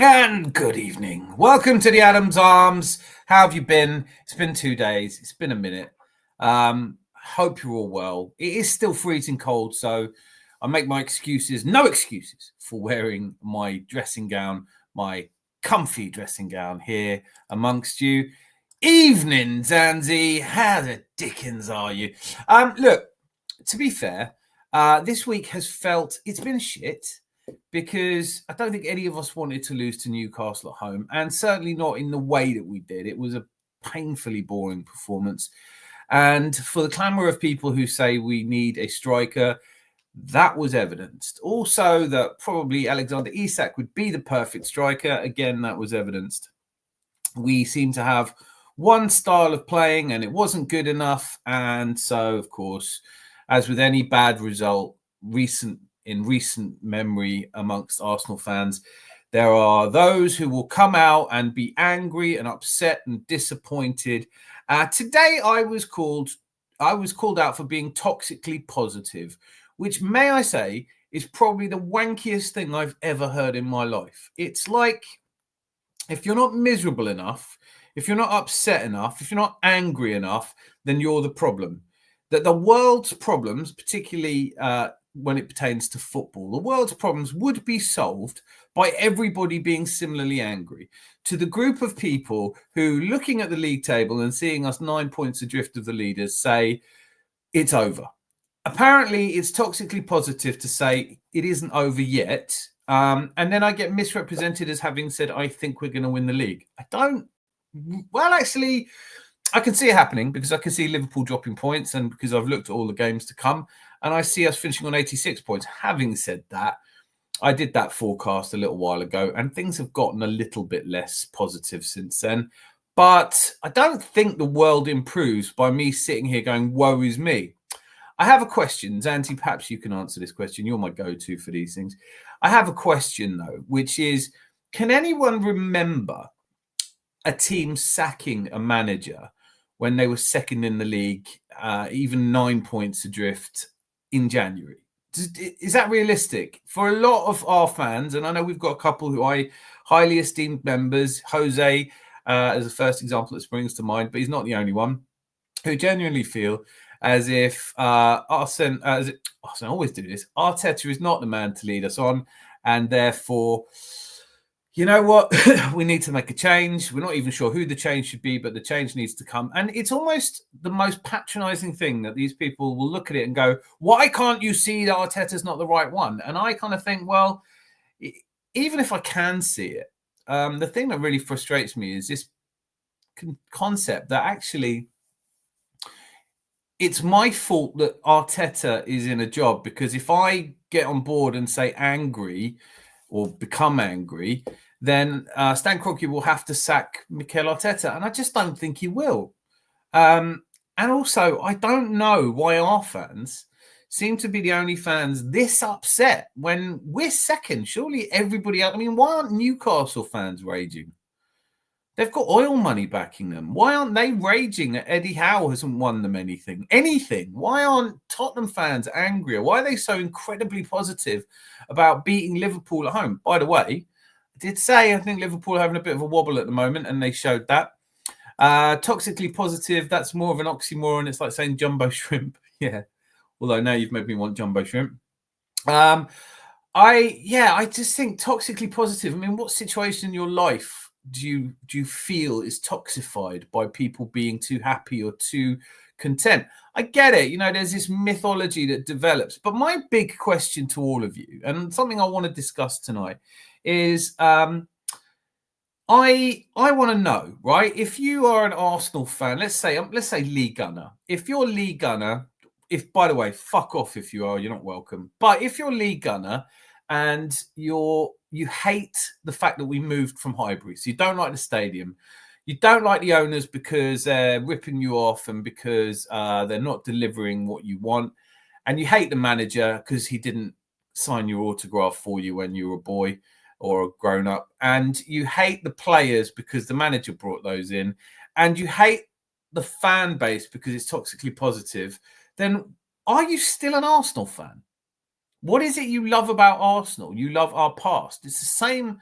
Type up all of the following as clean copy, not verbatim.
And good evening. Welcome to the Adams Arms. How have you been? It's been 2 days. It's been a minute. Hope you're all well. It is still freezing cold, so I make my excuses, no excuses, for wearing my dressing gown, my comfy dressing gown here amongst you. Evening, Zanzi. How the dickens are you? Look, to be fair, this week has it's been shit because I don't think any of us wanted to lose to Newcastle at home, and certainly not in the way that we did. It was a painfully boring performance. And for the clamour of people who say we need a striker, that was evidenced. Also, that probably Alexander Isak would be the perfect striker. Again, that was evidenced. We seem to have one style of playing, and it wasn't good enough. And so, of course, as with any bad result, in recent memory amongst Arsenal fans, there are those who will come out and be angry and upset and disappointed. Today, I was called out for being toxically positive, which, may I say, is probably the wankiest thing I've ever heard in my life. It's like, if you're not miserable enough, if you're not upset enough, if you're not angry enough, then you're the problem. That the world's problems, particularly when it pertains to football, the world's problems would be solved by everybody being similarly angry. To the group of people who, looking at the league table and seeing us 9 points adrift of the leaders, say it's over. Apparently, it's toxically positive to say it isn't over yet. And then I get misrepresented as having said, I think we're going to win the league. I don't. Well, actually, I can see it happening because I can see Liverpool dropping points, and because I've looked at all the games to come, and I see us finishing on 86 points. Having said that, I did that forecast a little while ago, and things have gotten a little bit less positive since then. But I don't think the world improves by me sitting here going, woe is me. I have a question. Zanti, perhaps you can answer this question. You're my go-to for these things. I have a question, though, which is, can anyone remember a team sacking a manager when they were second in the league, even 9 points adrift in January? Is that realistic? For a lot of our fans, and I know we've got a couple who I highly esteemed members, Jose as the first example that springs to mind, but he's not the only one, who genuinely feel as if Arsene always do this, Arteta is not the man to lead us on, and therefore, you know what? We need to make a change. We're not even sure who the change should be, but the change needs to come. And it's almost the most patronizing thing that these people will look at it and go, why can't you see that Arteta's not the right one? And I kind of think, well, even if I can see it, the thing that really frustrates me is this concept that actually it's my fault that Arteta is in a job, because if I get on board and say angry or become angry, then Stan Kroenke will have to sack Mikel Arteta, and I just don't think he will. And also, I don't know why our fans seem to be the only fans this upset when we're second. Surely everybody else. I mean, why aren't Newcastle fans raging? They've got oil money backing them. Why aren't they raging that Eddie Howe hasn't won them anything? Why aren't Tottenham fans angrier? Why are they so incredibly positive about beating Liverpool at home? By the way, I did say I think Liverpool are having a bit of a wobble at the moment, and they showed that. Toxically positive, that's more of an oxymoron. It's like saying jumbo shrimp. Yeah. Although now you've made me want jumbo shrimp. I just think toxically positive. I mean, what situation in your life do you feel is toxified by people being too happy or too content? I get it. You know, there's this mythology that develops. But my big question to all of you, and something I want to discuss tonight, is I want to know, right? If you are an Arsenal fan, let's say Lee Gunner. If you're Lee Gunner, by the way, fuck off if you are, you're not welcome. But if you're Lee Gunner and you hate the fact that we moved from Highbury, so you don't like the stadium, you don't like the owners because they're ripping you off and because they're not delivering what you want, and you hate the manager because he didn't sign your autograph for you when you were a boy or a grown-up, and you hate the players because the manager brought those in, and you hate the fan base because it's toxically positive, then are you still an Arsenal fan? What is it you love about Arsenal? You love our past. It's the same.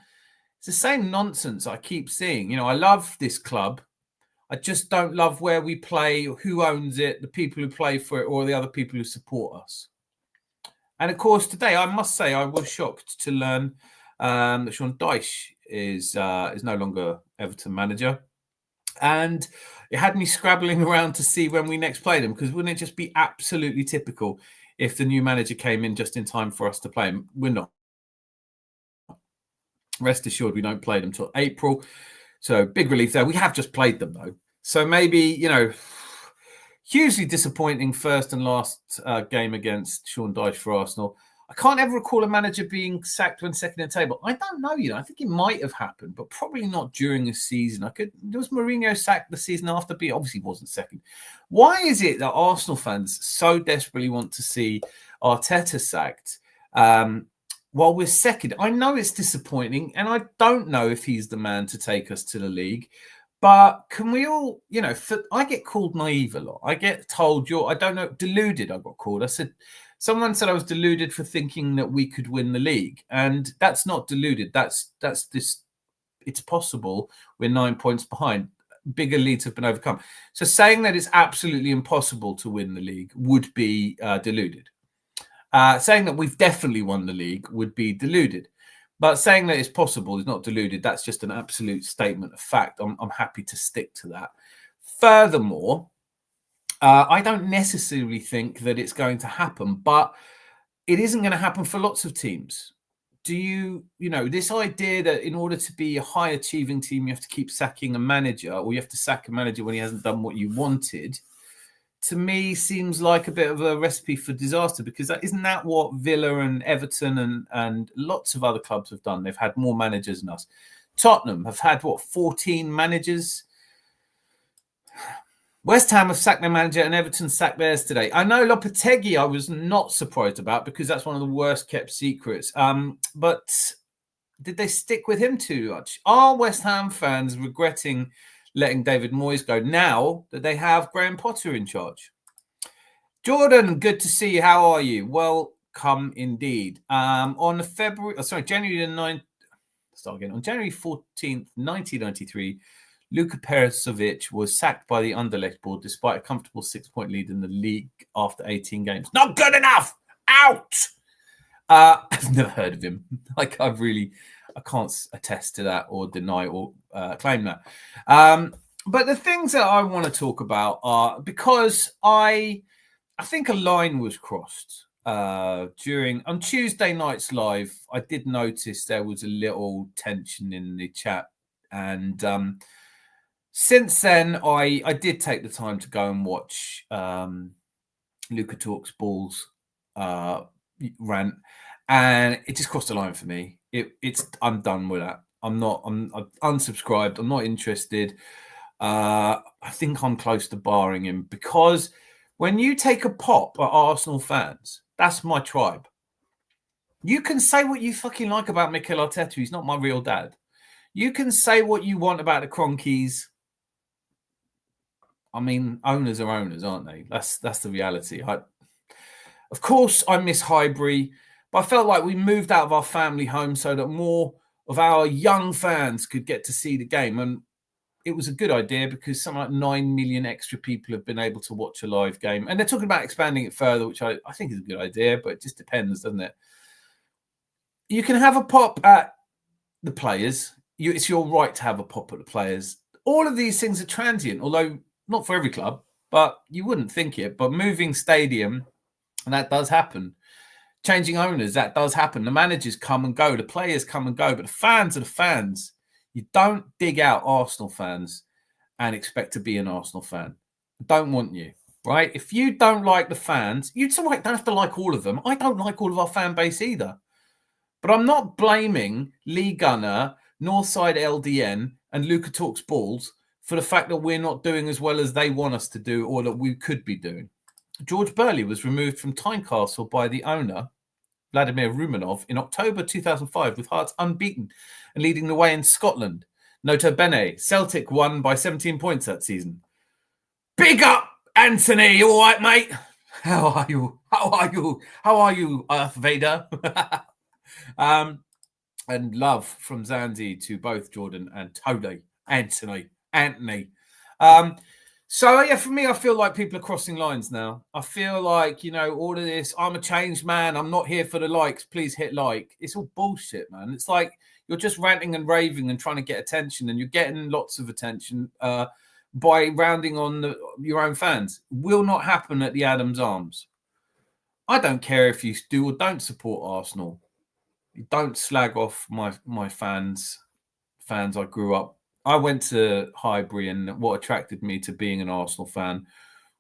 It's the same nonsense I keep seeing. I love this club. I just don't love where we play, who owns it, the people who play for it, or the other people who support us. And of course, today I must say I was shocked to learn that Sean Dyche is no longer Everton manager, and it had me scrabbling around to see when we next played him, because wouldn't it just be absolutely typical if the new manager came in just in time for us to play him? We're not. Rest assured, we don't play them till April. So big relief there. We have just played them though. So maybe, hugely disappointing first and last game against Sean Dyche for Arsenal. I can't ever recall a manager being sacked when second in the table. I don't know, I think it might have happened, but probably not during a season. Was Mourinho sacked the season after? But he obviously wasn't second. Why is it that Arsenal fans so desperately want to see Arteta sacked while we're second? I know it's disappointing, and I don't know if he's the man to take us to the league. But can we all, I get called naive a lot. I get told deluded. I got called. Someone said I was deluded for thinking that we could win the league. And that's not deluded. That's this. It's possible. We're 9 points behind. Bigger leads have been overcome. So saying that it's absolutely impossible to win the league would be deluded. Saying that we've definitely won the league would be deluded. But saying that it's possible is not deluded. That's just an absolute statement of fact. I'm happy to stick to that. Furthermore, I don't necessarily think that it's going to happen, but it isn't going to happen for lots of teams. This idea that in order to be a high achieving team, you have to keep sacking a manager, or you have to sack a manager when he hasn't done what you wanted, to me seems like a bit of a recipe for disaster, because isn't that what Villa and Everton and lots of other clubs have done? They've had more managers than us. Tottenham have had 14 managers. West Ham have sacked their manager and Everton sacked theirs today. I know Lopetegui I was not surprised about, because that's one of the worst kept secrets. But did they stick with him too much? Are West Ham fans regretting letting David Moyes go now that they have Graham Potter in charge? Jordan, good to see you. How are you? Welcome indeed. On January the 9th, on January 14th, 1993, Luka Perozovic was sacked by the Anderlecht board despite a comfortable 6-point lead in the league after 18 games. Not good enough! Out! I've never heard of him. I can't attest to that or deny or claim that. But the things that I want to talk about are, because I think a line was crossed on Tuesday night's live. I did notice there was a little tension in the chat, and since then I did take the time to go and watch Luka Talks Balls rant, and it just crossed the line for me. I'm done with that. I'm unsubscribed. I'm not interested. I think I'm close to barring him, because when you take a pop at Arsenal fans, that's my tribe. You can say what you fucking like about Mikel Arteta. He's not my real dad. You can say what you want about the Cronkies. I mean, owners are owners, aren't they? That's the reality. Of course, I miss Highbury, but I felt like we moved out of our family home so that more of our young fans could get to see the game. And it was a good idea, because something like 9 million extra people have been able to watch a live game. And they're talking about expanding it further, which I think is a good idea, but it just depends, doesn't it? You can have a pop at the players. It's your right to have a pop at the players. All of these things are transient, although not for every club, but you wouldn't think it. But moving stadium, and that does happen. Changing owners, that does happen. The managers come and go. The players come and go. But the fans are the fans. You don't dig out Arsenal fans and expect to be an Arsenal fan. I don't want you, right? If you don't like the fans, you don't have to like all of them. I don't like all of our fan base either. But I'm not blaming Lee Gunner, Northside LDN, and Luka Talks Balls for the fact that we're not doing as well as they want us to do, or that we could be doing. George Burley was removed from Tynecastle by the owner, Vladimir Rumenov, in October 2005, with Hearts unbeaten and leading the way in Scotland. Nota bene, Celtic won by 17 points that season. Big up, Anthony. You all right, mate? How are you? How are you, Earth Vader? and love from Zandy to both Jordan and Anthony. So yeah, for me, I feel like people are crossing lines now. I feel like, all of this, I'm a changed man, I'm not here for the likes, please hit like. It's all bullshit, man. It's like you're just ranting and raving and trying to get attention, and you're getting lots of attention by rounding on your own fans. Will not happen at the Adams Arms. I don't care if you do or don't support Arsenal. Don't slag off my fans I grew up. I went to Highbury, and what attracted me to being an Arsenal fan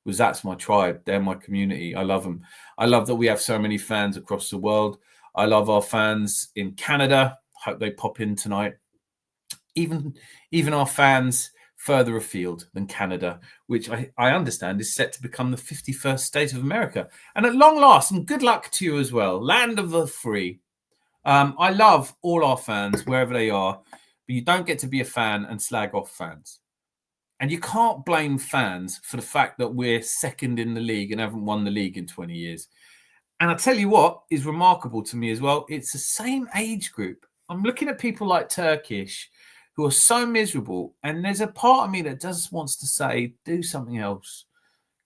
was that's my tribe. They're my community. I love them. I love that we have so many fans across the world. I love our fans in Canada. Hope they pop in tonight. Even our fans further afield than Canada, which I understand is set to become the 51st state of America. And at long last, and good luck to you as well, land of the free. I love all our fans, wherever they are, but you don't get to be a fan and slag off fans. And you can't blame fans for the fact that we're second in the league and haven't won the league in 20 years. And I'll tell you what is remarkable to me as well. It's the same age group. I'm looking at people like Turkish who are so miserable. And there's a part of me that just wants to say, do something else.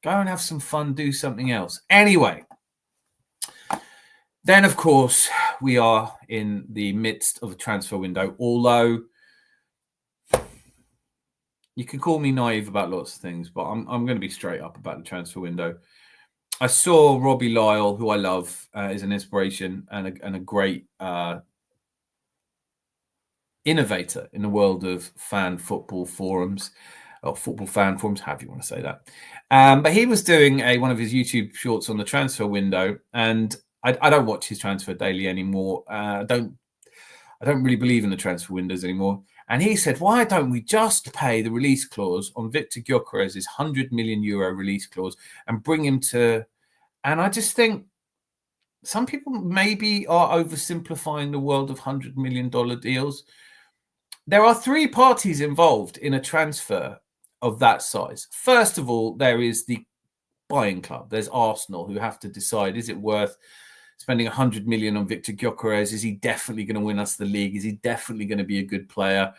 Go and have some fun, do something else. Anyway, then, of course, we are in the midst of a transfer window, although you can call me naive about lots of things, but I'm going to be straight up about the transfer window. I saw Robbie Lyle, who I love, is an inspiration and a great innovator in the world of fan football forums, or football fan forums, however you want to say that. But he was doing one of his YouTube shorts on the transfer window, and I don't watch his transfer daily anymore. I don't really believe in the transfer windows anymore. And he said, why don't we just pay the release clause on Viktor Gyökeres's €100 million release clause and bring him to... And I just think some people maybe are oversimplifying the world of $100 million deals. There are three parties involved in a transfer of that size. First of all, there is the buying club. There's Arsenal, who have to decide, is it worth spending $100 million on Viktor Gyökeres? Is he definitely going to win us the league? Is he definitely going to be a good player?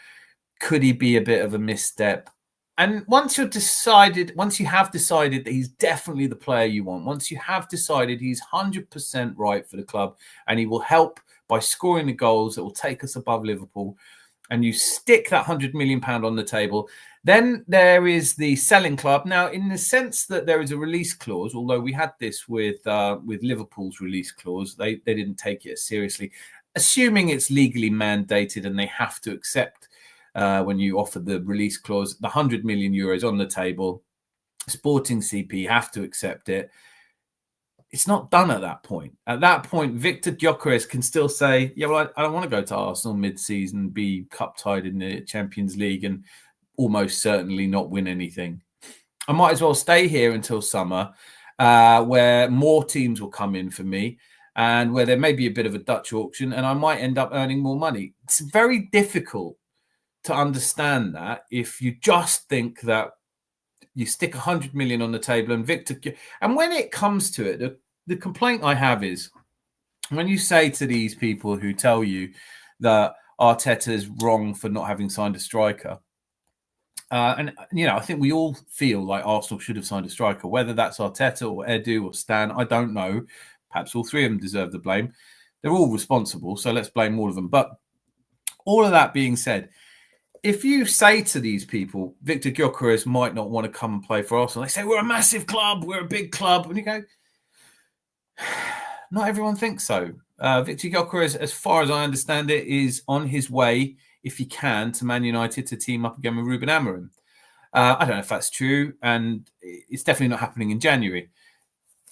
Could he be a bit of a misstep? And once you have decided that he's definitely the player you want, once you have decided he's 100% right for the club and he will help by scoring the goals that will take us above Liverpool, and you stick that £100 million on the table, then there is the selling club. Now, in the sense that there is a release clause, although we had this with Liverpool's release clause, they didn't take it as seriously, assuming it's legally mandated and they have to accept when you offer the release clause, the €100 million on the table, Sporting CP have to accept it. It's not done at that point. At that point, Viktor Gyökeres can still say, yeah, well, I don't want to go to Arsenal mid-season, be cup-tied in the Champions League and almost certainly not win anything. I might as well stay here until summer, where more teams will come in for me and where there may be a bit of a Dutch auction and I might end up earning more money. It's very difficult to understand that if you just think that you stick 100 million on the table and Victor... And when it comes to it, the complaint I have is when you say to these people who tell you that Arteta is wrong for not having signed a striker, and, I think we all feel like Arsenal should have signed a striker, whether that's Arteta or Edu or Stan, I don't know. Perhaps all three of them deserve the blame. They're all responsible, so let's blame all of them. But all of that being said, if you say to these people, Viktor Gyökeres might not want to come and play for Arsenal, they say, we're a massive club, we're a big club. And you go, not everyone thinks so. Viktor Gyökeres, as far as I understand it, is on his way, if he can, to Man United to team up again with Ruben Amorim. I don't know if that's true, and it's definitely not happening in January.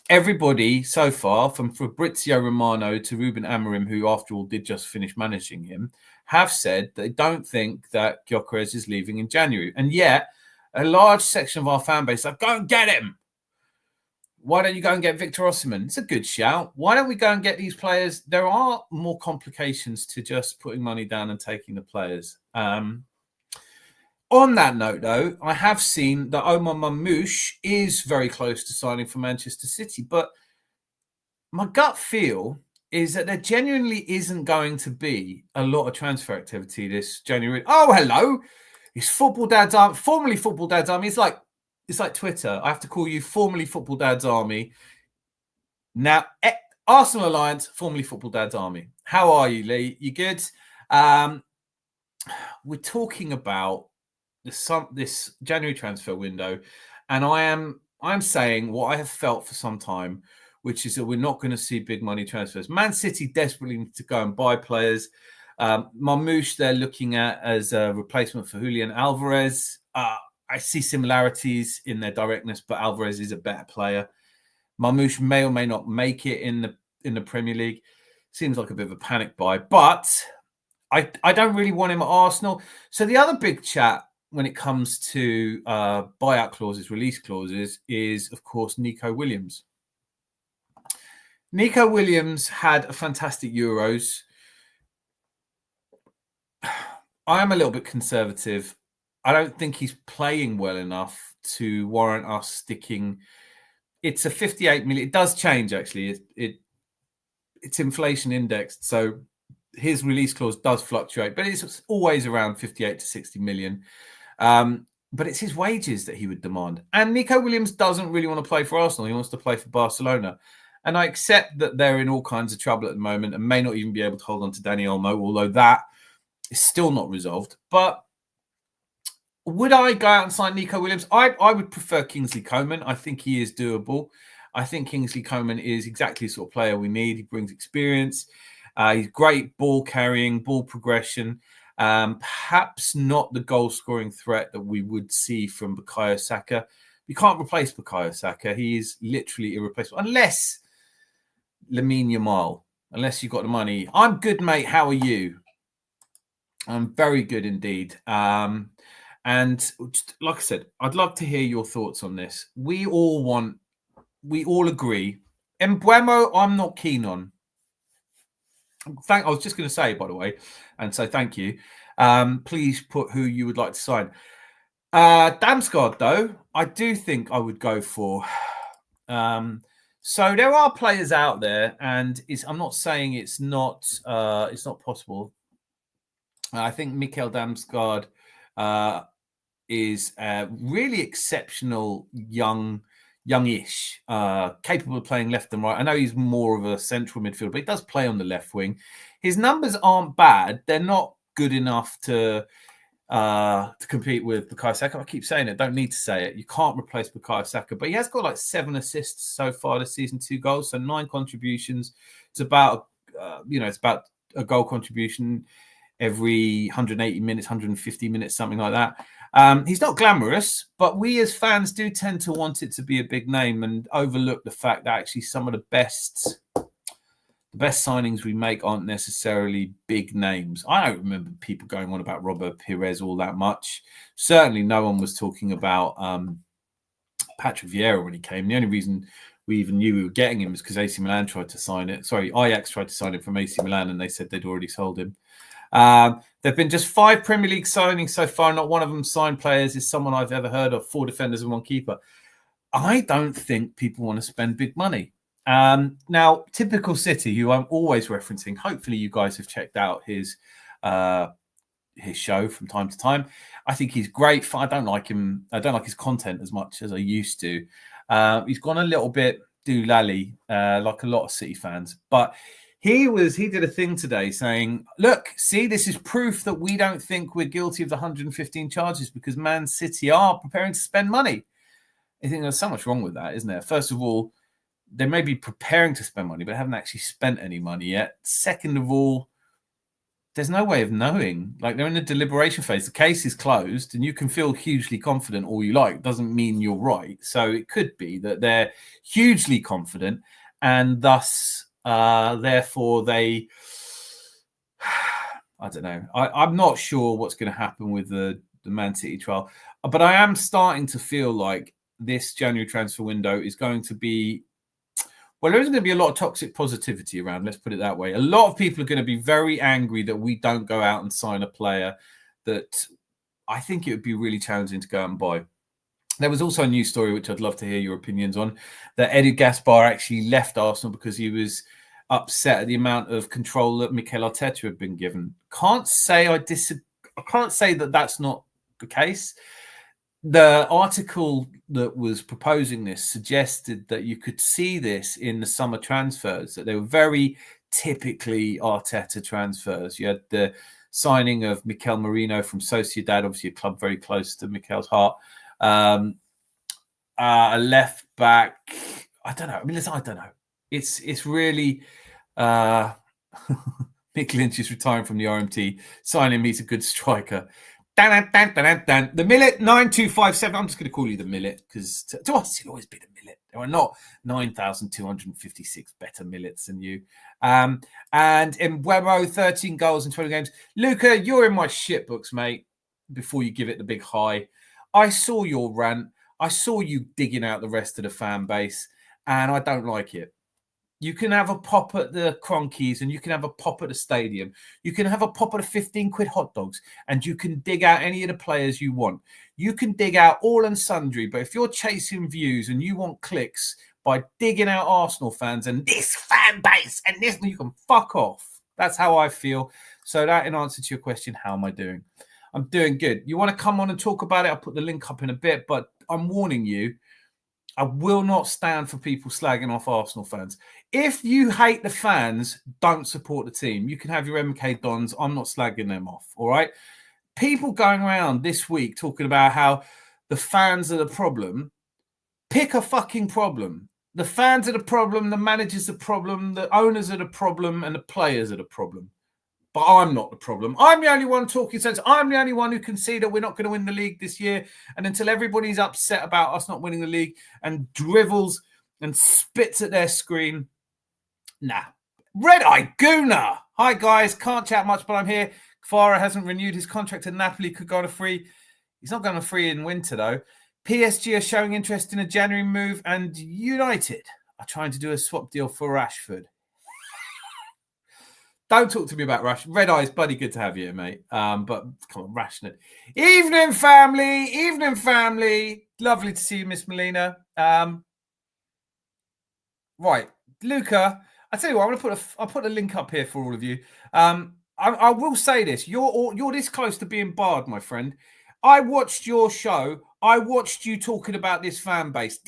Everybody so far, from Fabrizio Romano to Ruben Amorim, who after all did just finish managing him, have said they don't think that Gyökeres is leaving in January. And yet, a large section of our fan base is like, go and get him. Why don't you go and get Victor Osimhen? It's a good shout. Why don't we go and get these players? There are more complications to just putting money down and taking the players. On that note, though, I have seen that Omar Mamouche is very close to signing for Manchester City. But my gut feel is that there genuinely isn't going to be a lot of transfer activity this January. Oh, hello. It's Football Dad's Army, formerly Football Dad's Army. It's like Twitter. I have to call you formerly Football Dad's Army. Now, Arsenal Alliance, formerly Football Dad's Army. How are you, Lee? You good? We're talking about this January transfer window, and I'm saying what I have felt for some time, which is that we're not going to see big money transfers. Man City desperately need to go and buy players. Marmoush they're looking at as a replacement for Julian Alvarez. I see similarities in their directness, but Alvarez is a better player. Marmoush may or may not make it in the Premier League. Seems like a bit of a panic buy, but I don't really want him at Arsenal. So the other big chat when it comes to buyout clauses, release clauses, is, of course, Nico Williams. Nico Williams had a fantastic Euros. I am a little bit conservative. I don't think he's playing well enough to warrant us sticking. It's a 58 million. It does change, actually. It's inflation indexed, so his release clause does fluctuate, but it's always around 58 to 60 million. But it's his wages that he would demand. And Nico Williams doesn't really want to play for Arsenal. He wants to play for Barcelona. And I accept that they're in all kinds of trouble at the moment and may not even be able to hold on to Dani Olmo, although that is still not resolved. But would I go out and sign Nico Williams? I would prefer Kingsley Coman. I think he is doable. I think Kingsley Coman is exactly the sort of player we need. He brings experience. He's great ball carrying, ball progression. Perhaps not the goal-scoring threat that we would see from Bukayo Saka. You can't replace Bukayo Saka. He is literally irreplaceable. Unless Lamine Yamal, unless you've got the money. I'm good, mate. How are you? I'm very good indeed. And like I said, I'd love to hear your thoughts on this. We all agree. Mbeumo, I'm not keen on. I was just going to say, by the way, and so thank you. Please put who you would like to sign. Damsgaard, though, I do think I would go for. So there are players out there, and I'm not saying it's not possible. I think Mikkel Damsgaard is a really exceptional youngish, capable of playing left and right. I know he's more of a central midfielder, but he does play on the left wing. His numbers aren't bad. They're not good enough to compete with Bukayo Saka. I keep saying it. Don't need to say it. You can't replace Bukayo Saka, but he has got like 7 assists so far this season, 2 goals, so 9 contributions. It's about it's about a goal contribution every 180 minutes, 150 minutes, something like that. He's not glamorous, but we as fans do tend to want it to be a big name and overlook the fact that actually some of the best signings we make aren't necessarily big names. I don't remember people going on about Robert Pires all that much. Certainly no one was talking about Patrick Vieira when he came. The only reason we even knew we were getting him was because AC Milan tried to sign it. Sorry, Ajax tried to sign him from AC Milan and they said they'd already sold him. There have been just 5 Premier League signings so far. Not one of them signed players is someone I've ever heard of. 4 defenders and 1 keeper. I don't think people want to spend big money. Now, typical City, who I'm always referencing. Hopefully, you guys have checked out his show from time to time. I think he's great. I don't like him. I don't like his content as much as I used to. He's gone a little bit doolally, like a lot of City fans, but. He did a thing today saying, look, see, this is proof that we don't think we're guilty of the 115 charges because Man City are preparing to spend money. I think there's so much wrong with that, isn't there? First of all, they may be preparing to spend money, but haven't actually spent any money yet. Second of all, there's no way of knowing. Like, they're in the deliberation phase. The case is closed and you can feel hugely confident all you like. It doesn't mean you're right. So it could be that they're hugely confident and thus... therefore, I don't know. I'm not sure what's going to happen with the Man City trial, but I am starting to feel like this January transfer window is going to be, well, there's going to be a lot of toxic positivity around. Let's put it that way. A lot of people are going to be very angry that we don't go out and sign a player that I think it would be really challenging to go out and buy. There was also a news story, which I'd love to hear your opinions on, that Eddie Gaspar actually left Arsenal because he was upset at the amount of control that Mikel Arteta had been given. Can't say I can't say that that's not the case. The article that was proposing this suggested that you could see this in the summer transfers, that they were very typically Arteta transfers. You had the signing of Mikel Merino from Sociedad, obviously a club very close to Mikel's heart. A left back, I don't know. I mean, listen, I don't know. It's really Mick Lynch is retiring from the RMT. Signing him, he's a good striker. The Millet 9257. I'm just going to call you the Millet because to us it'll always be the Millet. There are not 9,256 better Millets than you. And Mbeumo, 13 goals in 20 games. Luca, you're in my shit books, mate. Before you give it the big high, I saw your rant. I saw you digging out the rest of the fan base, and I don't like it. You can have a pop at the Cronkies and you can have a pop at the stadium. You can have a pop at the 15 quid hot dogs and you can dig out any of the players you want. You can dig out all and sundry, but if you're chasing views and you want clicks by digging out Arsenal fans and this fan base and this, you can fuck off. That's how I feel. So that in answer to your question, how am I doing? I'm doing good. You want to come on and talk about it? I'll put the link up in a bit, but I'm warning you, I will not stand for people slagging off Arsenal fans. If you hate the fans, don't support the team. You can have your MK Dons. I'm not slagging them off, all right? People going around this week talking about how the fans are the problem. Pick a fucking problem. The fans are the problem, the managers are the problem, the owners are the problem, and the players are the problem. But I'm not the problem. I'm the only one talking sense. I'm the only one who can see that we're not going to win the league this year. And until everybody's upset about us not winning the league and drivels and spits at their screen, nah. Red Eye Gooner. Hi, guys. Can't chat much, but I'm here. Kvara hasn't renewed his contract at Napoli. Could go on a free. He's not going on a free in winter, though. PSG are showing interest in a January move. And United are trying to do a swap deal for Rashford. Don't talk to me about Rush. Red Eyes, buddy, good to have you, mate. But come on, Rashford. Evening, family. Evening, family. Lovely to see you, Miss Melina. Right, Luca. I tell you what, I'll put a link up here for all of you. I will say this: you're this close to being barred, my friend. I watched your show. I watched you talking about this fan base,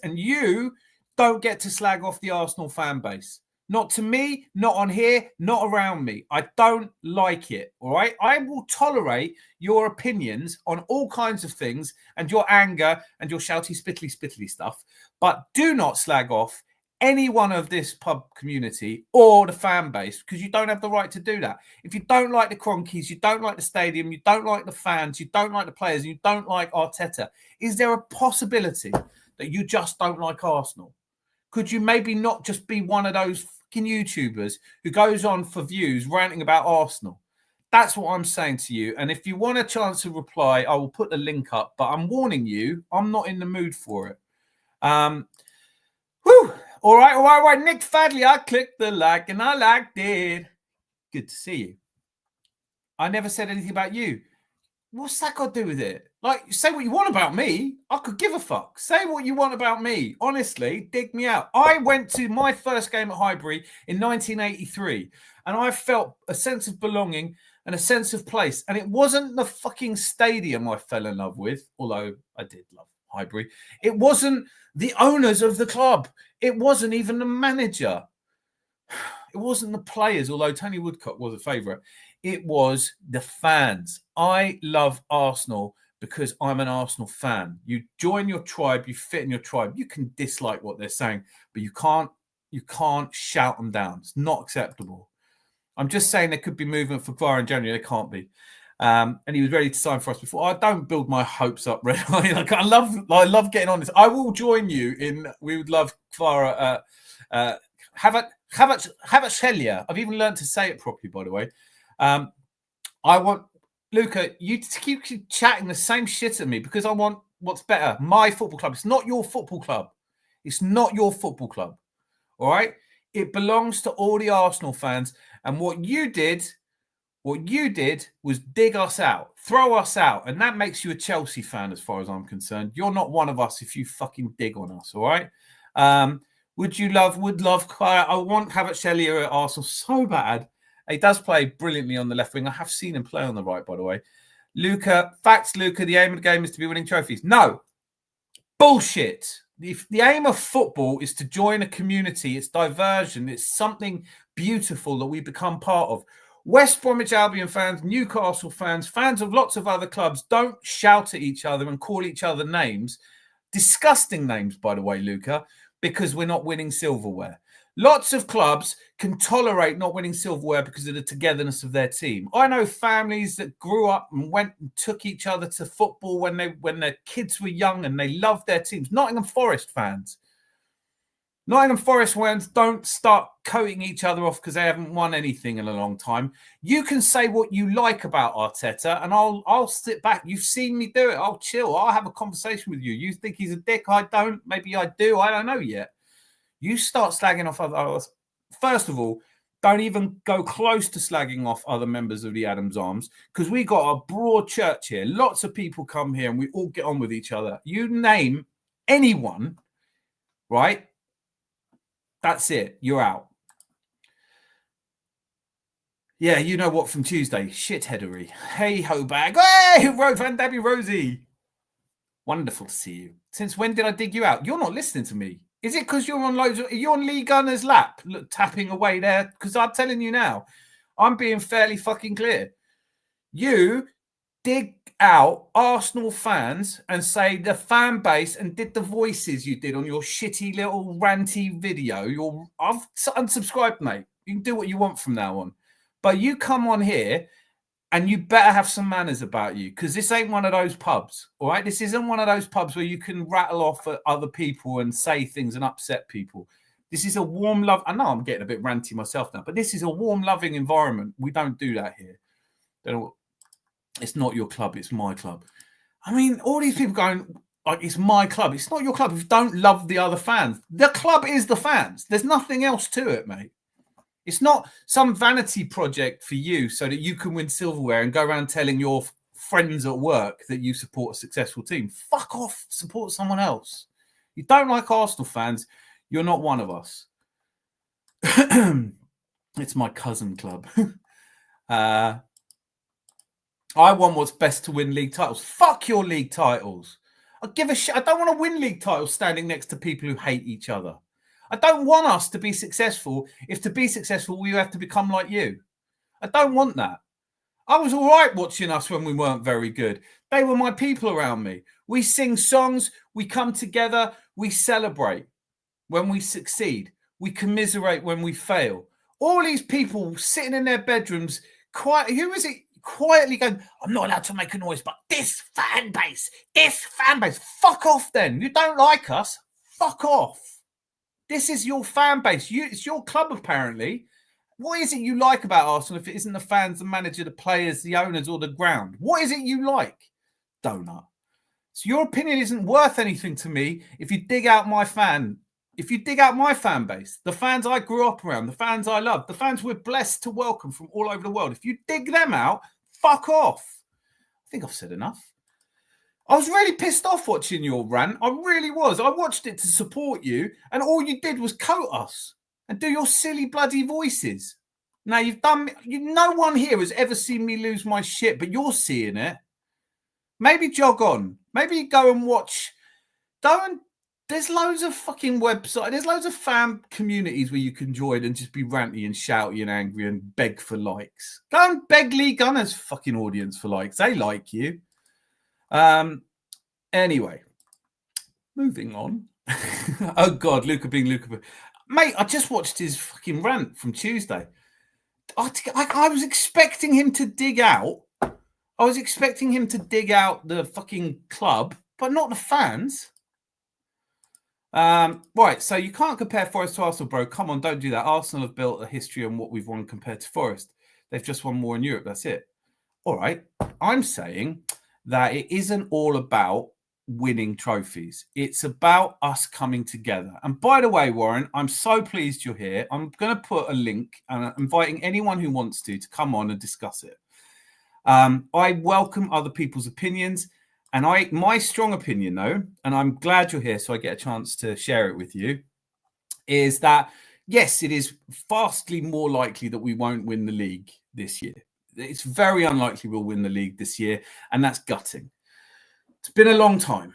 and you don't get to slag off the Arsenal fan base. Not to me, not on here, not around me. I don't like it, all right? I will tolerate your opinions on all kinds of things and your anger and your shouty, spittly stuff, but do not slag off any one of this pub community or the fan base because you don't have the right to do that. If you don't like the Cronkies, you don't like the stadium, you don't like the fans, you don't like the players, you don't like Arteta, is there a possibility that you just don't like Arsenal? Could you maybe not just be one of those fucking YouTubers who goes on for views ranting about Arsenal? That's what I'm saying to you. And if you want a chance to reply, I will put the link up. But I'm warning you, I'm not in the mood for it. All right. Nick Fadley, I clicked the like and I liked it. Good to see you. I never said anything about you. What's that got to do with it? Like, say what you want about me. I could give a fuck. Say what you want about me. Honestly, dig me out. I went to my first game at Highbury in 1983, and I felt a sense of belonging and a sense of place. And it wasn't the fucking stadium I fell in love with, although I did love Highbury. It wasn't the owners of the club. It wasn't even the manager. It wasn't the players, although Tony Woodcock was a favourite. It was the fans. I love Arsenal because I'm an Arsenal fan. You join your tribe, you fit in your tribe. You can dislike what they're saying, but you can't shout them down. It's not acceptable. I'm just saying there could be movement for Kvara in January. There can't be. And he was ready to sign for us before. I don't build my hopes up, Red. I love getting on this. I will join you in. We would love Kvara. Havatschelia. I've even learned to say it properly, by the way. I want Luca, you to keep chatting the same shit at me because I want what's better. My football club. It's not your football club. It's not your football club. All right? It belongs to all the Arsenal fans. And what you did was dig us out, throw us out. And that makes you a Chelsea fan as far as I'm concerned. You're not one of us if you fucking dig on us. All right? Would love. I want Kvaratskhelia at Arsenal so bad. He does play brilliantly on the left wing. I have seen him play on the right, by the way. Luca, the aim of the game is to be winning trophies. No. Bullshit. If the aim of football is to join a community, it's diversion, it's something beautiful that we become part of. West Bromwich Albion fans, Newcastle fans, fans of lots of other clubs don't shout at each other and call each other names. Disgusting names, by the way, Luca, because we're not winning silverware. Lots of clubs can tolerate not winning silverware because of the togetherness of their team. I know families that grew up and went and took each other to football when their kids were young and they loved their teams. Nottingham Forest fans. Nottingham Forest fans don't start coating each other off because they haven't won anything in a long time. You can say what you like about Arteta and I'll sit back. You've seen me do it. I'll chill. I'll have a conversation with you. You think he's a dick? I don't. Maybe I do. I don't know yet. You start slagging off others. First of all, don't even go close to slagging off other members of the Adams Arms because we got a broad church here. Lots of people come here and we all get on with each other. You name anyone, right? That's it. You're out. Yeah, you know what from Tuesday. Shitheadery. Hey ho bag. Hey, Van Dabby Rosie. Wonderful to see you. Since when did I dig you out? You're not listening to me. Is it because you're on Lee Gunner's lap, tapping away there? Because I'm telling you now, I'm being fairly fucking clear. You dig out Arsenal fans and say the fan base and did the voices you did on your shitty little ranty video. I've unsubscribed, mate. You can do what you want from now on. But you come on here and you better have some manners about you because this ain't one of those pubs, all right? This isn't one of those pubs where you can rattle off at other people and say things and upset people. This is a warm love. I know I'm getting a bit ranty myself now, but this is a warm, loving environment. We don't do that here. It's not your club. It's my club. I mean, all these people going, like, it's my club. It's not your club if you don't love the other fans. The club is the fans. There's nothing else to it, mate. It's not some vanity project for you so that you can win silverware and go around telling your friends at work that you support a successful team. Fuck off. Support someone else. You don't like Arsenal fans, you're not one of us. It's my cousin club. I want what's best to win league titles. Fuck your league titles. I give a shit. I don't want to win league titles standing next to people who hate each other. I don't want us to be successful if to be successful we have to become like you. I don't want that. I was all right watching us when we weren't very good. They were my people around me. We sing songs, we come together, we celebrate when we succeed. We commiserate when we fail. All these people sitting in their bedrooms, quietly going, I'm not allowed to make a noise, but this fan base, fuck off then. You don't like us, fuck off. This is your fan base. It's your club, apparently. What is it you like about Arsenal if it isn't the fans, the manager, the players, the owners, or the ground? What is it you like? Donut. So your opinion isn't worth anything to me if you dig out my fan base, the fans I grew up around, the fans I love, the fans we're blessed to welcome from all over the world. If you dig them out, fuck off. I think I've said enough. I was really pissed off watching your rant. I really was. I watched it to support you, and all you did was coat us and do your silly bloody voices. Now, no one here has ever seen me lose my shit, but you're seeing it. Maybe jog on. Maybe go and watch. There's loads of fucking websites. There's loads of fan communities where you can join and just be ranty and shouty and angry and beg for likes. Go and beg Lee Gunner's fucking audience for likes. They like you. Anyway, moving on. Oh God, Luca being Luca. Mate, I just watched his fucking rant from Tuesday. I was expecting him to dig out. I was expecting him to dig out the fucking club, but not the fans. Right, so you can't compare Forest to Arsenal, bro. Come on, don't do that. Arsenal have built a history on what we've won compared to Forest. They've just won more in Europe. That's it. All right. I'm saying that it isn't all about winning trophies. It's about us coming together. And by the way, Warren, I'm so pleased you're here. I'm going to put a link and I'm inviting anyone who wants to come on and discuss it. I welcome other people's opinions. And my strong opinion, though, and I'm glad you're here so I get a chance to share it with you, is that, yes, it is vastly more likely that we won't win the league this year. It's very unlikely we'll win the league this year, and that's gutting. It's been a long time.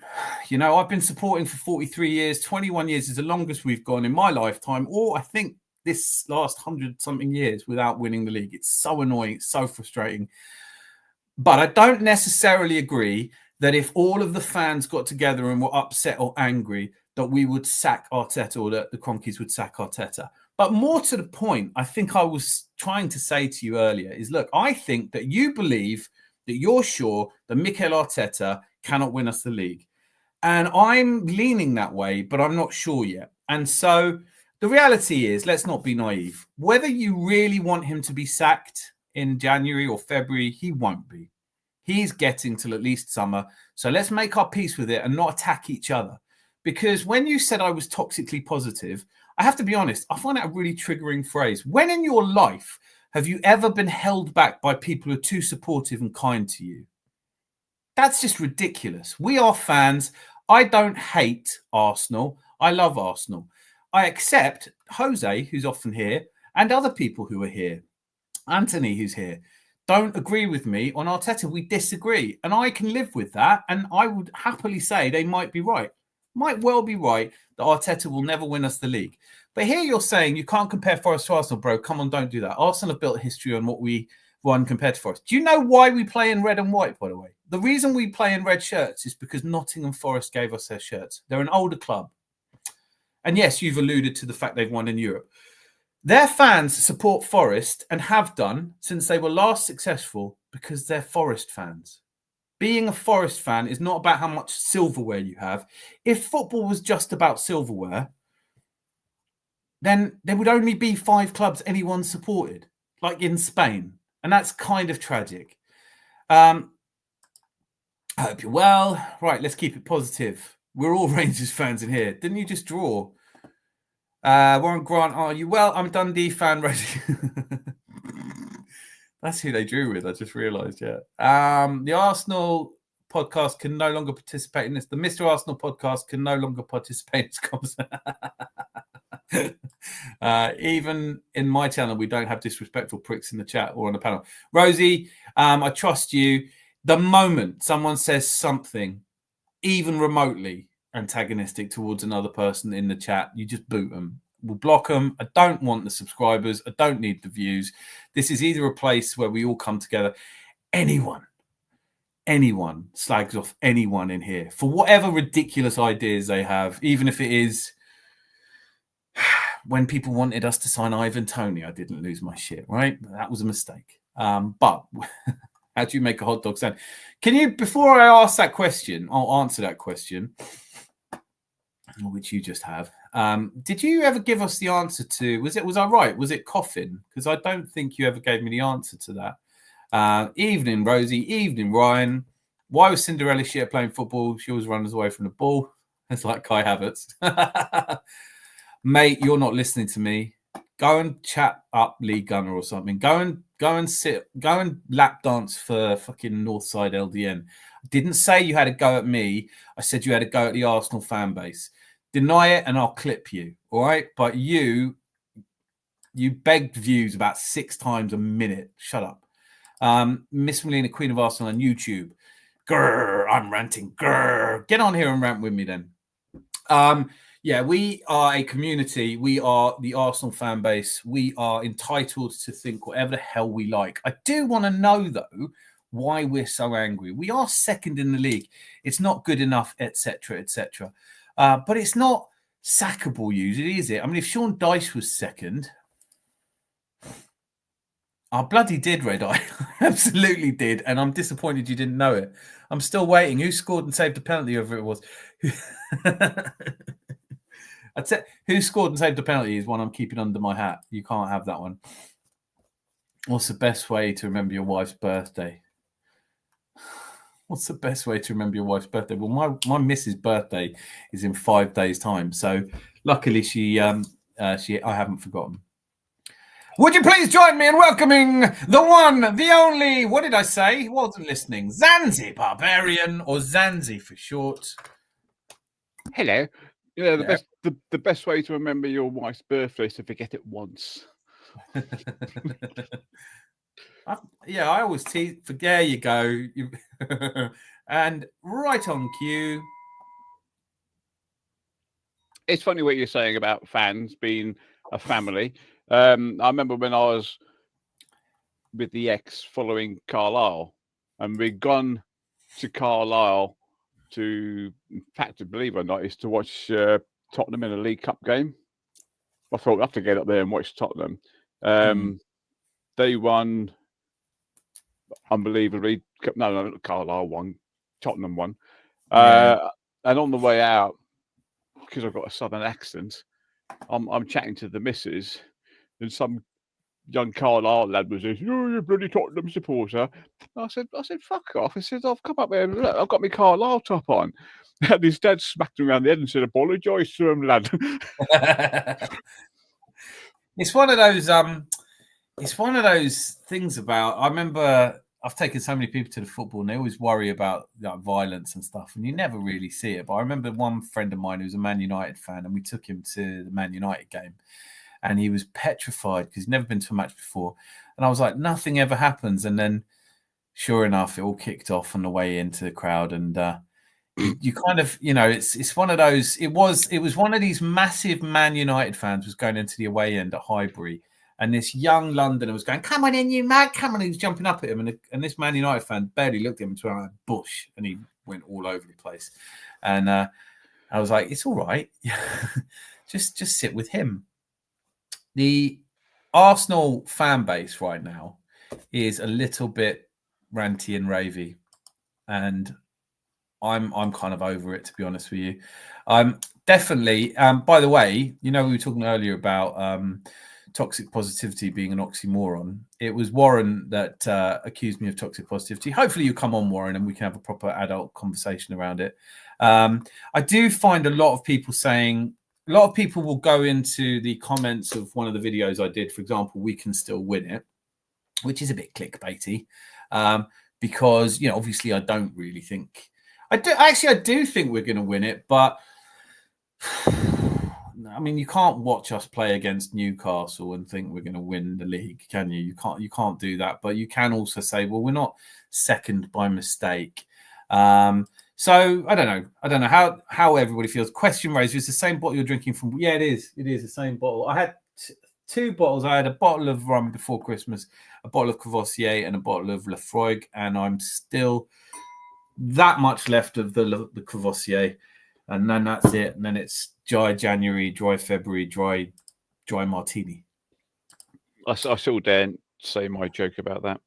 You know, I've been supporting for 43 years. 21 years is the longest we've gone in my lifetime, or I think this last 100-something years without winning the league. It's so annoying. It's so frustrating. But I don't necessarily agree that if all of the fans got together and were upset or angry, that we would sack Arteta or that the Kroenkes would sack Arteta. But more to the point, I think I was trying to say to you earlier is, look, I think that you believe that you're sure that Mikel Arteta cannot win us the league. And I'm leaning that way, but I'm not sure yet. And so the reality is, let's not be naive. Whether you really want him to be sacked in January or February, he won't be. He's getting till at least summer. So let's make our peace with it and not attack each other. Because when you said I was toxically positive, I have to be honest, I find that a really triggering phrase. When in your life have you ever been held back by people who are too supportive and kind to you? That's just ridiculous. We are fans. I don't hate Arsenal. I love Arsenal. I accept Jose, who's often here, and other people who are here. Anthony, who's here, don't agree with me on Arteta. We disagree. And I can live with that. And I would happily say they might be right. Might well be right that Arteta will never win us the league. But here you're saying you can't compare Forest to Arsenal, bro. Come on, don't do that. Arsenal have built a history on what we won compared to Forest. Do you know why we play in red and white, by the way? The reason we play in red shirts is because Nottingham Forest gave us their shirts. They're an older club. And yes, you've alluded to the fact they've won in Europe. Their fans support Forest and have done since they were last successful because they're Forest fans. Being a Forest fan is not about how much silverware you have. If football was just about silverware, then there would only be 5 clubs anyone supported, like in Spain. And that's kind of tragic. I hope you're well. Right, let's keep it positive. We're all Rangers fans in here. Didn't you just draw? Warren Grant, are you well? I'm a Dundee fan. That's who they drew with. I just realised, yeah. The Arsenal podcast can no longer participate in this. The Mr. Arsenal podcast can no longer participate in this conversation. Even in my channel, we don't have disrespectful pricks in the chat or on the panel. Rosie, I trust you. The moment someone says something, even remotely antagonistic towards another person in the chat, you just boot them. We'll block them. I don't want the subscribers. I don't need the views. This is either a place where we all come together. Anyone slags off anyone in here for whatever ridiculous ideas they have, even if it is when people wanted us to sign Ivan Toney, I didn't lose my shit, right? That was a mistake. But how do you make a hot dog sound? Can you, before I ask that question, I'll answer that question, which you just have. Did you ever give us the answer to, was I right? Was it coffin? Because I don't think you ever gave me the answer to that. Evening, Rosie. Evening, Ryan. Why was Cinderella shit at playing football? She always runs away from the ball. It's like Kai Havertz. Mate, you're not listening to me. Go and chat up Lee Gunner or something. Go and lap dance for fucking Northside LDN. I didn't say you had to go at me. I said you had to go at the Arsenal fan base. Deny it and I'll clip you. All right. But you begged views about 6 times a minute. Shut up. Miss Melina, Queen of Arsenal on YouTube. Grrr, I'm ranting. Grrr. Get on here and rant with me then. Yeah, we are a community. We are the Arsenal fan base. We are entitled to think whatever the hell we like. I do want to know, though, why we're so angry. We are second in the league. It's not good enough, etc., etc. But it's not sackable usually, is it? I mean, if Sean Dyche was second, I bloody did, Red Eye. Absolutely did. And I'm disappointed you didn't know it. I'm still waiting. Who scored and saved a penalty, whoever it was? I'd say who scored and saved a penalty is one I'm keeping under my hat. You can't have that one. What's the best way to remember your wife's birthday? What's the best way to remember your wife's birthday? Well, my missus' birthday is in 5 days' time. So luckily I haven't forgotten. Would you please join me in welcoming the one, the only, what did I say? He wasn't listening. Zanzi Barbarian, or Zanzi for short. Hello. Yeah, the best way to remember your wife's birthday is to forget it once. I always tease. There you go. And right on cue. It's funny what you're saying about fans being a family. I remember when I was with the ex following Carlisle, and we'd gone to Carlisle to, in fact, believe it or not, is to watch Tottenham in a League Cup game. I thought we'd have to get up there and watch Tottenham. They won unbelievably. No, Carlisle won. Tottenham won. And on the way out, because I've got a southern accent, I'm chatting to the missus, and some young Carlisle lad was saying, "Oh, you bloody Tottenham supporter." I said, "Fuck off." I said, "I've come up here and look, I've got my Carlisle top on." And his dad smacked him around the head and said, "Apologise to him, lad." It's one of those. It's one of those things about. I remember I've taken so many people to the football, and they always worry about violence and stuff, and you never really see it. But I remember one friend of mine who was a Man United fan, and we took him to the Man United game, and he was petrified because he'd never been to a match before. And I was like, nothing ever happens. And then, sure enough, it all kicked off on the way into the crowd, and you kind of, it's one of those. It was one of these massive Man United fans was going into the away end at Highbury. And this young Londoner was going, "Come on in, you mug, come on." He was jumping up at him. And this Man United fan barely looked at him until like bush. And he went all over the place. And I was like, it's all right. just sit with him. The Arsenal fan base right now is a little bit ranty and ravey. And I'm kind of over it, to be honest with you. Definitely. By the way, we were talking earlier about toxic positivity being an oxymoron. It was Warren that accused me of toxic positivity. Hopefully you come on, Warren, and we can have a proper adult conversation around it. I do find a lot of people will go into the comments of one of the videos I did, for example, "We can still win it," which is a bit clickbaity, because, obviously I don't really think, I do think we're going to win it, but I mean, you can't watch us play against Newcastle and think we're going to win the league, can you? You can't do that. But you can also say, well, we're not second by mistake. So I don't know how everybody feels. Question raised: is the same bottle you're drinking from? Yeah, it is. It is the same bottle. I had two bottles. I had a bottle of rum before Christmas, a bottle of Courvoisier, and a bottle of Laphroaig, and I'm still that much left of the Courvoisier. And then that's it. And then it's dry January, dry February, dry martini. I still daren't say my joke about that.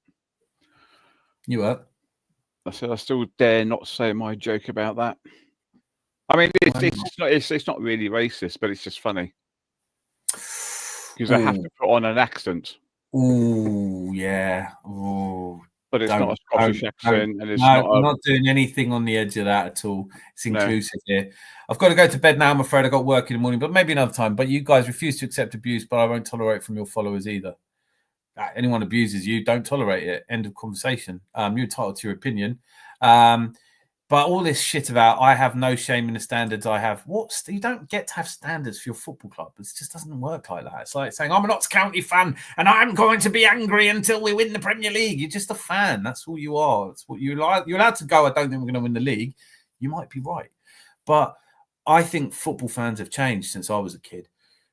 You what? I said I still dare not say my joke about that. I mean, it's not really racist, but it's just funny because I have to put on an accent. Oh yeah. Oh. But it's not a Scottish accent, and it's I'm not doing anything on the edge of that at all. It's inclusive here. I've got to go to bed now, I'm afraid. I've got work in the morning, but maybe another time. But you guys refuse to accept abuse, but I won't tolerate from your followers either. Anyone abuses you, don't tolerate it. End of conversation. You're entitled to your opinion. But all this shit about I have no shame in the standards I have. You don't get to have standards for your football club. It just doesn't work like that. It's like saying I'm a Notts County fan and I'm going to be angry until we win the Premier League. You're just a fan. That's all you are. That's what you're allowed to go. I don't think we're going to win the league. You might be right, but I think football fans have changed since I was a kid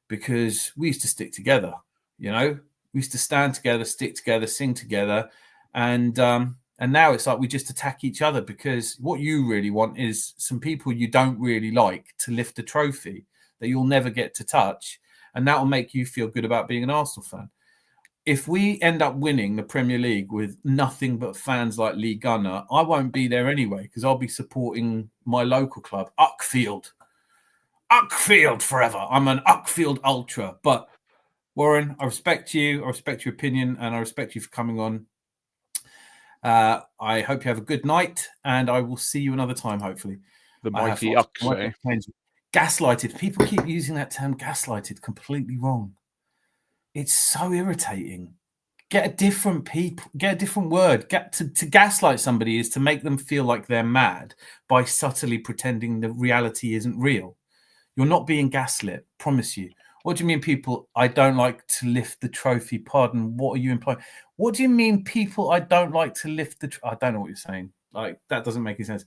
because we used to stick together. We used to stand together, stick together, sing together, and now it's like we just attack each other because what you really want is some people you don't really like to lift a trophy that you'll never get to touch. And that will make you feel good about being an Arsenal fan. If we end up winning the Premier League with nothing but fans like Lee Gunner, I won't be there anyway because I'll be supporting my local club, Uckfield. Uckfield forever. I'm an Uckfield ultra. But Warren, I respect you. I respect your opinion and I respect you for coming on. I hope you have a good night, and I will see you another time, hopefully. The mighty Ucks, Gaslighted. People keep using that term gaslighted completely wrong. It's so irritating. Get a different word. To gaslight somebody is to make them feel like they're mad by subtly pretending the reality isn't real. You're not being gaslit. Promise you. What do you mean, people? I don't like to lift the trophy. Pardon. What are you implying? What do you mean, people? I don't like to lift the. I don't know what you're saying. Like, that doesn't make any sense.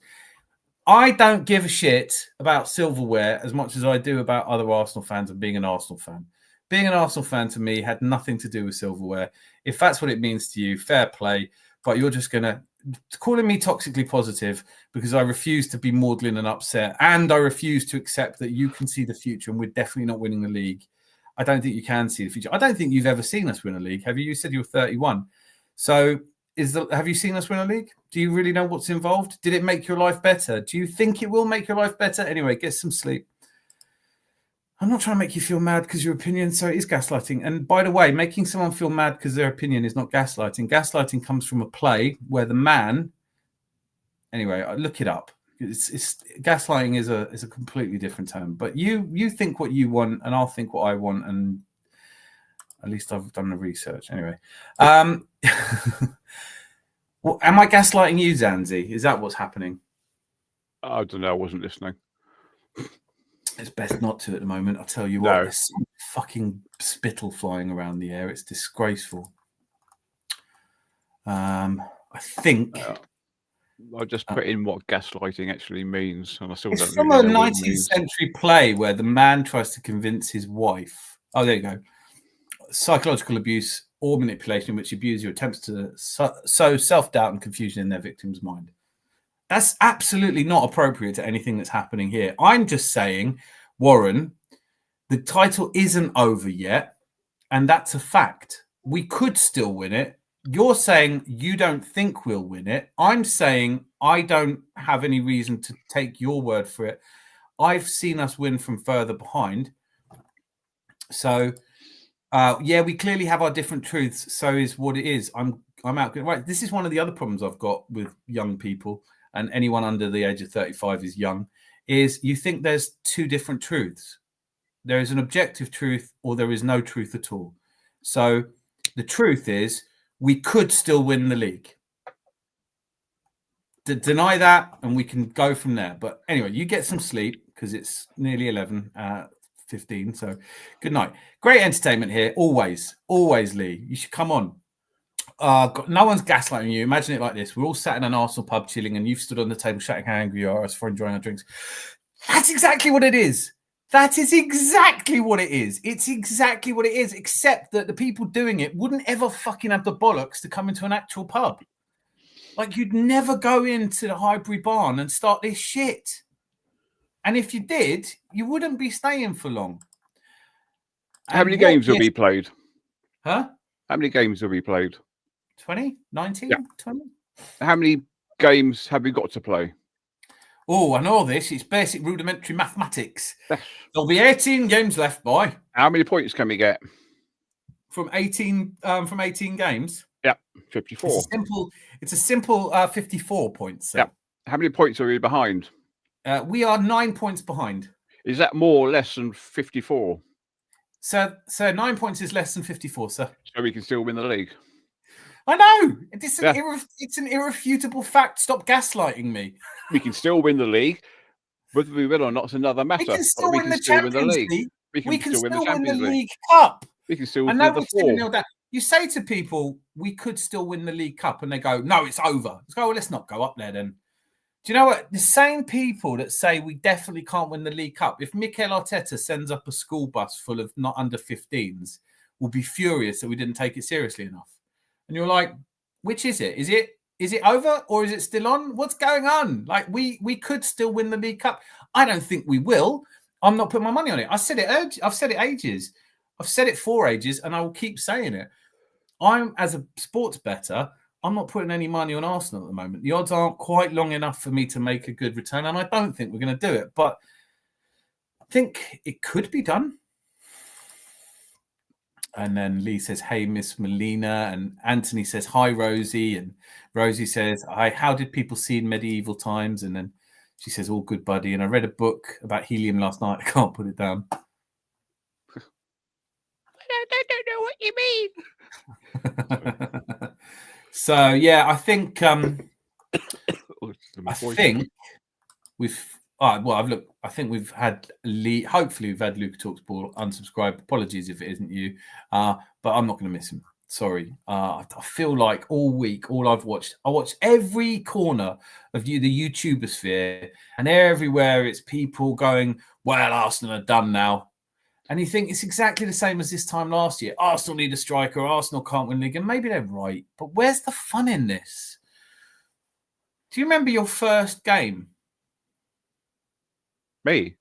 I don't give a shit about silverware as much as I do about other Arsenal fans and being an Arsenal fan. Being an Arsenal fan to me had nothing to do with silverware. If that's what it means to you, fair play. But you're just going to calling me toxically positive because I refuse to be maudlin and upset, and I refuse to accept that you can see the future and we're definitely not winning the league. I don't think you can see the future. I don't think you've ever seen us win a league. Have you? You said you were 31. So have you seen us win a league? Do you really know what's involved? Did it make your life better? Do you think it will make your life better? Anyway, get some sleep. I'm not trying to make you feel mad because your opinion, so it is gaslighting. And by the way, making someone feel mad because their opinion is not gaslighting. Gaslighting comes from a play where the man, anyway, look it up. It's gaslighting is a completely different term. But you think what you want, and I'll think what I want, and at least I've done the research. Anyway, well, am I gaslighting you, Zanzi? Is that what's happening? I don't know. I wasn't listening. It's best not to at the moment. I'll tell you what, there's some fucking spittle flying around the air. It's disgraceful. I think I just put in what gaslighting actually means, and I still it's don't from really a know what it 19th means. century play where the man tries to convince his wife. Oh, there you go. Psychological abuse or manipulation in which the abuser attempts to sow self-doubt and confusion in their victim's mind. That's absolutely not appropriate to anything that's happening here. I'm just saying, Warren, the title isn't over yet, and that's a fact. We could still win it. You're saying you don't think we'll win it. I'm saying I don't have any reason to take your word for it. I've seen us win from further behind. So, yeah, we clearly have our different truths. So is what it is. I'm out. Right. This is one of the other problems I've got with young people. And anyone under the age of 35 is young, is you think there's two different truths. There is an objective truth or there is no truth at all. So the truth is we could still win the league. Deny that and we can go from there. But anyway, you get some sleep because it's nearly 11:15. So good night. Great entertainment here. Always, Lee. You should come on. No one's gaslighting you. Imagine it like this. We're all sat in an Arsenal pub chilling and you've stood on the table shouting how angry you are us for enjoying our drinks. That's exactly what it is. That is exactly what it is. It's exactly what it is, except that the people doing it wouldn't ever fucking have the bollocks to come into an actual pub. Like, you'd never go into the Highbury Barn and start this shit. And if you did, you wouldn't be staying for long. How many games will be played? Huh? How many games will be played? 20? 19? Yeah. 20? How many games have we got to play? Oh, I know this. It's basic rudimentary mathematics. There'll be 18 games left, boy. How many points can we get? From 18 games? Yeah, 54. It's a simple 54 points. So. Yeah. How many points are we behind? We are 9 points behind. Is that more or less than 54? So 9 points is less than 54, sir. So we can still win the league. I know. It's an irrefutable fact. Stop gaslighting me. We can still win the league. Whether we win or not is another matter. We can still win the Champions League. We can still win the Champions League. League Cup. We can still win the four. You say to people, we could still win the League Cup, and they go, no, it's over. Let's go, well, let's not go up there then. Do you know what? The same people that say we definitely can't win the League Cup, if Mikel Arteta sends up a school bus full of not under 15s, will be furious that we didn't take it seriously enough. And you're like, which is it? Is it over or is it still on? What's going on? Like, we could still win the League Cup. I don't think we will. I'm not putting my money on it. I've said it ages. I've said it for ages, and I will keep saying it. I'm, as a sports bettor, I'm not putting any money on Arsenal at the moment. The odds aren't quite long enough for me to make a good return, and I don't think we're going to do it. But I think it could be done. And then Lee says, hey, Miss Melina. And Anthony says, hi, Rosie. And Rosie says, hi, how did people see in medieval times? And then she says, all good, buddy. And I read a book about helium last night. I can't put it down. I don't know what you mean. So, yeah, I think I think we've Well, I've looked. I think we've had hopefully we've had Luca Talksport unsubscribe. Apologies if it isn't you, but I'm not going to miss him. Sorry. I feel like all week, all I watched every corner of the YouTuber sphere, and everywhere it's people going, "Well, Arsenal are done now," and you think it's exactly the same as this time last year. Arsenal need a striker. Arsenal can't win league, and maybe they're right, but where's the fun in this? Do you remember your first game? Me?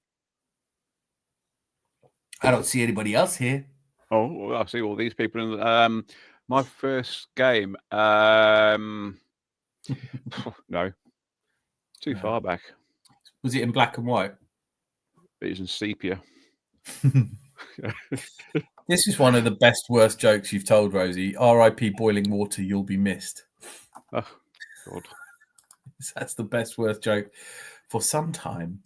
I don't see anybody else here. Oh, well, I see all these people in my first game. No, too far back. Was it in black and white? It was in sepia. This is one of the best, worst jokes you've told, Rosie. R.I.P. boiling water, you'll be missed. Oh, God. That's the best, worst joke for some time.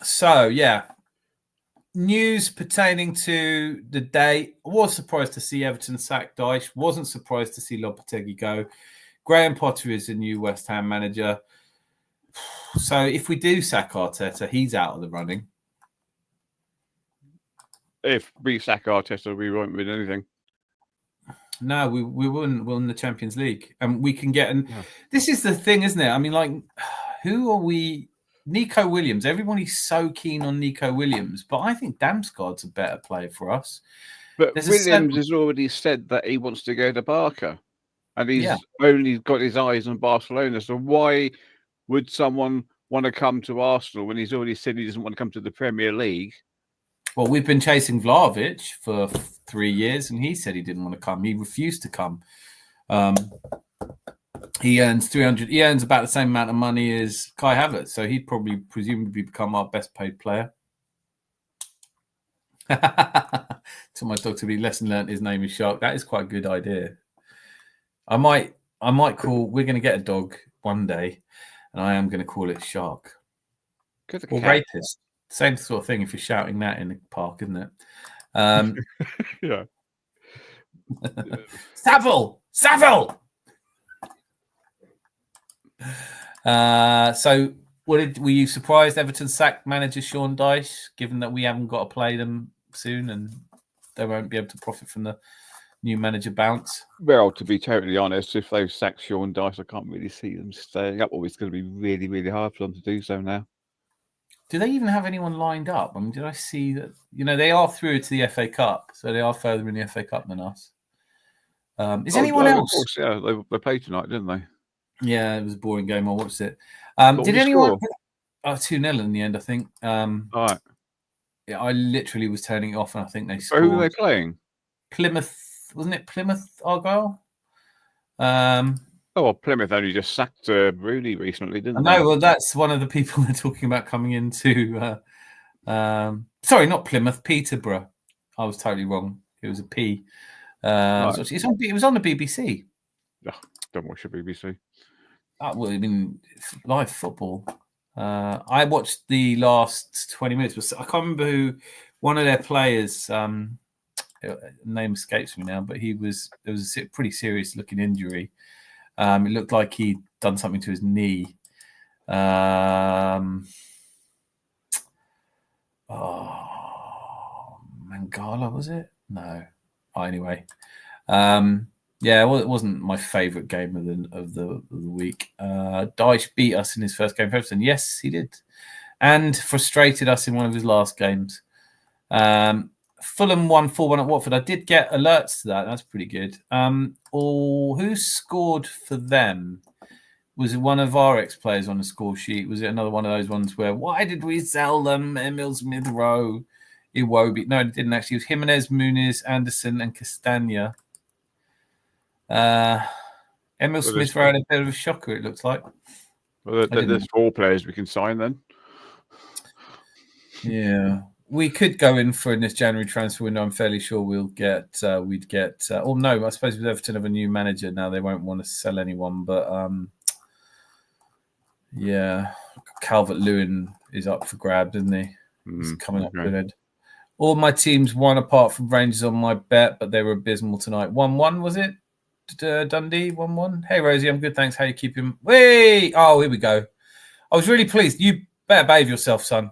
So, yeah. News pertaining to the day. I was surprised to see Everton sack Dyche. Wasn't surprised to see Lopetegui go. Graham Potter is the new West Ham manager. So if we do sack Arteta, he's out of the running. If we sack Arteta, we won't win anything. No, we wouldn't win the Champions League. And we can get... This is the thing, isn't it? I mean, like, who are we... Nico Williams. Everybody's so keen on Nico Williams, but I think Damsgaard's a better player for us. But Williams has already said that he wants to go to Barca, and he's only got his eyes on Barcelona. So why would someone want to come to Arsenal when he's already said he doesn't want to come to the Premier League? Well, we've been chasing Vlahovic for 3 years, and he said he didn't want to come. He refused to come. He earns 300. He earns about the same amount of money as Kai Havertz, so he'd probably presumably become our best paid player. Tell my dog to be lesson learned. His name is Shark. That is quite a good idea. I might call. We're going to get a dog one day, and I am going to call it Shark or Rapist. Same sort of thing. If you're shouting that in the park, isn't it? Yeah. Savile. So were you surprised Everton sacked manager Sean Dyche, given that we haven't got to play them soon and they won't be able to profit from the new manager bounce? Well, to be totally honest, if they sack Sean Dyche, I can't really see them staying up, or it's going to be really, really hard for them to do so now. Do they even have anyone lined up? I mean, did I see that? They are through to the FA Cup, so they are further in the FA Cup than us. Is anyone else? Of course, yeah, they played tonight, didn't they? Yeah, it was a boring game. I watched it. Did anyone? 2-0 in the end, I think. All right. Yeah, I literally was turning it off, and I think they scored. Who were they playing? Plymouth, wasn't it? Plymouth Argyle. Well, Plymouth only just sacked Rooney recently, didn't they? No, well, that's one of the people they're talking about coming into. Sorry, not Plymouth, Peterborough. I was totally wrong. It was a P. Right. It was on the BBC. Oh, don't watch the BBC. Well, I mean, live football. I watched the last 20 minutes. But I can't remember who one of their players. Name escapes me now, but there was a pretty serious looking injury. It looked like he'd done something to his knee. Mangala, was it? No. Anyway. Yeah, well, it wasn't my favourite game of the week. Dyche beat us in his first game for Everton. Yes, he did. And frustrated us in one of his last games. Fulham won 4-1 at Watford. I did get alerts to that. That's pretty good. Who scored for them? Was it one of our ex-players on the score sheet? Was it another one of those ones where, why did we sell them? Emil Smith-Rowe, Iwobi. No, it didn't actually. It was Jimenez, Muniz, Anderson, and Castagna. Emil Smith-Rowe had a bit of a shocker, it looks like. Well, there's 4 players we can sign then. Yeah. We could go in for in this January transfer window. I'm fairly sure we'd get. Oh no, I suppose with Everton have a new manager now, they won't want to sell anyone. But yeah, Calvert-Lewin is up for grabs, isn't he? He's coming up good. All my teams won apart from Rangers on my bet, but they were abysmal tonight. 1-1 was it? Dundee 1-1. Hey Rosie, I'm good, thanks. How you keeping? Wait! Oh, here we go. I was really pleased. You better behave yourself, son.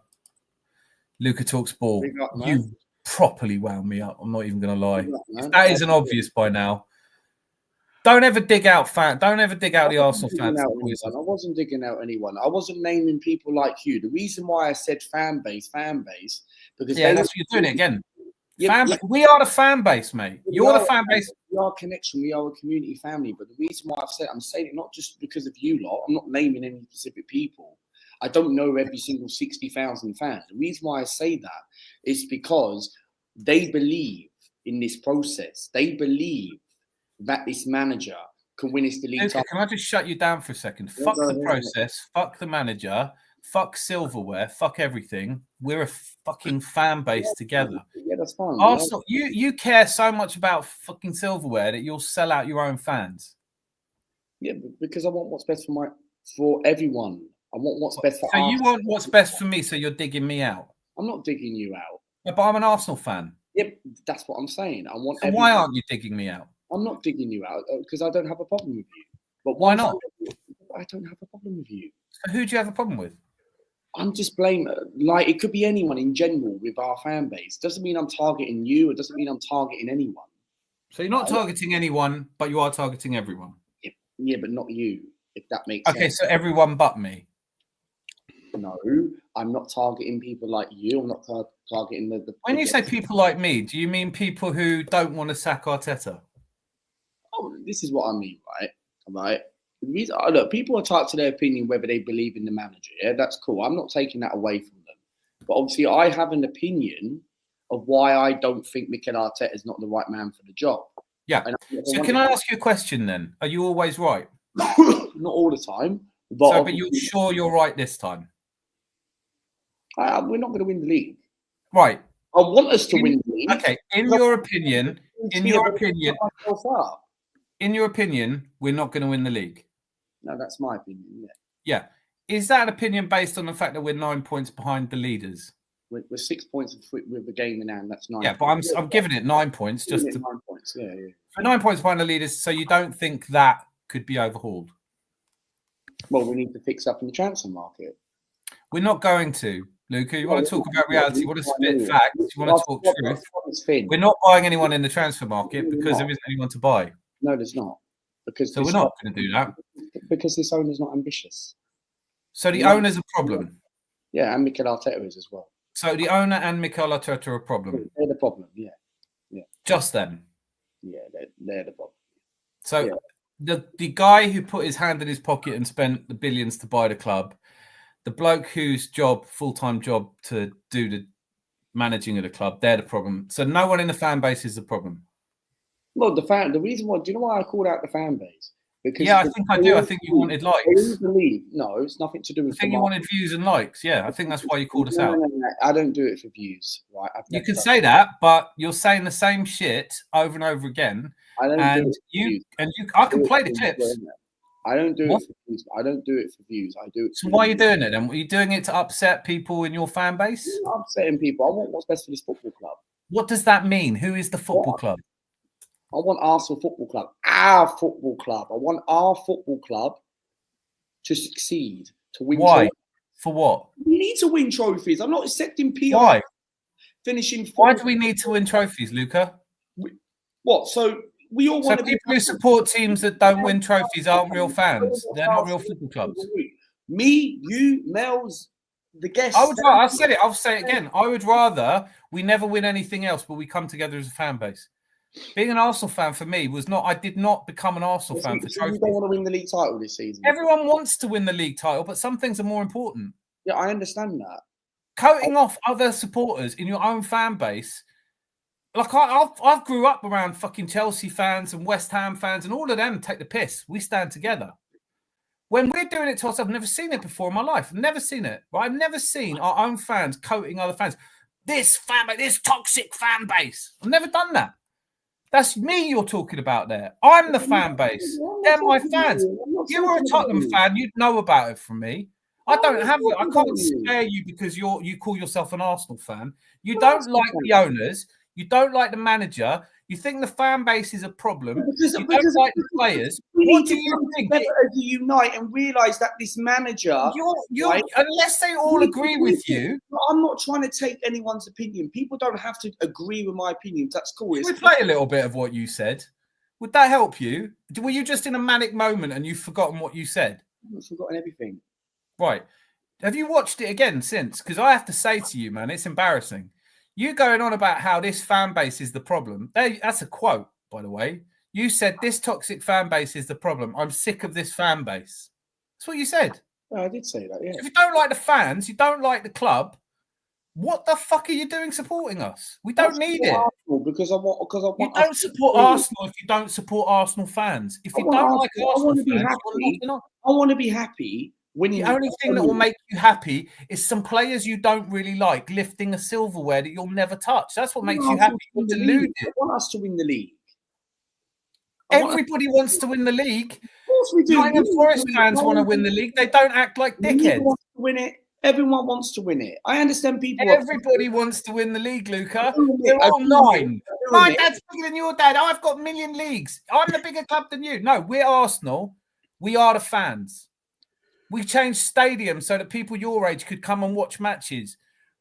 Luca talks ball. Big up, man. You properly wound me up. I'm not even going to lie. Big up, man. If that isn't obvious by now. Don't ever dig out the Arsenal fans. I wasn't digging out anyone. I wasn't naming people like you. The reason why I said fan base, because that's what you're doing it again. Yeah, we are the fan base, mate. You're the fan base. We are a connection. We are a community family. But the reason why I'm saying it not just because of you lot. I'm not naming any specific people. I don't know every single 60,000 fans. The reason why I say that is because they believe in this process. They believe that this manager can win us the league. Okay, can I just shut you down for a second? Fuck the process. Fuck the manager. Fuck silverware. Fuck everything. We're a fucking fan base together. Yeah, that's fine. Arsenal, you care so much about fucking silverware that you'll sell out your own fans. Yeah, because I want what's best for everyone. I want what's best for Arsenal. So you want what's best for me, so you're digging me out. I'm not digging you out. Yeah, but I'm an Arsenal fan. Yep, that's what I'm saying. I want. So why aren't you digging me out? I'm not digging you out because I don't have a problem with you. But why not? I don't have a problem with you. So who do you have a problem with? I'm just blaming, like, it could be anyone in general with our fan base. Doesn't mean I'm targeting you. It doesn't mean I'm targeting anyone. So you're not targeting anyone, but you are targeting everyone. Yeah, but not you, if that makes sense. Okay, so everyone but me. No, I'm not targeting people like you. I'm not targeting the When you say people like me, do you mean people who don't want to sack Arteta? Oh, this is what I mean, right? Right. Look, people are entitled to their opinion whether they believe in the manager. Yeah, that's cool. I'm not taking that away from them. But obviously, I have an opinion of why I don't think Mikel Arteta is not the right man for the job. Yeah. So can I ask you a question then? Are you always right? Not all the time. But you're sure you're right this time? We're not going to win the league. Right. I want us to win the league. Okay. In your opinion, we're not going to win the league. No, that's my opinion. Yeah. Yeah. Is that opinion based on the fact that we're 9 points behind the leaders? We're 6 points with the game in hand. That's 9. Yeah, but I'm giving it 9 points. Just 9 points. Yeah. For 9 points behind the leaders, so you don't think that could be overhauled? Well, we need to fix up in the transfer market. We're not going to, Luca. You want to talk about reality? You want to spit facts? You want to talk truth? We're not buying anyone in the transfer market because there isn't anyone to buy. No, there's not. So we're not going to do that. Because this owner's not ambitious. So the owner's a problem. Yeah, and Mikel Arteta is as well. So the owner and Mikel Arteta are a problem. They're the problem, yeah. Just them. Yeah, they're the problem. So the guy who put his hand in his pocket and spent the billions to buy the club, the bloke whose full-time job to do the managing of the club, they're the problem. So no one in the fan base is the problem. Well, the reason why, do you know why I called out the fan base? Because I think I do. I think you wanted likes. No, it's nothing to do with. I think you wanted views and likes. Yeah, I think that's why you called us out. No, I don't do it for views, right? You can say that, but you're saying the same shit over and over again. I don't I can play the clips. I don't do it for views. I don't do it for views. I do it. So why are you doing it? And are you doing it to upset people in your fan base? I'm not upsetting people. I want what's best for this football club. What does that mean? Who is the football club? I want Arsenal Football Club, our football club. I want our football club to succeed, to win. Why? For what? We need to win trophies. I'm not accepting PR. Why? Finishing. Why do we need to win trophies, Luca? What? So we all want to be. People who support teams that don't win trophies aren't real fans. They're not real football clubs. Me, you, Mel's, the guests. I said it. I'll say it again. I would rather we never win anything else, but we come together as a fan base. Being an Arsenal fan for me was not. I did not become an Arsenal fan for trophies. You don't want to win the league title this season. Everyone wants to win the league title, but some things are more important. Yeah, I understand that. Cutting off other supporters in your own fan base, like I've grew up around fucking Chelsea fans and West Ham fans, and all of them take the piss. We stand together. When we're doing it to ourselves, I've never seen it before in my life. I've never seen it. Right? I've never seen our own fans coating other fans. This fan base, this toxic fan base. I've never done that. That's me you're talking about there. I'm the fan base. They're my fans. If you were a Tottenham fan, you'd know about it from me. I don't have it. I can't spare you because you call yourself an Arsenal fan. You don't like the owners. You don't like the manager. You think the fan base is a problem. Because You don't like the players. we What need do to you come think? together as a unite and realise that this manager. Right? Unless they all agree with you. I'm not trying to take anyone's opinion. People don't have to agree with my opinions. That's cool. Can we play a little bit of what you said? Would that help you? Were you just in a manic moment and you've forgotten what you said? I've forgotten everything. Right. Have you watched it again since? Because I have to say to you, man, it's embarrassing. You going on about how this fan base is the problem. That's a quote, by the way. You said this toxic fan base is the problem. I'm sick of this fan base. That's what you said. I did say that, yeah. If you don't like the fans, you don't like the club, what the fuck are you doing supporting us? We don't need it. Because I want. You don't support Arsenal if you don't support Arsenal fans. If you don't like Arsenal fans, I want to be happy. The only thing that will make you happy is some players you don't really like lifting a silverware that you'll never touch. That's what makes you happy. You're deluded. I want us to win the league. Everybody wants to win the league. Of course we do. Nottingham Forest fans want to win the league. They don't act like dickheads. Wants to win it. Everyone wants to win it. I understand people. Everybody wants to win the league, Luca. They're all 9. My dad's bigger than your dad. I've got 1,000,000 leagues. I'm the bigger club than you. No, we're Arsenal. We are the fans. We changed stadiums so that people your age could come and watch matches.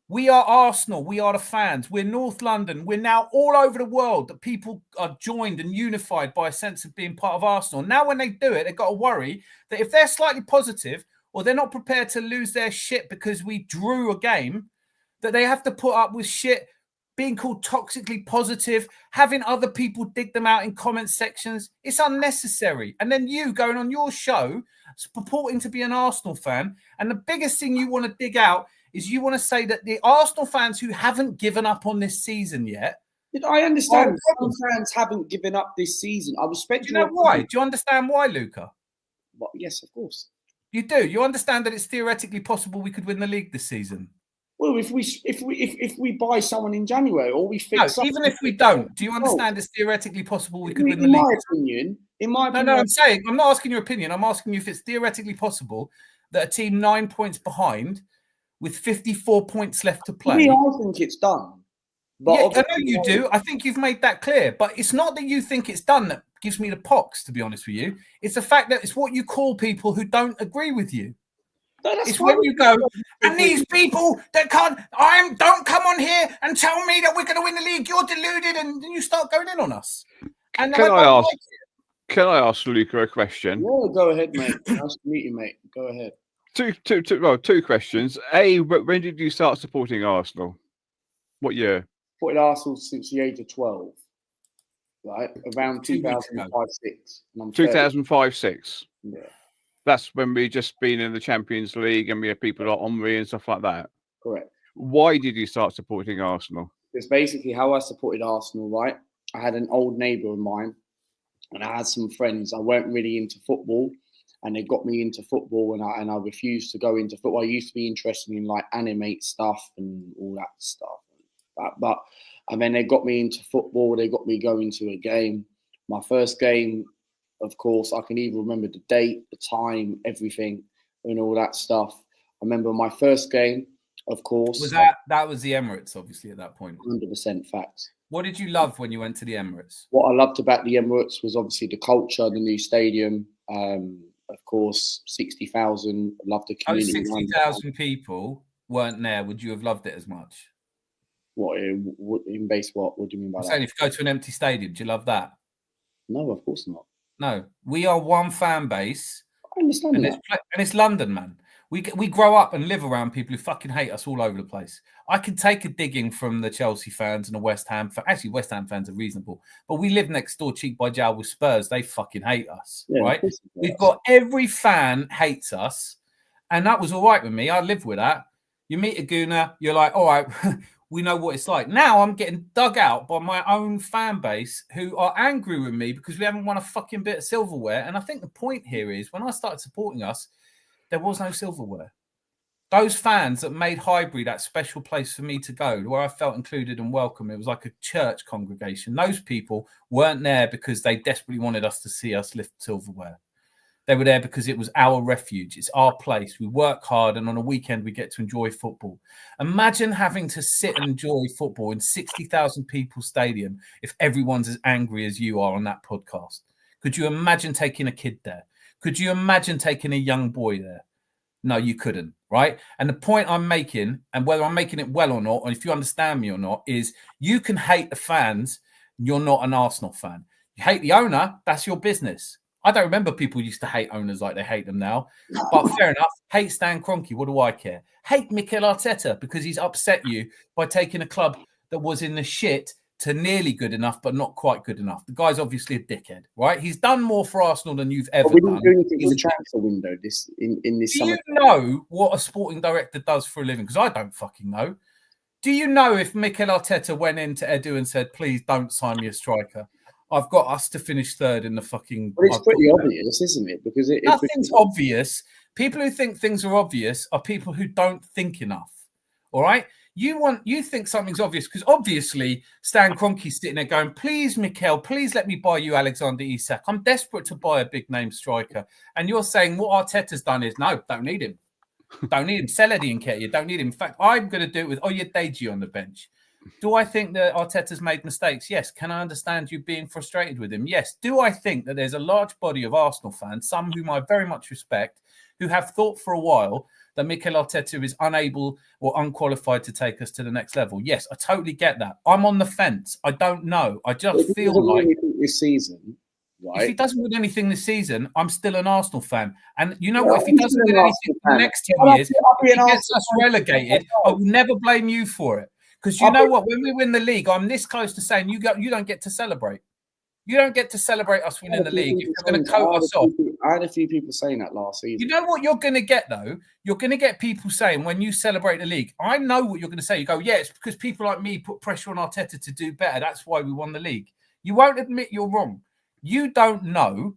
We are Arsenal. We are the fans. We're North London. We're now all over the world that people are joined and unified by a sense of being part of Arsenal. Now, when they do it, they've got to worry that if they're slightly positive or they're not prepared to lose their shit because we drew a game, that they have to put up with shit being called toxically positive, having other people dig them out in comment sections. It's unnecessary. And then you going on your show, purporting to be an Arsenal fan, and the biggest thing you want to dig out is you want to say that the Arsenal fans who haven't given up on this season yet. I understand some fans haven't given up this season. I respect. Do you know why? Do you understand why, Luca? Well, yes, of course. You do. You understand that it's theoretically possible we could win the league this season. Well, if we buy someone in January or we fix, even if we don't, do you understand it's theoretically possible we could win the league? In my opinion, no, I'm saying I'm not asking your opinion. I'm asking you if it's theoretically possible that a team 9 points behind, with 54 points left to play. I think it's done. But yeah, I know you do. I think you've made that clear. But it's not that you think it's done that gives me the pox, to be honest with you. It's the fact that it's what you call people who don't agree with you. It's when you go, and these people that don't come on here and tell me that we're going to win the league. You're deluded, and then you start going in on us. And can I ask Luca a question? Yeah, go ahead, mate. Nice to meet you, mate. Go ahead. Two questions. When did you start supporting Arsenal? What year? Supported Arsenal since the age of 12. Right, around 2005-06. 2005-06. Yeah. That's when we just been in the Champions League and we had people like Henry and stuff like that. Correct. Why did you start supporting Arsenal? It's basically how I supported Arsenal, right? I had an old neighbour of mine and I had some friends. I weren't really into football and they got me into football and I refused to go into football. I used to be interested in like animate stuff and all that stuff. But and then they got me into football. They got me going to a game. My first game, of course, I can even remember the date, the time, everything, and all that stuff. I remember my first game, of course. Was that was the Emirates, obviously, at that point? 100% fact. What did you love when you went to the Emirates? What I loved about the Emirates was obviously the culture, the new stadium. Of course, 60,000. Loved the community. 60,000 people weren't there. Would you have loved it as much? What in base? What do you mean by that? Saying if you go to an empty stadium, do you love that? No, of course not. No, we are one fan base. I understand and that. It's London, man. We grow up and live around people who fucking hate us all over the place. I can take a digging from the Chelsea fans and the West Ham. Actually, West Ham fans are reasonable. But we live next door, cheek by jowl with Spurs. They fucking hate us, right? We've got every fan hates us. And that was all right with me. I live with that. You meet a gooner, you're like, all right, we know what it's like. Now I'm getting dug out by my own fan base who are angry with me because we haven't won a fucking bit of silverware. And I think the point here is when I started supporting us, there was no silverware. Those fans that made Highbury that special place for me to go, where I felt included and welcome, it was like a church congregation. Those people weren't there because they desperately wanted us to see us lift silverware. They were there because it was our refuge. It's our place. We work hard, and on a weekend we get to enjoy football. Imagine having to sit and enjoy football in 60,000 people stadium if everyone's as angry as you are on that podcast. Could you imagine taking a kid there? Could you imagine taking a young boy there? No, you couldn't, right? And the point I'm making, and whether I'm making it well or not, or if you understand me or not, is you can hate the fans. You're not an Arsenal fan. You hate the owner. That's your business. I don't remember people used to hate owners like they hate them now. But fair enough. Hate Stan Kroenke. What do I care? Hate Mikel Arteta because he's upset you by taking a club that was in the shit to nearly good enough, but not quite good enough. The guy's obviously a dickhead, right? He's done more for Arsenal than you've ever we done. didn't do anything in the transfer window in this Do summer. you know what a sporting director does for a living? Because I don't fucking know. Do you know if Mikel Arteta went into Edu and said, please don't sign me a striker? I've got us to finish third in the fucking... But it's pretty obvious, isn't it? Because nothing's obvious. People who think things are obvious are people who don't think enough. All right? You think something's obvious because obviously Stan Kroenke's sitting there going, please, Mikel, please let me buy you Alexander Isak. I'm desperate to buy a big name striker. And you're saying what Arteta's done is, no, don't need him. Don't need him. Sell Eddie Nketiah. Don't need him. In fact, I'm going to do it with Oyedeji on the bench. Do I think that Arteta's made mistakes? Yes. Can I understand you being frustrated with him? Yes. Do I think that there's a large body of Arsenal fans, some whom I very much respect, who have thought for a while that Mikel Arteta is unable or unqualified to take us to the next level? Yes, I totally get that. I'm on the fence. I don't know. I just feel like this season, right? If he doesn't win anything this season, I'm still an Arsenal fan. And you know what? If he doesn't win anything in the next 10 years, if he gets us relegated, I will never blame you for it. Because you know what? When we win the league, I'm this close to saying you don't get to celebrate. You don't get to celebrate us winning the league if you're going to coat us off. I had a few people saying that last season. You know what you're going to get, though? You're going to get people saying when you celebrate the league, I know what you're going to say. You go, yeah, it's because people like me put pressure on Arteta to do better. That's why we won the league. You won't admit you're wrong. You don't know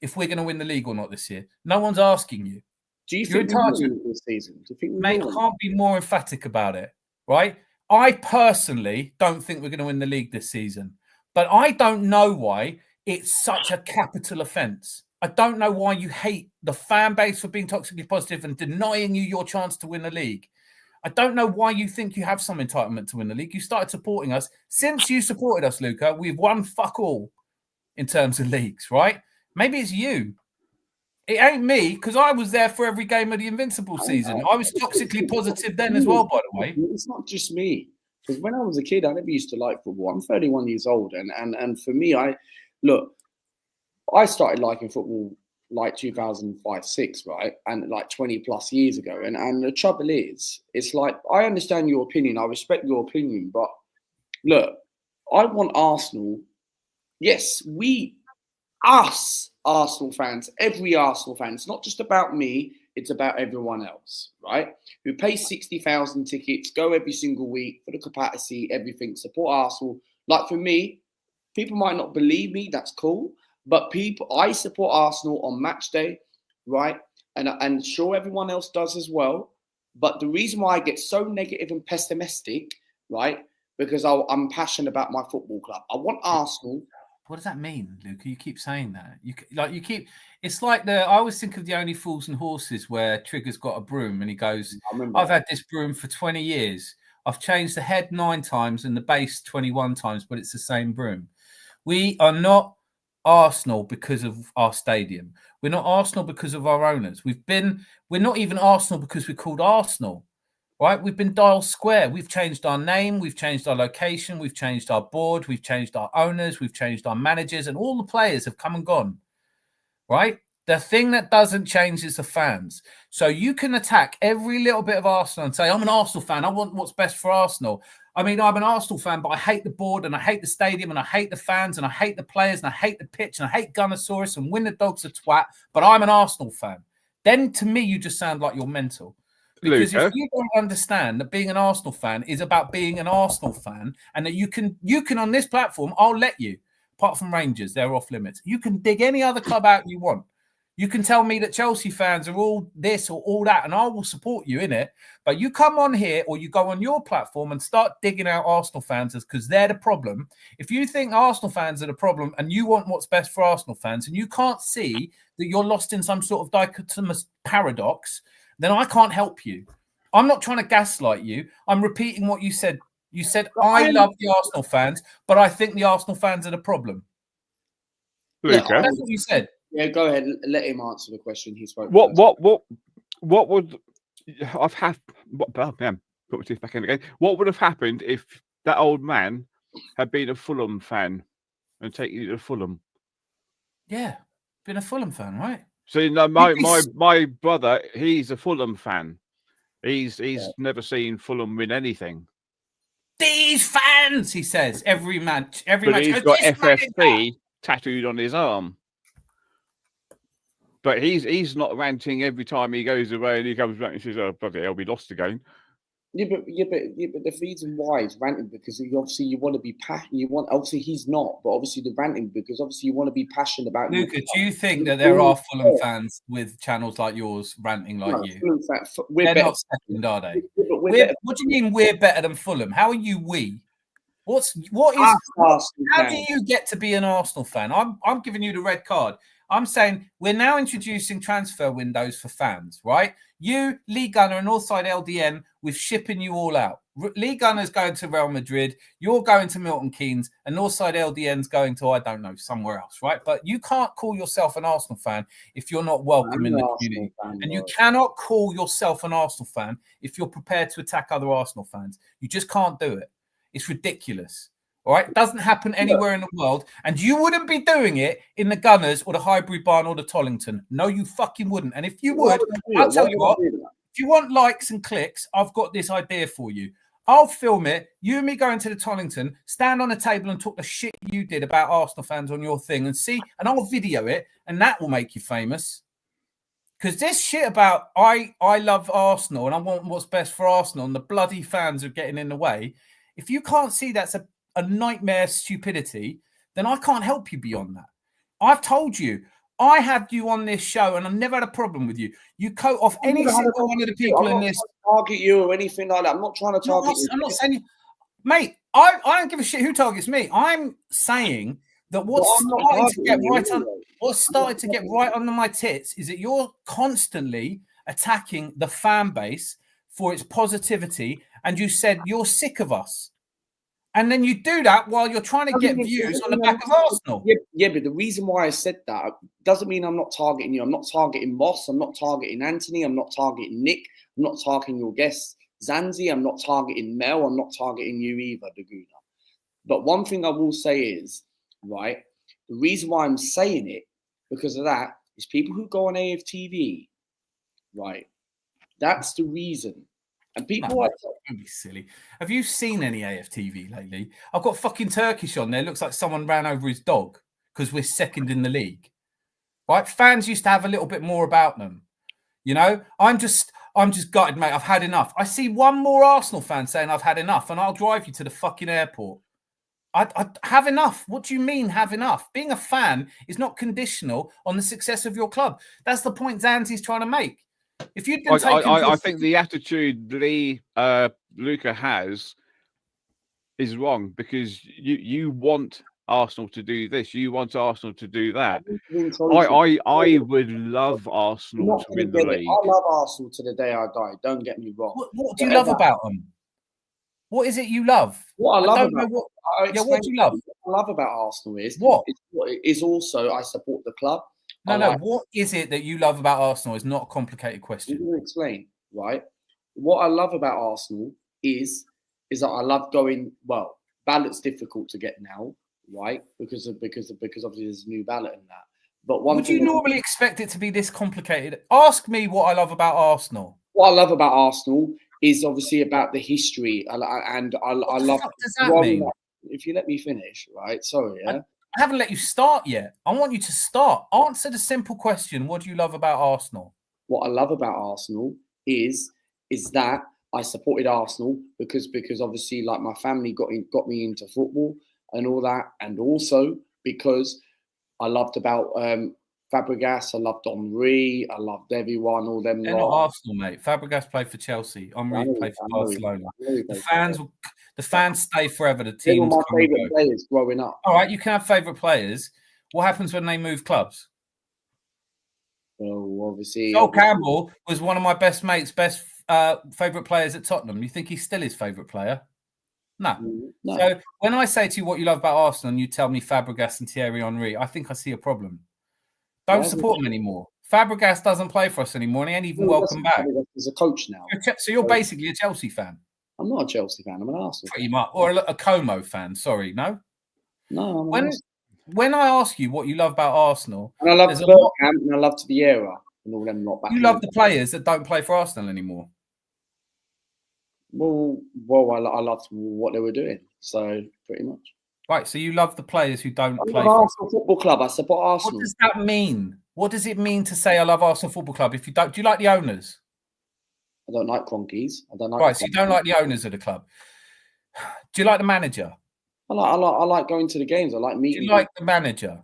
if we're going to win the league or not this year. No one's asking you. Do you think we're winning this season? Do you think mate, I can't be more emphatic about it, right? I personally don't think we're going to win the league this season. But I don't know why it's such a capital offence. I don't know why you hate the fan base for being toxically positive and denying you your chance to win the league. I don't know why you think you have some entitlement to win the league. You started supporting us. Since you supported us, Luca, we've won fuck all in terms of leagues, right? Maybe it's you. It ain't me, because I was there for every game of the Invincible season. I was toxically positive then as well, by the way. It's not just me. Because when I was a kid, I never used to like football. I'm 31 years old. And for me, I started liking football like 2005-06, right? And like 20 plus years ago. And the trouble is, it's like, I understand your opinion. I respect your opinion. But look, I want Arsenal. Yes, us Arsenal fans, every Arsenal fan. It's not just about me. It's about everyone else, right? Who pays 60,000 tickets, go every single week for the capacity, everything, support Arsenal. Like for me, people might not believe me, that's cool. But I support Arsenal on match day, right? And sure, everyone else does as well. But the reason why I get so negative and pessimistic, right? Because I'm passionate about my football club. I want Arsenal. What does that mean, Luca? You keep saying that. It's like I always think of the Only Fools and Horses where Trigger's got a broom and he goes, I've had this broom for 20 years. I've changed the head 9 times and the base 21 times, but it's the same broom. We are not Arsenal because of our stadium. We're not Arsenal because of our owners. We're not even Arsenal because we're called Arsenal. Right? We've been Dial Square. We've changed our name. We've changed our location. We've changed our board. We've changed our owners. We've changed our managers. And all the players have come and gone. Right? The thing that doesn't change is the fans. So you can attack every little bit of Arsenal and say, I'm an Arsenal fan. I want what's best for Arsenal. I mean, I'm an Arsenal fan, but I hate the board and I hate the stadium and I hate the fans and I hate the players and I hate the pitch and I hate Gunnosaurus and Win the Dog's a twat, but I'm an Arsenal fan. Then to me, you just sound like you're mental. Because if you don't understand that being an Arsenal fan is about being an Arsenal fan and that you can on this platform, I'll let you, apart from Rangers, they're off limits. You can dig any other club out you want. You can tell me that Chelsea fans are all this or all that, and I will support you in it. But you come on here or you go on your platform and start digging out Arsenal fans because they're the problem. If you think Arsenal fans are the problem and you want what's best for Arsenal fans and you can't see that you're lost in some sort of dichotomous paradox, then I can't help you. I'm not trying to gaslight you. I'm repeating what you said. You said, I love the Arsenal fans, but I think the Arsenal fans are the problem. Luca, That's what you said. Yeah, go ahead. Let him answer the question he spoke. what would I've had? Put my teeth back in again. What would have happened if that old man had been a Fulham fan and taken you to Fulham? Yeah, been a Fulham fan, right? So my brother, he's a Fulham fan. He's never seen Fulham win anything. These fans, he says, every match. But he's got FFP tattooed on his arm. But he's not ranting every time he goes away and he comes back and says, "Oh, bloody hell, we lost again." Yeah, but the reason why he's ranting because obviously you want to be passionate. Obviously he's not, but obviously the ranting because obviously you want to be passionate about. Luca, do you think that there are Fulham fans with channels like yours ranting like you? They're not second, are they? What do you mean we're better than Fulham? How are you we? How do you get to be an Arsenal fan? I'm giving you the red card. I'm saying we're now introducing transfer windows for fans, right? You, Lee Gunner, and Northside LDN, we're shipping you all out. Lee Gunner's going to Real Madrid, you're going to Milton Keynes, and Northside LDN's going to, I don't know, somewhere else, right? But you can't call yourself an Arsenal fan if you're not welcome in the community. And you cannot call yourself an Arsenal fan if you're prepared to attack other Arsenal fans. You just can't do it. It's ridiculous. All right, it doesn't happen anywhere in the world, and you wouldn't be doing it in the Gunners or the Highbury Barn or the Tollington. No, you fucking wouldn't. And if you would, I'll tell you what. If you want likes and clicks, I've got this idea for you. I'll film it. You and me going to the Tollington, stand on a table and talk the shit you did about Arsenal fans on your thing, and see. And I'll video it, and that will make you famous. Because this shit about I love Arsenal and I want what's best for Arsenal, and the bloody fans are getting in the way. If you can't see that's a nightmare stupidity, then I can't help you beyond that. I've told you, I have you on this show and I've never had a problem with you. You coat off any single one of the people in this. Target you or anything like that. I'm not trying to target you. I'm not saying you, mate, I don't give a shit who targets me. I'm saying that what's started to get right under my tits is that you're constantly attacking the fan base for its positivity, and you said you're sick of us. And then you do that while you're trying to get views on the back of Arsenal. Yeah, but the reason why I said that doesn't mean I'm not targeting you. I'm not targeting Moss. I'm not targeting Anthony. I'm not targeting Nick. I'm not targeting your guest, Zanzi. I'm not targeting Mel. I'm not targeting you either, Daguna. But one thing I will say is, right, the reason why I'm saying it, because of that, is people who go on AFTV, right? That's the reason. And people don't be silly. Have you seen any AFTV lately? I've got fucking Turkish on there. Looks like someone ran over his dog because we're second in the league. Right? Fans used to have a little bit more about them. You know, I'm just gutted, mate. I've had enough. I see one more Arsenal fan saying I've had enough, and I'll drive you to the fucking airport. I have enough. What do you mean have enough? Being a fan is not conditional on the success of your club. That's the point Zanzi's trying to make. If you'd been I think the attitude Luca has is wrong, because you want Arsenal to do this, you want Arsenal to do that. I would love Arsenal to win the league. I love Arsenal to the day I die. Don't get me wrong. What do you love about them? What is it you love? What I love about what do you love? What I love about Arsenal is also I support the club. No. What is it that you love about Arsenal? Is not a complicated question. Let me explain, right? What I love about Arsenal is that I love going. Well, ballot's difficult to get now, right? Because obviously there's a new ballot in that. But would you normally expect it to be this complicated? Ask me what I love about Arsenal. What I love about Arsenal is obviously about the history, and I love. What does that mean? If you let me finish, right? Sorry, yeah. I haven't let you start yet. I want you to start. Answer the simple question. What do you love about Arsenal? What I love about Arsenal is that I supported Arsenal because obviously like my family got me into football and all that, and also because I loved about Fabregas, I loved Henry, I loved everyone, all them. They're not Arsenal, mate. Fabregas played for Chelsea. Henry played for Barcelona. The fans stay forever. The They were teams my come and favourite go. players growing up. All right, you can have favourite players. What happens when they move clubs? Well, obviously, Sol Campbell was one of my best mates' best favourite players at Tottenham. You think he's still his favourite player? No. No. So when I say to you what you love about Arsenal and you tell me Fabregas and Thierry Henry, I think I see a problem. Don't support him anymore. Fabregas doesn't play for us anymore and he ain't even welcome back. He's a coach now. So you're basically a Chelsea fan? I'm not a Chelsea fan. I'm an Arsenal Pretty much. Or a Como fan, sorry, no? No, I'm when I ask you what you love about Arsenal... And I love Bergkamp and I love Vieira and all them lot back. You love the players that don't play for Arsenal anymore? Well, I loved what they were doing, so pretty much. Right, so you love the players who don't play for Arsenal Football Club. I support Arsenal. What does that mean? What does it mean to say I love Arsenal Football Club? If you don't, do you like the owners? I don't like Cronkies. I don't like. Right, so you don't like the owners of the club. Do you like the manager? I like going to the games. I like meeting. Do you like the manager?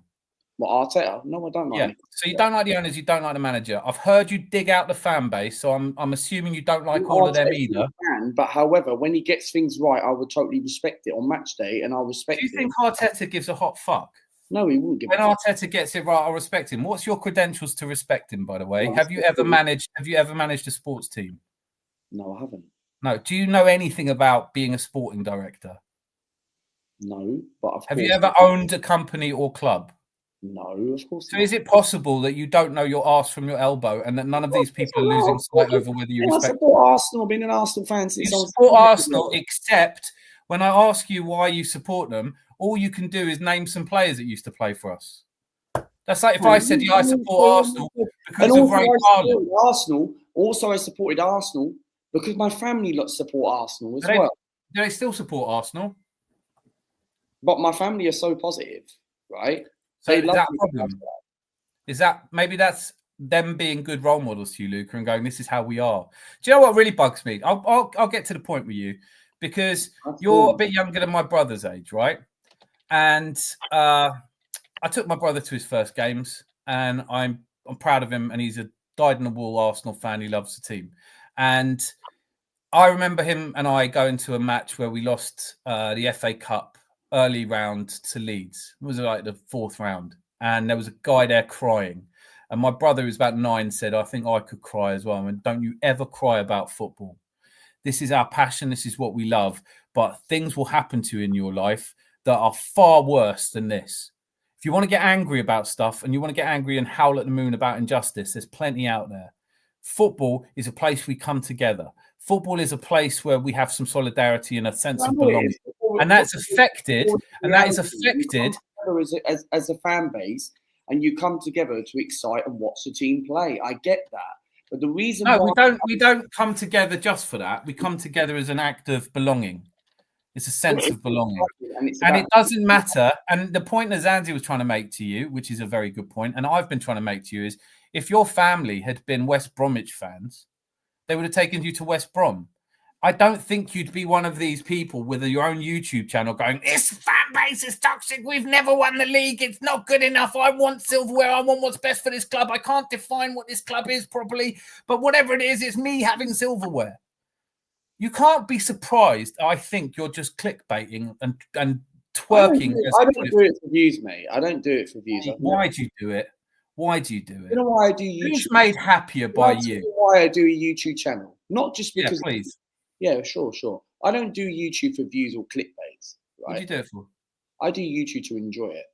What, Arteta? No, I don't like. Yeah. So you don't like the owners. You don't like the manager. I've heard you dig out the fan base, so I'm assuming you don't like all of them either. But however, when he gets things right, I would totally respect it on match day, and I'll respect. Do you think Arteta gives a hot fuck? No, he wouldn't give. When Arteta gets it right, I'll respect him. What's your credentials to respect him? By the way, have you ever managed a sports team? No, I haven't. No. Do you know anything about being a sporting director? No, but have you ever owned a company or club? No, of course not. So is it possible that you don't know your arse from your elbow and that none of these people are losing sight over whether you respect... I support Arsenal. I've been an Arsenal fan since I was... You support Arsenal, except when I ask you why you support them, all you can do is name some players that used to play for us. That's like if I said, yeah, I support Arsenal because of Ray Garland. Arsenal. Also, I supported Arsenal because my family support Arsenal as well. Do they still support Arsenal? But my family are so positive, right? So is that a problem? Is that maybe that's them being good role models to you, Luca, and going, "This is how we are." Do you know what really bugs me? I'll get to the point with you because you're a bit younger than my brother's age, right? And I took my brother to his first games, and I'm proud of him. And he's a dyed-in-the-wool Arsenal fan. He loves the team, and I remember him and I going to a match where we lost the FA Cup early round to Leeds. It was like the fourth round. And there was a guy there crying. And my brother, who's about 9, said, I think I could cry as well. I mean, don't you ever cry about football. This is our passion. This is what we love. But things will happen to you in your life that are far worse than this. If you want to get angry about stuff and you want to get angry and howl at the moon about injustice, there's plenty out there. Football is a place we come together. Football is a place where we have some solidarity and a sense of belonging. And that's affected, as a fan base, and you come together to excite and watch the team play. I get that. But the reason we don't come together just for that. We come together as an act of belonging. It's a sense of belonging. And it doesn't matter. And the point that Zanzi was trying to make to you, which is a very good point, and I've been trying to make to you, is if your family had been West Bromwich fans, they would have taken you to West Brom. I don't think you'd be one of these people with your own YouTube channel going, this fan base is toxic. We've never won the league. It's not good enough. I want silverware. I want what's best for this club. I can't define what this club is properly, but whatever it is, it's me having silverware. You can't be surprised. I think you're just clickbaiting and twerking. I don't do it for views, mate. I don't do it for views. Why do you do it? Why do you do it? You know why I do YouTube? Who's made happier by you? Why I do a YouTube channel? Not just because. Yeah, please. Yeah, sure. I don't do YouTube for views or clickbaits. Right? What do you do it for? I do YouTube to enjoy it,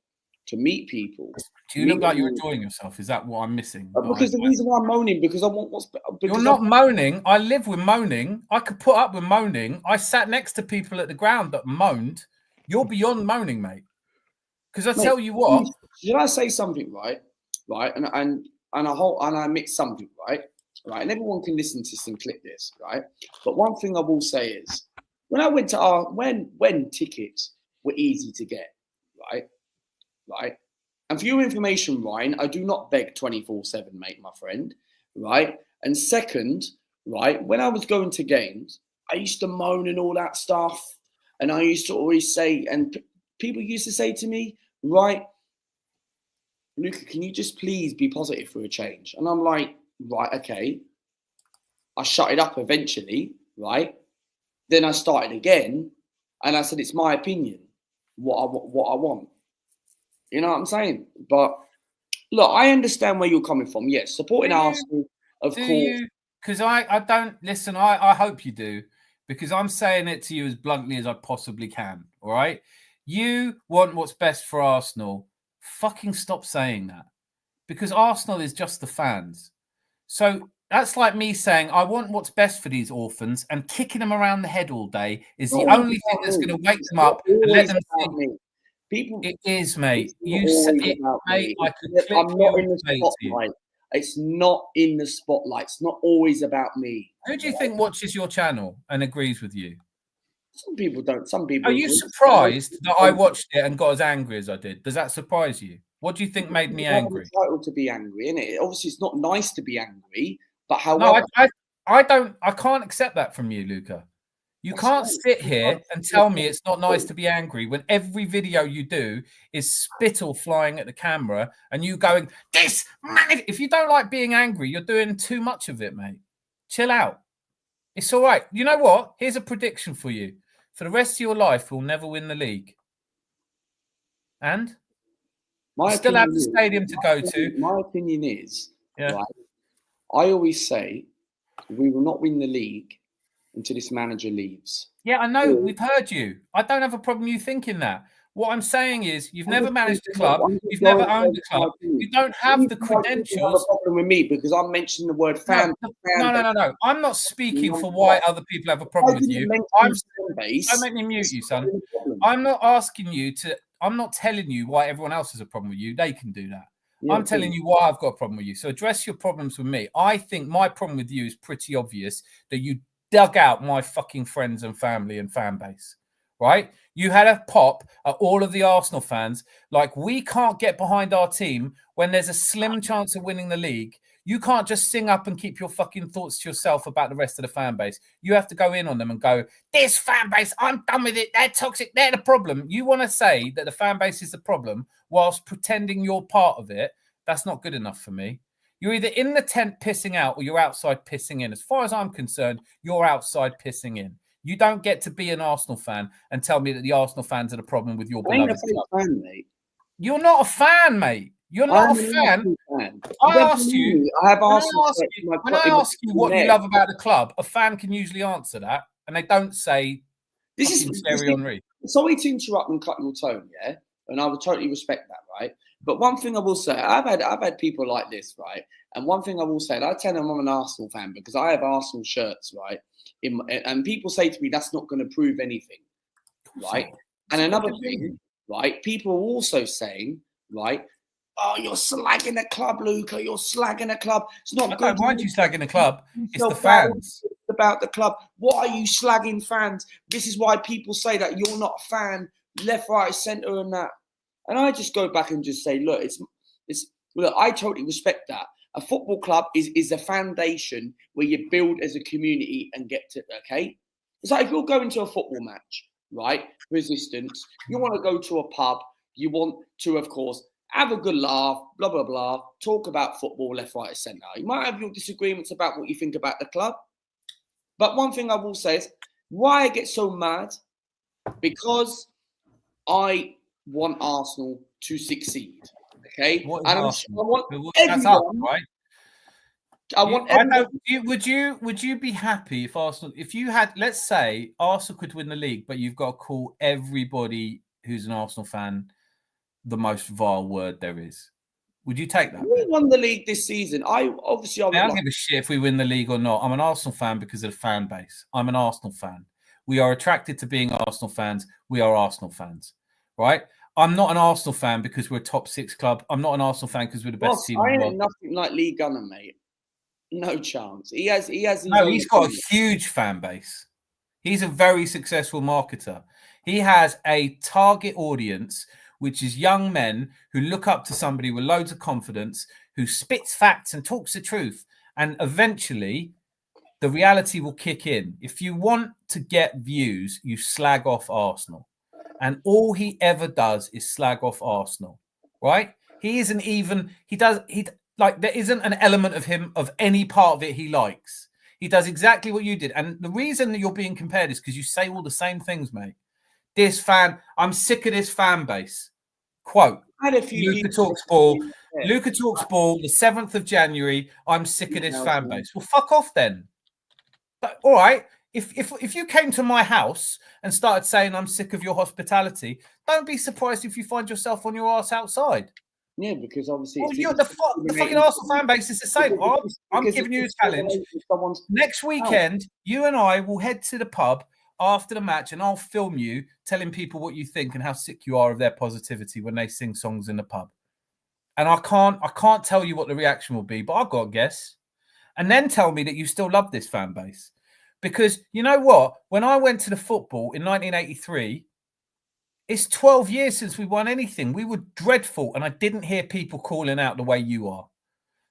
to meet people. Do you look like you're enjoying yourself? Is that what I'm missing? Because the reason why I'm moaning, because I want what's. You're not moaning. I live with moaning. I could put up with moaning. I sat next to people at the ground that moaned. You're beyond moaning, mate. Because I tell you what. Should I say something, right? Right, and I admit something, right? Right, and everyone can listen to this and clip this, right? But one thing I will say is, when I went to when tickets were easy to get, right, and for your information, Ryan, I do not beg 24/7, mate, my friend, right? And second, right, when I was going to games, I used to moan and all that stuff, and I used to always say, and people used to say to me, right, Luca, can you just please be positive for a change? And I'm like, right, okay. I shut it up eventually, right? Then I started again, and I said, it's my opinion, what I want. You know what I'm saying? But look, I understand where you're coming from. Yes, supporting Arsenal, of course. Because I don't listen. I hope you do, because I'm saying it to you as bluntly as I possibly can. All right, you want what's best for Arsenal. Fucking stop saying that, because Arsenal is just the fans. So that's like me saying I want what's best for these orphans, and kicking them around the head all day is the only thing that's going to wake them up and let them think. People, it is, mate. You say it, mate. I could clip I'm not in the spotlight. It's not in the spotlight. It's not always about me. Who do you think watches your channel and agrees with you? Some people don't. Some people. Are you surprised that I watched it and got as angry as I did? Does that surprise you? What do you think made me angry? I'm entitled to be angry, innit? Obviously, it's not nice to be angry, but however, no, I don't. I can't accept that from you, Luca. You can't sit here and tell me it's not nice to be angry when every video you do is spittle flying at the camera and you going, this man. If you don't like being angry, you're doing too much of it, mate. Chill out. It's all right. You know what? Here's a prediction for you. For the rest of your life, we'll never win the league. And you still have the stadium to go to. My opinion is, right, I always say we will not win the league until this manager leaves. Yeah, I know. We've heard you. I don't have a problem you thinking that. What I'm saying is you've never managed a club. You've never owned a club. You don't have the credentials. You have a problem with me because I'm mentioning the word fan. No. I'm not speaking for why other people have a problem with you. Don't make me mute you, son. I'm not asking you to. I'm not telling you why everyone else has a problem with you. They can do that. Yeah, I'm telling you why I've got a problem with you. So address your problems with me. I think my problem with you is pretty obvious, that you dug out my fucking friends and family and fan base, right? You had a pop at all of the Arsenal fans. Like, we can't get behind our team when there's a slim chance of winning the league. You can't just sing up and keep your fucking thoughts to yourself about the rest of the fan base. You have to go in on them and go, this fan base, I'm done with it. They're toxic. They're the problem. You want to say that the fan base is the problem whilst pretending you're part of it. That's not good enough for me. You're either in the tent pissing out or you're outside pissing in. As far as I'm concerned, you're outside pissing in. You don't get to be an Arsenal fan and tell me that the Arsenal fans are the problem with your beloved club. Fan, mate. You're not a fan, mate. You're not a fan. I asked you. When I ask you what you love about the club, a fan can usually answer that, and they don't say, "This is Thierry Henry." Sorry to interrupt and cut your tone, yeah, and I would totally respect that, right? But one thing I will say, I've had people like this, right? And one thing I will say, and I tell them I'm an Arsenal fan because I have Arsenal shirts, right? And people say to me, that's not going to prove anything, right? And another thing, right? People are also saying, right? Oh, you're slagging the club, Luca. You're slagging the club. It's not good. I don't mind you slagging the club. It's the fans. It's about the club. What are you slagging fans? This is why people say that you're not a fan, left, right, centre, and that. And I just go back and just say, look, look, I totally respect that. A football club is a foundation where you build as a community and get to, okay? It's like if you're going to a football match, right? Resistance, you want to go to a pub, you want to, of course, have a good laugh, blah, blah, blah, talk about football, left, right, centre. You might have your disagreements about what you think about the club. But one thing I will say is, why I get so mad? Because I want Arsenal to succeed. Okay, and I want everyone, right? I want everyone. Would you be happy if Arsenal, if you had, let's say Arsenal could win the league, but you've got to call everybody who's an Arsenal fan the most vile word there is? Would you take that? We won the league this season. I don't give a shit if we win the league or not. I'm an Arsenal fan because of the fan base. I'm an Arsenal fan. We are attracted to being Arsenal fans. We are Arsenal fans, right? I'm not an Arsenal fan because we're a top 6 club. I'm not an Arsenal fan because we're the best team. I ain't nothing like Lee Gunner, mate. No chance. He has. No, he's got a huge fan base. He's a very successful marketer. He has a target audience, which is young men who look up to somebody with loads of confidence, who spits facts and talks the truth. And eventually, the reality will kick in. If you want to get views, you slag off Arsenal. And all he ever does is slag off Arsenal, right? He isn't even. There isn't an element of him of any part of it he likes. He does exactly what you did, and the reason that you're being compared is because you say all the same things, mate. I'm sick of this fan base. Quote. I had a few Luca talks ball. Luca talks ball. The 7th of January. I'm sick of this fan base. Well, fuck off then. But, all right. If you came to my house and started saying I'm sick of your hospitality, don't be surprised if you find yourself on your ass outside. Yeah, because obviously the fucking Arsenal fan base is the same. I'm giving you a challenge. Next weekend, you and I will head to the pub after the match, and I'll film you telling people what you think and how sick you are of their positivity when they sing songs in the pub. And I can't tell you what the reaction will be, but I've got a guess. And then tell me that you still love this fan base. Because you know what? When I went to the football in 1983, it's 12 years since we won anything. We were dreadful, and I didn't hear people calling out the way you are.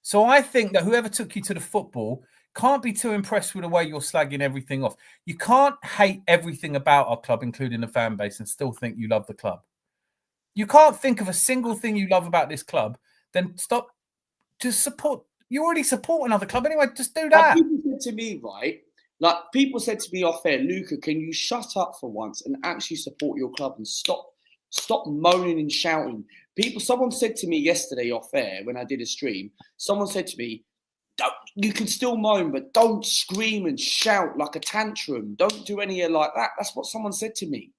So I think that whoever took you to the football can't be too impressed with the way you're slagging everything off. You can't hate everything about our club, including the fan base, and still think you love the club. You can't think of a single thing you love about this club. Then stop. Just support. You already support another club anyway. Just do that. People said to me, right? Like people said to me off air, Luca, can you shut up for once and actually support your club and stop moaning and shouting? Someone said to me yesterday off air when I did a stream, someone said to me, you can still moan, but don't scream and shout like a tantrum. Don't do any of like that. That's what someone said to me.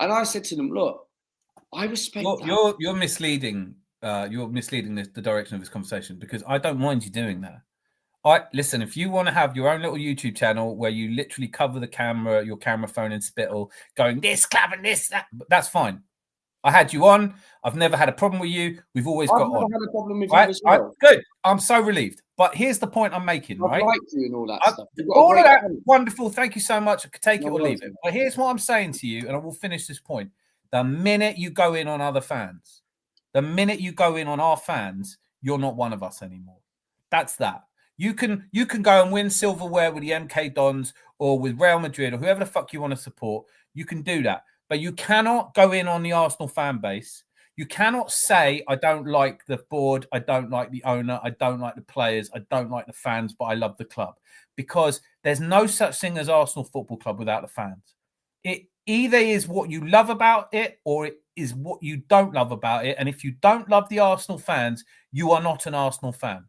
And I said to them, look, I respect that. You're misleading. You're misleading the direction of this conversation, because I don't mind you doing that. Listen, if you want to have your own little YouTube channel where you literally cover your camera phone in spittle, going this club and this, that's fine. I had you on. I've never had a problem with you. We've always got on. I've never had a problem with you as well. Good. I'm so relieved. But here's the point I'm making, right? I like you and all that stuff. All of that, wonderful. Thank you so much. I could take it or leave it. But here's what I'm saying to you, and I will finish this point. The minute you go in on other fans, the minute you go in on our fans, you're not one of us anymore. That's that. You can go and win silverware with the MK Dons or with Real Madrid or whoever the fuck you want to support. You can do that. But you cannot go in on the Arsenal fan base. You cannot say, I don't like the board, I don't like the owner, I don't like the players, I don't like the fans, but I love the club. Because there's no such thing as Arsenal Football Club without the fans. It either is what you love about it or it is what you don't love about it. And if you don't love the Arsenal fans, you are not an Arsenal fan.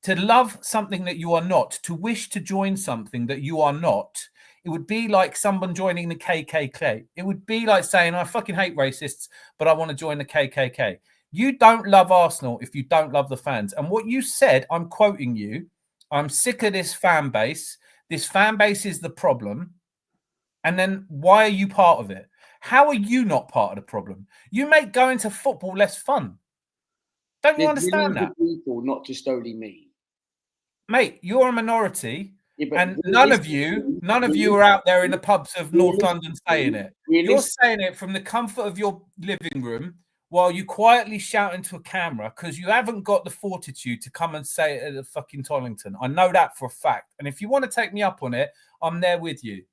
To love something that you are not, to wish to join something that you are not, it would be like someone joining the KKK. It would be like saying, I fucking hate racists, but I want to join the KKK. You don't love Arsenal if you don't love the fans. And what you said, I'm quoting you, I'm sick of this fan base. This fan base is the problem. And then why are you part of it? How are you not part of the problem? You make going to football less fun. Don't you understand that? People, not just only me. Mate, you're a minority, and none of you are out there in the pubs of North London saying it. You're saying it from the comfort of your living room while you quietly shout into a camera because you haven't got the fortitude to come and say it at the fucking Tollington. I know that for a fact. And if you want to take me up on it, I'm there with you.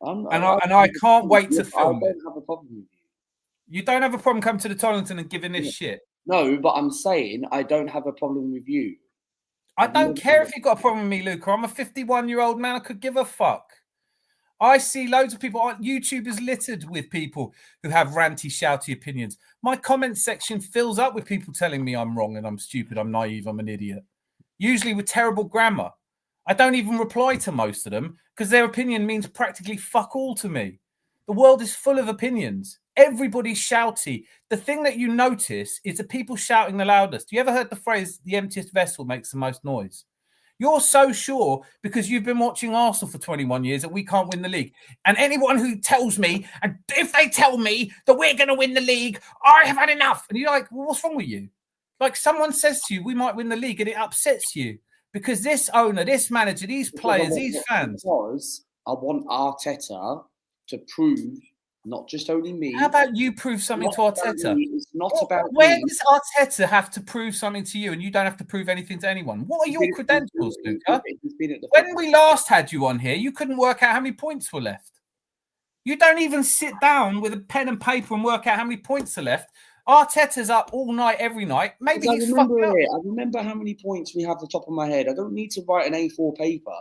I can't wait to film it. I don't have a problem with you. You don't have a problem coming to the Tollington and giving this shit? No, but I'm saying I don't have a problem with you. I don't care if you've got a problem with me, Luca. I'm a 51-year-old man. I could give a fuck. I see loads of people. YouTube is littered with people who have ranty, shouty opinions. My comment section fills up with people telling me I'm wrong and I'm stupid, I'm naive, I'm an idiot. Usually with terrible grammar. I don't even reply to most of them because their opinion means practically fuck all to me. The world is full of opinions. Everybody's shouty. The thing that you notice is the people shouting the loudest. You ever heard the phrase, the emptiest vessel makes the most noise? You're so sure because you've been watching Arsenal for 21 years that we can't win the league. And anyone who tells me, and if they tell me that we're going to win the league, I have had enough. And you're like, well, what's wrong with you? Like someone says to you, we might win the league and it upsets you because this owner, this manager, these players, these fans. Because I want Arteta to prove not just only me. How about you prove something to Arteta? It's not about where me. does Arteta have to prove something to you and you don't have to prove anything to anyone? What are your credentials, Luca? When we last had you on here, you couldn't work out how many points were left. You don't even sit down with a pen and paper and work out how many points are left. Arteta's up all night, every night. Maybe I he's remember fucking up. it. I remember how many points we have at the top of my head. I don't need to write an A4 paper.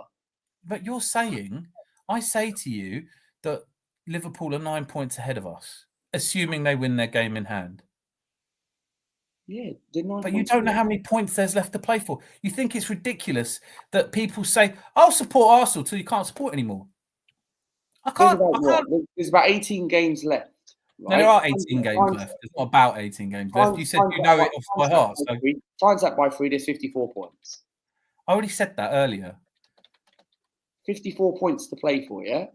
But you're saying, I say to you that Liverpool are 9 points ahead of us, assuming they win their game in hand. Yeah, they're 9 But you points don't know ahead. how many points there's left to play for. You think it's ridiculous that people say, I'll support Arsenal till you can't support anymore. I can't. There's about 18 games left. No, there are 18 games left. It's not about 18 games left. You said you know it off by heart. So times that by 3, there's 54 points. I already said that earlier. 54 points to play for, yeah?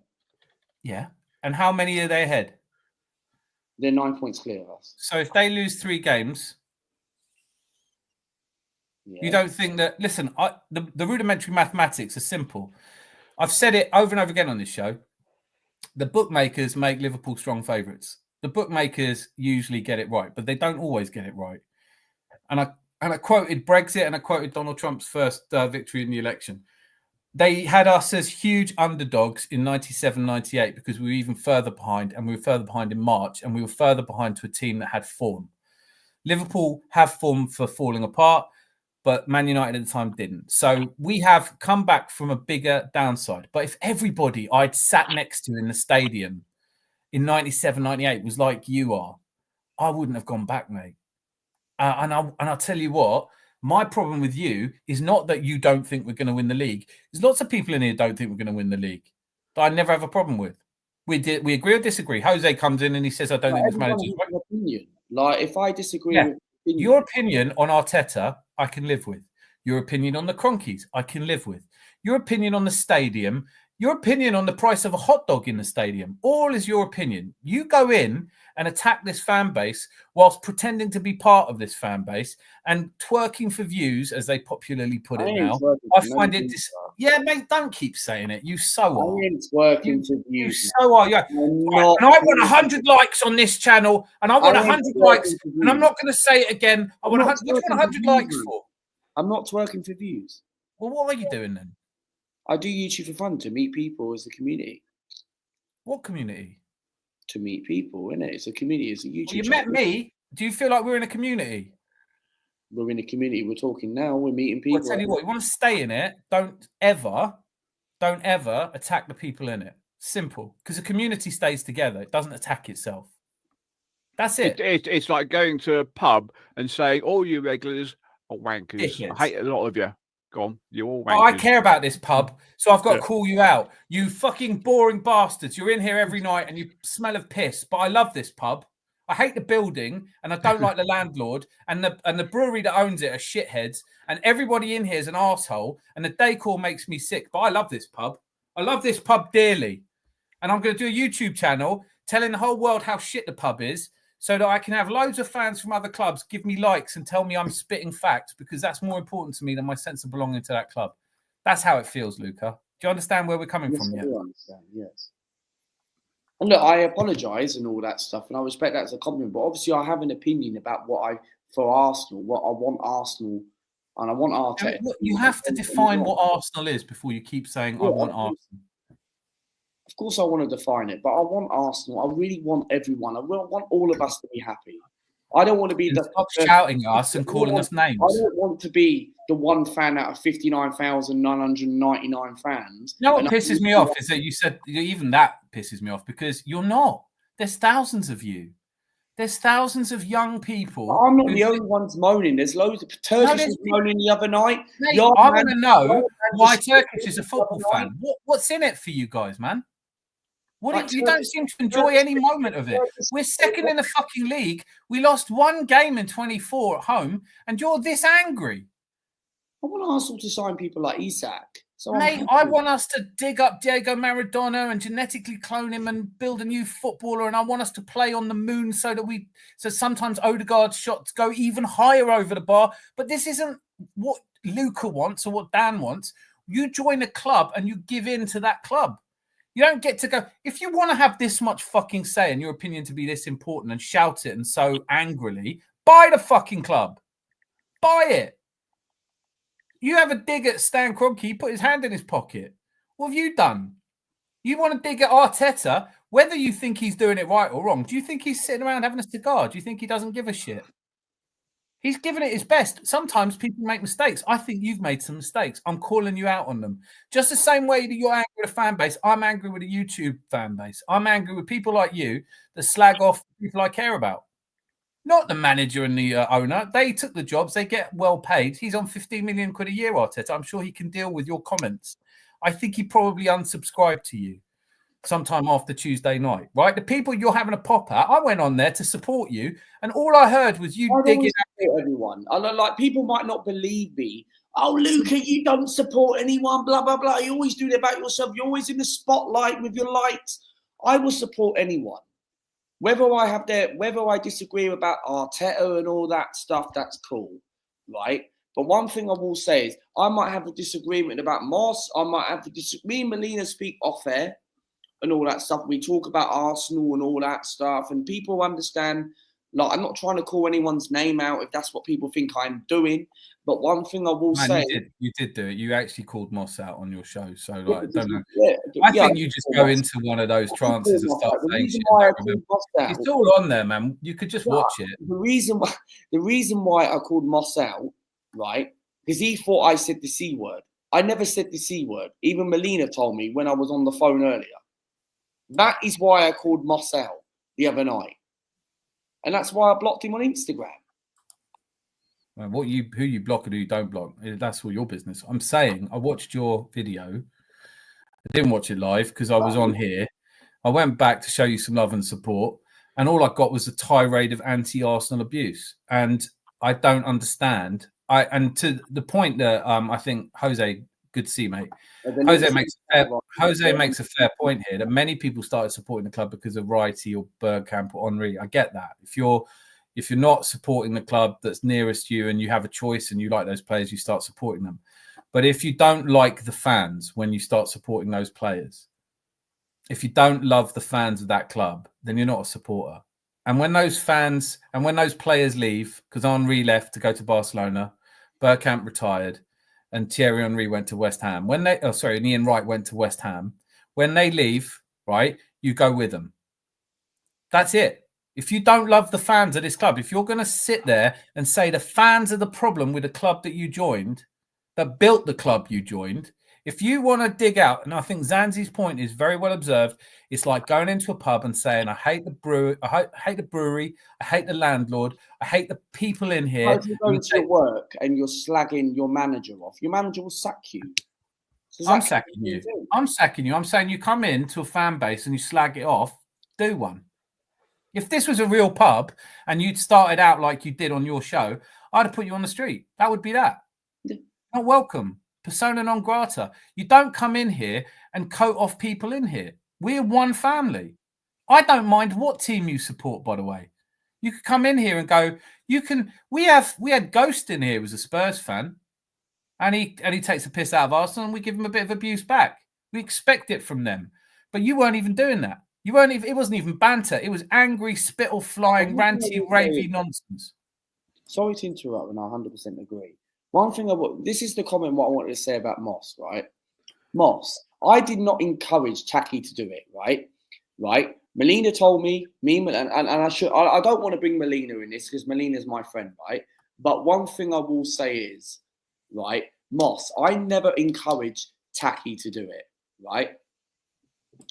Yeah. And how many are they ahead? They're 9 points clear of us. So if they lose 3 games, you don't think that... Listen, the rudimentary mathematics are simple. I've said it over and over again on this show. The bookmakers make Liverpool strong favourites. The bookmakers usually get it right, but they don't always get it right. And I quoted Brexit and I quoted Donald Trump's first victory in the election. They had us as huge underdogs in 97, 98 because we were even further behind, and we were further behind in March, and we were further behind to a team that had form. Liverpool have form for falling apart, but Man United at the time didn't. So we have come back from a bigger downside. But if everybody I'd sat next to in the stadium in 97, 98 was like you are, I wouldn't have gone back, mate. And I'll tell you what, my problem with you is not that you don't think we're going to win the league. There's lots of people in here who don't think we're going to win the league that I never have a problem with. We agree or disagree. Jose comes in and he says, I don't think this manager's right. Opinion. Like, if I disagree with your opinion on Arteta, I can live with. Your opinion on the Cronkies, I can live with. Your opinion on the stadium, your opinion on the price of a hot dog in the stadium, all is your opinion. You go in and attack this fan base whilst pretending to be part of this fan base and twerking for views, as they popularly put it now. I find it... Yeah, mate, don't keep saying it. You so are. I ain't twerking for views. You so are. Yeah. And I want 100 likes on this channel, and I want 100 likes, and I'm not going to say it again. I want 100. What do you want 100 likes for? I'm not twerking for views. Well, what are you doing then? I do YouTube for fun, to meet people as a community. What community? To meet people, innit? It's a community. It's a YouTube You met me. Do you feel like we're in a community? We're in a community. We're talking now. We're meeting people. I'll tell you what, you want to stay in it, don't ever attack the people in it. Simple. Because the community stays together. It doesn't attack itself. That's it. It's like going to a pub and saying, all you regulars are wankers. Dickheads. I hate a lot of you. Go on, you're all wankers. Oh, I care about this pub, so I've got to call you out. You fucking boring bastards. You're in here every night and you smell of piss, but I love this pub. I hate the building and I don't like the landlord, and the brewery that owns it are shitheads, and everybody in here is an arsehole, and the decor makes me sick, but I love this pub. I love this pub dearly. And I'm going to do a YouTube channel telling the whole world how shit the pub is, so that I can have loads of fans from other clubs give me likes and tell me I'm spitting facts, because that's more important to me than my sense of belonging to that club. That's how it feels, Luca. Do you understand where we're coming from? I do understand, yes. And look, I apologise and all that stuff, and I respect that as a compliment, but obviously I have an opinion about what I want Arsenal, and I want Arteta. You have to define what Arsenal is before you keep saying, I want Arsenal. Of course, I want to define it, but I want Arsenal. I really want everyone. I want all of us to be happy. I don't want to be stop shouting at us and calling us names. I don't want to be the one fan out of 59,999 fans. You know what pisses me off is that you said, even that pisses me off, because you're not. There's thousands of you. There's thousands of young people. I'm not the only ones moaning. There's loads of Turkish was moaning the other night. Mate, I want to know why Turkish is a football fan. What's in it for you guys, man? You don't seem to enjoy any moment of it. We're second in the fucking league. We lost one game in 24 at home, and you're this angry. I want Arsenal to sign people like Isak. So mate, I want us to dig up Diego Maradona and genetically clone him and build a new footballer, and I want us to play on the moon so sometimes Odegaard's shots go even higher over the bar. But this isn't what Luca wants or what Dan wants. You join a club and you give in to that club. You don't get to go. If you want to have this much fucking say and your opinion to be this important and shout it and so angrily, buy the fucking club. Buy it. You have a dig at Stan Kroenke, he put his hand in his pocket. What have you done? You want to dig at Arteta? whether you think he's doing it right or wrong, do you think he's sitting around having a cigar? Do you think he doesn't give a shit? He's given it his best. Sometimes people make mistakes. I think you've made some mistakes. I'm calling you out on them. Just the same way that you're angry with a fan base, I'm angry with a YouTube fan base. I'm angry with people like you that slag off people I care about. Not the manager and the owner. They took the jobs. They get well paid. He's on 15 million quid a year, Arteta. I'm sure he can deal with your comments. I think he probably unsubscribed to you sometime after Tuesday night, right? The people you're having a pop at, I went on there to support you, and all I heard was you digging at everyone. I know, like, people might not believe me. Oh, Luca, you don't support anyone, blah, blah, blah. You always do that about yourself. You're always in the spotlight with your lights. I will support anyone. Whether I disagree about Arteta and all that stuff, that's cool, right? But one thing I will say is I might have a disagreement about Moss. I might have me and Melina speak off air and all that stuff. We talk about Arsenal and all that stuff, and people understand. Like, I'm not trying to call anyone's name out if that's what people think I'm doing. But one thing I will say, you did do it. You actually called Moss out on your show. So, like, don't know. I think you just go into one of those trances and start saying shit. It's all on there, man. You could just watch it. The reason why I called Moss out, right? Because he thought I said the C word. I never said the C word. Even Melina told me when I was on the phone earlier. That is why I called Moss out the other night. And that's why I blocked him on Instagram. Well, who you block and who you don't block, that's all your business. I'm saying I watched your video. I didn't watch it live because I was on here. I went back to show you some love and support, and all I got was a tirade of anti-Arsenal abuse. And I don't understand. And to the point that I think Jose, good to see you, mate. Jose makes a fair point here that many people started supporting the club because of Wrighty or Bergkamp or Henry. I get that. If you're not supporting the club that's nearest you and you have a choice and you like those players, you start supporting them. But if you don't like the fans when you start supporting those players, if you don't love the fans of that club, then you're not a supporter. And when those fans and when those players leave, because Henry left to go to Barcelona, Bergkamp retired, and Thierry Henry went to West Ham. And Ian Wright went to West Ham. When they leave, right, you go with them. That's it. If you don't love the fans of this club, if you're going to sit there and say the fans are the problem with the club that you joined, that built the club you joined, if you want to dig out, and I think Zanzi's point is very well observed, it's like going into a pub and saying, I hate the brewery, I hate the landlord, I hate the people in here. If you go to work and you're slagging your manager off, your manager will sack you. So I'm sacking you. I'm sacking you. I'm saying you come into a fan base and you slag it off, do one. If this was a real pub and you'd started out like you did on your show, I'd have put you on the street. That would be that. Yeah. Not welcome. Persona non grata. You don't come in here and coat off people in here. We're one family. I don't mind what team you support, by the way. You could come in here and go, we had Ghost in here who was a Spurs fan, and he takes a piss out of Arsenal and we give him a bit of abuse back. We expect it from them. But you weren't even doing that. It wasn't even banter. It was angry, spittle flying, ranty, ravey nonsense. Sorry to interrupt, and I 100% agree. One thing this is the comment what I wanted to say about Moss, right? Moss, I did not encourage Taki to do it, right? Right? Melina told me, and I don't want to bring Melina in this because Melina's my friend, right? But one thing I will say is, right, Moss, I never encouraged Taki to do it, right?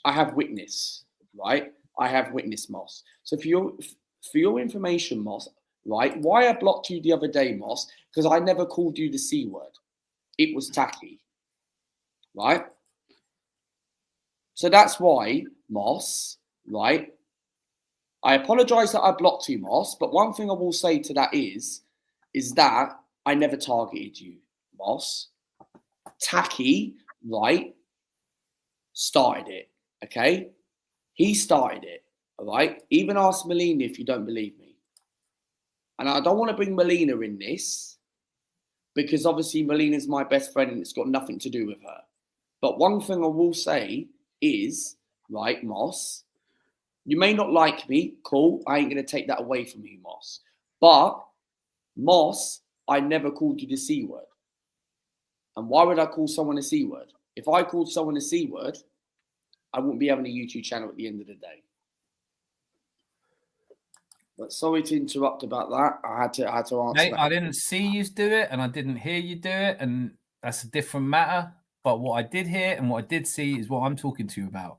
I have witness, right? I have witness, Moss. So for your information, Moss, right? Why I blocked you the other day, Moss? Because I never called you the C word. It was Taki, right? So that's why, Moss, right? I apologize that I blocked you, Moss. But one thing I will say to that is that I never targeted you, Moss. Taki, right, started it, okay? He started it, all right? Even ask Melina if you don't believe me. And I don't want to bring Melina in this because obviously Melina's my best friend and it's got nothing to do with her. But one thing I will say is, right, Moss, you may not like me, cool. I ain't going to take that away from you, Moss. But, Moss, I never called you the C word. And why would I call someone a C word? If I called someone a C word, I wouldn't be having a YouTube channel at the end of the day. But sorry to interrupt about that. I had to answer Mate, that. I didn't see you do it, and I didn't hear you do it, and that's a different matter. But what I did hear and what I did see is what I'm talking to you about.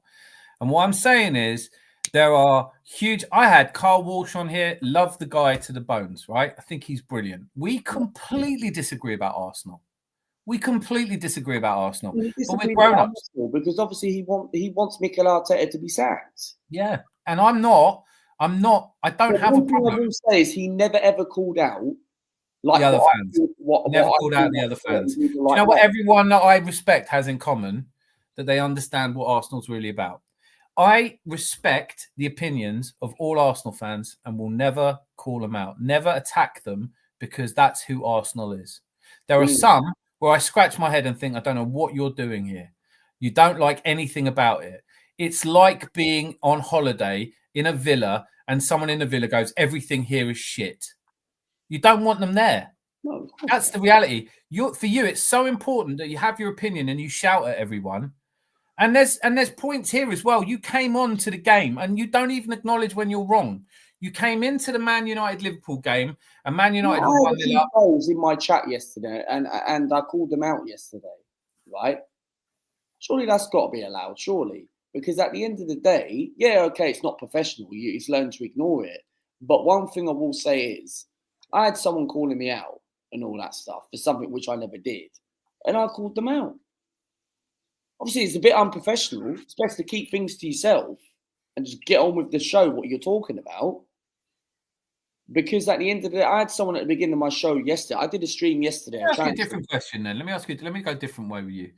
And what I'm saying is there are huge. I had Carl Walsh on here, love the guy to the bones, right? I think he's brilliant. We completely disagree about Arsenal. We completely disagree about Arsenal. But we're grown ups. Because obviously he wants Mikel Arteta to be sacked. Yeah. And I don't have a problem. What I will say is he never ever called out like the other fans. Never called out the other fans. Do you know what everyone that I respect has in common? That they understand what Arsenal's really about. I respect the opinions of all Arsenal fans and will never call them out, never attack them, because that's who Arsenal is. There are some where I scratch my head and think, I don't know what you're doing here. You don't like anything about it. It's like being on holiday in a villa and someone in the villa goes, everything here is shit. You don't want them there. No, that's the reality. For you, it's so important that you have your opinion and you shout at everyone. And there's points here as well. You came on to the game and you don't even acknowledge when you're wrong. You came into the Man United Liverpool game and Man United won it up. I was in my chat yesterday and I called them out yesterday, right? Surely that's got to be allowed, surely. Because at the end of the day, yeah, okay, it's not professional. It's learned to ignore it. But one thing I will say is I had someone calling me out and all that stuff for something which I never did. And I called them out. Obviously, it's a bit unprofessional. It's best to keep things to yourself and just get on with the show, what you're talking about. Because at the end of the day, I had someone at the beginning of my show yesterday. I did a stream yesterday. Let me ask you a different question then. Let me go a different way with you.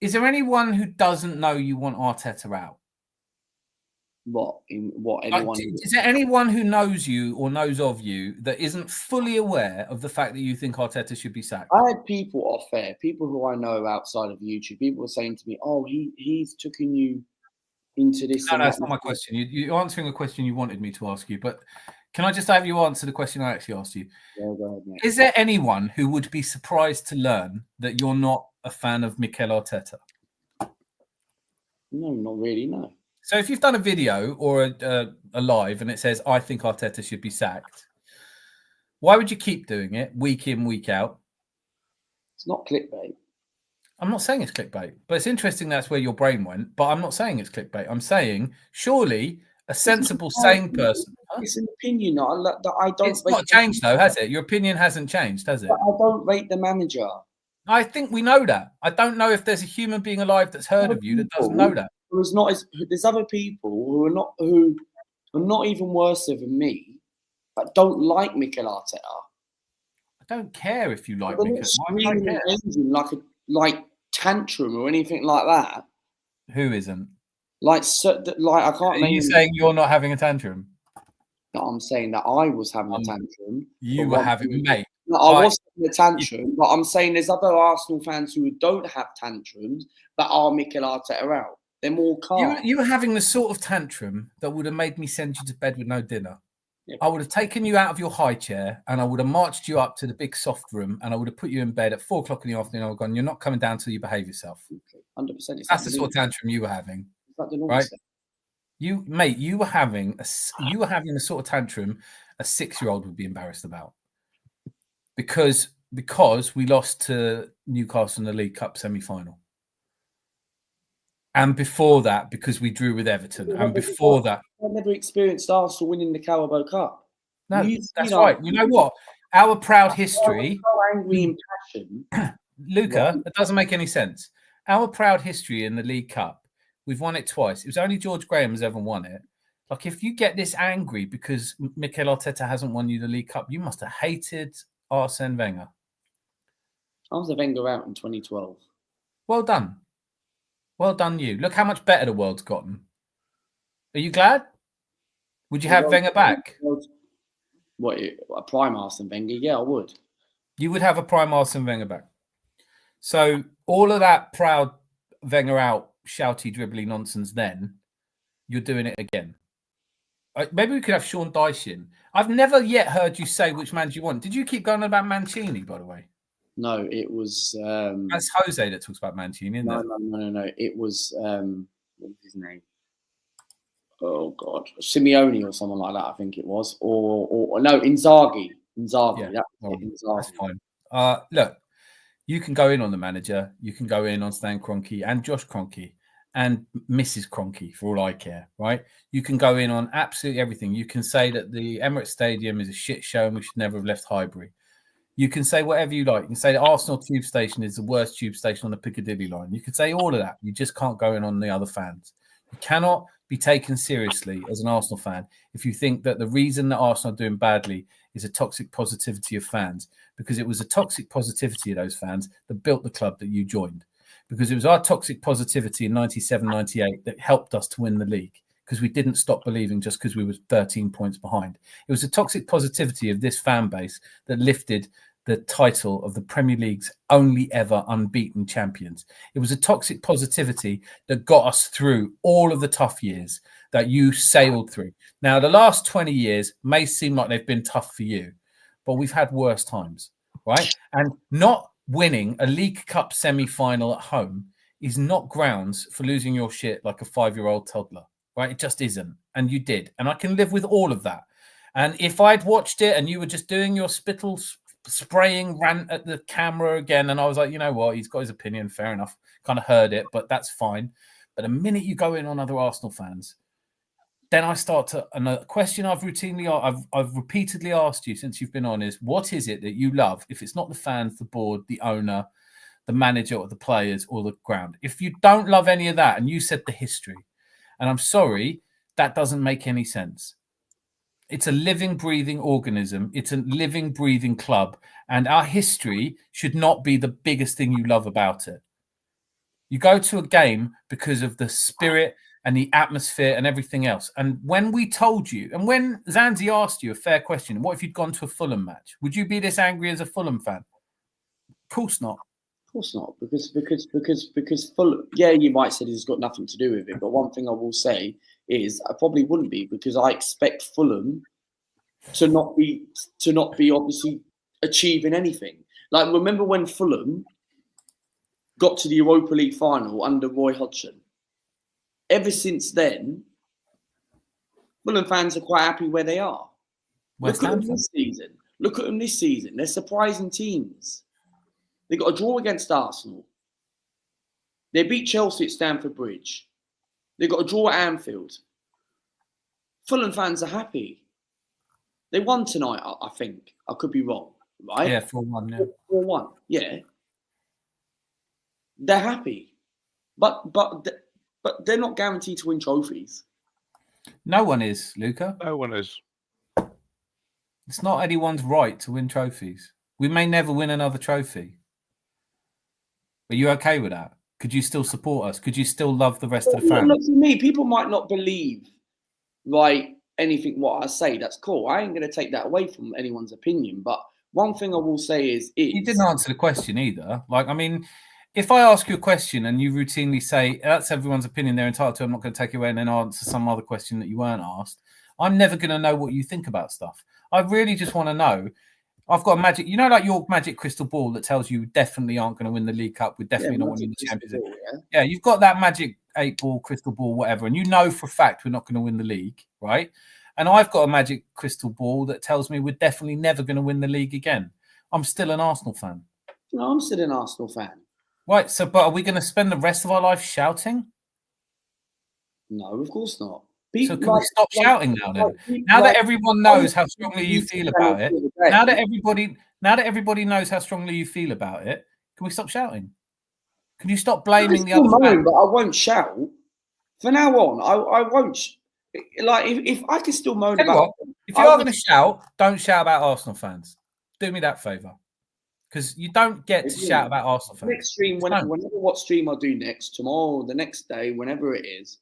Is there anyone who doesn't know you want Arteta out? Anyone? Is there anyone who knows you or knows of you that isn't fully aware of the fact that you think Arteta should be sacked? I had people off air, people who I know outside of YouTube. People were saying to me, "Oh, he's taken you into this." No, that's not my question. You're answering a question you wanted me to ask you, but can I just have you answer the question I actually asked you? Yeah, go ahead, mate. Is there anyone who would be surprised to learn that you're not a fan of Mikel Arteta? No, not really, no. So if you've done a video or a live and it says, I think Arteta should be sacked, why would you keep doing it week in, week out? It's not clickbait. I'm not saying it's clickbait, but it's interesting that's where your brain went. But I'm not saying it's clickbait. I'm saying surely a sensible, sane person. It's an opinion that I don't. It's not changed though, has it? Your opinion hasn't changed, has it? I don't rate the manager. I think we know that. I don't know if there's a human being alive that's heard of you that doesn't know that. There's other people who are not even worse than me, but don't like Mikel Arteta. I don't care if you like Mikel. Like tantrum or anything like that. Who isn't? I can't. Are you saying you're not having a tantrum? No, I'm saying that I was having a tantrum. You were having, mate. No, I was having a tantrum, but I'm saying there's other Arsenal fans who don't have tantrums that are Mikel Arteta out. They're more calm. You were having the sort of tantrum that would have made me send you to bed with no dinner. Yeah. I would have taken you out of your high chair and I would have marched you up to the big soft room and I would have put you in bed at 4:00 in the afternoon. I would have gone, you're not coming down till you behave yourself. 100%. That's the sort of tantrum you were having. Right? You were having the sort of tantrum a 6-year-old would be embarrassed about. Because we lost to Newcastle in the League Cup semi-final. And before that, because we drew with Everton. And before that... I never experienced Arsenal winning the Carabao Cup. No, that's right. You know what? Our proud history... So angry and passion. Luca, that doesn't make any sense. Our proud history in the League Cup, we've won it twice. It was only George Graham has ever won it. Like, if you get this angry because Mikel Arteta hasn't won you the League Cup, you must have hated Arsene Wenger. I was a Wenger out in 2012. Well done. Well done, you. Look how much better the world's gotten. Are you glad? Would you have Wenger back? What, a prime Arsene Wenger? Yeah, I would. You would have a prime Arsene Wenger back. So all of that proud Wenger out, shouty, dribbly nonsense then, you're doing it again. Maybe we could have Sean Dyche in. I've never yet heard you say which man do you want. Did you keep going on about Mancini, by the way? No, it was. That's Jose that talks about Mancini, isn't it? No. It was. What was his name? Oh God, Simeone or someone like that. I think it was. Or no, Inzaghi. Inzaghi. Yeah, Inzaghi. that's fine. Look, you can go in on the manager. You can go in on Stan Kroenke and Josh Kroenke and Mrs. Kroenke, for all I care, right? You can go in on absolutely everything. You can say that the Emirates Stadium is a shit show and we should never have left Highbury. You can say whatever you like. You can say the Arsenal tube station is the worst tube station on the Piccadilly line. You can say all of that. You just can't go in on the other fans. You cannot be taken seriously as an Arsenal fan if you think that the reason that Arsenal are doing badly is a toxic positivity of fans, because it was a toxic positivity of those fans that built the club that you joined. Because it was our toxic positivity in 97, 98 that helped us to win the league, because we didn't stop believing just because we were 13 points behind. It was the toxic positivity of this fan base that lifted the title of the Premier League's only ever unbeaten champions. It was a toxic positivity that got us through all of the tough years that you sailed through. Now, the last 20 years may seem like they've been tough for you, but we've had worse times, right? And not winning a League Cup semi-final at home is not grounds for losing your shit like a 5-year-old toddler, right? It just isn't. And you did. And I can live with all of that. And if I'd watched it and you were just doing your spittle spraying rant at the camera again, and I was like, you know what, he's got his opinion, fair enough, kind of heard it, but that's fine. But the minute you go in on other Arsenal fans, then I start to, and a question I've repeatedly asked you since you've been on is, what is it that you love? If it's not the fans, the board, the owner, the manager, or the players, or the ground. If you don't love any of that, and you said the history, and I'm sorry, that doesn't make any sense. It's a living, breathing organism. It's a living, breathing club. And our history should not be the biggest thing you love about it. You go to a game because of the spirit and the atmosphere and everything else. And when we told you, and when Zanzi asked you a fair question, what if you'd gone to a Fulham match? Would you be this angry as a Fulham fan? Of course not. Of course not, because Fulham, yeah, you might say it's got nothing to do with it, but one thing I will say is I probably wouldn't be, because I expect Fulham to not be obviously achieving anything. Like, remember when Fulham got to the Europa League final under Roy Hodgson? Ever since then, Fulham fans are quite happy where they are. Look at them this season. They're surprising teams. They got a draw against Arsenal. They beat Chelsea at Stamford Bridge. They got a draw at Anfield. Fulham fans are happy. They won tonight, I think. I could be wrong, right? Yeah, 4-1. Yeah. 4-1. Yeah. They're happy, but they're not guaranteed to win trophies. No one is, Luca. No one is. It's not anyone's right to win trophies. We may never win another trophy. Are you okay with that? Could you still support us? Could you still love the rest of the fans? Look, for me, people might not believe, right, anything what I say. That's cool. I ain't going to take that away from anyone's opinion. But one thing I will say is you didn't answer the question either. Like, I mean, if I ask you a question and you routinely say that's everyone's opinion, they're entitled to, I'm not going to take it away and then answer some other question that you weren't asked, I'm never going to know what you think about stuff. I really just want to know. I've got a magic, you know, like your magic crystal ball that tells you definitely aren't going to win the League Cup. We're definitely not winning the Champions League. Yeah, you've got that magic 8-ball, crystal ball, whatever, and you know for a fact we're not going to win the league, right? And I've got a magic crystal ball that tells me we're definitely never going to win the league again. I'm still an Arsenal fan. No, I'm still an Arsenal fan. Right, so, but are we going to spend the rest of our life shouting? No, of course not. So can we stop shouting now then? Now that everyone knows how strongly you feel about it, now that everybody knows how strongly you feel about it, can we stop shouting? Can you stop blaming the other fans? But I won't shout. From now on, I won't. Like, if I can still moan about it. If you are going to shout, don't shout about Arsenal fans. Do me that favour. Because you don't get to shout about Arsenal fans. Next stream, whenever what stream I do next, tomorrow, the next day, whenever it is.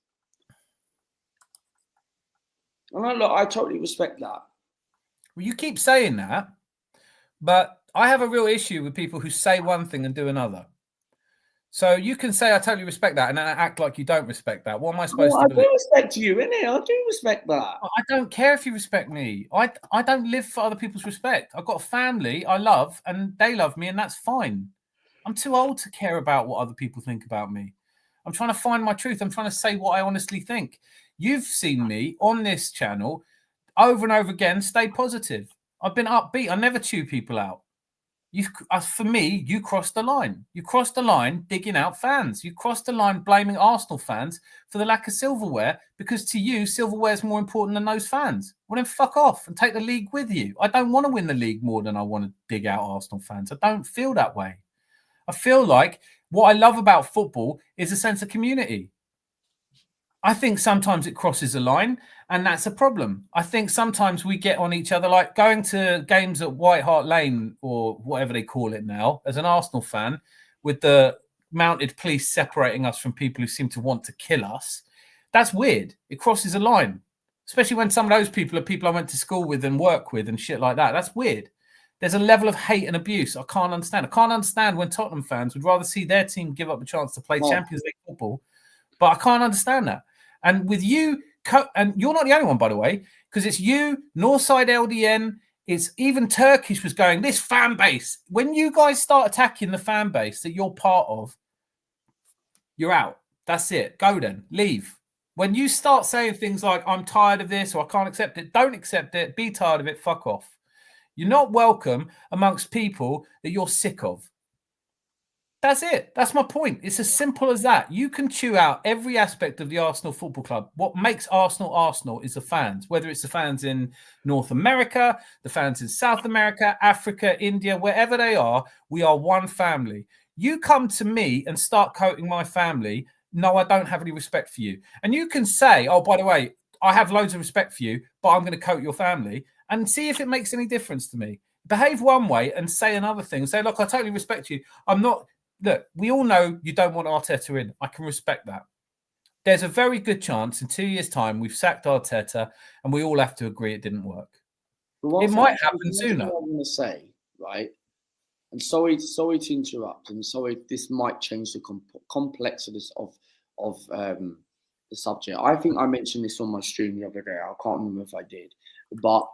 And I totally respect that. Well, you keep saying that, but I have a real issue with people who say one thing and do another. So you can say I totally respect that and then act like you don't respect that. What am I supposed Well, to I believe? do respect you, innit? I do respect that. I don't care if you respect me. I don't live for other people's respect. I've got a family I love and they love me, and that's fine. I'm too old to care about what other people think about me. I'm trying to find my truth. I'm trying to say what I honestly think. You've seen me on this channel over and over again stay positive. I've been upbeat. I never chew people out. For me, you crossed the line. You crossed the line digging out fans. You crossed the line blaming Arsenal fans for the lack of silverware because to you, silverware is more important than those fans. Well, then fuck off and take the league with you. I don't want to win the league more than I want to dig out Arsenal fans. I don't feel that way. I feel like what I love about football is a sense of community. I think sometimes it crosses a line, and that's a problem. I think sometimes we get on each other, like going to games at White Hart Lane or whatever they call it now, as an Arsenal fan, with the mounted police separating us from people who seem to want to kill us. That's weird. It crosses a line, especially when some of those people are people I went to school with and work with and shit like that. That's weird. There's a level of hate and abuse I can't understand. I can't understand when Tottenham fans would rather see their team give up a chance to play Champions League football, but I can't understand that. And with you, and you're not the only one, by the way, because it's you, Northside LDN, it's even Turkish was going, this fan base. When you guys start attacking the fan base that you're part of, you're out. That's it. Go then. Leave. When you start saying things like, I'm tired of this or I can't accept it, don't accept it. Be tired of it. Fuck off. You're not welcome amongst people that you're sick of. That's it. That's my point. It's as simple as that. You can chew out every aspect of the Arsenal Football Club. What makes Arsenal Arsenal is the fans, whether it's the fans in North America, the fans in South America, Africa, India, wherever they are, we are one family. You come to me and start quoting my family. No, I don't have any respect for you. And you can say, oh, by the way, I have loads of respect for you, but I'm going to quote your family and see if it makes any difference to me. Behave one way and say another thing. Say, look, I totally respect you. I'm not... Look, we all know you don't want Arteta in. I can respect that. There's a very good chance in 2 years' time we've sacked Arteta and we all have to agree it didn't work. It might happen sooner. I'm going to say, right, and sorry to interrupt, and sorry, this might change the complexity of the subject. I think I mentioned this on my stream the other day. I can't remember if I did. But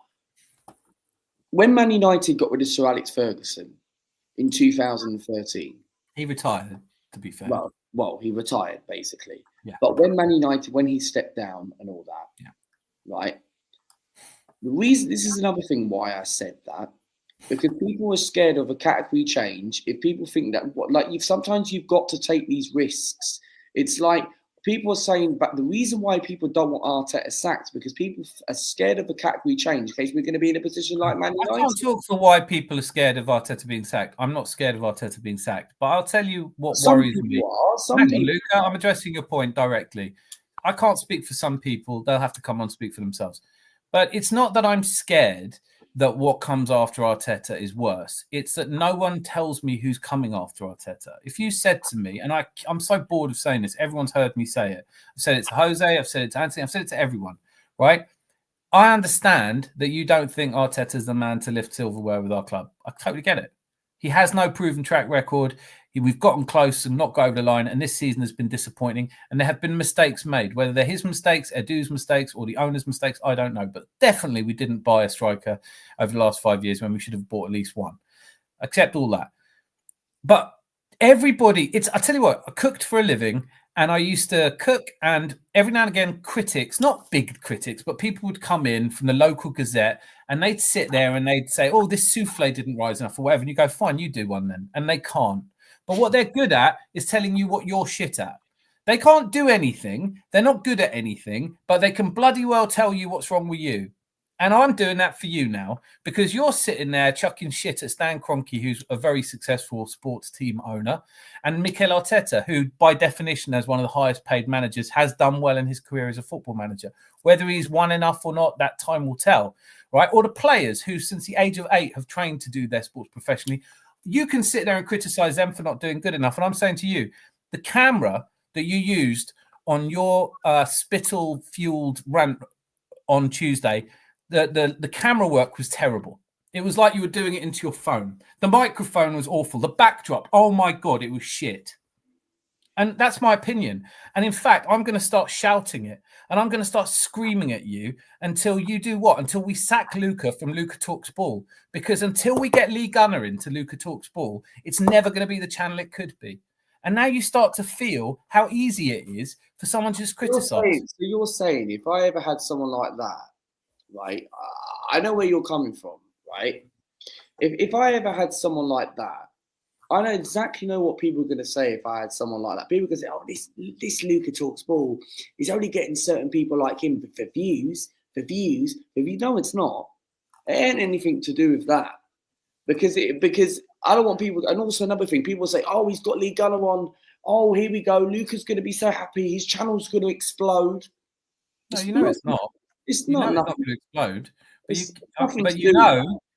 when Man United got rid of Sir Alex Ferguson in 2013, he retired, to be fair. Well, he retired, basically. Yeah. But when Man United, when he stepped down and all that, right? The reason, this is another thing why I said that, because people are scared of a category change. If people think that, sometimes you've got to take these risks. It's like people are saying, but the reason why people don't want Arteta sacked because people are scared of a category change in case we're going to be in a position like Man United. I can't talk for why people are scared of Arteta being sacked. I'm not scared of Arteta being sacked, but I'll tell you what worries me. Luca, I'm addressing your point directly. I can't speak for some people. They'll have to come on and speak for themselves. But it's not that I'm scared that what comes after Arteta is worse. It's that no one tells me who's coming after Arteta. If you said to me, and I'm so bored of saying this, everyone's heard me say it. I've said it to Jose, I've said it to Anthony, I've said it to everyone, right? I understand that you don't think Arteta's the man to lift silverware with our club. I totally get it. He has no proven track record. We've gotten close and not got over the line, and this season has been disappointing. And there have been mistakes made, whether they're his mistakes, Edu's mistakes, or the owner's mistakes, I don't know. But definitely we didn't buy a striker over the last 5 years when we should have bought at least one. Accept all that. But everybody, I tell you what, I cooked for a living, and I used to cook, and every now and again, critics, not big critics, but people would come in from the local gazette, and they'd sit there and they'd say, oh, this souffle didn't rise enough or whatever. And you go, fine, you do one then. And they can't. But what they're good at is telling you what you're shit at. They can't do anything. They're not good at anything, but they can bloody well tell you what's wrong with you. And I'm doing that for you now because you're sitting there chucking shit at Stan Kroenke, who's a very successful sports team owner, and Mikel Arteta, who by definition, as one of the highest paid managers, has done well in his career as a football manager. Whether he's won enough or not, that time will tell, right? Or the players who, since the age of 8, have trained to do their sports professionally. You can sit there and criticize them for not doing good enough. And I'm saying to you, the camera that you used on your spittle-fueled rant on Tuesday, the camera work was terrible. It was like you were doing it into your phone. The microphone was awful. The backdrop, oh my God, it was shit. And that's my opinion. And in fact, I'm going to start shouting it and I'm going to start screaming at you until you do what? Until we sack Luca from Luca Talks Ball. Because until we get Lee Gunner into Luca Talks Ball, it's never going to be the channel it could be. And now you start to feel how easy it is for someone to just criticize. So you're saying if I ever had someone like that, right? I know where you're coming from, right? If I ever had someone like that, I know exactly what people are going to say if I had someone like that. People are going to say, oh, this Luca Talks Ball is only getting certain people like him for views. No, it's not. It ain't anything to do with that. Because I don't want people, and also another thing, people say, oh, he's got Lee Gunner on. Oh, here we go. Luca's going to be so happy. His channel's going to explode. No, you know it's not. It's not going to explode. But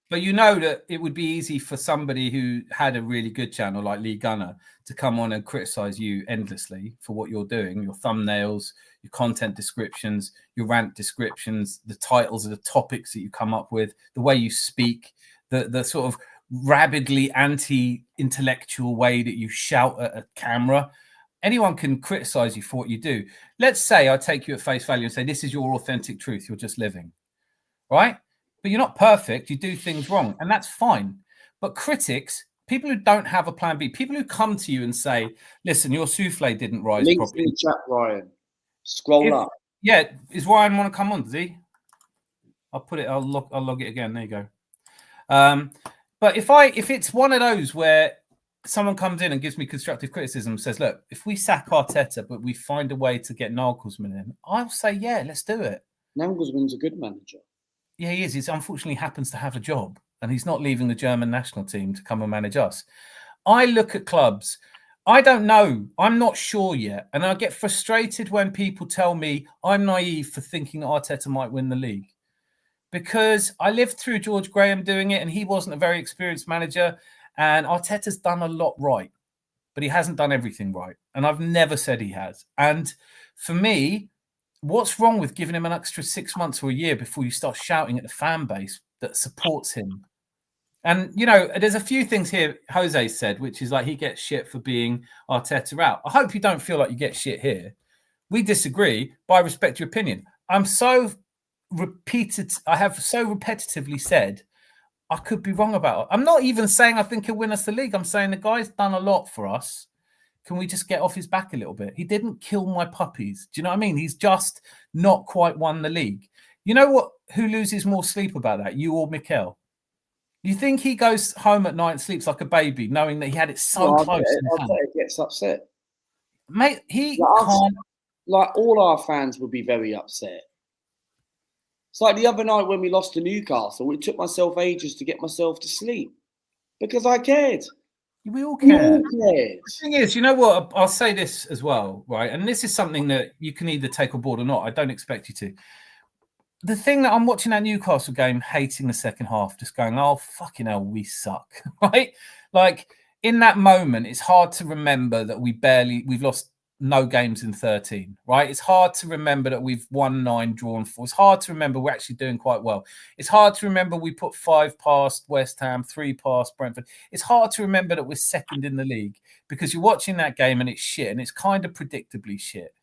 But you know that it would be easy for somebody who had a really good channel like Lee Gunner to come on and criticize you endlessly for what you're doing, your thumbnails, your content descriptions, your rant descriptions, the titles of the topics that you come up with, the way you speak, the sort of rabidly anti-intellectual way that you shout at a camera. Anyone can criticize you for what you do. Let's say I take you at face value and say, this is your authentic truth. You're just living, right? But you're not perfect. You do things wrong, and that's fine. But critics, people who don't have a plan B, people who come to you and say, listen, your souffle didn't rise links properly. in the chat, Ryan. Scroll up. Yeah, is Ryan want to come on, does he? I'll put it, I'll log it again. There you go. But if it's one of those where someone comes in and gives me constructive criticism and says, look, if we sack Arteta, but we find a way to get Nagelsmann in, I'll say, yeah, let's do it. Nagelsmann's a good manager. Yeah, he is. He unfortunately happens to have a job and he's not leaving the German national team to come and manage us. I look at clubs. I don't know. I'm not sure yet. And I get frustrated when people tell me I'm naive for thinking that Arteta might win the league. Because I lived through George Graham doing it and he wasn't a very experienced manager. And Arteta's done a lot right, but he hasn't done everything right. And I've never said he has. And for me, what's wrong with giving him an extra 6 months or a year before you start shouting at the fan base that supports him? And, you know, there's a few things here Jose said, which is like he gets shit for being Arteta out. I hope you don't feel like you get shit here. We disagree, but I respect your opinion. I have so repetitively said, I could be wrong about it. I'm not even saying I think he'll win us the league. I'm saying the guy's done a lot for us. Can we just get off his back a little bit? He didn't kill my puppies. Do you know what I mean? He's just not quite won the league. You know what? Who loses more sleep about that? You or Mikel? You think he goes home at night and sleeps like a baby, knowing that he had it so close? Arteta gets upset. Mate, he can't. Like all our fans would be very upset. It's like the other night when we lost to Newcastle, it took myself ages to get myself to sleep because I cared. We all care. The thing is, you know what? I'll say this as well, right? And this is something that you can either take on board or not. I don't expect you to. The thing that I'm watching that Newcastle game, hating the second half, just going, oh, fucking hell, we suck, right? Like, in that moment, it's hard to remember that we've lost no games in 13, right? It's hard to remember that we've won 9, drawn 4. It's hard to remember we're actually doing quite well. It's hard to remember we put 5 past West Ham, 3 past Brentford. It's hard to remember that we're second in the league because you're watching that game and it's shit, and it's kind of predictably shit.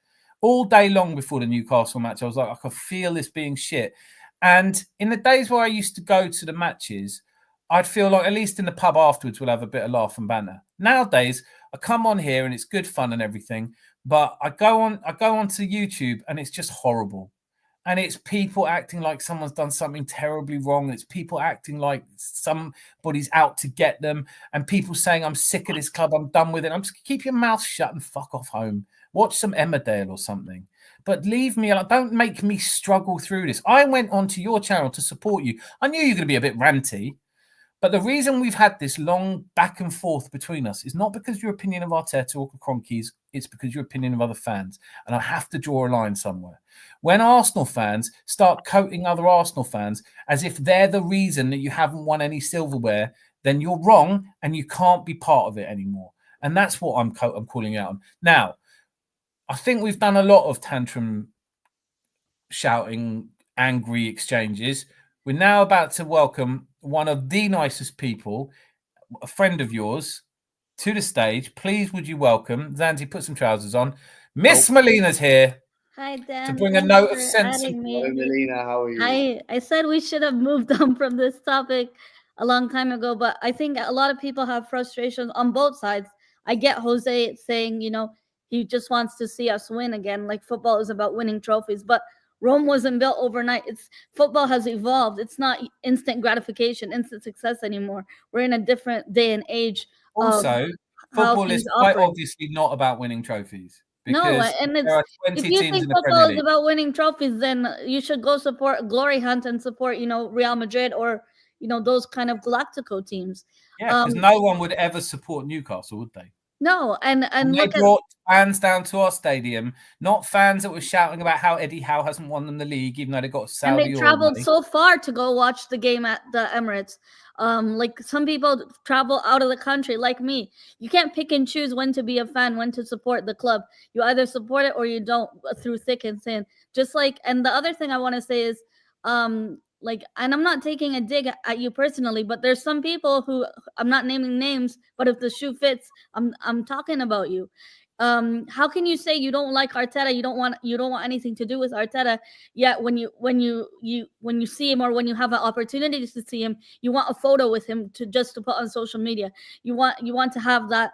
All day long before the Newcastle match, I was like, I could feel this being shit. And in the days where I used to go to the matches, I'd feel like at least in the pub afterwards we'll have a bit of laugh and banter. Nowadays, I come on here and it's good fun and everything, but I go on to YouTube and it's just horrible. And it's people acting like someone's done something terribly wrong. It's people acting like somebody's out to get them, and people saying, I'm sick of this club, I'm done with it. I'm just keep your mouth shut and fuck off home. Watch some Emmerdale or something. But leave me alone. Don't make me struggle through this. I went onto your channel to support you. I knew you were going to be a bit ranty. But the reason we've had this long back and forth between us is not because your opinion of Arteta or Kroenke's, it's because your opinion of other fans. And I have to draw a line somewhere. When Arsenal fans start quoting other Arsenal fans as if they're the reason that you haven't won any silverware, then you're wrong and you can't be part of it anymore. And that's what I'm calling out on. Now, I think we've done a lot of tantrum shouting, angry exchanges. We're now about to welcome one of the nicest people, a friend of yours, to the stage. Please, would you welcome Zanzi? Put some trousers on. Miss Melina's here Hi, Dan. to bring a Thanks note of for sense. adding Hello, me. Melina. How are you? I said we should have moved on from this topic a long time ago, but I think a lot of people have frustrations on both sides. I get Jose saying, he just wants to see us win again. Like football is about winning trophies, but Rome wasn't built overnight. Football has evolved. It's not instant gratification, instant success anymore. We're in a different day and age of Also, how football things is quite operate. obviously not about winning trophies. No, Because and there are if 20 you teams think in the football Premier is League. about winning trophies, then you should go support Glory Hunt and support, Real Madrid or those kind of Galactico teams. Yeah, because no one would ever support Newcastle, would they? No, and And they look at brought fans down to our stadium, not fans that were shouting about how Eddie Howe hasn't won them the league, even though they got and Saudi they oil traveled money. so far to go watch the game at the Emirates. Like some people travel out of the country, like me. You can't pick and choose when to be a fan, when to support the club. You either support it or you don't, through thick and thin. Just like, and the other thing I want to say is, like, and I'm not taking a dig at you personally, but there's some people who, I'm not naming names, but if the shoe fits, I'm talking about you. How can you say you don't like Arteta, you don't want anything to do with Arteta, yet when you see him, or when you have an opportunity to see him, you want a photo with him to put on social media. You want to have that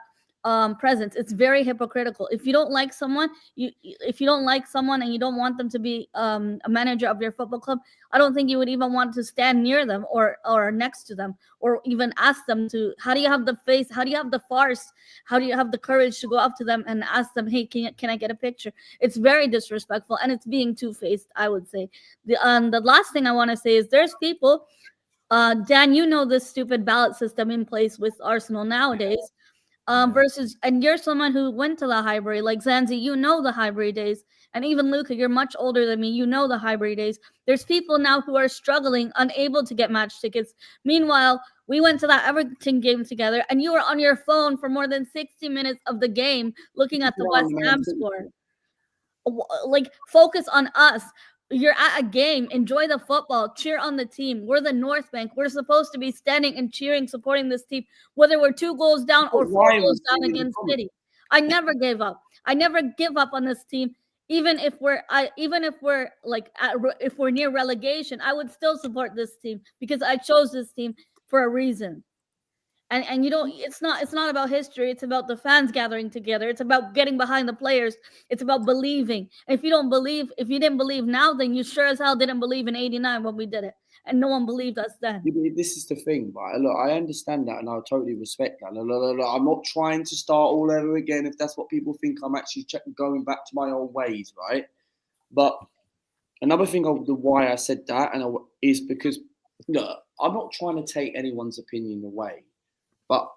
presence. It's very hypocritical. If you don't like someone, if you don't like someone and you don't want them to be a manager of your football club, I don't think you would even want to stand near them or next to them, or even ask them to. How do you have the face? How do you have the farce? How do you have the courage to go up to them and ask them, hey, can I get a picture? It's very disrespectful, and it's being two-faced, I would say. The last thing I want to say is there's people, Dan, this stupid ballot system in place with Arsenal nowadays. Versus, and you're someone who went to the Highbury, like Zanzi, the Highbury days, and even Luca, you're much older than me, the Highbury days. There's people now who are struggling, unable to get match tickets. Meanwhile, we went to that Everton game together, and you were on your phone for more than 60 minutes of the game, looking at the West Ham score. Like, focus on us. You're at a game, enjoy the football, cheer on the team. We're the North Bank. We're supposed to be standing and cheering, supporting this team, whether we're 2 goals down or 4 goals down against City. I never gave up. I never give up on this team. Even if we're if we're near relegation, I would still support this team because I chose this team for a reason. And it's not about history. It's about the fans gathering together. It's about getting behind the players. It's about believing. And if you didn't believe now, then you sure as hell didn't believe in '89 when we did it, and no one believed us then. This is the thing, right? Look, I understand that, and I totally respect that. Look, I'm not trying to start all over again. If that's what people think, I'm actually going back to my old ways, right? But another thing of the why I said that is because, look, I'm not trying to take anyone's opinion away. But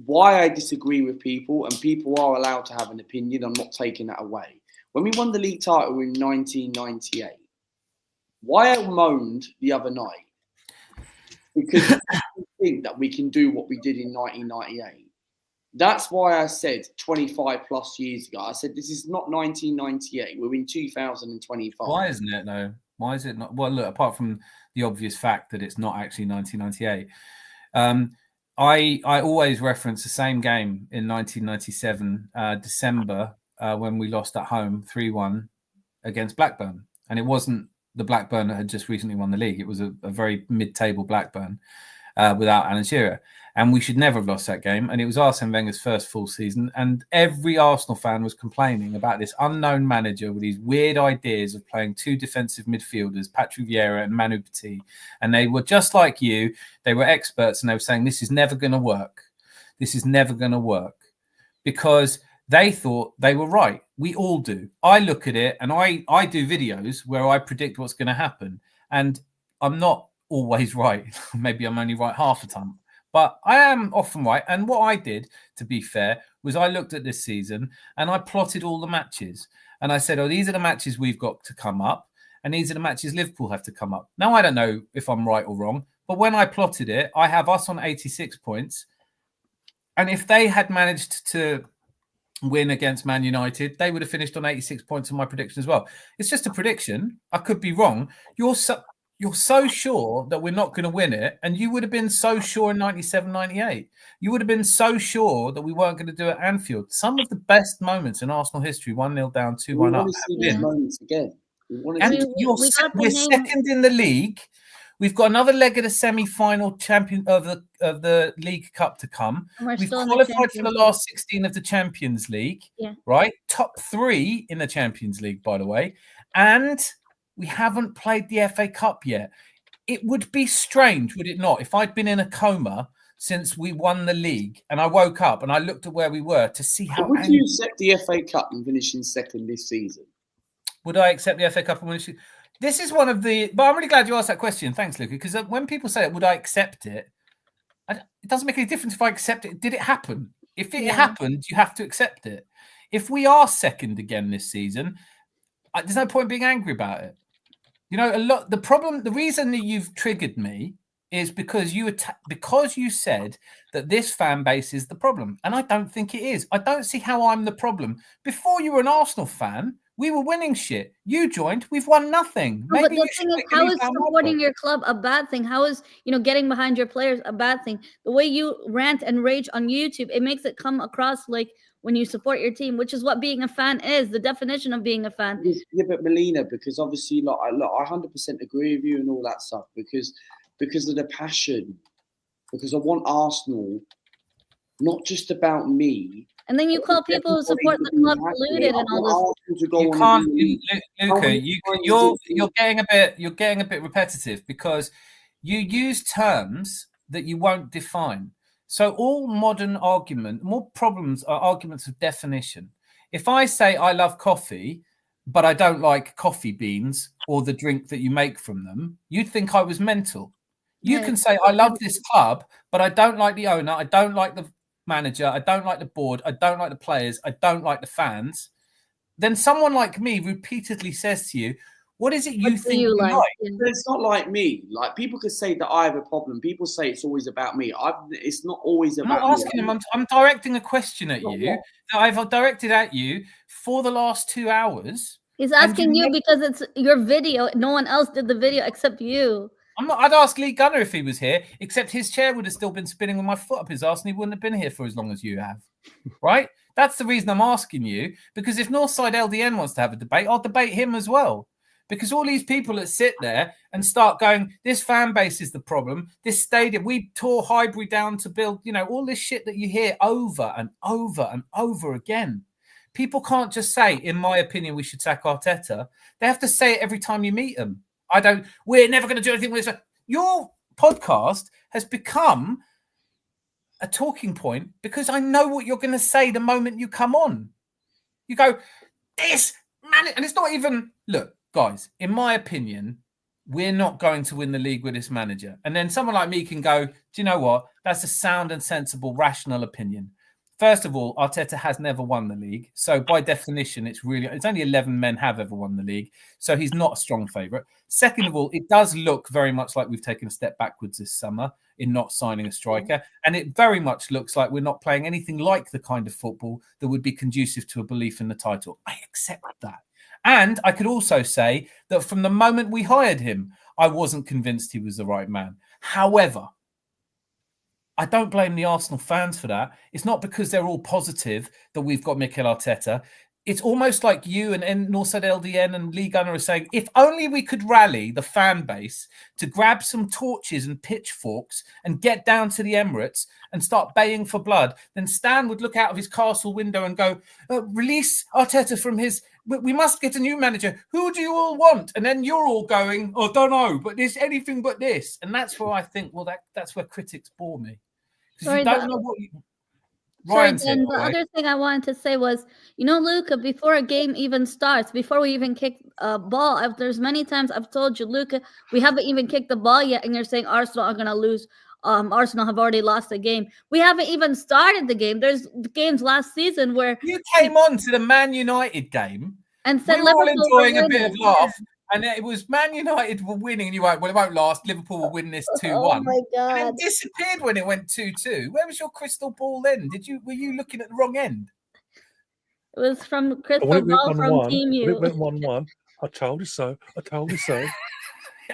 why I disagree with people, and people are allowed to have an opinion, I'm not taking that away. When we won the league title in 1998, why I moaned the other night? Because I think that we can do what we did in 1998. That's why I said 25 plus years ago, I said this is not 1998, we're in 2025. Why isn't it, though? Why is it not? Well, look, apart from the obvious fact that it's not actually 1998, I always reference the same game in 1997, December, when we lost at home 3-1 against Blackburn. And it wasn't the Blackburn that had just recently won the league. It was a very mid-table Blackburn without Alan Shearer. And we should never have lost that game. And it was Arsene Wenger's first full season. And every Arsenal fan was complaining about this unknown manager with these weird ideas of playing 2 defensive midfielders, Patrick Vieira and Manu Petit. And they were just like you. They were experts, and they were saying, this is never going to work. This is never going to work. Because they thought they were right. We all do. I look at it, and I do videos where I predict what's going to happen. And I'm not always right. Maybe I'm only right half the time. But I am often right. And what I did, to be fair, was I looked at this season and I plotted all the matches. And I said, these are the matches we've got to come up. And these are the matches Liverpool have to come up. Now, I don't know if I'm right or wrong. But when I plotted it, I have us on 86 points. And if they had managed to win against Man United, they would have finished on 86 points on my prediction as well. It's just a prediction. I could be wrong. you're so sure that we're not going to win it, and you would have been so sure in 97, 98. You would have been so sure that we weren't going to do it at Anfield. Some of the best moments in Arsenal history, 1-0 down, 2-1 We up. want to see these moments again. And We got the we're name- second in the league. We've got another leg of the semi-final champion of the League Cup to come. and we're We've still in the qualified for the Champions last 16 of the Champions League. Yeah. Right? Top 3 in the Champions League, by the way. And we haven't played the FA Cup yet. It would be strange, would it not, if I'd been in a coma since we won the league and I woke up and I looked at where we were to see how. Would you accept the FA Cup and finishing second this season? Would I accept the FA Cup and win? This is one of the. But I'm really glad you asked that question. Thanks, Luca. Because when people say, "Would I accept it?" It doesn't make any difference if I accept it. Did it happen? If it happened, you have to accept it. If we are second again this season, there's no point being angry about it. You know, the reason that you've triggered me is because you said that this fan base is the problem, and I don't think it is. I don't see how I'm the problem. Before you were an Arsenal fan, we were winning shit. You joined, we've won nothing. No, but Maybe the you should thing is, make a how new is fan supporting model. your club a bad thing? How is, getting behind your players a bad thing? The way you rant and rage on YouTube, it makes it come across like when you support your team, which is what being a fan is, the definition of being a fan. Yeah, but Melina, because obviously, I 100% agree with you and all that stuff, because of the passion, because I want Arsenal, not just about me. And then you call people who support the club polluted and all this. You can't, Luca. You're getting a bit repetitive because you use terms that you won't define. So all modern more problems are arguments of definition. If I say I love coffee, but I don't like coffee beans or the drink that you make from them, you'd think I was mental. You can say I love this club, but I don't like the owner, I don't like the manager, I don't like the board, I don't like the players, I don't like the fans. Then someone like me repeatedly says to you, what is it you think you like? But it's not like me. Like, people could say that I have a problem. People say it's always about me. It's not always about me. I'm not asking him. I'm directing a question at you that I've directed at you for the last 2 hours. He's asking you because it's your video. No one else did the video except you. I'd ask Lee Gunner if he was here, except his chair would have still been spinning with my foot up his arse and he wouldn't have been here for as long as you have. Right? That's the reason I'm asking you, because if Northside LDN wants to have a debate, I'll debate him as well. Because all these people that sit there and start going, this fan base is the problem, this stadium, we tore Highbury down to build, all this shit that you hear over and over and over again. People can't just say, in my opinion, we should sack Arteta. They have to say it every time you meet them. We're never going to do anything with this. Your podcast has become a talking point because I know what you're going to say the moment you come on. You go, this man, and it's not even, look, guys, in my opinion, we're not going to win the league with this manager. And then someone like me can go, do you know what? That's a sound and sensible, rational opinion. First of all, Arteta has never won the league. So by definition, it's only 11 men have ever won the league. So he's not a strong favourite. Second of all, it does look very much like we've taken a step backwards this summer in not signing a striker. And it very much looks like we're not playing anything like the kind of football that would be conducive to a belief in the title. I accept that. And I could also say that from the moment we hired him, I wasn't convinced he was the right man. However, I don't blame the Arsenal fans for that. It's not because they're all positive that we've got Mikel Arteta. It's almost like you and Northside LDN and Lee Gunner are saying, if only we could rally the fan base to grab some torches and pitchforks and get down to the Emirates and start baying for blood, then Stan would look out of his castle window and go, release Arteta from his... We must get a new manager. Who do you all want? And then you're all going, oh, don't know, but there's anything but this. And that's where I think, well, that's where critics bore me. Because you don't know what you... Sorry, then the other thing I wanted to say was, Luca, before a game even starts, before we even kick a ball, there's many times I've told you, Luca, we haven't even kicked the ball yet, and you're saying Arsenal are going to lose. Arsenal have already lost the game. We haven't even started the game. There's games last season where... You came on to the Man United game and said we were all enjoying a bit of laugh. Yeah. And it was Man United were winning, and you went, well, it won't last. Liverpool will win this 2-1. Oh my God. And it disappeared when it went 2-2. Where was your crystal ball then? Were you looking at the wrong end? It was from crystal ball from Team U. It went 1-1. I told you so. I told you so.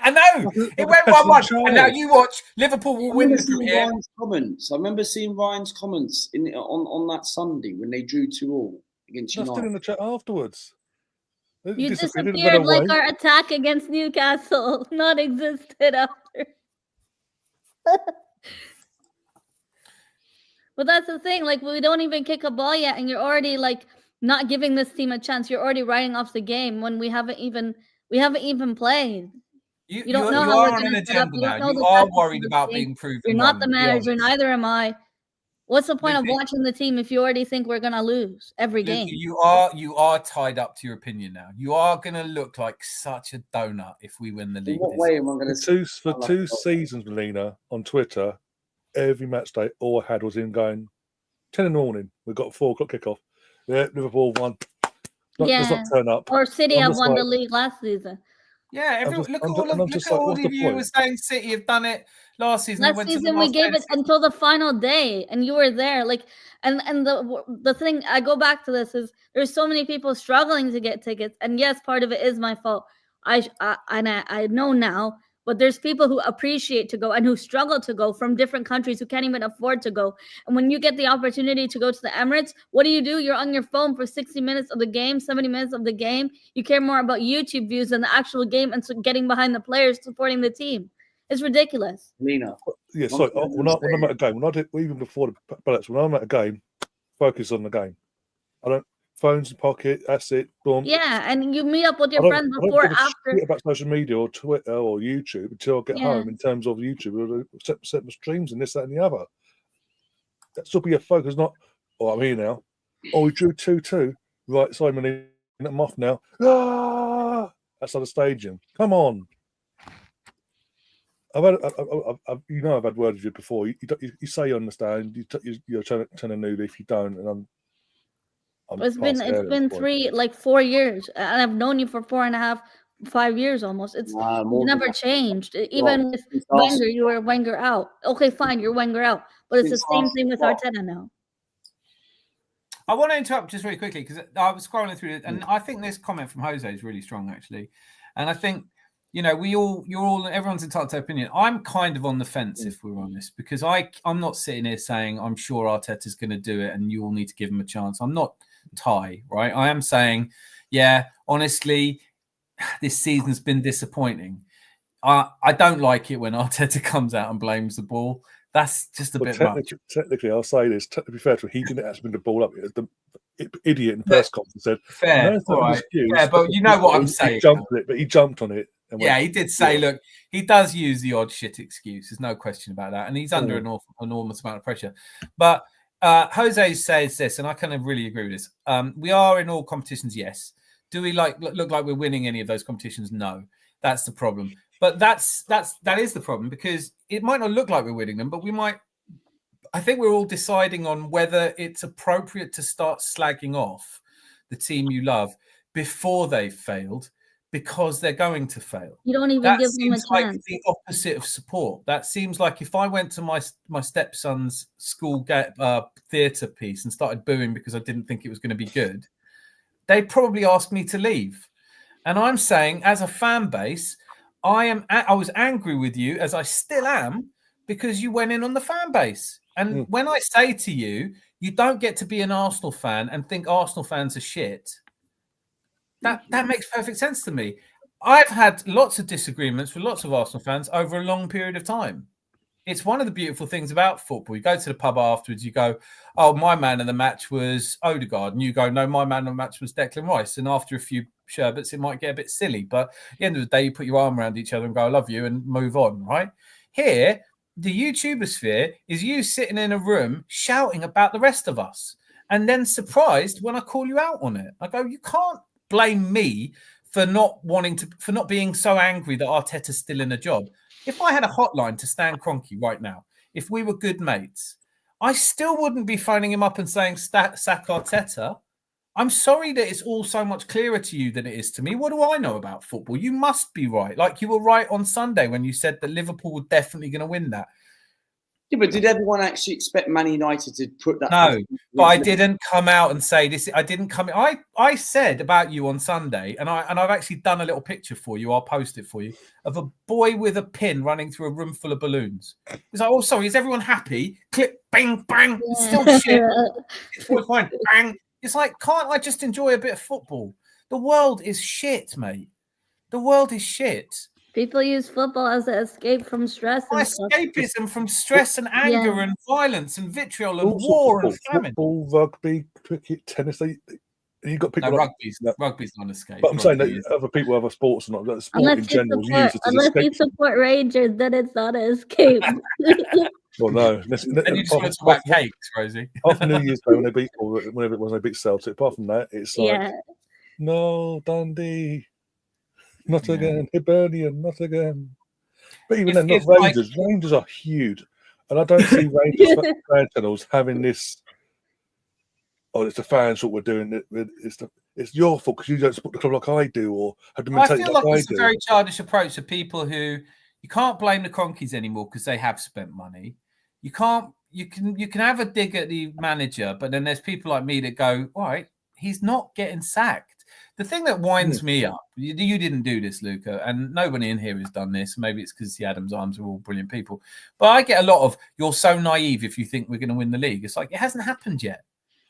I know it went 1-1, and now you watch Liverpool will I win remember this from seeing here. Ryan's comments. I remember seeing Ryan's comments on that Sunday when they drew 2-2 against Just United. in the chat afterwards. It You disappeared, it went disappeared like away. our attack against Newcastle not existed after. But that's the thing. Like, we don't even kick a ball yet, and you're already like not giving this team a chance. You're already writing off the game when we haven't even played. You don't know you how we're are on an gonna set up. agenda You don't now. know You the are tactics of worried the about game. being proven You're not the wrong, be manager, honest. neither am I. What's the point of Lizzie, watching the team if you already think we're gonna lose every Luke, game? you are tied up to your opinion now. You are going to look like such a donut if we win the In league. what this way year. am I going For two seasons, Melina, on Twitter, every match day, all I had was him going 10 in the morning. We've got a 4 o'clock kickoff. Yeah, Liverpool won. Let's not turn up. Or City I'm have just won the like- league last season. Yeah, I'm just look like, at all what's of the you were point? saying City have done it last season. They Last went to the season we last gave day it until the final day, and you were there. Like, and the thing I go back to this is there's so many people struggling to get tickets, and yes, part of it is my fault. I know now, but there's people who appreciate to go and who struggle to go from different countries who can't even afford to go. And when you get the opportunity to go to the Emirates, what do? You're on your phone for 60 minutes of the game, 70 minutes of the game. You care more about YouTube views than the actual game and so getting behind the players, supporting the team. It's ridiculous. Lena, Yeah, sorry. When I'm at a game, even before the ballots, when I'm at a game, focus on the game. I don't phones in pocket. That's it. Boom. Yeah, and you meet up with I your don't- friends I don't before, give a after. shit about social media or Twitter or YouTube until I get Yeah. home. In terms of YouTube, set my streams and this, that, and the other. That should be a focus, not. Oh, I'm here now. Oh, we drew 2-2. Right, Simon, I'm off now. Ah, outside the stadium. Come on. I've had words with you before. You say you understand. You're trying to new leaf. You don't, and I'm It's past there at been this point. 4 years, and I've known you for 4.5, 5 years almost. It's more you've than never that. changed. Even with Since Wenger, you were Wenger out. Okay, fine, you're Wenger out, but it's the Since same last- thing with well, Arteta now. I want to interrupt just very quickly because I was scrolling through it, and I think this comment from Jose is really strong, actually. And I think, everyone's entitled to opinion. I'm kind of on the fence, if we're honest, because I'm not sitting here saying I'm sure Arteta's going to do it and you all need to give him a chance. I'm not Ty, right? I am saying, yeah, honestly, this season's been disappointing. I don't like it when Arteta comes out and blames the ball. That's just a bit much. Technically, I'll say this. To be fair to him, he didn't actually bring the ball up. The idiot in the press conference said, Fair, "No, it's not all an right. excuse." Yeah, but you know what I'm saying. He jumped on it, but he jumped on it. And Yeah, went, he did say, yeah. look, he does use the odd shit excuse. There's no question about that. And he's under an enormous amount of pressure. But Jose says this, and I kind of really agree with this. We are in all competitions, yes. Do we look like we're winning any of those competitions? No. That's the problem. But that is the problem, because it might not look like we're winning them, but we might. I think we're all deciding on whether it's appropriate to start slagging off the team you love before they've failed, because they're going to fail. You don't even That give them a seems like chance. the opposite of support. That seems like if I went to my stepson's school theatre piece and started booing because I didn't think it was going to be good, they'd probably ask me to leave. And I'm saying, as a fan base, I was angry with you, as I still am, because you went in on the fan base. And when I say to you, you don't get to be an Arsenal fan and think Arsenal fans are shit, that makes perfect sense to me. I've had lots of disagreements with lots of Arsenal fans over a long period of time. It's one of the beautiful things about football. You go to the pub afterwards, you go, oh, my man of the match was Odegaard. And you go, no, my man of the match was Declan Rice. And after a few sherbets, it might get a bit silly. But at the end of the day, you put your arm around each other and go, I love you, and move on, right? Here, the YouTuber sphere is you sitting in a room shouting about the rest of us and then surprised when I call you out on it. I go, you can't blame me for not being so angry that Arteta's still in a job. If I had a hotline to Stan Kroenke right now, if we were good mates, I still wouldn't be phoning him up and saying, sack Arteta. I'm sorry that it's all so much clearer to you than it is to me. What do I know about football? You must be right. Like you were right on Sunday when you said that Liverpool were definitely going to win that. Yeah, but did everyone actually expect Man United to put that? No, but I didn't come out and say this. I didn't come. I said about you on Sunday, and I've actually done a little picture for you. I'll post it for you of a boy with a pin running through a room full of balloons. It's like, oh, sorry, is everyone happy? Click, bang, bang. It's still shit. It's all fine. Bang. It's like, can't I just enjoy a bit of football? The world is shit, mate. The world is shit. People use football as an escape from stress. And Escapism from stress and anger and violence and vitriol and war and famine. Football, rugby, cricket, tennis. You got people. No, rugby's not an escape. But I'm saying that other people, other sports, not that sport in general. Unless you support Rangers, then it's not an escape. Well, no. And you just want to talk about cakes, Rosie. After New Year's Day when they beat, or whenever it was, they beat Celtic. Apart from that, it's like, no, Dundee. Not again, Hibernian, not again. But even then, not Rangers. Rangers are huge. And I don't see Rangers fan channels having this. Oh, it's the fans what we're doing. It's your fault because you don't support the club like I do, or have the mentality I feel like it's a very childish approach to people who you can't blame the Cronkies anymore because they have spent money. You can have a dig at the manager, but then there's people like me that go, all right, he's not getting sacked. The thing that winds me up, you didn't do this, Luca, and nobody in here has done this. Maybe it's because the Adams Arms are all brilliant people. But I get a lot of, you're so naive if you think we're going to win the league. It's like, it hasn't happened yet.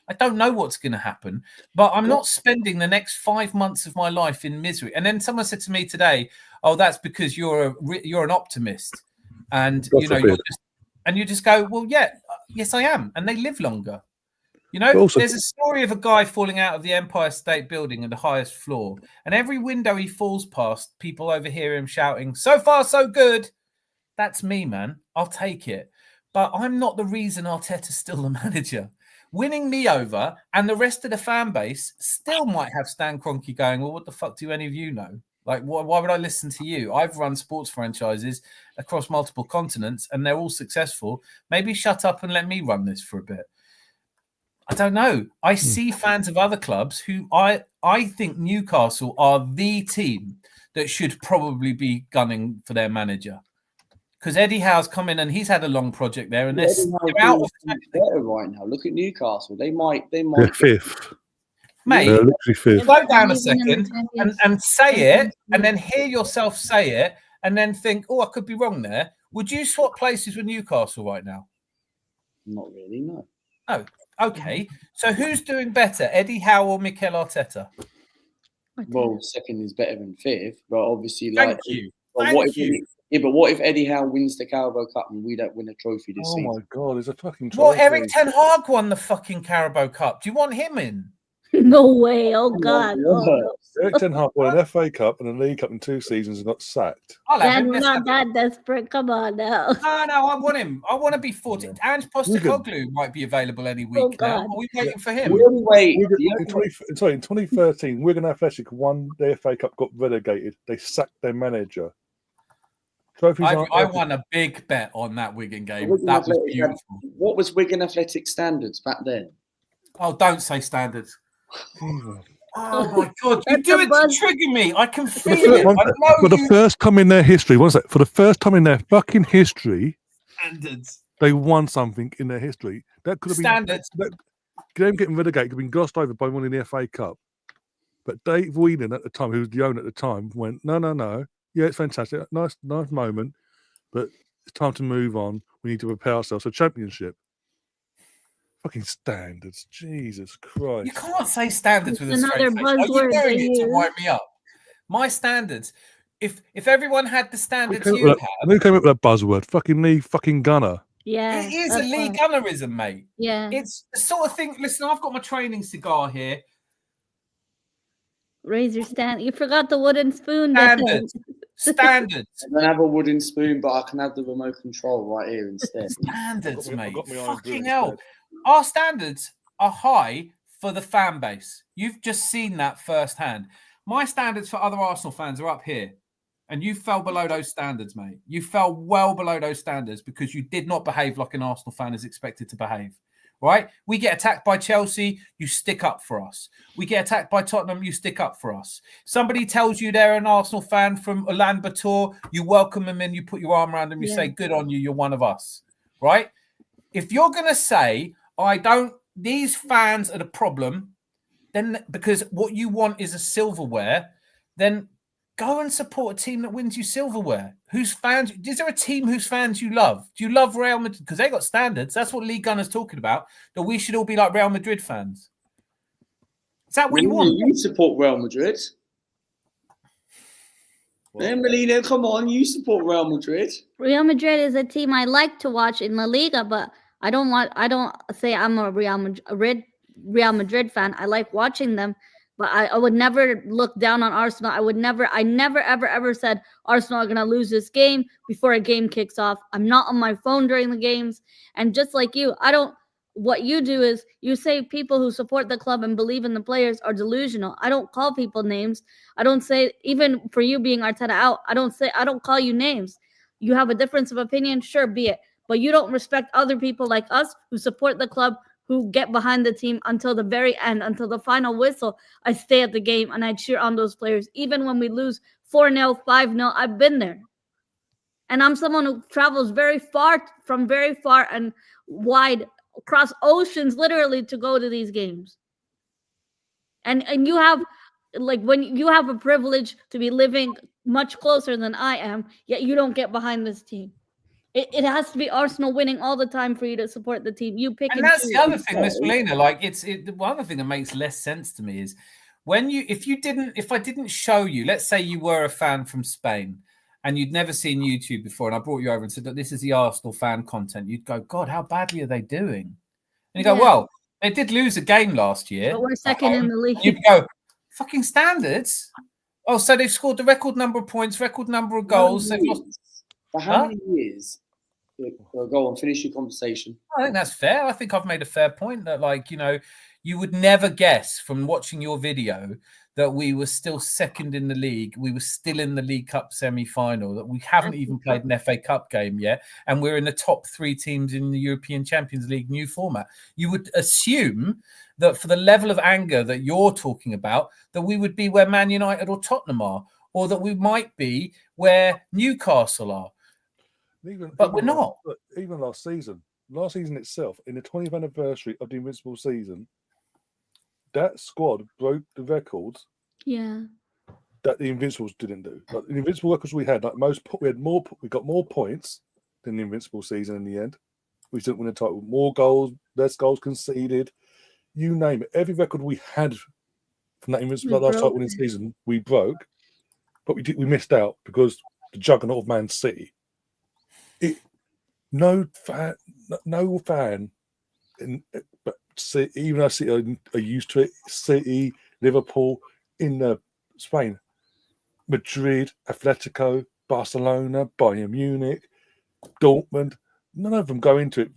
I don't know what's going to happen, but I'm not spending the next 5 months of my life in misery. And then someone said to me today, oh, that's because you're an optimist. And, you just go, well, yes, I am. And they live longer. You know, there's a story of a guy falling out of the Empire State Building at the highest floor, and every window he falls past, people overhear him shouting, so far, so good. That's me, man. I'll take it. But I'm not the reason Arteta's still the manager. Winning me over and the rest of the fan base still might have Stan Kroenke going, well, what the fuck do any of you know? Like, why would I listen to you? I've run sports franchises across multiple continents, and they're all successful. Maybe shut up and let me run this for a bit. I don't know. I see fans of other clubs who I think Newcastle are the team that should probably be gunning for their manager. Because Eddie Howe's come in and he's had a long project there, and they're out of the better right now. Look at Newcastle. They might they're fifth. Mate, literally fifth. Slow down a second and say it, and then hear yourself say it, and then think, oh, I could be wrong there. Would you swap places with Newcastle right now? Not really, no. Oh. Okay, so who's doing better, Eddie Howe or Mikel Arteta? Well, second is better than fifth, but obviously, Thank you. But what if Eddie Howe wins the Carabao Cup and we don't win a trophy this season? Oh my God, there's a fucking trophy. Well, Eric Ten Hag won the fucking Carabao Cup. Do you want him in? No way. Oh God. Eric Ten Hag won an FA Cup and a League Cup in 2 seasons and got sacked. Dad, we're not that desperate. Come on now. No, I want him. I want to be 40. Ange Postecoglou might be available any week now. Are we waiting for him? In 2013, Wigan Athletic won the FA Cup, got relegated. They sacked their manager. I won a big bet on that Wigan game. That was beautiful. What was Wigan Athletic standards back then? Oh, don't say standards. Oh my God! You do it to trigger me. I can feel it. For the first time in their history, for the first time in their fucking history, standards. They won something in their history. That could have standards. Them getting relegated could have been glossed over by winning the FA Cup. But Dave Whelan at the time, who was the owner at the time, went, no. Yeah, it's fantastic. Nice moment. But it's time to move on. We need to prepare ourselves for Championship. Fucking standards. Jesus Christ. You can't say standards with a straight face. Are you doing it to wind me up? My standards. If everyone had the standards you had. Who came up with that buzzword? Fucking Lee fucking Gunner. Yeah. It is a Lee Gunnerism, mate. Yeah. It's the sort of thing. Listen, I've got my training cigar here. Raise your stand. You forgot the wooden spoon. Standards. Standards. I don't have a wooden spoon, but I can have the remote control right here instead. Standards, mate. Fucking hell. Our standards are high for the fan base. You've just seen that firsthand. My standards for other Arsenal fans are up here. And you fell below those standards, mate. You fell well below those standards because you did not behave like an Arsenal fan is expected to behave. Right? We get attacked by Chelsea, you stick up for us. We get attacked by Tottenham, you stick up for us. Somebody tells you they're an Arsenal fan from Ulaanbaatar, you welcome them in, you put your arm around them, you say, good on you, you're one of us. right? If you're going to say, these fans are the problem, then because what you want is a silverware, then go and support a team that wins you silverware. Is there a team whose fans you love? Do you love Real Madrid? Because they got standards. That's what League Gunner's talking about, that we should all be like Real Madrid fans. Is that what you want? You support Real Madrid. Hey, Melina, come on, you support Real Madrid. Real Madrid is a team I like to watch in La Liga, but I don't say I'm a Real Madrid fan. I like watching them, but I would never look down on Arsenal. I never ever said Arsenal are gonna lose this game before a game kicks off. I'm not on my phone during the games, and just like you, what you do is you say people who support the club and believe in the players are delusional. I don't call people names. I don't say, even for you being Arteta out, I don't call you names. You have a difference of opinion, sure, be it. But you don't respect other people like us who support the club, who get behind the team until the very end, until the final whistle. I stay at the game and I cheer on those players. Even when we lose 4-0, 5-0, I've been there. And I'm someone who travels very far and wide, across oceans, literally, to go to these games. And you have, like, when you have a privilege to be living much closer than I am, yet you don't get behind this team. It has to be Arsenal winning all the time for you to support the team. You pick and that's the other thing, Miss Melina. Like, one other thing that makes less sense to me is if I didn't show you, let's say you were a fan from Spain and you'd never seen YouTube before, and I brought you over and said that this is the Arsenal fan content, you'd go, God, how badly are they doing? And you go, well, they did lose a game last year, but we're second in the league. You'd go, fucking standards. Oh, so they've scored the record number of points, record number of goals. For how many years? Go on, finish your conversation. I think that's fair. I think I've made a fair point that, like, you would never guess from watching your video that we were still second in the league. We were still in the League Cup semi-final, that we haven't even played an FA Cup game yet, and we're in the top 3 teams in the European Champions League new format. You would assume that for the level of anger that you're talking about, that we would be where Man United or Tottenham are, or that we might be where Newcastle are. But we're not. Even last season itself, in the 20th anniversary of the Invincible season, that squad broke the records. Yeah. That the Invincibles didn't do. But the Invincible records we had, we got more points than the Invincible season in the end. We didn't win the title. More goals, less goals conceded. You name it. Every record we had from that Invincible last title winning season, we broke. But we missed out because the juggernaut of Man City. No fan, but even though City are used to it, City, Liverpool, in Spain, Madrid, Atletico, Barcelona, Bayern Munich, Dortmund, none of them go into it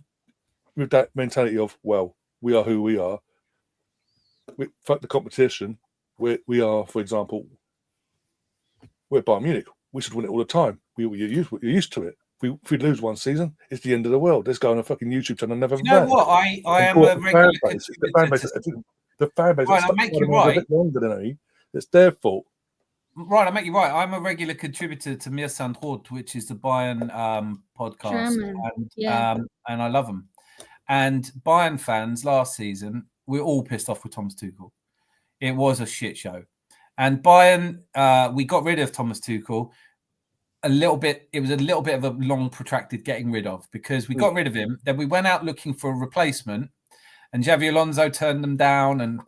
with that mentality of, well, we are who we are. Fuck the competition. We are, for example, we're Bayern Munich. We should win it all the time. You're used to it. If we lose one season, it's the end of the world. Let's go on a fucking YouTube channel and never. You know what? I am a regular the fan base. The fan base. Right, I'll make you right. A bit longer than me. It's their fault. Right, I'll make you right. I'm a regular contributor to Mir Sandrot, which is the Bayern podcast, and I love them. And Bayern fans last season, we're all pissed off with Thomas Tuchel. It was a shit show, and Bayern, we got rid of Thomas Tuchel. It was a little bit of a long, protracted getting rid of, because we got rid of him. Then we went out looking for a replacement, and Xabi Alonso turned them down, and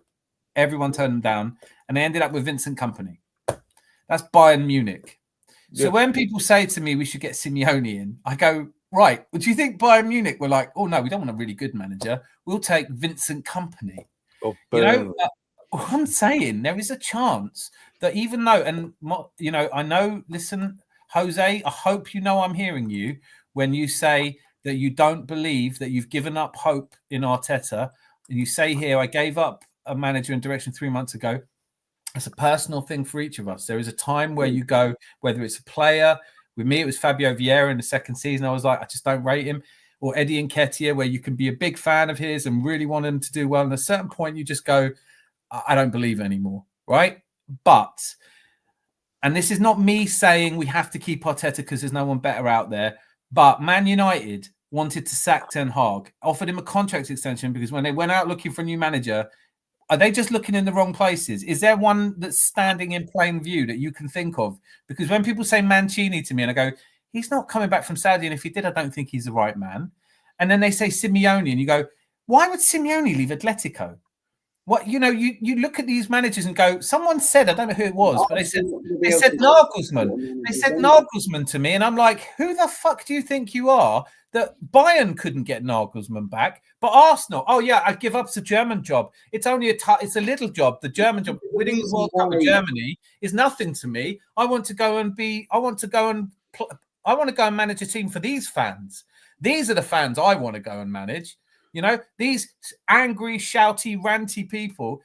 everyone turned them down, and they ended up with Vincent Kompany. That's Bayern Munich. Yeah. So when people say to me we should get Simeone in, I go, right, but do you think Bayern Munich were like, oh no, we don't want a really good manager. We'll take Vincent Kompany. Oh, what I'm saying, there is a chance that even though, and I know, listen, Jose, I hope you know I'm hearing you when you say that you don't believe, that you've given up hope in Arteta. And you say here, I gave up a manager in direction 3 months ago. It's a personal thing for each of us. There is a time where you go, whether it's a player, with me, it was Fabio Vieira in the second season. I was like, I just don't rate him. Or Eddie Nketiah, where you can be a big fan of his and really want him to do well. And at a certain point, you just go, I don't believe anymore, right? But, and this is not me saying we have to keep Arteta because there's no one better out there, but Man United wanted to sack Ten Hag, offered him a contract extension because when they went out looking for a new manager, are they just looking in the wrong places? Is there one that's standing in plain view that you can think of? Because when people say Mancini to me, and I go, he's not coming back from Saudi, and if he did, I don't think he's the right man. And then they say Simeone, and you go, why would Simeone leave Atletico? What, you look at these managers and go, someone said, I don't know who it was, but they said Nagelsmann. They said Nagelsmann to me, and I'm like, who the fuck do you think you are that Bayern couldn't get Nagelsmann back, but Arsenal? Oh yeah, I'd give up the German job. It's only it's a little job. The German job, winning the World Cup with Germany is nothing to me. I want to go and manage a team for these fans. These are the fans I want to go and manage. These angry, shouty, ranty people.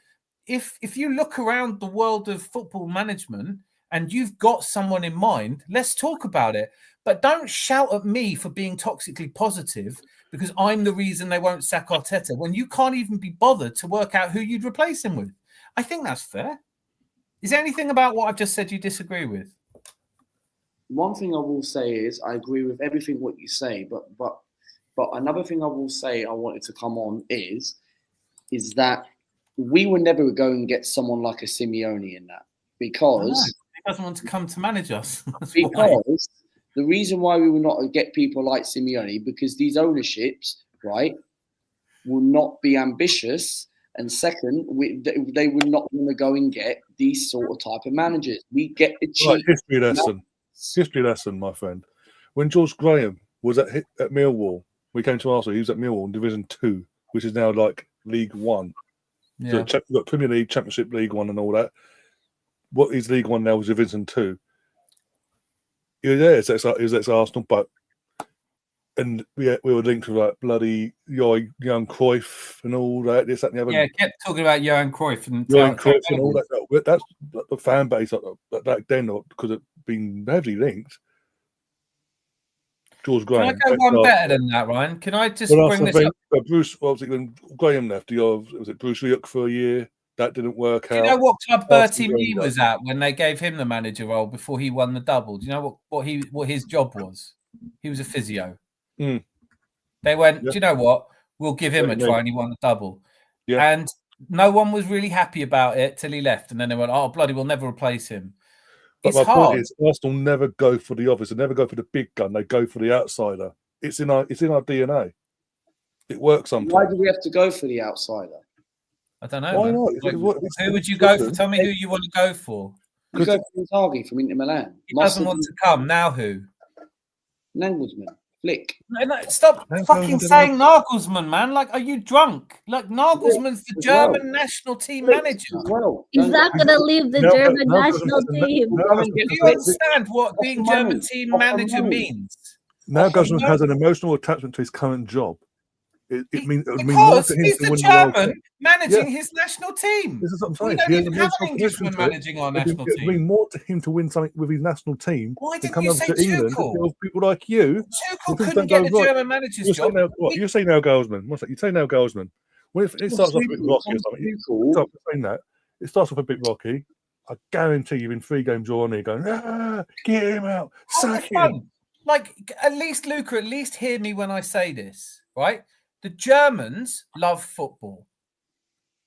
If you look around the world of football management and you've got someone in mind, let's talk about it. But don't shout at me for being toxically positive because I'm the reason they won't sack Arteta when you can't even be bothered to work out who you'd replace him with. I think that's fair. Is there anything about what I've just said you disagree with? One thing I will say is I agree with everything what you say, but another thing I will say I wanted to come on is that we were never going to get someone like a Simeone in that because he doesn't want to come to manage us. Because the reason why we will not get people like Simeone because these ownerships, right, will not be ambitious, and second, they will not want to go and get these sort of type of managers. We get the cheap. Right, history lesson, my friend. When George Graham was at Millwall, we came to Arsenal. He was at Millwall in Division 2, which is now like League 1. Yeah. So you've got Premier League, Championship, League 1 and all that. What is League 1 now is Division 2. He was ex-Arsenal, and we were linked with like bloody Johan Cruyff and all that, this, that and the other. Yeah, kept talking about Johan Cruyff and all that. That's the fan base back then, because it's been heavily linked. George Graham. Can I go one better than that, Ryan? Can I just bring this up? Bruce, obviously, when Graham left, was it Bruce Rioch for a year? That didn't work out. Do you know what club Bertie Mee was at when they gave him the manager role before he won the double? Do you know what his job was? He was a physio. Mm. They went, do you know what? We'll give him a try, and he won the double. Yeah. And no one was really happy about it till he left. And then they went, oh, bloody, we'll never replace him. But it's my hard. point is, Arsenal never go for the obvious. They never go for the big gun. They go for the outsider. It's in our DNA. It works sometimes. Why do we have to go for the outsider? I don't know. Why man. not? Who would you go for? Tell me who you want to go for. You go for Inzaghi from Inter Milan. He doesn't want to come. Now who? Nagelsmann. Flick. No, stop fucking saying Nagelsmann, man. Like, are you drunk? Like, Nagelsmann's the German national team manager. Well, He's not going to leave the German national team. Do you understand what being German team manager means? Nagelsmann has an emotional attachment to his current job. It means because he's the German managing his national team. This is what I'm saying. We don't even have an Englishman managing our national team. It means more to him to win something with his national team. Why didn't come you over say to England Tuchel? People like you. Tuchel couldn't get a German manager's job. You say now Nagelsmann. What's that? You say Nagelsmann. When it starts off a bit rocky or something, it starts off a bit rocky. I guarantee you, in 3 games you're on here going, get him out, sack him. Like, at least, Luca, at least hear me when I say this, right? The Germans love football.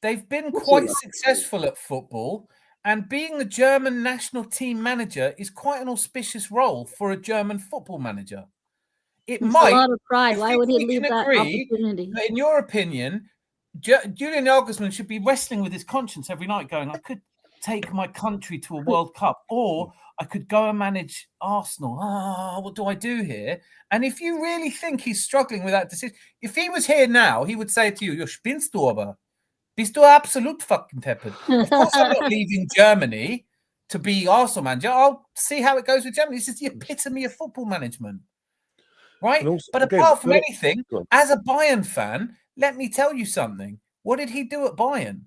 They've been quite successful at football, and being the German national team manager is quite an auspicious role for a German football manager. It might. A lot of pride. Why would he leave that opportunity? In your opinion, Julian Nagelsmann should be wrestling with his conscience every night, going, I could take my country to a World Cup, or I could go and manage Arsenal. What do I do here? And if you really think he's struggling with that decision, if he was here now, he would say to you, "You spinnst du aber? Bist du absolut fucking teppert?" Of course, I'm not leaving Germany to be Arsenal manager. I'll see how it goes with Germany. This is the epitome of football management, right? Also, but apart from anything, as a Bayern fan, let me tell you something. What did he do at Bayern?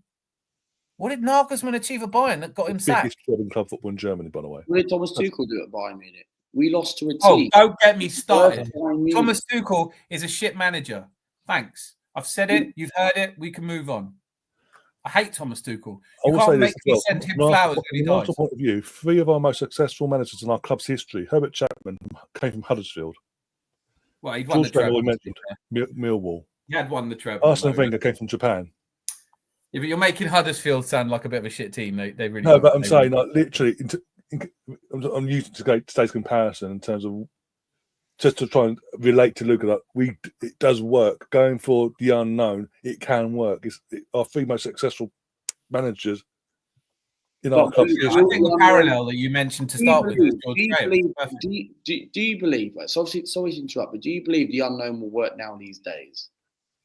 What did Nagelsmann achieve at Bayern that got him sacked? Biggest job in club football in Germany, by the way. What did Thomas Tuchel do at Bayern Munich? We lost to a team. Oh, don't get me started. Thomas Tuchel is a shit manager. Thanks. I've said it. You've heard it. We can move on. I hate Thomas Tuchel. You can't make me send him flowers when he dies. From my point of view, 3 of our most successful managers in our club's history, Herbert Chapman, came from Huddersfield. Well, he'd won the George Graham, treble. we mentioned Millwall. He had won the treble. Arsene though. Wenger came from Japan. Yeah, but you're making Huddersfield sound like a bit of a shit team. They really. No, weren't. but I'm They saying, weren't. like, literally, I'm using today's comparison in terms of just to try and relate to Luca. Like, it does work. Going for the unknown, it can work. Our three most successful managers in our club. I think the parallel that you mentioned to start with is George Graham. Do you believe? So obviously, sorry to interrupt, but do you believe the unknown will work now these days?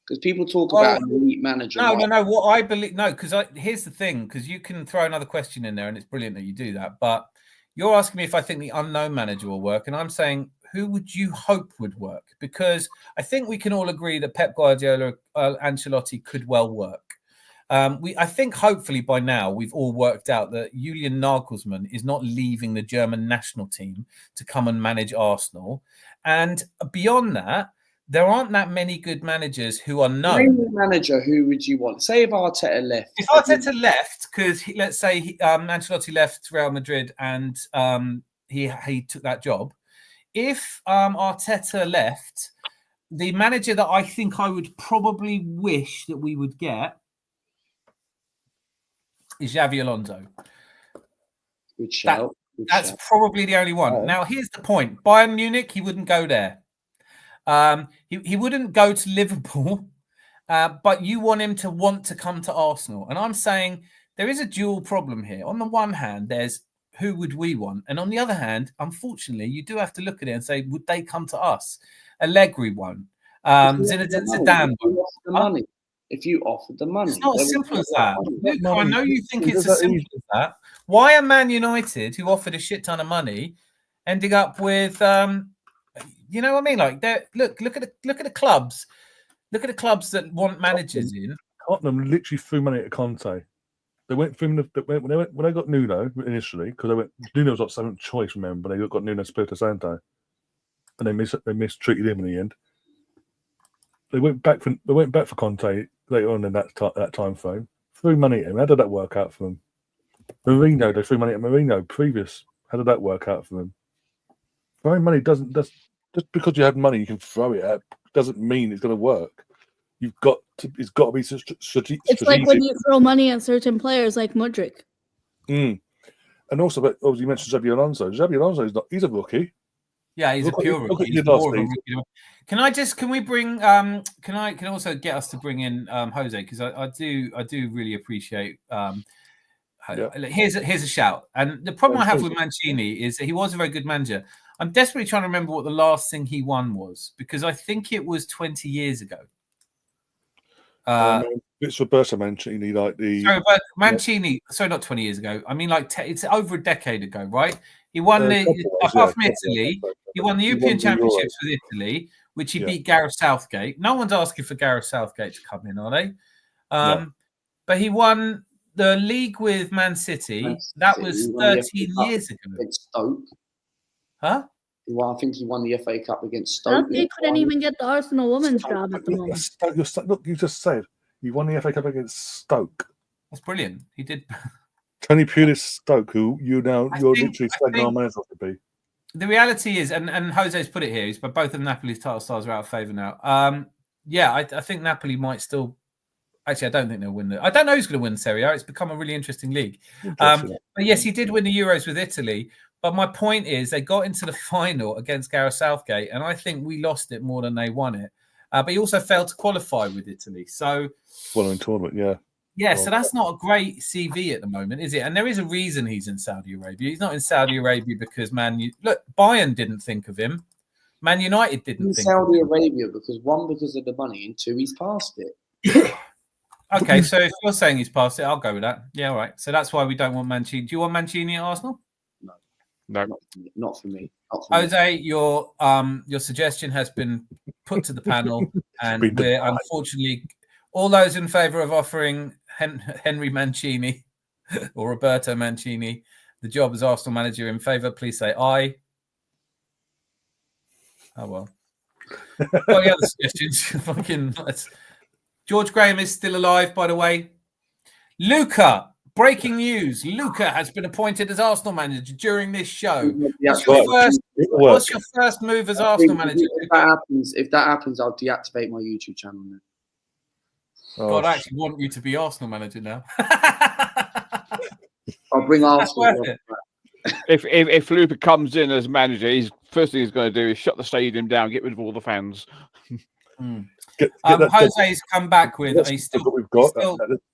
Because people talk about an elite manager. No. What I believe, no, because here's the thing, because you can throw another question in there, and it's brilliant that you do that. But you're asking me if I think the unknown manager will work, and I'm saying, who would you hope would work? Because I think we can all agree that Pep Guardiola, Ancelotti could well work. I think hopefully by now we've all worked out that Julian Nagelsmann is not leaving the German national team to come and manage Arsenal. And beyond that, there aren't that many good managers who are known. Name a manager, who would you want? Say if Arteta left. If Arteta left, because let's say Ancelotti left Real Madrid and he took that job. If Arteta left, the manager that I think I would probably wish that we would get is Xabi Alonso. Good shout. That's probably the only one. Oh. Now, here's the point. Bayern Munich, he wouldn't go there. He wouldn't go to Liverpool, but you want him to want to come to Arsenal. And I'm saying there is a dual problem here. On the one hand, there's who would we want? And on the other hand, unfortunately, you do have to look at it and say, would they come to us? Allegri won't. Zinedine Zidane won't. If you offered the money. It's not as simple as that. Luke, I know you think it's as simple as that. Why are Man United, who offered a shit ton of money, ending up with you know what I mean? Like, look at the clubs. Look at the clubs that want managers in. Tottenham literally threw money at Conte. They went through when they got Nuno initially, because Nuno was like seventh choice, remember, but they got Nuno Espirito Santo, and they mistreated him in the end. They went back for Conte later on in that time frame. Threw money at him. How did that work out for them? Mourinho, they threw money at Mourinho previous. How did that work out for them? Throwing money just because you have money you can throw it at doesn't mean it's going to work. It's got to be strategic. It's like when you throw money at certain players like Mudryk. And also, but obviously you mentioned Xabi Alonso. Xabi Alonso he's a rookie. Yeah, he's a pure rookie. He's more of a rookie. Can we bring can I also get us to bring in Jose, because I do really appreciate here's a shout. And the problem I have with Mancini is that he was a very good manager. I'm desperately trying to remember what the last thing he won was, because I think it was 20 years ago. It's Roberto Mancini, like the. Sorry, but Mancini. Sorry, not 20 years ago. I mean, like it's over a decade ago, right? He won apart from Italy, he won the European Championships with Italy, which he beat Gareth Southgate. No one's asking for Gareth Southgate to come in, are they? No. But he won the league with Man City. That was 13 years ago. Against Stoke. Huh? Well, I think he won the FA Cup against Stoke. Southgate couldn't even get the Arsenal women's job at the moment. Look, you just said he won the FA Cup against Stoke. That's brilliant. He did. Tony Pulis Stoke, who you're literally slagging our manager off to be. The reality is, and Jose's put it here, is but both of Napoli's title stars are out of favour now. I think Napoli might still. Actually, I don't think they'll win I don't know who's going to win Serie A. It's become a really interesting league. But yes, he did win the Euros with Italy. But my point is, they got into the final against Gareth Southgate, and I think we lost it more than they won it. But he also failed to qualify with Italy. So, following tournament, yeah. Yeah, so that's not a great CV at the moment, is it? And there is a reason he's in Saudi Arabia. He's not in Saudi Arabia because Bayern didn't think of him. Man United didn't think Saudi Arabia because of the money, and two, he's passed it. Okay, so if you're saying he's passed it, I'll go with that. Yeah, all right. So that's why we don't want Mancini. Do you want Mancini at Arsenal? No, not for me. Jose, your suggestion has been put to the panel, and we're unfortunately all those in favour of offering Henry Mancini or Roberto Mancini the job as Arsenal manager in favour, please say aye. Oh well. What are the other suggestions? George Graham is still alive, by the way. Luca, breaking news: Luca has been appointed as Arsenal manager during this show. Yeah, What's your first move as Arsenal manager? If that happens, I'll deactivate my YouTube channel now. God, I actually want you to be Arsenal manager now. I'll bring Arsenal. If Luca comes in as manager, first thing he's going to do is shut the stadium down, get rid of all the fans. Jose's come back with we've got.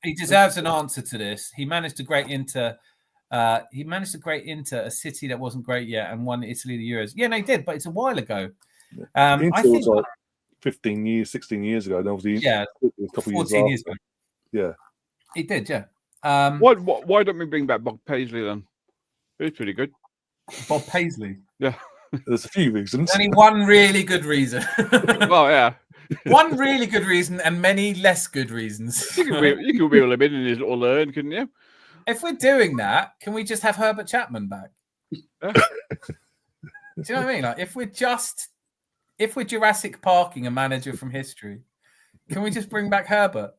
He deserves an answer to this. He managed a great Inter. A city that wasn't great yet and won Italy the Euros. Yeah, they did, but it's a while ago. I think was like 15 years, 16 years ago. And obviously, a couple 14 years ago. Yeah, he did. Yeah. Why don't we bring back Bob Paisley then? He was pretty good. Bob Paisley. Yeah. There's a few reasons. Only one really good reason. Well, yeah. One really good reason and many less good reasons. You could wheel him in his little urn, couldn't you? If we're doing that, can we just have Herbert Chapman back? Yeah. Do you know what I mean? Like, if we're Jurassic Parking a manager from history, can we just bring back Herbert?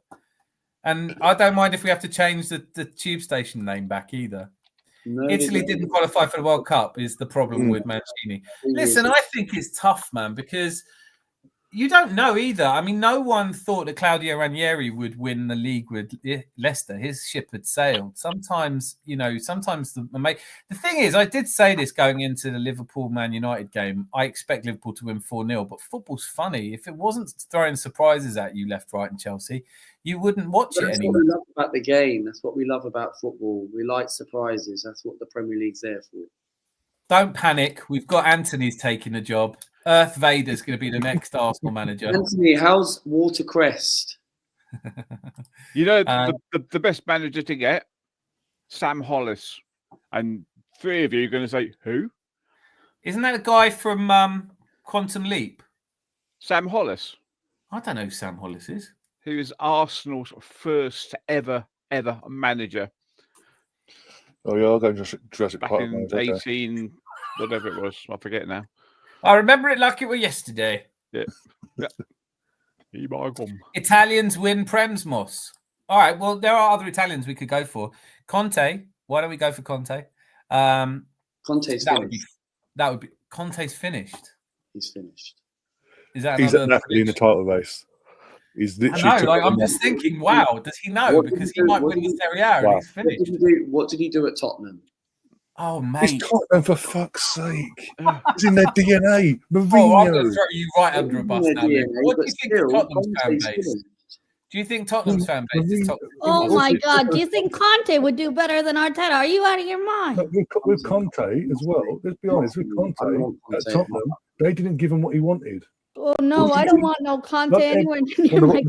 And I don't mind if we have to change the tube station name back either. No, Italy didn't qualify for the World Cup is the problem with Mancini. Listen, I think it's tough, man, because you don't know either. I mean, no one thought that Claudio Ranieri would win the league with Leicester. His ship had sailed. Sometimes the thing is, I did say this going into the Liverpool-Man United game. I expect Liverpool to win 4-0, but football's funny. If it wasn't throwing surprises at you left, right, and Chelsea, you wouldn't watch it anymore. That's what we love about the game. That's what we love about football. We like surprises. That's what the Premier League's there for. Don't panic. We've got Anthony's taking the job. Earth Vader's going to be the next Arsenal manager. Anthony, how's Watercrest? You know, the best manager to get? Sam Hollis. And three of you are going to say, who? Isn't that a guy from Quantum Leap? Sam Hollis. I don't know who Sam Hollis is. Who is Arsenal's first ever manager. Oh, yeah, I'll go Jurassic Back Park. in 18, whatever it was. I forget now. I remember it like it were yesterday. Yeah. Italians win Prems, Moss. All right, well, there are other Italians we could go for. Conte. Why don't we go for Conte? Conte's finished. That would be Conte's finished. He's finished. Is that He's at Napoli in the title race. He's literally. I know, I'm just thinking, wow, does he know? Because he might win the Serie A and he's finished. What did he do at Tottenham? Oh, mate. It's Tottenham, for fuck's sake. It's in their DNA. Mourinho. Oh, I'm going to throw you right under a bus now. DNA, What do you think of Tottenham's fan base? Do you think Tottenham's fan base is top? Oh my God! Do you think Conte would do better than Arteta? Are you out of your mind? With Conte as well, let's be honest, with Conte at Tottenham, they didn't give him what he wanted. Oh no, I don't want no Conte anywhere near my.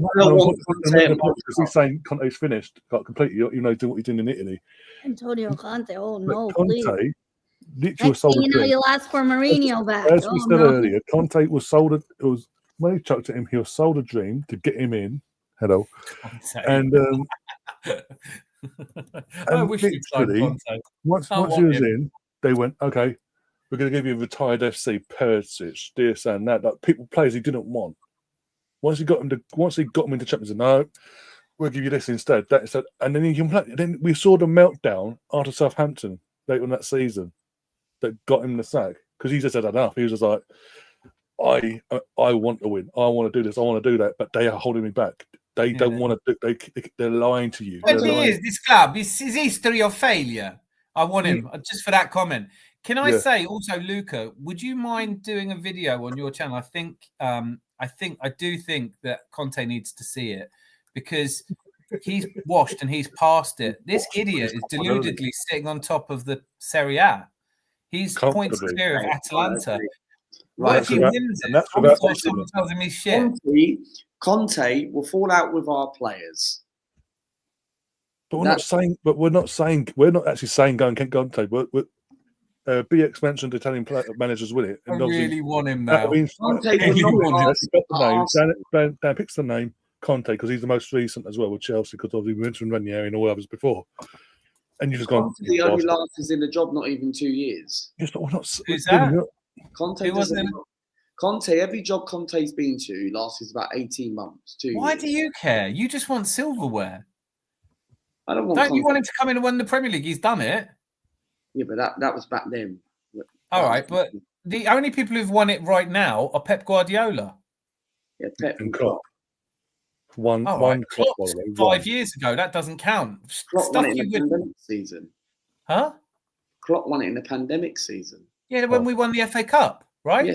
He's saying Conte's finished completely, even though he's doing what he's doing in Italy. Antonio Conte, oh no, Conte please. literally was sold. You know, you'll ask for Mourinho back. As we said earlier, Conte was sold. It was when he chucked at him, he was sold a dream to get him in. Hello, and I wish we'd signed Conte. Once he was in, they went, okay, we're going to give you a retired FC, Perisic, this and that. Like players he didn't want. Once he got him into Champions League, no, we'll give you this instead. That instead, and then he can play. Then we saw the meltdown after Southampton later on that season that got him the sack because he just had enough. He was just like, I want to win. I want to do this. I want to do that, but they are holding me back. They don't want to. They're lying to you. But this club is history of failure. I want him just for that comment. Can I say also, Luca? Would you mind doing a video on your channel? I do think that Conte needs to see it because he's washed and he's past it. This idiot is deludedly sitting on top of the Serie A. He's points clear of Atalanta. What if he wins it? Someone tells him he's shit. Conte will fall out with our players. But we're not actually saying go and get Conte. BX mentioned Italian managers with it. I really want him now. Dan picks the name Conte because he's the most recent as well with Chelsea because obviously we mentioned Ranieri and all others before. And you just gone. Conte only lasted in the job not even 2 years. Just we're not. Who's that? Conte, every job Conte's been to lasts about 18 months. 2 years. Why do you care? You just want silverware. I don't want. Don't you want him to come in and win the Premier League? He's done it. Yeah, but that was back then. All right, but the only people who've won it right now are Pep Guardiola. Yeah, Pep And Klopp. One All right, Klopp, by Klopp's the way, 5 one. years ago. That doesn't count. Klopp won Stuff it in you the win, pandemic season. huh? Klopp won it in the pandemic season. Yeah, when we won the FA Cup, right? Yeah.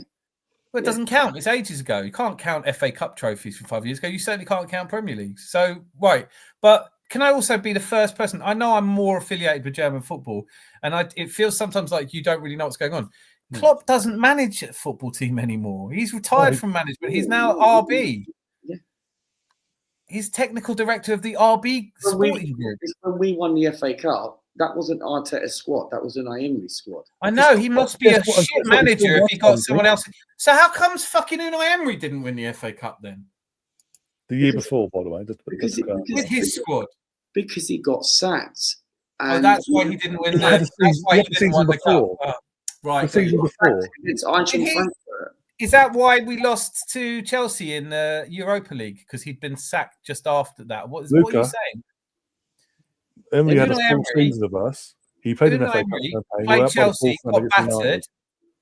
Well, it doesn't count. It's ages ago. You can't count FA Cup trophies from 5 years ago. You certainly can't count Premier Leagues. So, right. But can I also be the first person? I know I'm more affiliated with German football, and it feels sometimes like you don't really know what's going on. Klopp doesn't manage a football team anymore. He's retired from management. He's now RB. Yeah. He's technical director of the RB Sporting Group. When we won the FA Cup, that wasn't Arteta's squad. That was an Emery squad. I know he must be a That's what- shit that's what he manager still if he got wants, someone else. So how comes fucking Unai Emery didn't win the FA Cup then The year before, by the way. with his squad? Because he got sacked. Oh, And that's why he didn't win He the. had a That's season- why he he had a didn't win season the cup. before. Oh, The right. season before. against Eintracht Did he- Frankfurt. Is that why we lost to Chelsea in the Europa League? Because he'd been sacked just after that. What are you Luca. saying? Emery had a Unai full Emery- season of us. He played in Unai the FA Cup Emery campaign. We were played out by the Chelsea, fourth got round against battered.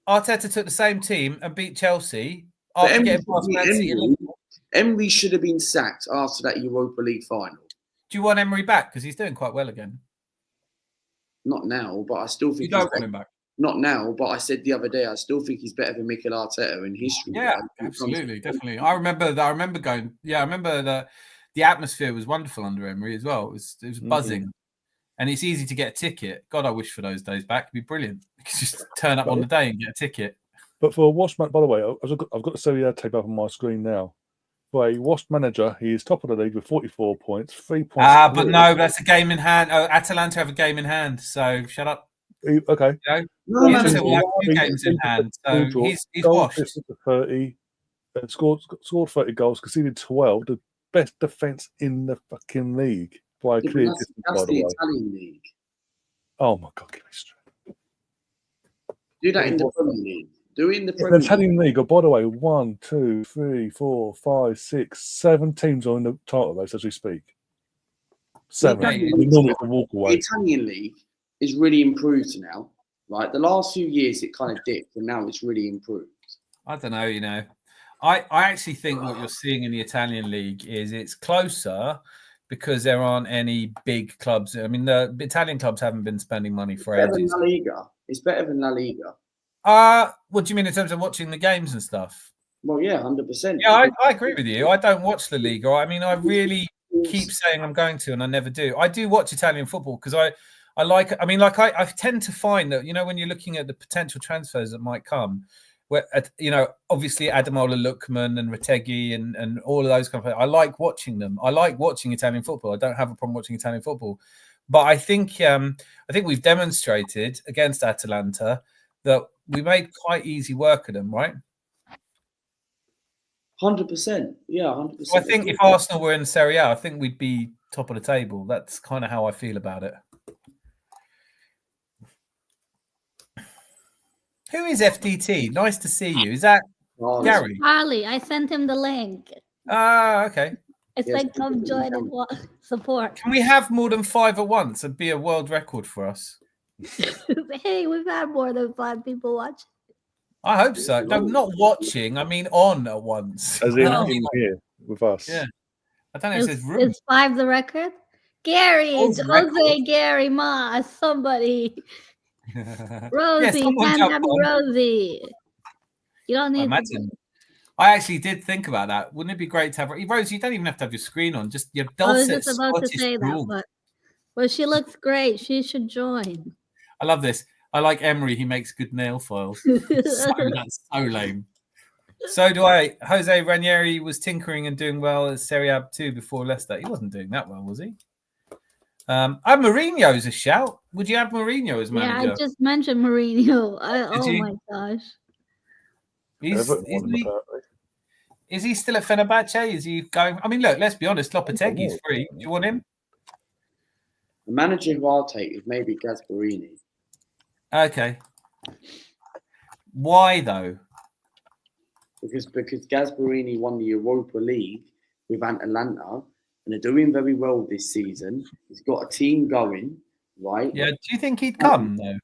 United. Arteta took the same team and beat Chelsea But after Emery, getting past Man City. Emery should have been sacked after that Europa League final. Do you want Emery back? Because he's doing quite well again. Not now, but I still think You he's don't better. want him back. Not now, but I said the other day I still think he's better than Mikel Arteta in history. Yeah, absolutely, definitely. I remember going. Yeah, I remember that the atmosphere was wonderful under Emery as well. It was buzzing, and it's easy to get a ticket. God, I wish for those days back. It'd be brilliant. You could just turn up on the day and get a ticket. But for a Wasp man, by the way, I've got the Serie A tape up on my screen now. For a Wasp manager, he is top of the league with 44 points, 3 points. But no, that's a game in hand. Oh, Atalanta have a game in hand. So shut up. Okay. You know? Inter will have 2 games in hand. So he's Goal washed. assist to 30, scored 30 goals, conceded 12. The best defense in the fucking league by a clear distance, by That's the the way. Italian league. Oh my God, give me straight. Do that in the Premier League. Do it in the The Premier League. Italian league, oh, by the way, 1, 2, 3, 4, 5, 6, 7 teams are in the title race as we speak. 7. Yeah, I mean, normally it's a walk The away. Italian league is really improved now. Right, the last few years it kind of dipped, and now it's really improved. I don't know, I actually think what you're seeing in the Italian league is it's closer because there aren't any big clubs. I mean, the Italian clubs haven't been spending money for Better than ages. La Liga. It's better than La Liga. What do you mean in terms of watching the games and stuff? Well, yeah, 100%. Yeah, I agree with you. I don't watch La Liga. I mean, I really keep saying I'm going to, and I never do. I do watch Italian football because I tend to find that, when you're looking at the potential transfers that might come, where, obviously Ademola Lookman and Retegui and all of those kind of players, I like watching them. I like watching Italian football. I don't have a problem watching Italian football. But I think we've demonstrated against Atalanta that we made quite easy work of them, right? 100%. Yeah, 100%. So I think if Arsenal were in Serie A, I think we'd be top of the table. That's kind of how I feel about it. Who is FDT? Nice to see you. Is that Gary? Harley, I sent him the link. Okay. It's Yes, like come join and support. Can we have more than 5 at once? It'd be a world record for us. Hey, we've had more than 5 people watch. I hope so. No, not watching. I mean, on at once. As in, Oh. in here with us. Yeah. I don't know if there's room. Is 5 the record? Gary, Oh, it's the Jose, record. Gary, Moss, somebody. Rosie, someone hand jump up on. Rosie. You don't I need imagine. I actually did think about that. Wouldn't it be great to have Rose? You don't even have to have your screen on. Just your I was dulcet just about to Scottish say that, drawl. but well, she looks great. She should join. I love this. I like Emery. He makes good nail files. That's so lame. So do I. Jose Ranieri was tinkering and doing well at Serie A 2 before Leicester. He wasn't doing that well, was he? Mourinho's a shout. Would you have Mourinho as Yeah, manager? I just mentioned Mourinho. Oh you? my gosh. Everton won them, apparently. Is he still at Fenerbahce? Is he going? I mean, look, let's be honest. Lopetegui's free. Do you want him? The manager who I'll take is maybe Gasparini. Okay. Why though? Because Gasparini won the Europa League with Atalanta, and they're doing very well this season. He's got a team going, right? Yeah. Do you think he'd come though?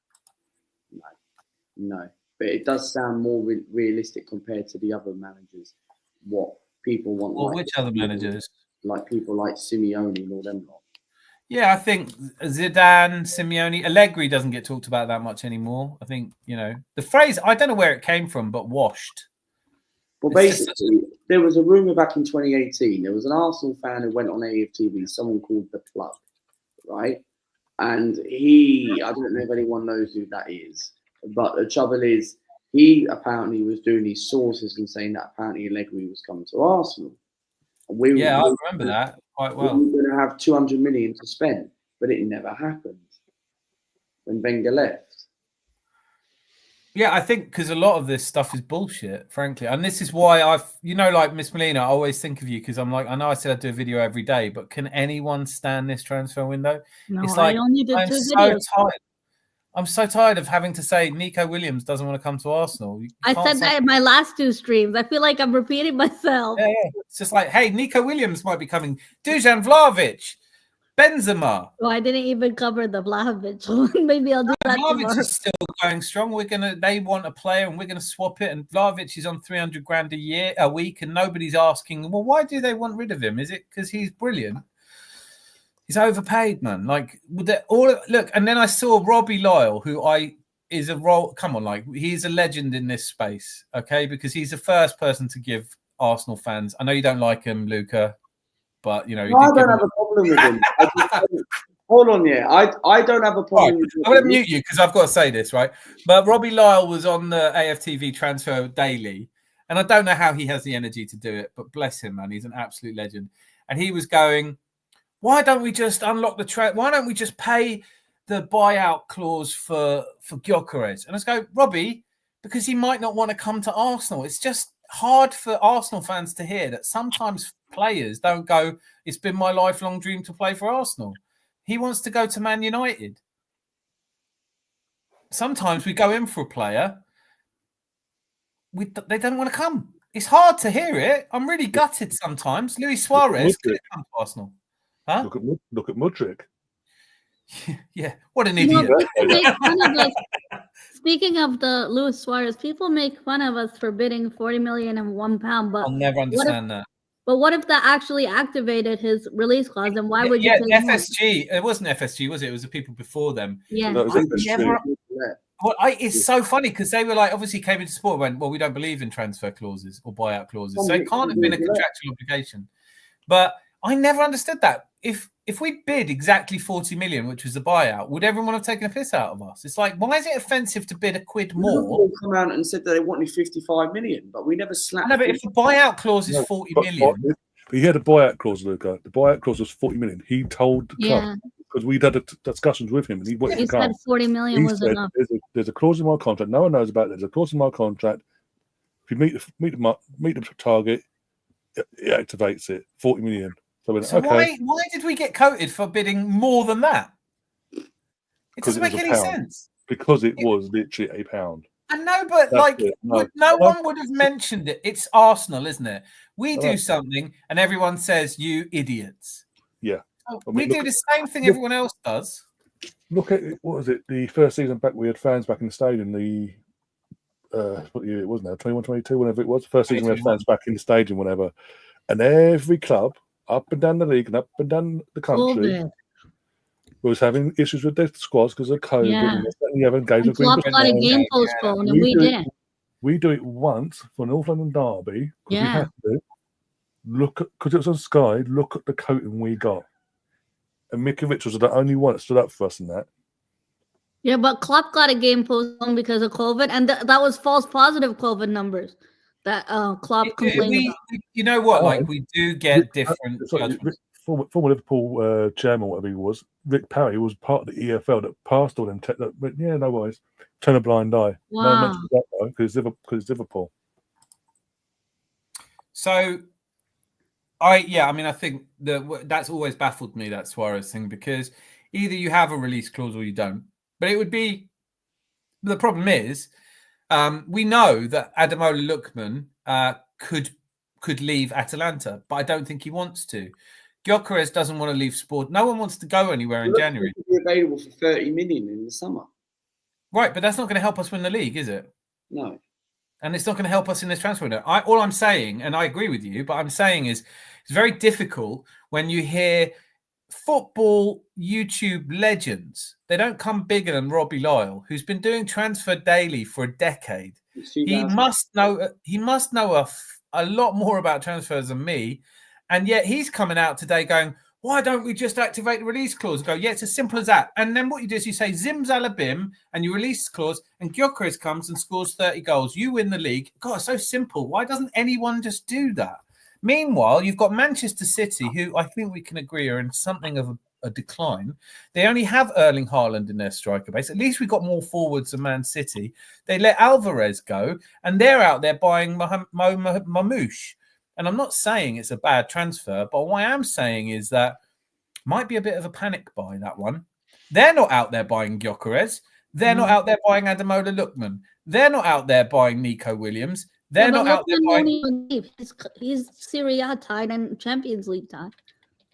No, but it does sound more realistic compared to the other managers. What people want. Or like, which other managers? Like people like Simeone and all them lot. Yeah, I think Zidane, Simeone, Allegri doesn't get talked about that much anymore. I think, the phrase, I don't know where it came from, but washed. Well, basically, there was a rumour back in 2018. There was an Arsenal fan who went on AFTV, someone called The Plug, right? And I don't know if anyone knows who that is, but the trouble is, he apparently was doing these sources and saying that apparently Allegri was coming to Arsenal. I remember that quite well. We were going to have 200 million to spend, but it never happened when Wenger left. Yeah, I think because a lot of this stuff is bullshit, frankly. And this is why like Miss Molina, I always think of you because I'm like, I know I said I'd do a video every day, but can anyone stand this transfer window? No, it's like, I only did I'm 2 so videos. tired. I'm so tired of having to say Nico Williams doesn't want to come to Arsenal. I said that in my last 2 streams. I feel like I'm repeating myself. Yeah. It's just like, hey, Nico Williams might be coming. Dusan Vlahovic, Benzema. Oh, I didn't even cover the Vlahovic one. Maybe I'll do that Vlahovic tomorrow. is still going strong. They want a player and we're gonna swap it. And Vlahovic is on 300 grand a week, and nobody's asking, well, why do they want rid of him? Is it because he's brilliant? He's overpaid, man. Like look, and then I saw Robbie Lyle, who he's a legend in this space, okay? Because he's the first person to give Arsenal fans. I know you don't like him, Luca, but I don't have a problem with him. Hold on, yeah. I don't have a problem with him. I'm going to mute you because I've got to say this, right? But Robbie Lyle was on the AFTV Transfer Daily, and I don't know how he has the energy to do it, but bless him, man. He's an absolute legend. And he was going, why don't we just unlock the trade? Why don't we just pay the buyout clause for Gyökeres? And I was going, Robbie, because he might not want to come to Arsenal. It's just hard for Arsenal fans to hear that sometimes players don't go, it's been my lifelong dream to play for Arsenal. He wants to go to Man United. Sometimes we go in for a player, they don't want to come. It's hard to hear it. I'm really gutted sometimes. Luis Suarez could have come to Arsenal. Huh? Look at Mudryk. Yeah, what an idiot. Speaking of the Luis Suarez, people make fun of us for bidding 40 million and £1, but I'll never understand that. But what if that actually activated his release clause? And why would you? Yeah, FSG. It wasn't FSG, was it? It was the people before them. Yeah. No, it's so funny because they were like, obviously came into sport and went, well, we don't believe in transfer clauses or buyout clauses, so it can't have been a contractual obligation. But I never understood that. If we bid exactly 40 million, which was the buyout, would everyone have taken a piss out of us? It's like, why is it offensive to bid a quid more? Liverpool come out and said that they wanted 55 million, but we never slapped. No, but if the buyout clause is 40 million. But he had a buyout clause, Luca. The buyout clause was 40 million. He told the club, because we'd had discussions with him, and he said 40 million was enough. There's a clause in my contract. No one knows about it. There's a clause in my contract. If you meet the target, it activates it. 40 million. So why did we get quoted for bidding more than that? It doesn't make any sense. Because it was literally £1. I know, but no one would have mentioned it. It's Arsenal, isn't it? We do something and everyone says, you idiots. Yeah. We do the same thing everyone else does. Look at, what was it, the first season back, we had fans back in the stadium, what year it was now, 21, 22, whatever it was. First season we had fans back in the stadium, whatever. And every club, up and down the league and up and down the country, was having issues with their squads because of COVID. Yeah. And the other engagement. Klopp got a game postponed, and we didn't. We do it once for North London derby because we had to. Look, because it was on Sky. Look at the coating we got, and Mitrovic was the only one that stood up for us in that. Yeah, but Klopp got a game postponed because of COVID, and that was false positive COVID numbers that Klopp complained about. You know what? Like, we do get different judgments. Former Liverpool chairman, whatever he was, Rick Parry, was part of the EFL that passed all them. But yeah, no worries. Turn a blind eye. Wow. No one mentions that though, because it's Liverpool. So, I think that's always baffled me, that Suarez thing, because either you have a release clause or you don't. But it would be, the problem is, we know that Ademola Lookman could leave Atalanta, but I don't think he wants to. Gyökeres doesn't want to leave sport. No one wants to go anywhere in January. Be available for 30 million in the summer. Right, but that's not going to help us win the league, is it? No. And it's not going to help us in this transfer window. All I'm saying, and I agree with you, but I'm saying is it's very difficult when you hear football YouTube legends. They don't come bigger than Robbie Lyle, who's been doing Transfer Daily for a decade. He must know a lot more about transfers than me. And yet he's coming out today going, why don't we just activate the release clause and go, yeah, it's as simple as that. And then what you do is you say zimzalabim and you release the clause and Gyökeres comes and scores 30 goals. You win the league. God, it's so simple. Why doesn't anyone just do that? Meanwhile, you've got Manchester City, who I think we can agree are in something of a decline. They only have Erling Haaland in their striker base. At least we've got more forwards than Man City. They let Alvarez go and they're out there buying Mamouche. And I'm not saying it's a bad transfer, but what I am saying is that might be a bit of a panic buy, that one. They're not out there buying Gyökeres. They're not out there buying Ademola Lookman. They're not out there buying Nico Williams. They're not out there buying... He's Serie A tied and Champions League tied.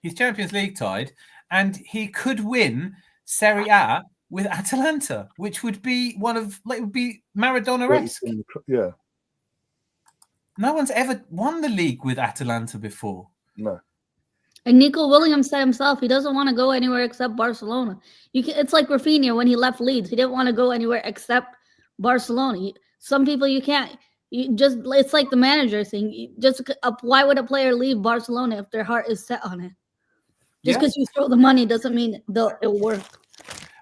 He's Champions League tied, and he could win Serie A with Atalanta, which would be it would be Maradona-esque. Yeah. No one's ever won the league with Atalanta before. No. And Nico Williams said himself he doesn't want to go anywhere except Barcelona. It's like Rafinha when he left Leeds. He didn't want to go anywhere except Barcelona. Some people you can't. It's like the manager thing. Why would a player leave Barcelona if their heart is set on it? Just because you throw the money doesn't mean it'll work.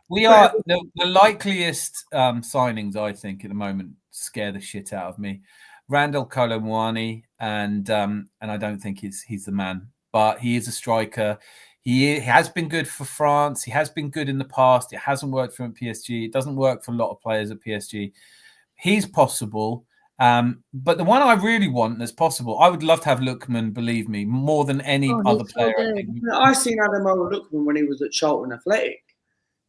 We are the likeliest signings, I think, at the moment scare the shit out of me. Randall Kolo Muani, and I don't think he's the man, but he is a striker. He has been good for France. He has been good in the past. It hasn't worked for him at PSG. It doesn't work for a lot of players at PSG. He's possible. But the one I really want that's possible, I would love to have Lookman, believe me, more than any other player. I seen Ademola Lookman when he was at Charlton Athletic.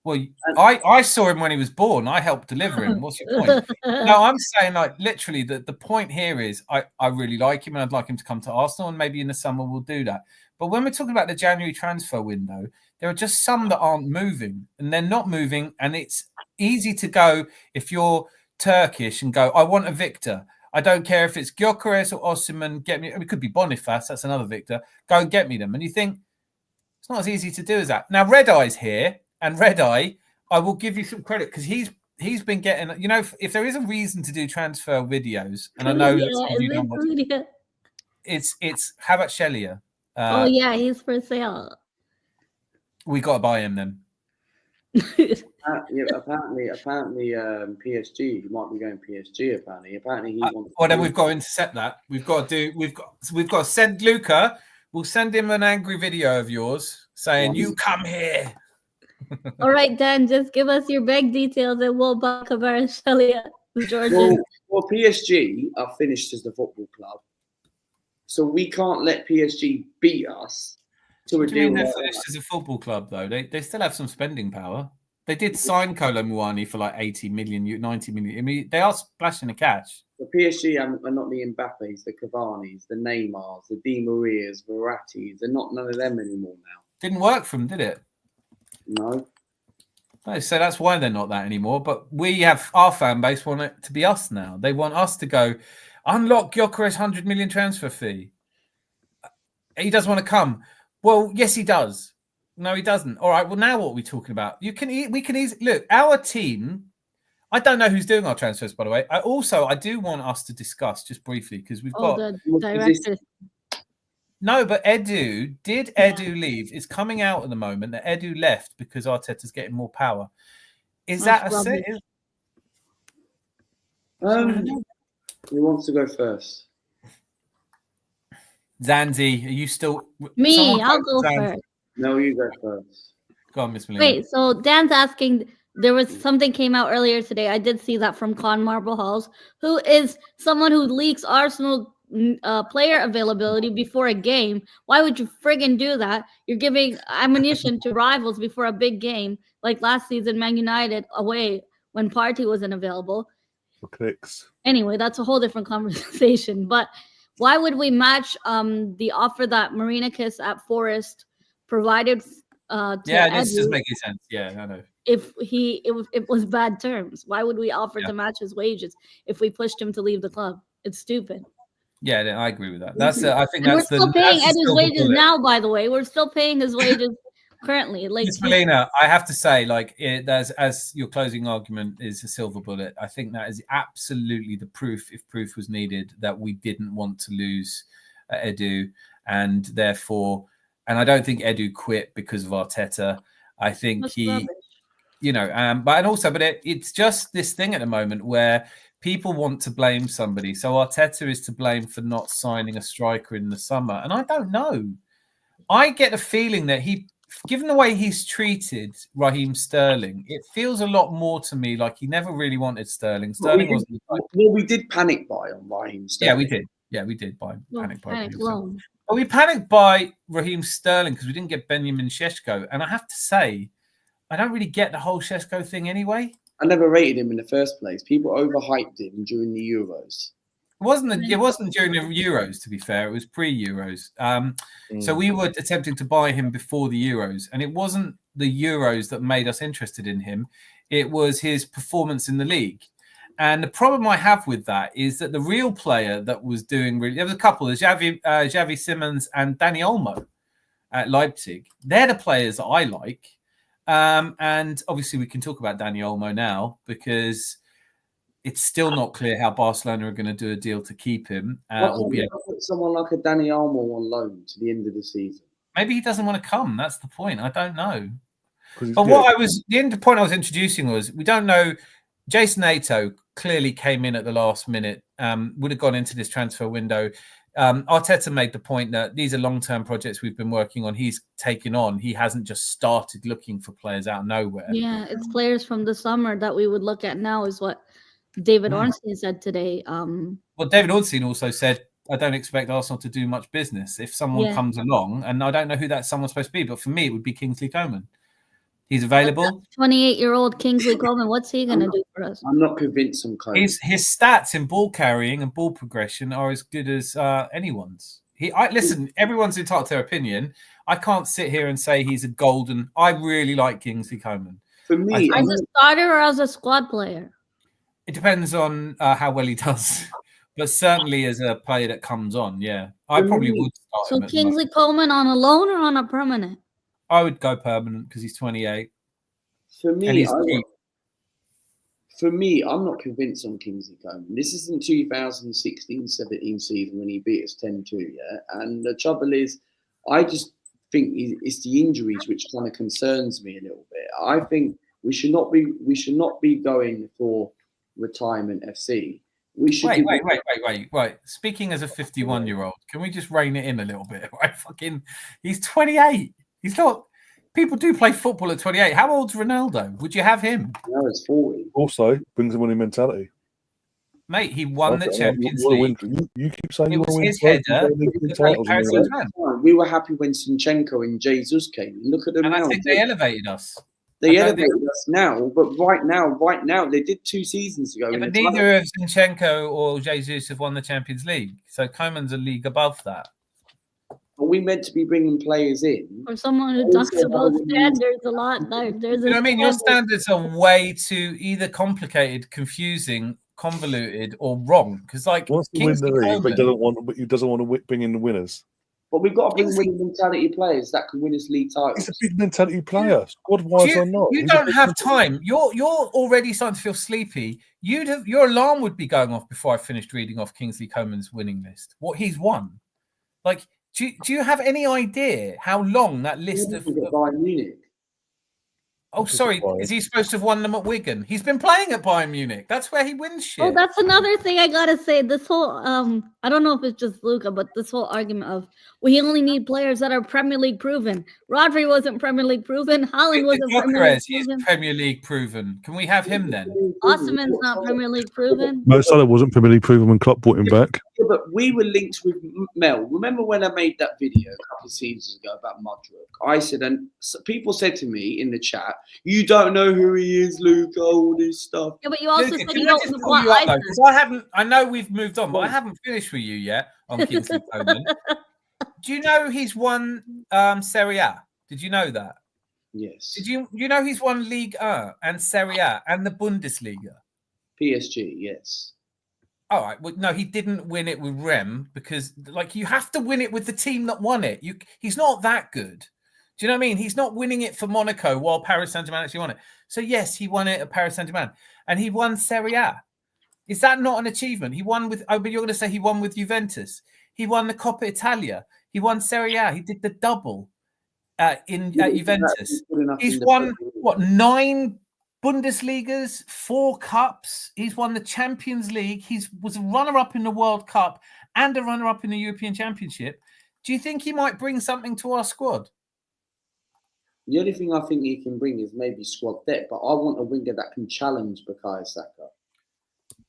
Well, I saw him when he was born. I helped deliver him. What's your point? No, I'm saying like literally the point here is I really like him and I'd like him to come to Arsenal and maybe in the summer we'll do that. But when we're talking about the January transfer window, there are just some that aren't moving and they're not moving. And it's easy to go if you're Turkish and go, I want a Victor. I don't care if it's Gyökeres or Osimhen, get me. It could be Boniface, that's another Victor. Go and get me them. And you think it's not as easy to do as that. Now, Red Eye's here. And Red Eye, I will give you some credit because he's been getting, if there is a reason to do transfer videos, and I know it's how about Shelia? He's for sale. We got to buy him then. Apparently, PSG. He might be going PSG. Apparently, he wants. Well, then we've got to intercept that. We've got to send Luca. We'll send him an angry video of yours saying, "You come here." All right, Dan, just give us your bank details and we'll buy Kvaratskhelia. Well, PSG are finished as the football club, so we can't let PSG beat us to a deal. They're finished as a football club, though. They still have some spending power. They did sign Kolo Muani for like 80 million, 90 million. I mean, they are splashing the cash. The PSG are not the Mbappes, the Cavani's, the Neymars, the Di Marias, Verratti's. They're not none of them anymore now. Didn't work for them, did it? No. So that's why they're not that anymore. But we have our fan base want it to be us now. They want us to go unlock Gyökeres' 100 million transfer fee. He doesn't want to come. Well, yes, he does. No, he doesn't. All right. Well, now what are we talking about? We can easily look. Our team. I don't know who's doing our transfers, by the way. I do want us to discuss just briefly because we've got the directors. No, but Edu leave? It's coming out at the moment that Edu left because Arteta's getting more power. Is that a set? Who wants to go first? Zanzi, are you still me? I'll go first. No, you go first. Go on, Miss Melina. Wait, so Dan's asking. There was something came out earlier today. I did see that from Con Marble Halls, who is someone who leaks Arsenal player availability before a game. Why would you friggin' do that? You're giving ammunition to rivals before a big game, like last season, Man United away when Partey wasn't available. For clicks. Anyway, that's a whole different conversation. But Why would we match the offer that Marinakis at Forest provided to this doesn't Edu make any sense. Yeah, I know. if it was bad terms? Why would we offer to match his wages if we pushed him to leave the club? It's stupid. Yeah, I agree with that. That's I think And that's we're still paying that's the Edu's silver wages bullet. now. By the way, we're still paying his wages currently. Like Miss Melina, I have to say, like, there's as your closing argument is a silver bullet. I think that is absolutely the proof, if proof was needed, that we didn't want to lose Edu, and therefore, and I don't think Edu quit because of Arteta. I think that's he, rubbish. you know, but it's just this thing at the moment where people want to blame somebody. So Arteta is to blame for not signing a striker in the summer, and I don't know. I get a feeling that given the way he's treated Raheem Sterling, it feels a lot more to me like he never really wanted Sterling. Sterling wasn't. Well, we did panic buy on Raheem Sterling. Yeah, we did. Yeah, we did buy panic buy. Panic loan. But we panicked by Raheem Sterling because we didn't get Benjamin Šeško, and I have to say, I don't really get the whole Šeško thing anyway. I never rated him in the first place. People overhyped him during the Euros. It wasn't during the Euros, to be fair. It was pre-Euros. So we were attempting to buy him before the Euros, and it wasn't the Euros that made us interested in him. It was his performance in the league. And the problem I have with that is that the real player that was doing really, there was a couple, Xavi Simons and Dani Olmo at Leipzig. They're the players that I like. And obviously we can talk about Dani Olmo now because it's still not clear how Barcelona are going to do a deal to keep him. Or be able put someone like a Dani Olmo on loan to the end of the season. Maybe he doesn't want to come. That's the point. I don't know. But good. the point I was introducing was we don't know. Jason Ato clearly came in at the last minute, would have gone into this transfer window. Arteta made the point that these are long-term projects we've been working on. He's taken on. He hasn't just started looking for players out of nowhere. Yeah, it's players from the summer that we would look at now is what David Ornstein said today. Well, David Ornstein also said, I don't expect Arsenal to do much business. If someone comes along, and I don't know who that someone's supposed to be, but for me, it would be Kingsley Coman. He's available. 28-year-old Kingsley Coman, what's he going to do for us? I'm not convinced on Coman. His stats in ball carrying and ball progression are as good as anyone's. Listen, everyone's entitled to their opinion. I can't sit here and say he's a golden. I really like Kingsley Coman. For me, as a starter or as a squad player? It depends on how well he does. But certainly as a player that comes on, yeah. I probably would start him. So Kingsley Coman on a loan or on a permanent? I would go permanent because he's 28. For me, I'm not convinced on Kingsley Coman. This isn't 2016-17 season when he beat us 10-2, yeah? And the trouble is, I just think it's the injuries which kind of concerns me a little bit. I think we should not be going for retirement FC. We should wait. Speaking as a 51-year-old, can we just rein it in a little bit? Right? He's 28. He's not. People do play football at 28. How old's Ronaldo? Would you have him? No, it's 40. Also, brings a winning mentality. Mate, he won the Champions League. You keep saying it you was want his to win header. We were happy when Zinchenko and Jesus came. Look at them now. I think they elevated us. They elevated us now, but right now, they did 2 seasons ago. Yeah, but neither of Zinchenko or Jesus have won the Champions League. So Coman's a league above that. Are we meant to be bringing players in? For someone who talks about standards a lot, there's you know what I mean? Your standards are way too either complicated, confusing, convoluted, or wrong. Because like, wants to win the league, but he doesn't want to bring in the winners. But we've got to bring winning mentality players that can win us league titles. He's a big mentality player, squad-wise or not. You don't have time. You're already starting to feel sleepy. Your alarm would be going off before I finished reading off Kingsley Coman's winning list. What he's won, like. Do you have any idea how long that list of Bayern Munich? Oh, sorry. Is he supposed to have won them at Wigan? He's been playing at Bayern Munich. That's where he wins shit. Oh, that's another thing I gotta say. This whole I don't know if it's just Luca, but this whole argument of we only need players that are Premier League proven. Rodri wasn't Premier League proven. Haaland wasn't Premier League proven. He's Premier League proven. Can we have him then? Osimhen's not Premier League proven. Mo Salah wasn't Premier League proven when Klopp brought him back. Yeah, but we were linked with Mel. Remember when I made that video a couple of seasons ago about Mudrook? I said, and people said to me in the chat, "You don't know who he is, Luke. All this stuff." Yeah, but you also Luca, said can you I don't just know pull what you up, I though? said. Because I know we've moved on, but I haven't finished with you yet on Kingsley Coman. Do you know he's won Serie A? Did you know that? Yes. Did you know he's won Ligue 1 and Serie A and the Bundesliga? PSG, yes. All right. Well, no, he didn't win it with Rem because, like, you have to win it with the team that won it. He's not that good. Do you know what I mean? He's not winning it for Monaco while Paris Saint-Germain actually won it. So, yes, he won it at Paris Saint-Germain. And he won Serie A. Is that not an achievement? He won with... Oh, but you're going to say he won with Juventus. He won the Coppa Italia. He won Serie A. He did the double at Juventus. He's won, 9 Bundesligas, 4 cups. He's won the Champions League. He was a runner-up in the World Cup and a runner-up in the European Championship. Do you think he might bring something to our squad? The only thing I think he can bring is maybe squad depth, but I want a winger that can challenge Bukayo Saka.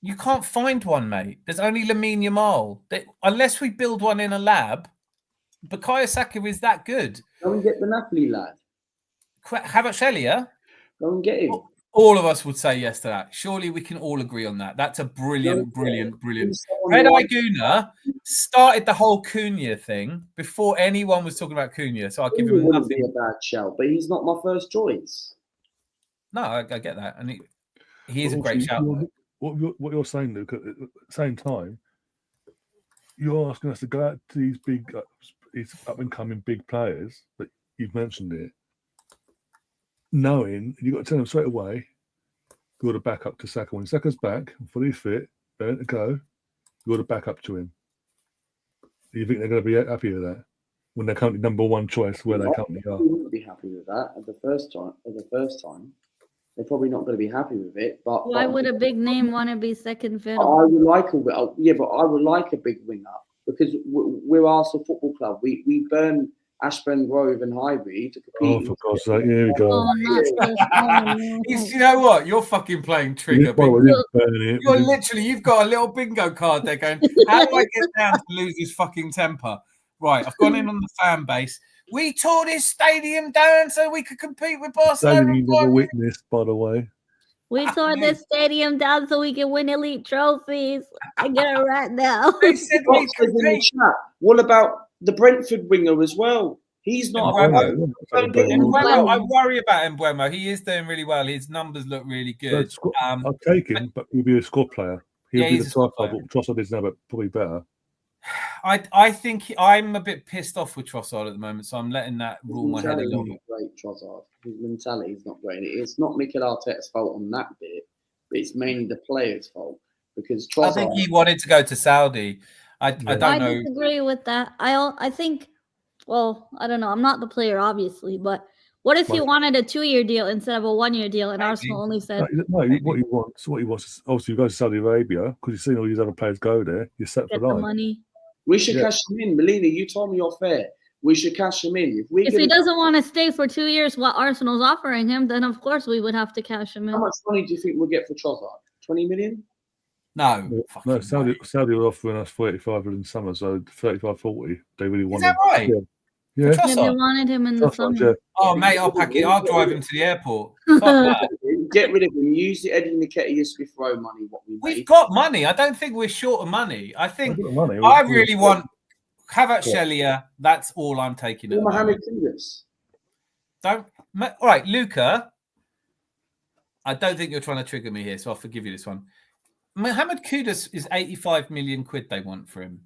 You can't find one, mate. There's only Lamine Yamal. Unless we build one in a lab, Bukayo Saka is that good. Go and get the Napoli lad. Kvaratskhelia? Go and get him. All of us would say yes to that. Surely we can all agree on that. That's a brilliant. Red Eye Guna started the whole Cunha thing before anyone was talking about Cunha, so I'll give him wouldn't be nothing. a bad shout, but he's not my first choice. No, I get that, and he is a great shout. What you're saying, Luke, at the same time, you're asking us to go out to these big, these up and coming big players, but you've mentioned it, knowing you've got to tell them straight away, you've got to back up to Saka. When Saka's back, fully fit, ready to go, you've got to back up to him. Do you think they're going to be happy with that when they're currently number one choice where they currently are? They wouldn't be happy with that at the first time. They're probably not going to be happy with it. But Why would a big name want to be second fiddle? I would like I would like a big winger because we're Arsenal Football Club. We burn Ashburn Grove and Highbury to compete. Oh, for God's sake, here we go. Oh, not this. Oh, no. You know what? You're fucking playing trigger. You're literally, you've got a little bingo card there going, how do I get down to lose this fucking temper? Right, I've gone in on the fan base. We tore this stadium down so we could compete with Barcelona. You never witnessed, by the way. We tore this stadium down so we can win elite trophies. I get it right now. They said we Fox is in the chat. What about the Brentford winger as well? He's not. I worry about Mbeumo. He is doing really well. His numbers look really good. I'll take him, but he'll be a squad player. He'll be the Trossard. Trossard is now, but probably better. I think I'm a bit pissed off with Trossard at the moment, so I'm letting that rule my head a little bit. Great Trossard. His mentality is not great. It's not Mikel Arteta's fault on that bit, but it's mainly the player's fault because Trossard. I think he wanted to go to Saudi. I don't know. I disagree with that. I think. Well, I don't know. I'm not the player, obviously, but what if he wanted a 2-year deal instead of a 1-year deal, and Arsenal only said no? What he wants is obviously you go to Saudi Arabia because you've seen all these other players go there. You're set get for the life. money. We should cash him in. Melina, you told me you're fair. We should cash him in. If he doesn't want to stay for 2 years, what Arsenal's offering him, then of course we would have to cash him in. How much money do you think we'll get for Trossard? 20 million? No. Saudi are offering us 35 in summer, so 35, 40. They really want. Is that right? Yeah. Yeah, they wanted him in the summer. Yeah. Oh, mate, I'll pack it. I'll drive him to the airport. Fuck that. Get rid of him. Use the Eddie Nketiah Smith Rowe money. We've got money. I don't think we're short of money. I think money. I really want Kvaratskhelia. That's all I'm taking. At Mohamed Kudus. All right, Luca. I don't think you're trying to trigger me here, so I'll forgive you this one. Mohamed Kudus is 85 million quid they want for him.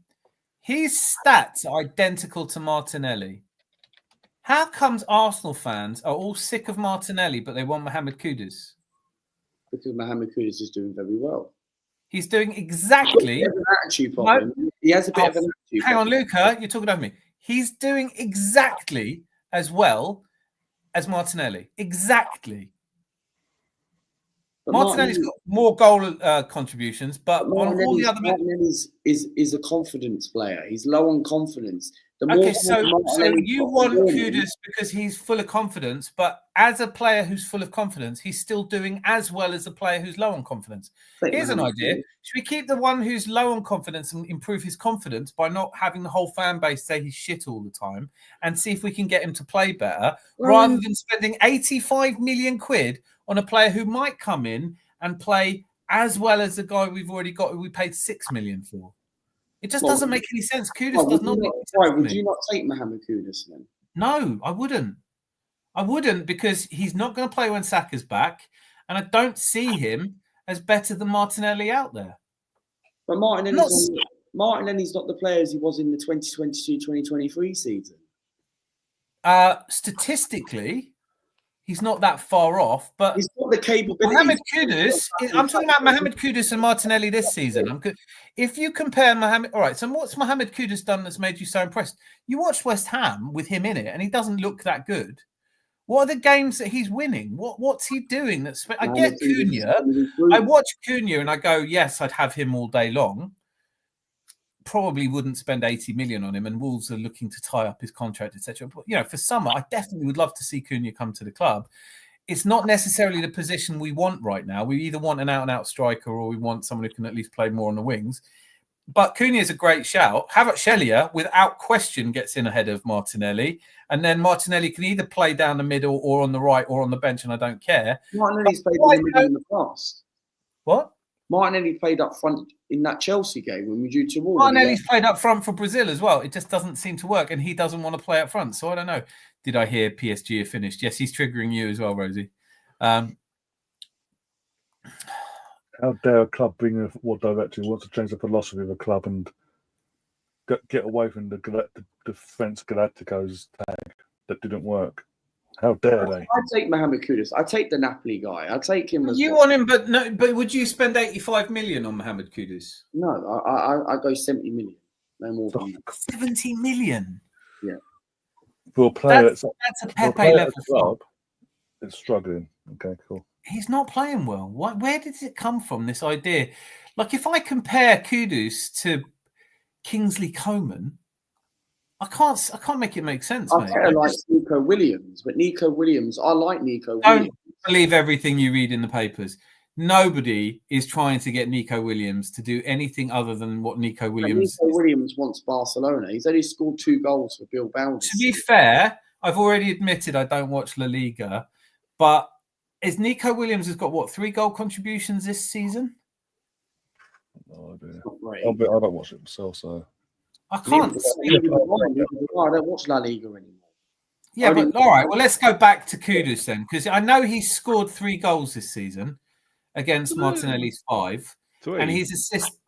His stats are identical to Martinelli. How comes Arsenal fans are all sick of Martinelli, but they want Mohamed Kudus? Because Mohamed Kudus is doing very well. He's doing exactly. He has an attitude problem. He has a bit of an attitude Hang on, problem. Luca, you're talking over me. He's doing exactly as well as Martinelli. Exactly. But Martinelli's got more goal contributions, but on all the other. Martinelli is a confidence player. He's low on confidence. Okay, so you want Kudus because he's full of confidence, but as a player who's full of confidence, he's still doing as well as a player who's low on confidence. Here's an idea. Should we keep the one who's low on confidence and improve his confidence by not having the whole fan base say he's shit all the time and see if we can get him to play better rather than spending 85 million quid on a player who might come in and play as well as the guy we've already got who we paid 6 million for? It just doesn't make any sense. Kudus does not make any sense. Why would you not take Mohamed Kudus then? No, I wouldn't. I wouldn't because he's not going to play when Saka's back, and I don't see him as better than Martinelli out there. But Martinelli's not the player as he was in the 2022-2023 season. Statistically, he's not that far off, but he's got the capability. Mohamed Kudus, I'm talking about Mohamed Kudus and Martinelli this season. If you compare Mohamed, all right, so what's Mohamed Kudus done that's made you so impressed? You watched West Ham with him in it, and he doesn't look that good. What are the games that he's winning? What's he doing? I get Cunha. I watch Cunha and I go, yes, I'd have him all day long. Probably wouldn't spend 80 million on him, and Wolves are looking to tie up his contract, etc. But for summer, I definitely would love to see Cunha come to the club. It's not necessarily the position we want right now. We either want an out-and-out striker or we want someone who can at least play more on the wings. But Cunha is a great shout. Havertz, without question, gets in ahead of Martinelli, and then Martinelli can either play down the middle or on the right or on the bench, and I don't care. Martinelli's played in the middle in the past. What? Martinelli played up front in that Chelsea game when we drew 2-2. Martinelli's played up front for Brazil as well. It just doesn't seem to work, and he doesn't want to play up front. So I don't know. Did I hear PSG are finished? Yes, he's triggering you as well, Rosie. How dare a club bring a what director who wants to change the philosophy of a club and get away from the defense Galacticos tag that didn't work? How dare they? I'd take Mohamed Kudus. I'd take the Napoli guy. I'd take him. You want him, but no. But would you spend 85 million on Mohamed Kudus? No, I go 70 million. No more than that. 70 million. Yeah. For a player that's a Pepe level club. It's struggling. Okay, cool. He's not playing well. Where did it come from? This idea, like if I compare Kudus to Kingsley Coman. I can't make it make sense, mate. I like Nico Williams, but Nico Williams, I like Nico Williams. Don't believe everything you read in the papers. Nobody is trying to get Nico Williams to do anything other than what Nico Williams. Nico Williams wants Barcelona. He's only scored 2 goals for Bilbao. To be fair, I've already admitted I don't watch La Liga, but Nico Williams has got 3 goal contributions this season? No idea. I don't watch it myself, so. I can't. I don't watch La Liga anymore. Yeah, but all right. Well, let's go back to Kudus then, because I know he's scored 3 goals this season against Martinelli's 5, 3. and he's assisted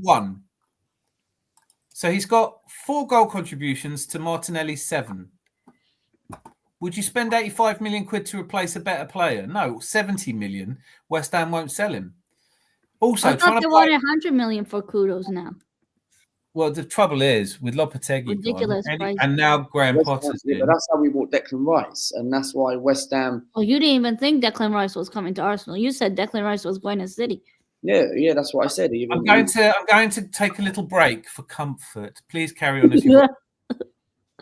1. So he's got 4 goal contributions to Martinelli's 7. Would you spend 85 million quid to replace a better player? No, 70 million. West Ham won't sell him. Also, I thought they wanted 100 million for Kudus now. Well, the trouble is with Lopetegui ridiculous gone, and now Graham Potter's in. But that's how we bought Declan Rice, and that's why West Ham. Oh, you didn't even think Declan Rice was coming to Arsenal. You said Declan Rice was going to City. Yeah, that's what I said. I'm going to take a little break for comfort. Please carry on as you want.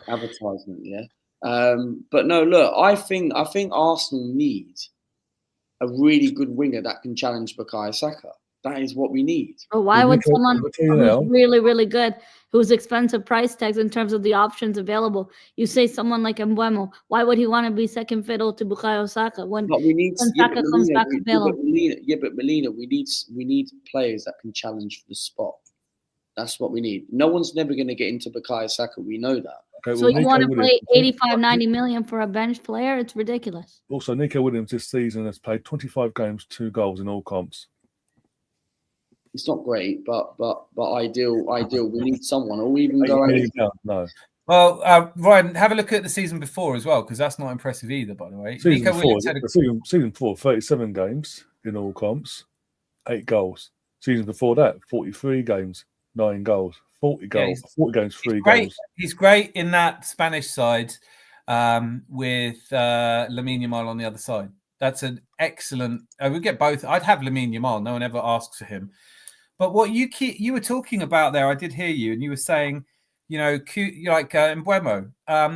Advertisement, yeah. But no, look, I think Arsenal need a really good winger that can challenge Bukayo Saka. That is what we need. But why would someone who's really, really good, who's expensive price tags in terms of the options available, you say someone like Mbeumo, why would he want to be second fiddle to Bukayo Saka when Saka comes back available? But Melina, we need players that can challenge for the spot. That's what we need. No one's never going to get into Bukayo Saka. We know that. Okay, so you want to pay 85, 90 million for a bench player? It's ridiculous. Also, Nico Williams this season has played 25 games, 2 goals in all comps. It's not great, but ideal. We need someone, or even go. No. Well, Ryan, have a look at the season before as well, because that's not impressive either. By the way, season 4, 37 games in all comps, 8 goals. Season before that, 43 games, 9 goals, 40 goals, 40 games, 3 goals. He's great in that Spanish side with Lamine Yamal on the other side. That's an excellent. We get both. I'd have Lamine Yamal. No one ever asks for him. But what you were talking about there, I did hear you, and you were saying, Mbeumo.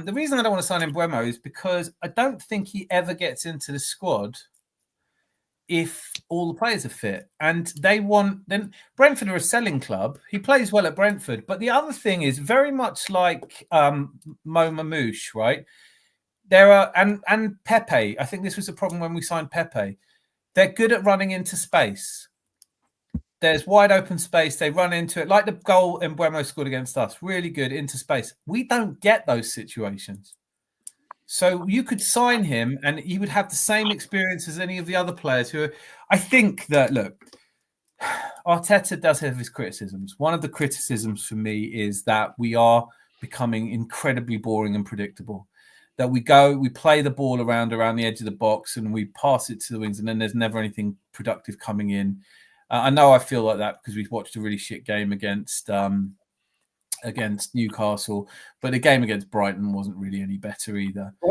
The reason I don't want to sign Mbeumo is because I don't think he ever gets into the squad if all the players are fit. And then Brentford are a selling club. He plays well at Brentford. But the other thing is very much like Mo Mamouche, right? There are and Pepe. I think this was a problem when we signed Pepe. They're good at running into space. There's wide open space. They run into it like the goal Mbeumo scored against us. Really good into space. We don't get those situations. So you could sign him and he would have the same experience as any of the other players who are, I think that, look, Arteta does have his criticisms. One of the criticisms for me is that we are becoming incredibly boring and predictable. That we play the ball around the edge of the box and we pass it to the wings and then there's never anything productive coming in. I know I feel like that because we've watched a really shit game against Newcastle, but the game against Brighton wasn't really any better either. The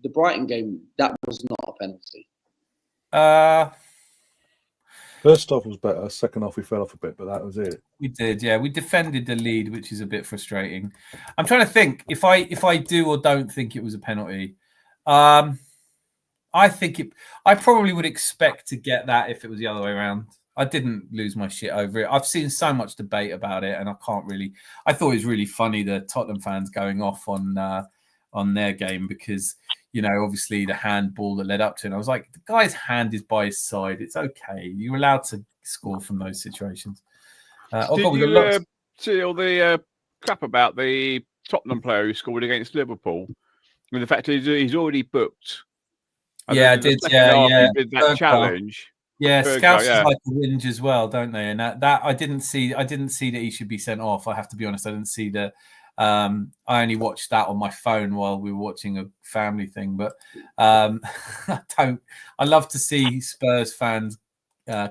Brighton game, that was not a penalty. First half was better. Second half we fell off a bit, but that was it. We did, yeah. We defended the lead, which is a bit frustrating. I'm trying to think if I do or don't think it was a penalty. I probably would expect to get that if it was the other way around. I didn't lose my shit over it. I've seen so much debate about it, and I thought it was really funny the Tottenham fans going off on their game because, obviously the handball that led up to it. And I was like, the guy's hand is by his side. It's okay. You're allowed to score from those situations. Did you see all the crap about the Tottenham player who scored against Liverpool? I mean, the fact he's already booked. I did. Yeah. Did that challenge. Yeah, Scouts like to whinge as well, don't they? And that I didn't see that he should be sent off. I have to be honest. I didn't see that. I only watched that on my phone while we were watching a family thing. But I love to see Spurs fans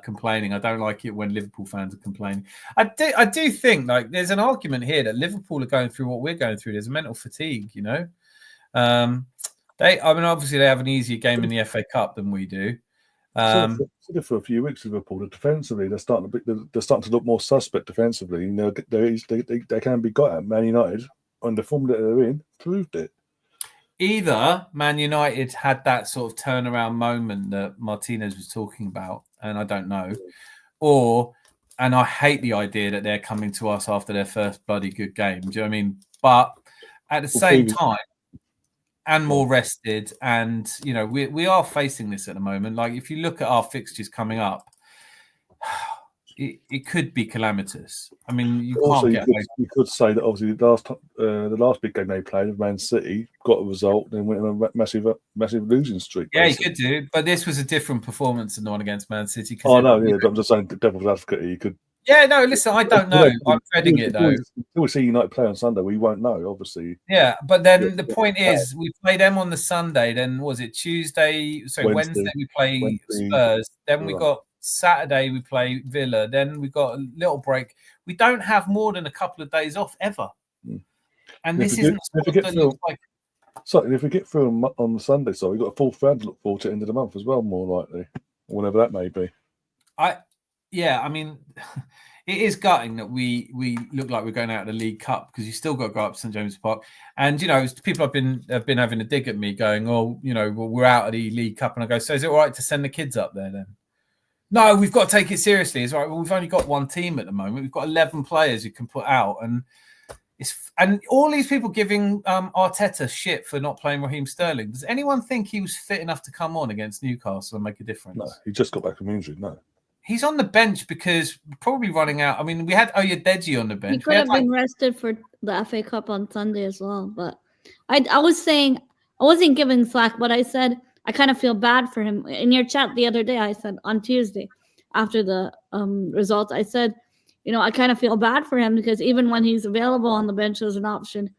complaining. I don't like it when Liverpool fans are complaining. I do think like there's an argument here that Liverpool are going through what we're going through. There's mental fatigue, obviously they have an easier game in the FA Cup than we do. For a few weeks, Liverpool defensively, they're starting to look more suspect defensively. They can be got at. Man United, on the form that they're in, proved it. Either Man United had that sort of turnaround moment that Martinez was talking about, and I don't know, and I hate the idea that they're coming to us after their first bloody good game. Do you know what I mean? But at the same time, and more rested, and we are facing this at the moment. Like if you look at our fixtures coming up, it could be calamitous. I mean, you could say that obviously the last big game they played, Man City, got a result, then went on a massive losing streak. Yeah, you could do, but this was a different performance than the one against Man City. I'm just saying, the devil's advocate. You could. Yeah, no, listen, I don't know. I'm dreading it, though. Until we see United play on Sunday, we won't know, obviously. Yeah, but then the point is, we play them on the Sunday, then was it Wednesday we play Spurs, then we got Saturday we play Villa, then we got a little break. We don't have more than a couple of days off, ever. And this isn't like... So if we get through on Sunday, we've got a fourth round to look forward to at the end of the month as well, more likely, or whatever that may be. Yeah, I mean, it is gutting that we look like we're going out of the League Cup because you still got to go up to St James's Park. And, people have been having a dig at me going, we're out of the League Cup. And I go, so is it all right to send the kids up there then? No, we've got to take it seriously. It's all right. Well, we've only got one team at the moment. We've got 11 players you can put out. And all these people giving Arteta shit for not playing Raheem Sterling. Does anyone think he was fit enough to come on against Newcastle and make a difference? No, he just got back from injury, no. He's on the bench because probably running out. I mean, we had Oyedeji on the bench. He could have been rested for the FA Cup on Sunday as well. But I was saying, I wasn't giving slack, but I said I kind of feel bad for him. In your chat the other day, I said on Tuesday after the results, I said, I kind of feel bad for him because even when he's available on the bench as an option,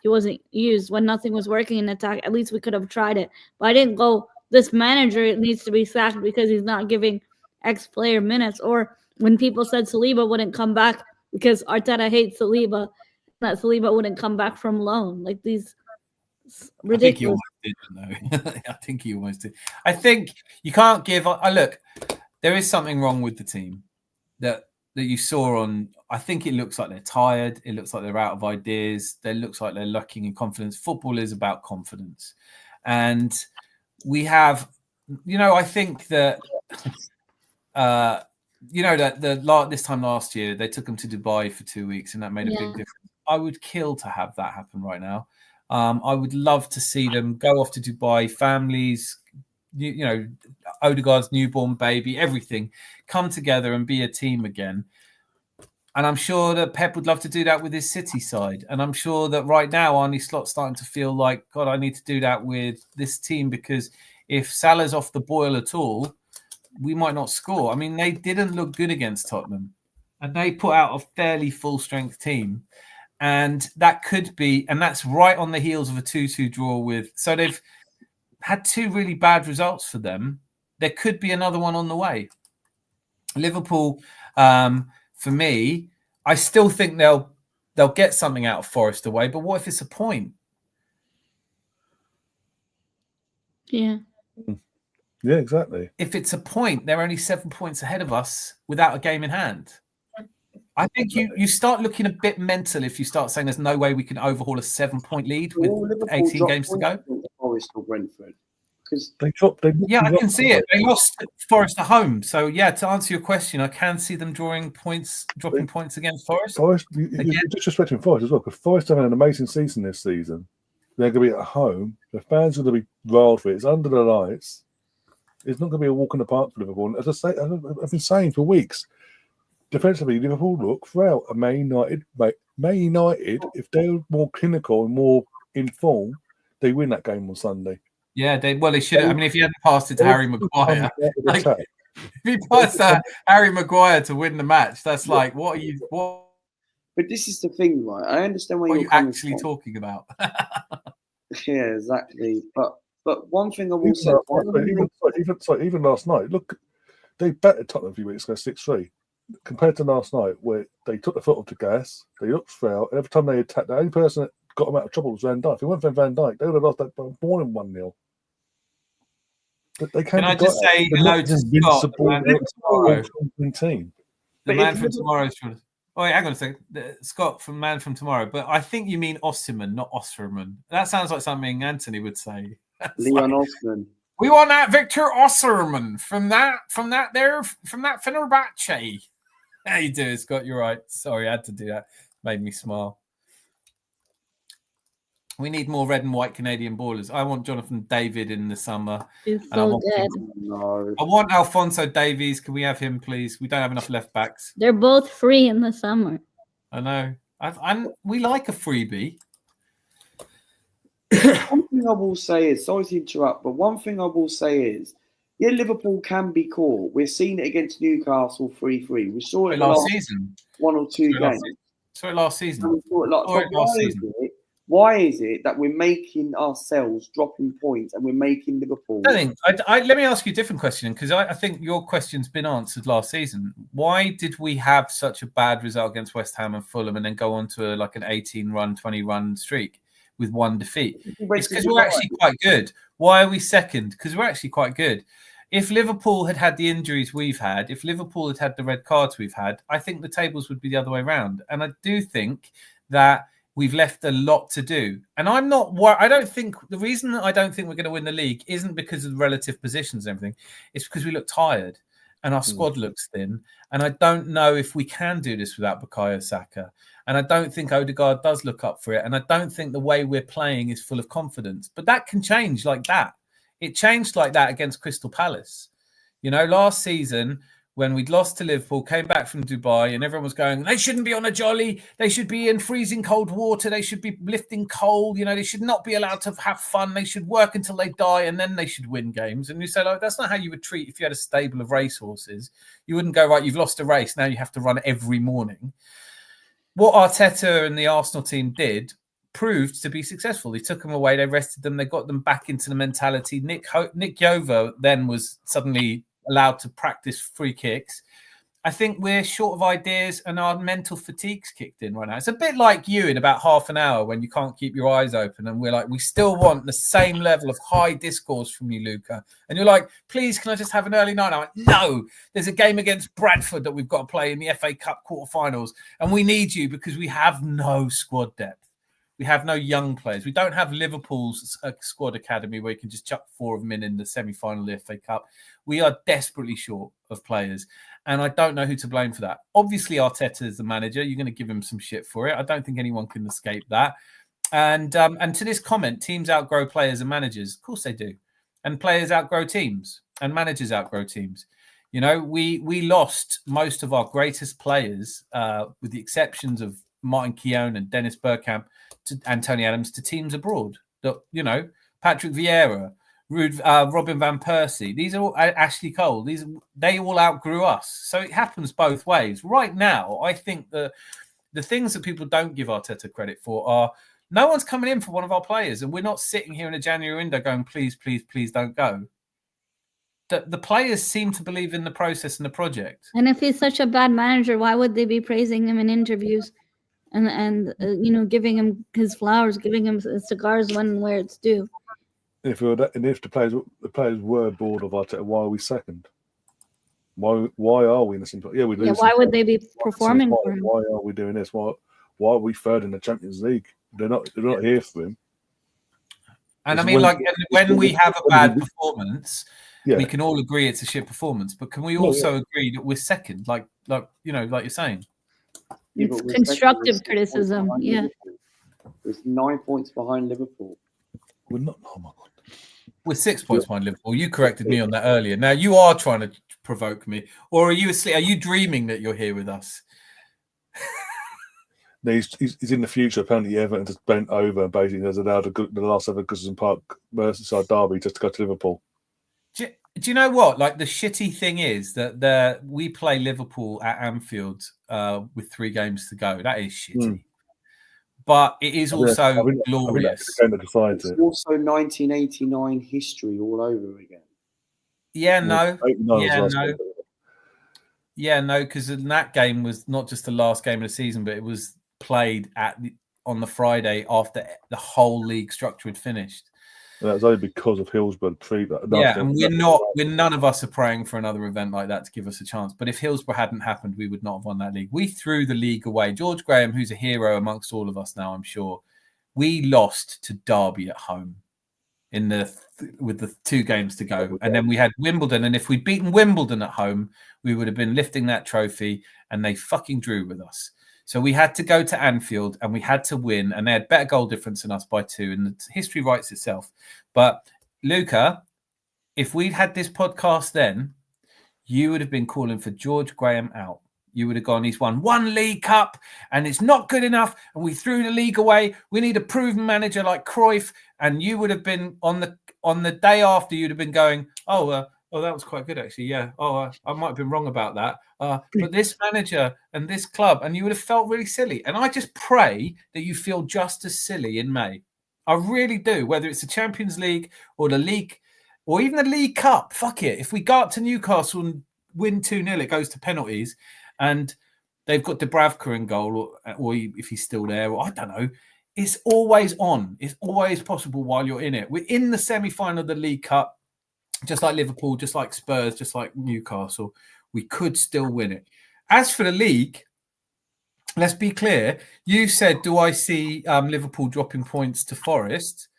he wasn't used. When nothing was working in attack, at least we could have tried it. But I didn't go, this manager needs to be sacked because he's not giving ex-player minutes, or when people said Saliba wouldn't come back because Arteta hates Saliba, that Saliba wouldn't come back from loan. Like these I think he ridiculous. almost did, though. I think he almost did. I think you can't give. Look, there is something wrong with the team that you saw on. I think it looks like they're tired. It looks like they're out of ideas. It looks like they're lacking in confidence. Football is about confidence, and we have. I think that. That this time last year they took them to Dubai for 2 weeks, and that made a big difference. I would kill to have that happen right now. I would love to see them go off to Dubai, families, Odegaard's newborn baby, everything come together and be a team again. And I'm sure that Pep would love to do that with his City side. And I'm sure that right now Arne Slot's starting to feel like, God, I need to do that with this team, because if Salah's off the boil at all, we might not score. I mean, they didn't look good against Tottenham, and they put out a fairly full-strength team. And that could be, and that's right on the heels of a 2-2 draw with. So they've had 2 really bad results for them. There could be another one on the way. Liverpool, for me, I still think they'll get something out of Forest away. But what if it's a point? Yeah. Yeah, exactly. If it's a point, they're only 7 points ahead of us without a game in hand. I think you start looking a bit mental if you start saying there's no way we can overhaul a 7-point lead with 18 games to go. Forest or Brentford, because They dropped. I can see it. They lost Forest at home, so yeah. To answer your question, I can see them dropping points against Forest. Forest, you're disrespecting Forest as well, because Forest have had an amazing season this season. They're going to be at home. The fans are going to be riled for it. It's under the lights. It's not going to be a walk in the park for Liverpool. And as I say, I've been saying for weeks, defensively, Liverpool look throughout. And Man United, if they're more clinical and more in form, they win that game on Sunday. Yeah, they should. I mean, if you hadn't passed it to Harry Maguire, if you passed Harry Maguire to win the match, that's like, what are you? What? But this is the thing, right? I understand what you're you actually talking about. Yeah, exactly. But one thing I will say, even last night, look, they battered Tottenham a few weeks ago 6-3. Compared to last night, where they took the foot off the gas, they looked frail. Every time they attacked, the only person that got them out of trouble was Van Dijk. If it weren't for Van Dijk, they would have lost that more than 1-0. But they can I just say hello to Scott, the man from tomorrow? Team. The man from tomorrow is trying to. Oh, wait, hang on a second. Scott from Man from Tomorrow. But I think you mean Osimhen, not Osserman. That sounds like something Anthony would say. Leon Osman. We want that Victor Osimhen from that Fenerbahce. How you doing, Scott? You're right. Sorry, I had to do that. Made me smile. We need more red and white Canadian ballers. I want Jonathan David in the summer. He's so good. I want Alphonso Davies. Can we have him, please? We don't have enough left backs. They're both free in the summer. I know. We like a freebie. One thing I will say is, sorry to interrupt, but one thing I will say is, yeah, Liverpool can be caught. We've seen it against Newcastle 3-3. We saw it last season. 1 or 2 games. Saw it last season. Why is it that we're making ourselves dropping points and we're making Liverpool? Let me ask you a different question, because I think your question's been answered last season. Why did we have such a bad result against West Ham and Fulham and then go on to an 18-run, 20-run streak with 1 defeat? It's because we're actually quite good. Why are we second? Because we're actually quite good. If Liverpool had had the injuries we've had, if Liverpool had had the red cards we've had, I think the tables would be the other way around. And I do think that we've left a lot to do. And I'm not worried. I don't think the reason that I don't think we're going to win the league isn't because of the relative positions and everything. It's because we look tired and our squad looks thin. And I don't know if we can do this without Bukayo Saka. And I don't think Odegaard does look up for it. And I don't think the way we're playing is full of confidence. But that can change like that. It changed like that against Crystal Palace. Last season, when we'd lost to Liverpool, came back from Dubai, and everyone was going, they shouldn't be on a jolly. They should be in freezing cold water. They should be lifting coal. They should not be allowed to have fun. They should work until they die, and then they should win games. And you said, that's not how you would treat if you had a stable of racehorses. You wouldn't go, right, you've lost a race. Now you have to run every morning. What Arteta and the Arsenal team did proved to be successful. They took them away. They rested them. They got them back into the mentality. Nick Yover then was suddenly allowed to practice free kicks. I think we're short of ideas and our mental fatigue's kicked in right now. It's a bit like you in about half an hour when you can't keep your eyes open and we're like, we still want the same level of high discourse from you, Luca. And you're like, please, can I just have an early night? I'm like, no, there's a game against Bradford that we've got to play in the FA Cup quarterfinals. And we need you because we have no squad depth. We have no young players. We don't have Liverpool's squad academy where you can just chuck 4 of them in the semi-final of the FA Cup. We are desperately short of players. And I don't know who to blame for that. Obviously, Arteta is the manager. You're going to give him some shit for it. I don't think anyone can escape that. And to this comment, teams outgrow players and managers. Of course they do. And players outgrow teams and managers outgrow teams. You know, we lost most of our greatest players, with the exceptions of Martin Keown and Dennis Bergkamp and Tony Adams, to teams abroad. You know, Patrick Vieira, Robin van Persie, these are all Ashley Cole. They all outgrew us. So it happens both ways. Right now, I think the things that people don't give Arteta credit for are no one's coming in for one of our players, and we're not sitting here in a January window going, please, please, please don't go. The players seem to believe in the process and the project. And if he's such a bad manager, why would they be praising him in interviews and giving him his flowers, giving him cigars where it's due? If the players were bored of Arteta, why are we second? Why are we in the same? Yeah, we lose. Yeah, why would they be performing for him? Why are we doing this? Why are we third in the Champions League? They're not here for him. And I mean, when we have a bad performance, we can all agree it's a shit performance. But can we also agree that we're second? Like you're saying, it's constructive criticism. Yeah, it's 9 points behind Liverpool. We're not. Oh my god. We're 6 points behind Liverpool. You corrected me on that earlier. Now you are trying to provoke me, or are you asleep? Are you dreaming that you're here with us? No, he's in the future. Apparently, Everton just bent over and basically has allowed the last ever Goodison Park Merseyside derby just to go to Liverpool. Do you know what? Like, the shitty thing is that we play Liverpool at Anfield with 3 games to go. That is shitty. But it is also glorious. It's also 1989 history all over again. Yeah, no. Yeah, no, because that game was not just the last game of the season, but it was played on the Friday after the whole league structure had finished. And that was only because of Hillsborough. And none of us are praying for another event like that to give us a chance. But if Hillsborough hadn't happened, we would not have won that league. We threw the league away. George Graham, who's a hero amongst all of us now, I'm sure, we lost to Derby at home with the 2 games to go. And then we had Wimbledon. And if we'd beaten Wimbledon at home, we would have been lifting that trophy, and they fucking drew with us. So we had to go to Anfield and we had to win, and they had better goal difference than us by 2, and the history writes itself. But Luca, if we'd had this podcast then, you would have been calling for George Graham out. You would have gone, he's won 1 League Cup and it's not good enough, and we threw the league away. We need a proven manager like Cruyff. And you would have been on the day after, you'd have been going, oh, that was quite good, actually. Yeah. Oh, I might have been wrong about that. But this manager and this club, and you would have felt really silly. And I just pray that you feel just as silly in May. I really do. Whether it's the Champions League or the league, or even the League Cup, fuck it. If we go up to Newcastle and win 2-0, it goes to penalties, and they've got Dubravka in goal, or if he's still there, or I don't know. It's always on. It's always possible while you're in it. We're in the semi-final of the League Cup. Just like Liverpool, just like Spurs, just like Newcastle, we could still win it. As for the league, let's be clear. You said, do I see Liverpool dropping points to Forest?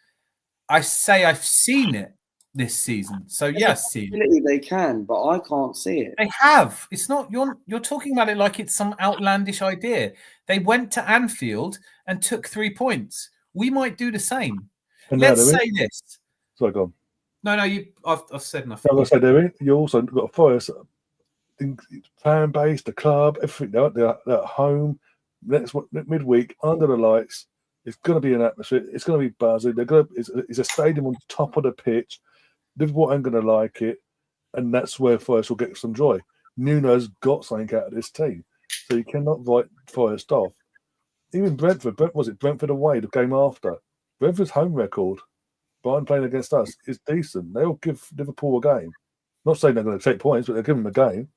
I say I've seen it this season. So yes, they can, but I can't see it. They have. It's not. You're talking about it like it's some outlandish idea. They went to Anfield and took 3 points. We might do the same. Let's say this. Sorry, go on. No, I've said enough. I was going to say, you also got a Forest fan base, the club, everything. They're at home. Next midweek, under the lights. It's going to be an atmosphere. It's going to be buzzing. It's a stadium on top of the pitch. Liverpool ain't going to like it, and that's where Forest will get some joy. Nuno's got something out of this team, so you cannot write Forest off. Even Brentford away the game after. Brentford's home record, Brighton playing against us, is decent. They'll give Liverpool a game. Not saying they're going to take points, but they'll give them a game.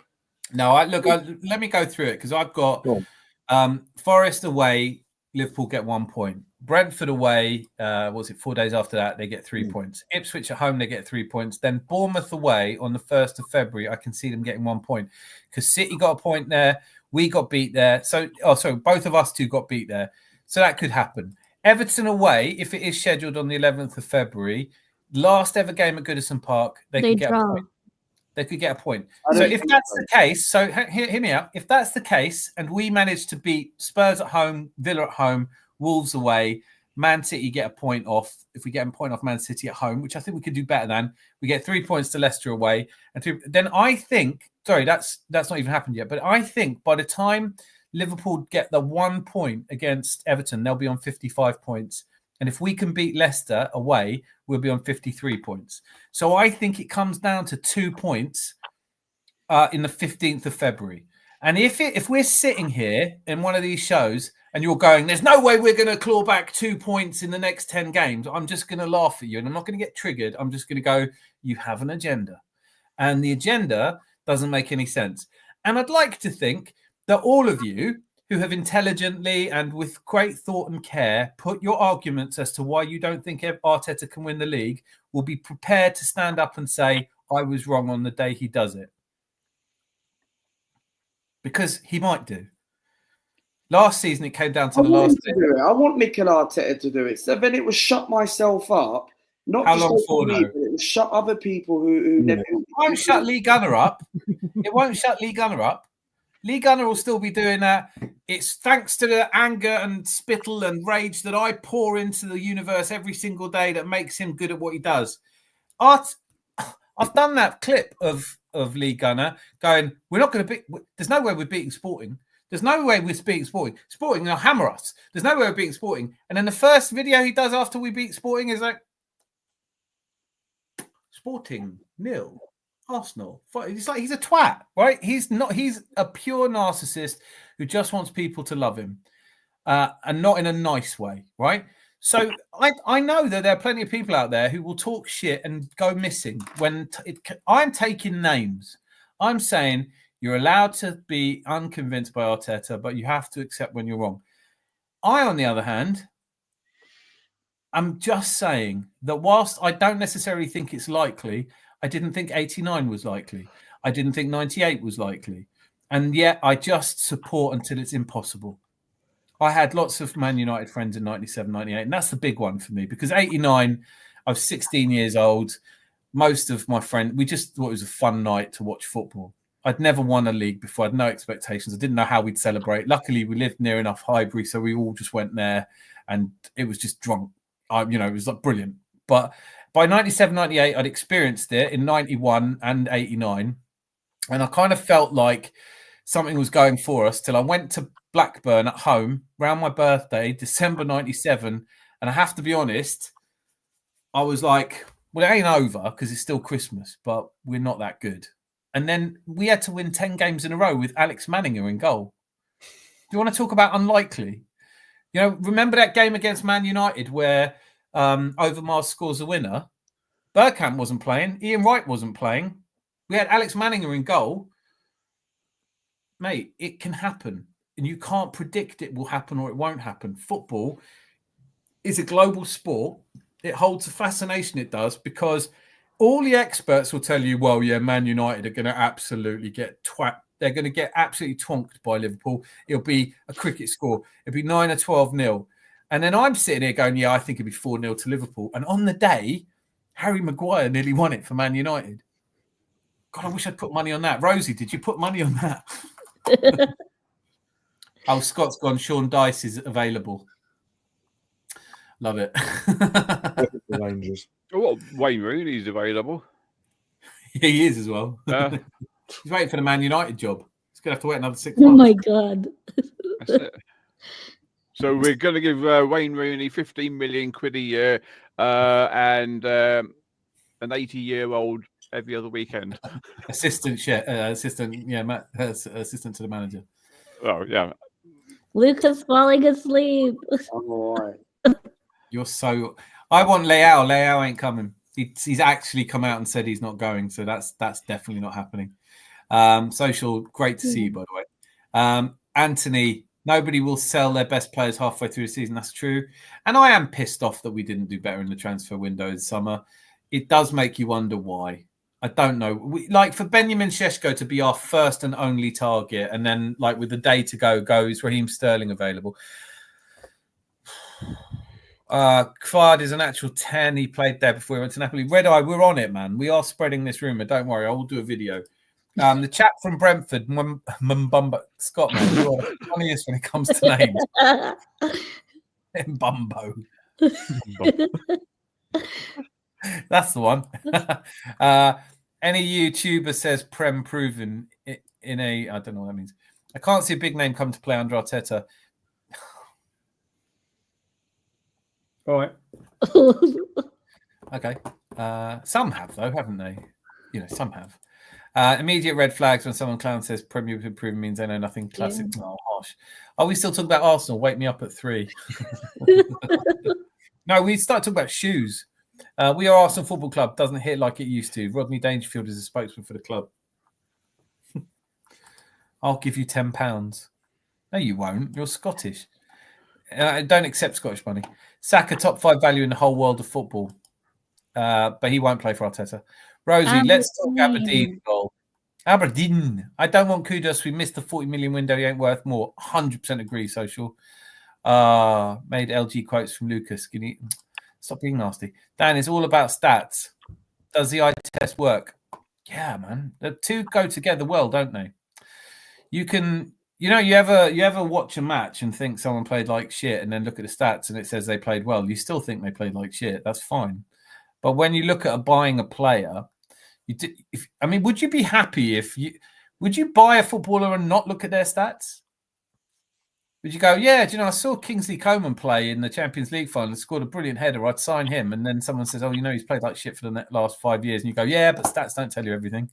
No, let me go through it because I've got Go on. Forest away, Liverpool get 1 point. Brentford away, was it 4 days after that? They get 3 points. Ipswich at home, they get 3 points. Then Bournemouth away on the 1st of February, I can see them getting 1 point because City got a point there. We got beat there. So, both of us two got beat there. So that could happen. Everton away, if it is scheduled on the 11th of February, last ever game at Goodison Park, they could get a point. They could get a point. So if that's the case, so hear me out. If that's the case, and we manage to beat Spurs at home, Villa at home, Wolves away, Man City get a point off. If we get a point off Man City at home, which I think we could do better than, we get 3 points to Leicester away, and then I think. Sorry, that's not even happened yet. But I think by the time Liverpool get the 1 point against Everton, they'll be on 55 points. And if we can beat Leicester away, we'll be on 53 points. So I think it comes down to 2 points in the 15th of February. And if we're sitting here in one of these shows and you're going, there's no way we're going to claw back 2 points in the next 10 games, I'm just going to laugh at you and I'm not going to get triggered. I'm just going to go, you have an agenda. And the agenda doesn't make any sense. And I'd like to think that all of you who have intelligently and with great thought and care put your arguments as to why you don't think Arteta can win the league will be prepared to stand up and say, I was wrong on the day he does it. Because he might do. Last season, it came down to the last day. I want Mikel Arteta to do it. So then it was shut myself up. Not how long for, me, but it will shut other people who never. It won't shut Lee Gunner up. It won't shut Lee Gunner up. Lee Gunner will still be doing that. It's thanks to the anger and spittle and rage that I pour into the universe every single day that makes him good at what he does. I've done that clip of Lee Gunner going, we're not going to beat. There's no way we're beating Sporting. There's no way we're beating Sporting. Sporting will hammer us. There's no way we're beating Sporting. And then the first video he does after we beat Sporting is like, Sporting 0. Arsenal. It's like he's a twat, right? He's not. He's a pure narcissist who just wants people to love him, and not in a nice way, right? So I know that there are plenty of people out there who will talk shit and go missing when I'm taking names. I'm saying you're allowed to be unconvinced by Arteta, but you have to accept when you're wrong. On the other hand, I'm just saying that whilst I don't necessarily think it's likely, I didn't think 89 was likely. I didn't think 98 was likely. And yet I just support until it's impossible. I had lots of Man United friends in 97, 98, and that's the big one for me because 89, I was 16 years old. Most of my friends, we just thought it was a fun night to watch football. I'd never won a league before. I had no expectations. I didn't know how we'd celebrate. Luckily, we lived near enough Highbury, so we all just went there and it was just drunk. It was like brilliant. But by 97, 98, I'd experienced it in 91 and 89. And I kind of felt like something was going for us till I went to Blackburn at home around my birthday, December 97. And I have to be honest, I was like, well, it ain't over because it's still Christmas, but we're not that good. And then we had to win 10 games in a row with Alex Manninger in goal. Do you want to talk about unlikely? Remember that game against Man United where Overmars scores a winner? Bergkamp wasn't playing. Ian Wright wasn't playing. We had Alex Manninger in goal. Mate, it can happen. And you can't predict it will happen or it won't happen. Football is a global sport. It holds the fascination it does because all the experts will tell you, well, yeah, Man United are going to absolutely get they're going to get absolutely twonked by Liverpool. It'll be a cricket score. It'll be 9 or 12-0. And then I'm sitting here going, yeah, I think it'll be 4-0 to Liverpool. And on the day, Harry Maguire nearly won it for Man United. God, I wish I'd put money on that. Rosie, did you put money on that? Oh, Scott's gone. Sean Dice is available. Love it. The Rangers. Well, Wayne Rooney's available. He is as well. He's waiting for the Man United job. He's going to have to wait another 6 Oh months. my God. That's it. So we're going to give Wayne Rooney 15 million quid a year and an 80-year-old every other weekend. Assistant to the manager. Oh, yeah. Lucas falling asleep. All right. You're so... I want Leao. Leao ain't coming. He's actually come out and said he's not going, so that's definitely not happening. Social, great to see you, by the way. Anthony, nobody will sell their best players halfway through the season. That's true. And I am pissed off that we didn't do better in the transfer window this summer. It does make you wonder why. I don't know. Like for Benjamin Šeško to be our first and only target, and then like with the day to go, is Raheem Sterling available? Kvard is an actual 10. He played there before he went to Napoli. Red Eye, we're on it, man. We are spreading this rumor. Don't worry. I will do a video. The chap from Brentford, Mbumba Scott, man, you are the funniest when it comes to names. Mbumbo. That's the one. Any YouTuber says Prem proven in a, I don't know what that means. I can't see a big name come to play under Arteta. All right. Okay. Some have, though, haven't they? You know, some have. Immediate red flags when someone clown says Premier improvement means they know nothing. Classic. Yeah. Oh, harsh. Are we still talking about Arsenal? Wake me up at 3. No, we start talking about shoes. We are Arsenal Football Club. Doesn't hit like it used to. Rodney Dangerfield is a spokesman for the club. I'll give you £10. No, you won't. You're Scottish. Don't accept Scottish money. Saka, top 5 value in the whole world of football. But he won't play for Arteta. Rosie, let's talk Aberdeen goal. Aberdeen. I don't want kudos. We missed the 40 million window. He ain't worth more. 100% agree, Social. Made LG quotes from Lucas. Stop being nasty. Dan, it's all about stats. Does the eye test work? Yeah, man. The two go together well, don't they? You can, you ever watch a match and think someone played like shit and then look at the stats and it says they played well. You still think they played like shit. That's fine. But when you look at buying a player, would you be happy would you buy a footballer and not look at their stats? Would you go, yeah, I saw Kingsley Coman play in the Champions League final and scored a brilliant header. I'd sign him. And then someone says, he's played like shit for the last 5 years. And you go, yeah, but stats don't tell you everything.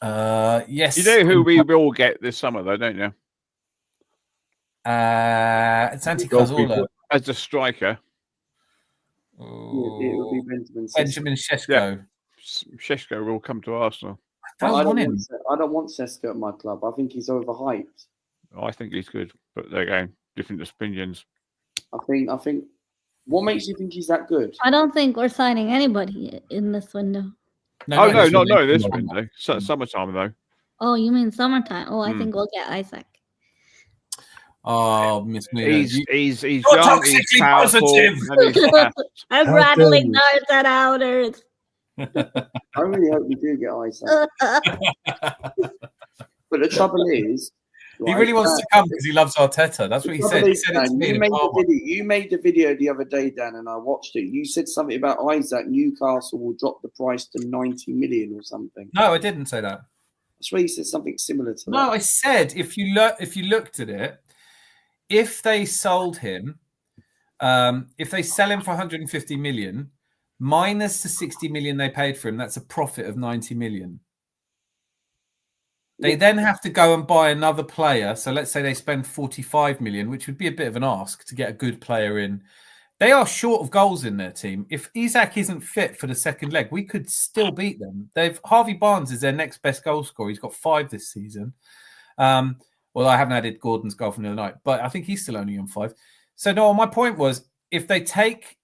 Yes. You know who we will get this summer, though, don't you? It's Santi Cazorla. As a striker. It will be Benjamin Šeško. Šeško will come to Arsenal. I don't want Šeško at my club. I think he's overhyped. I think he's good, but they're going different opinions. I think. What makes you think he's that good? I don't think we're signing anybody in this window. No, this window. Summertime though. Oh, you mean summertime? Oh, I think we'll get Isaac. Oh, Miss Mila. He's young, he's powerful, and he's fast. I'm rattling darts at outers. I really hope we do get Isaac. But the trouble is, he really wants to come because he loves Arteta. That's what he said. He said it to me. You made the video the other day, Dan, and I watched it. You said something about Isaac. Newcastle will drop the price to 90 million or something. No, I didn't say that. I swear you said something similar to that. No, I said if you looked at it, if they sold him, if they sell him for 150 million, minus the 60 million they paid for him, that's a profit of 90 million. They then have to go and buy another player. So let's say they spend 45 million, which would be a bit of an ask to get a good player in. They are short of goals in their team. If Isak isn't fit for the second leg, we could still beat them. Harvey Barnes is their next best goal scorer. He's got 5 this season. Well, I haven't added Gordon's goal from the other night, but I think he's still only on 5. So no, my point was, if they take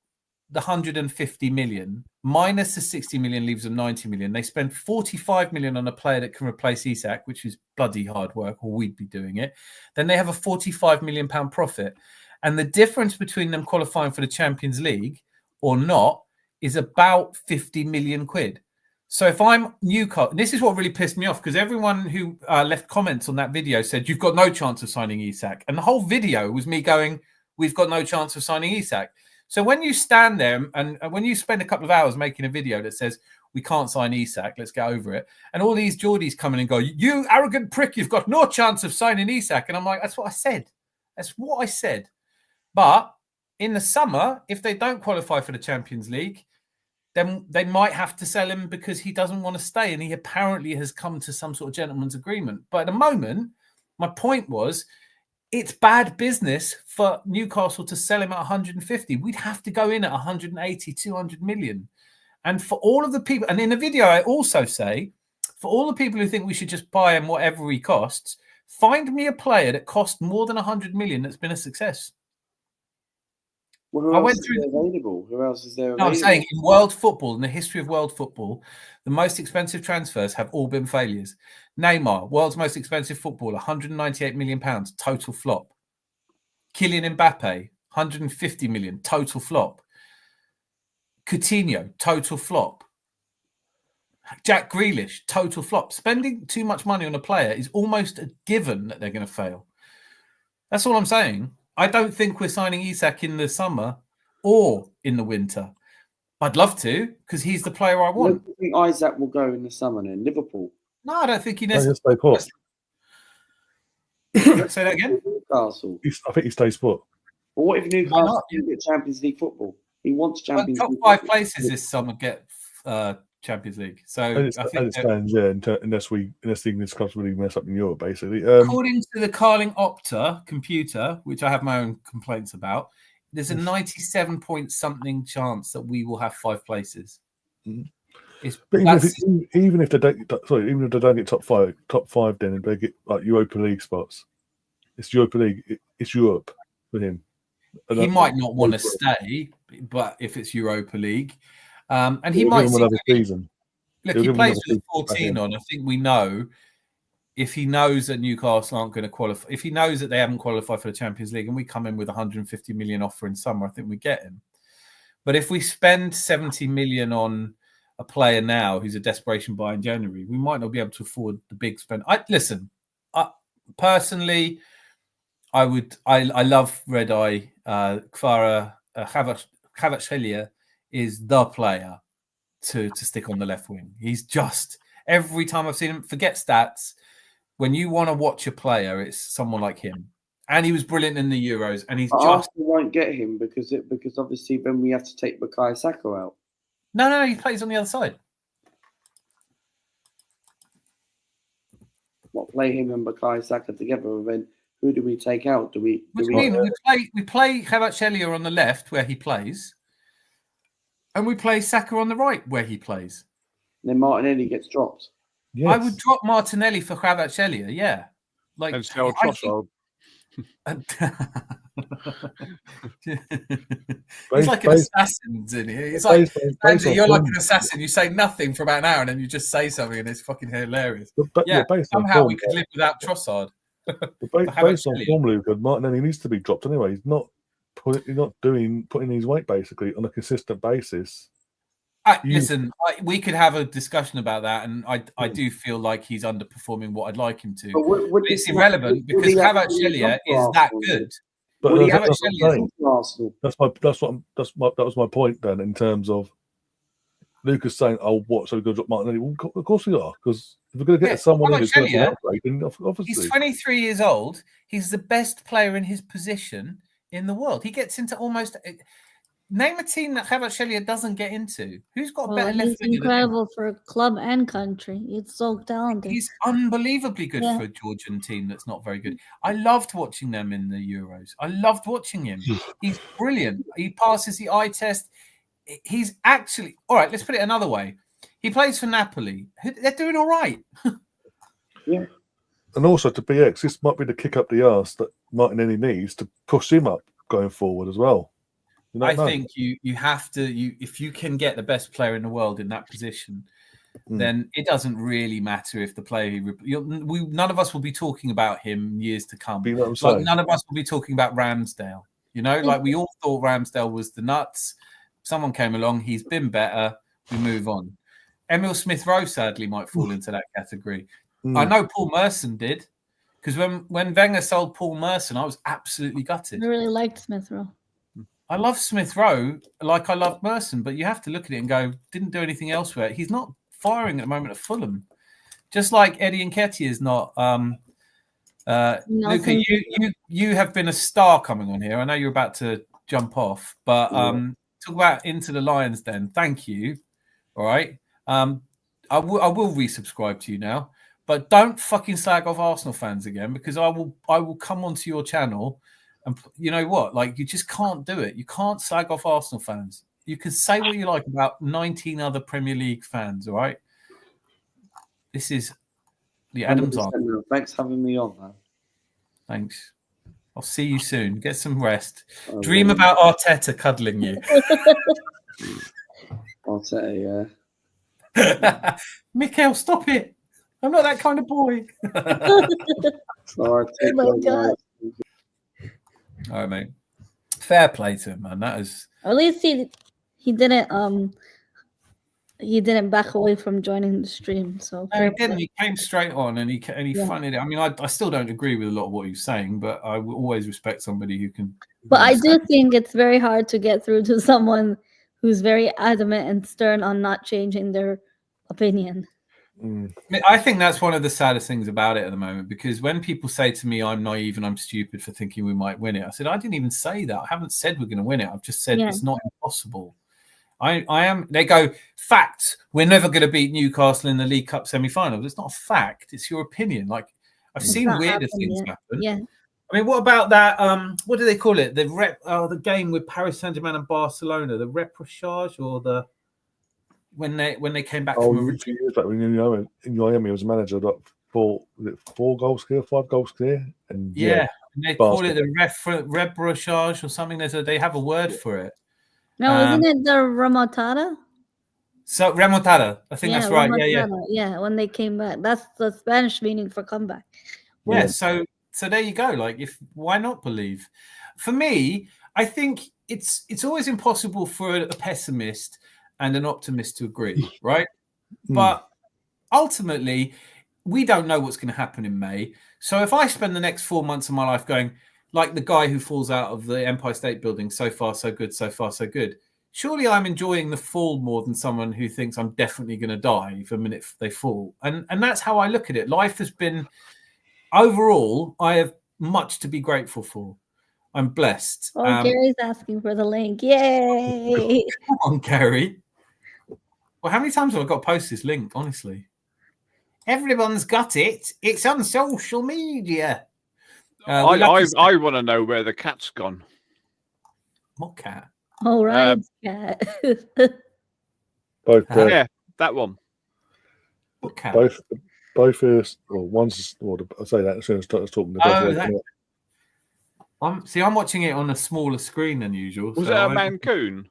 the 150 million minus the 60 million leaves them 90 million, they spend 45 million on a player that can replace Isak, which is bloody hard work, or we'd be doing it. Then they have a 45 million pound profit. And the difference between them qualifying for the Champions League or not is about 50 million quid. So if I'm Newcastle, this is what really pissed me off, because everyone who left comments on that video said, you've got no chance of signing Isak. And the whole video was me going, we've got no chance of signing Isak. So when you stand there and when you spend a couple of hours making a video that says, we can't sign Isak, let's get over it. And all these Geordies come in and go, you arrogant prick, you've got no chance of signing Isak. And I'm like, that's what I said. That's what I said. But in the summer, if they don't qualify for the Champions League, then they might have to sell him because he doesn't want to stay. And he apparently has come to some sort of gentleman's agreement. But at the moment, my point was, it's bad business for Newcastle to sell him at 150. We'd have to go in at 180, 200 million. And for all of the people, and in the video, I also say for all the people who think we should just buy him whatever he costs, find me a player that cost more than 100 million that's been a success. Well, who I else went is through- there available? Who else is there No, available? I'm saying in world football, in the history of world football, the most expensive transfers have all been failures. Neymar, world's most expensive footballer, 198 million pounds, total flop. Kylian Mbappe, 150 million, total flop. Coutinho, total flop. Jack Grealish, total flop. Spending too much money on a player is almost a given that they're going to fail. That's all I'm saying. I don't think we're signing Isak in the summer or in the winter. I'd love to, because he's the player I Where want. do you think Isaac will go in the summer then? Liverpool? No, I don't think he No, necessarily. he'll stay put. Say that again. Newcastle. I think he stays put. But what if Why Newcastle not? can get Champions League football? He wants Well, Champions top League. 5 football. places this summer get Champions League. So And I think it that stands, yeah, unless the English clubs really mess up in Europe, basically. according to the Carling Opta computer, which I have my own complaints about, there's a 97 point something chance that we will have 5 places. Mhm. It's, But that's, even if they don't get top five, then they get like Europa League spots. It's Europa League. It's Europe for him. he might not want to stay, but if it's Europa League, and he He'll might give him see, another season. look, he'll he give him plays another with season back 14 in. on. I think we know if he knows that Newcastle aren't going to qualify, if he knows that they haven't qualified for the Champions League, and we come in with 150 million offer in summer, I think we get him. But if we spend 70 million on a player now who's a desperation buy in January, we might not be able to afford the big spend. Personally, I love Red Eye. Kvara Kvaratskhelia is the player to stick on the left wing. He's just, every time I've seen him, forget stats, when you want to watch a player, it's someone like him. And he was brilliant in the Euros, and he's But just Arsenal won't get him because obviously then we have to take Bukayo Saka out. no, he plays on the other side. What, play him and Bukayo Saka together, and then who do we take out? Do we? What do you mean? We play Kvaratskhelia on the left where he plays, and we play Saka on the right where he plays. Then Martinelli gets dropped. Yes. I would drop Martinelli for Kvaratskhelia, yeah. Like And sell I think- Trossard. He's like an assassin, isn't he? It's like Andrew, you're like an assassin. You say nothing for about an hour and then you just say something and it's fucking hilarious. Somehow we could live without Trossard. Based on form, Luca, Martinelli needs to be dropped anyway. He's not putting his weight basically on a consistent basis. Listen, we could have a discussion about that, and I do feel like he's underperforming what I'd like him to. But It's irrelevant because Kvaratskhelia is that good. But That was my point then, in terms of Lucas saying, "Oh, what? So we're going to drop Martinelli?" Well, of course we are, because if we're going to get someone in who's going to upgrade, then obviously He's 23 years old. He's the best player in his position in the world. He gets into almost. Name a team that Kvaratskhelia doesn't get into. Who's got a better left He's winger than him? incredible for club and country. He's so talented. He's unbelievably good Yeah. for a Georgian team that's not very good. I loved watching them in the Euros. I loved watching him. He's brilliant. He passes the eye test. He's actually all right. Let's put it another way. He plays for Napoli. They're doing all right. Yeah. And also to BX, this might be the kick up the arse that Martinelli needs to push him up going forward as well. I think you have to. If you can get the best player in the world in that position, then it doesn't really matter if the player none of us will be talking about him years to come. You know what I'm saying? Like none of us will be talking about Ramsdale. You know, like we all thought Ramsdale was the nuts. Someone came along. He's been better. We move on. Emil Smith-Rowe sadly might fall into that category. I know Paul Merson did, because when Wenger sold Paul Merson, I was absolutely gutted. I really liked Smith-Rowe. I love Smith-Rowe like I love Merson, but you have to look at it and go, didn't do anything elsewhere. He's not firing at the moment at Fulham. Just like Eddie Nketiah is not. Luca, you have been a star coming on here. I know you're about to jump off, but talk about Into the Lions then. Thank you. All right. I will resubscribe to you now, but don't fucking slag off Arsenal fans again, because I will come onto your channel. And you know what? Like, you just can't do it. You can't slag off Arsenal fans. You can say what you like about 19 other Premier League fans, all right? This is the Adams Arm. 100% no. Thanks for having me on, man. Thanks. I'll see you soon. Get some rest. Oh, Dream man. about Arteta cuddling you. Arteta, yeah. Mikhail, stop it. I'm not that kind of boy. Sorry, Oh my God. All right, mate. Fair play to him, man. That is. At least he didn't back away from joining the stream. So No, fair he didn't. play. He came straight on and he Yeah. funded it. I mean, I still don't agree with a lot of what he was saying, but I will always respect somebody who can. But I do think it's very hard to get through to someone who's very adamant and stern on not changing their opinion. I think that's one of the saddest things about it at the moment, because when people say to me, I'm naive and I'm stupid for thinking we might win it, I said, I didn't even say that. I haven't said we're going to win it. I've just said Yeah. it's not impossible. I am. They go, fact, we're never going to beat Newcastle in the League Cup semi-finals. It's not a fact. It's your opinion. Like, I've It's seen not weirder happened things yet. happen. Yeah. I mean, what about that? What do they call it? The game with Paris Saint-Germain and Barcelona, the reprochage, or the when they came back from a a few years back when in Miami, I was a manager. Like four goals clear, 5 goals clear, and yeah, and they call it Basket. the reprochage or something. They have a word for it. No, isn't it the remontada? So remontada, I think that's right. Yeah. remontada. Yeah, when they came back. That's the Spanish meaning for comeback. Yeah, so there you go. Like, why not believe? For me, I think it's always impossible for a pessimist and an optimist to agree, right? But ultimately, we don't know what's going to happen in May. So if I spend the next 4 months of my life going like the guy who falls out of the Empire State Building, so far so good, so far so good, surely I'm enjoying the fall more than someone who thinks I'm definitely going to die the minute they fall. And that's how I look at it. Life has been, overall, I have much to be grateful for. I'm blessed. Oh, Gary's asking for the link. Yay! Come on, Gary. Well, how many times have I got to post this link, honestly? Everyone's got it. It's on social media. I want to know where the cat's gone. What cat? Oh, right. Cat. Both, Yeah, that one. What cat? both first. Well, one's. Well, I say that as soon as I was talking. I'm watching it on a smaller screen than usual. Was so it a I- Mancoon?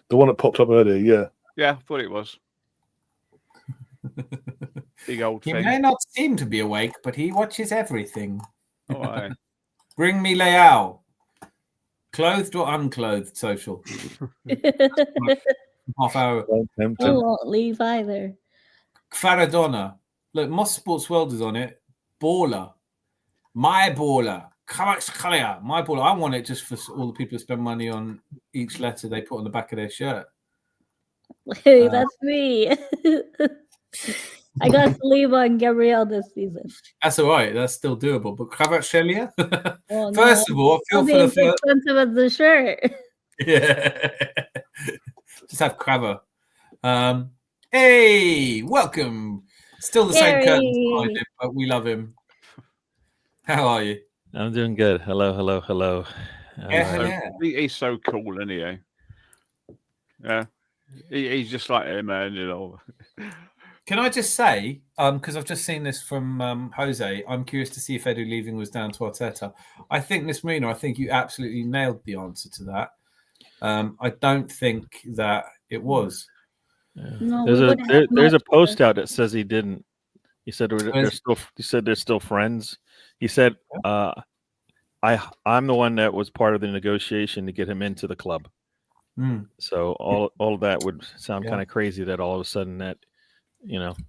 The one that popped up earlier. Yeah. Yeah, I thought it was. Big old He thing. may not seem to be awake, but he watches everything. Oh, aye. Bring me Leao. Clothed or unclothed social. Half hour. I won't leave either. Faradona. Look, Moss Sports World is on it. Baller. My baller. My baller. I want it just for all the people who spend money on each letter they put on the back of their shirt. Hey, that's me. I got Saliba and Gabriel this season. That's all right. That's still doable. But Kvaratskhelia? Oh, First of all, I feel for the it's expensive as the shirt. Yeah. Just have Crabber. Hey, welcome. Still the same curtains behind him, but we love him. How are you? I'm doing good. Hello. He's so cool, isn't he? Yeah. He's just like him, man. You know. Can I just say, because I've just seen this from Jose, I'm curious to see if Edu leaving was down to Arteta. I think, Miss Marina, I think you absolutely nailed the answer to that. I don't think that it was. No, there's a post out that says he didn't. He said they're still friends. He said, I'm the one that was part of the negotiation to get him into the club. So all of that would sound kind of crazy that all of a sudden that,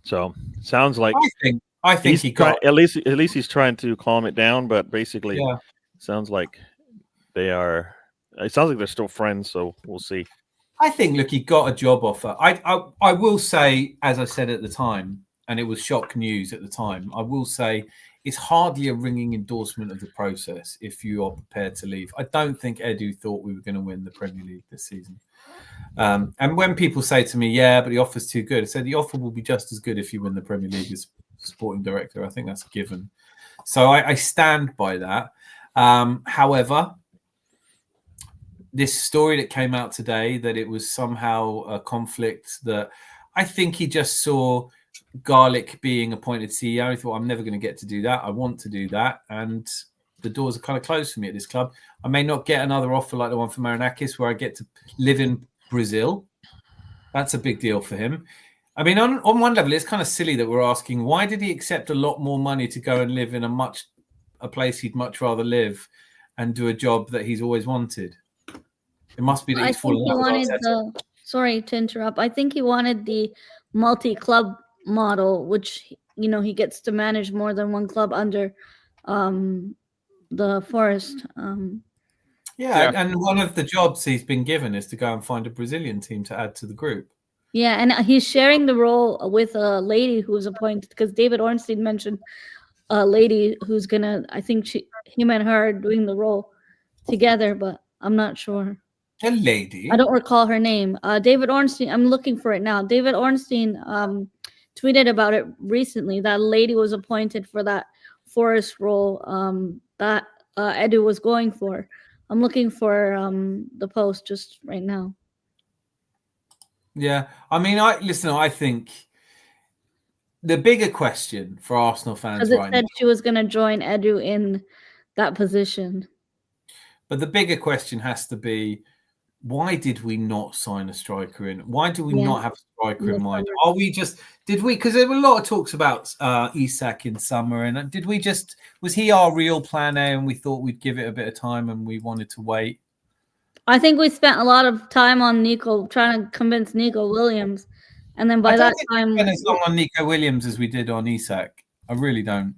so sounds like I think he got at least he's trying to calm it down, but basically sounds like it sounds like they're still friends, so we'll see. I think, look, he got a job offer. I will say, as I said at the time, and it was shock news at the time, I will say it's hardly a ringing endorsement of the process if you are prepared to leave. I don't think Edu thought we were going to win the Premier League this season. And when people say to me, yeah, but the offer's too good, I said the offer will be just as good if you win the Premier League as sporting director. I think that's a given. So I stand by that. However, this story that came out today, that it was somehow a conflict, that I think he just saw Garlic being appointed CEO. He thought, I'm never going to get to do that. I want to do that. And the doors are kind of closed for me at this club. I may not get another offer like the one for Marinakis where I get to live in Brazil. That's a big deal for him. I mean, on one level, it's kind of silly that we're asking, why did he accept a lot more money to go and live in a place he'd much rather live and do a job that he's always wanted? It must be that he's fallen in love with sorry to interrupt. I think he wanted the multi-club model, which, he gets to manage more than one club under the Forest. Yeah, and one of the jobs he's been given is to go and find a Brazilian team to add to the group. Yeah, and he's sharing the role with a lady who was appointed, because David Ornstein mentioned a lady who's gonna, I think him and her are doing the role together, but I'm not sure. A lady? I don't recall her name. David Ornstein, I'm looking for it now. David Ornstein tweeted about it recently. That lady was appointed for that Forest role that Edu was going for. I'm looking for the post just right now. Yeah, I mean, I think the bigger question for Arsenal fans right now, because it said she was going to join Edu in that position. But the bigger question has to be, why did we not sign a striker in? Why do we not have a striker in mind? Are we just, because there were a lot of talks about Isak in summer, and was he our real plan A and we thought we'd give it a bit of time and we wanted to wait? I think we spent a lot of time on Nico, trying to convince Nico Williams. And then by that time, we spent as long on Nico Williams as we did on Isak. I really don't.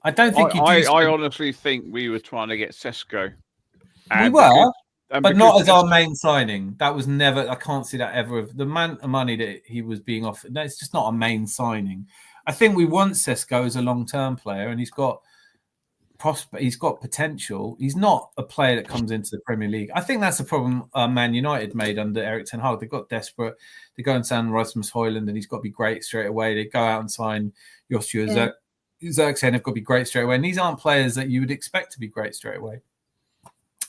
I don't think I honestly think we were trying to get Sesko. We were, but not as our main signing. That was never, I can't see that ever. The amount of money that he was being offered, no, it's just not a main signing. I think we want Sesko as a long-term player, and he's got potential. He's not a player that comes into the Premier League. I think that's the problem Man United made under Erik ten Hag. They got desperate. They go and sign Rasmus Højlund, and he's got to be great straight away. They go out and sign Joshua Zirkzee, have got to be great straight away. And these aren't players that you would expect to be great straight away.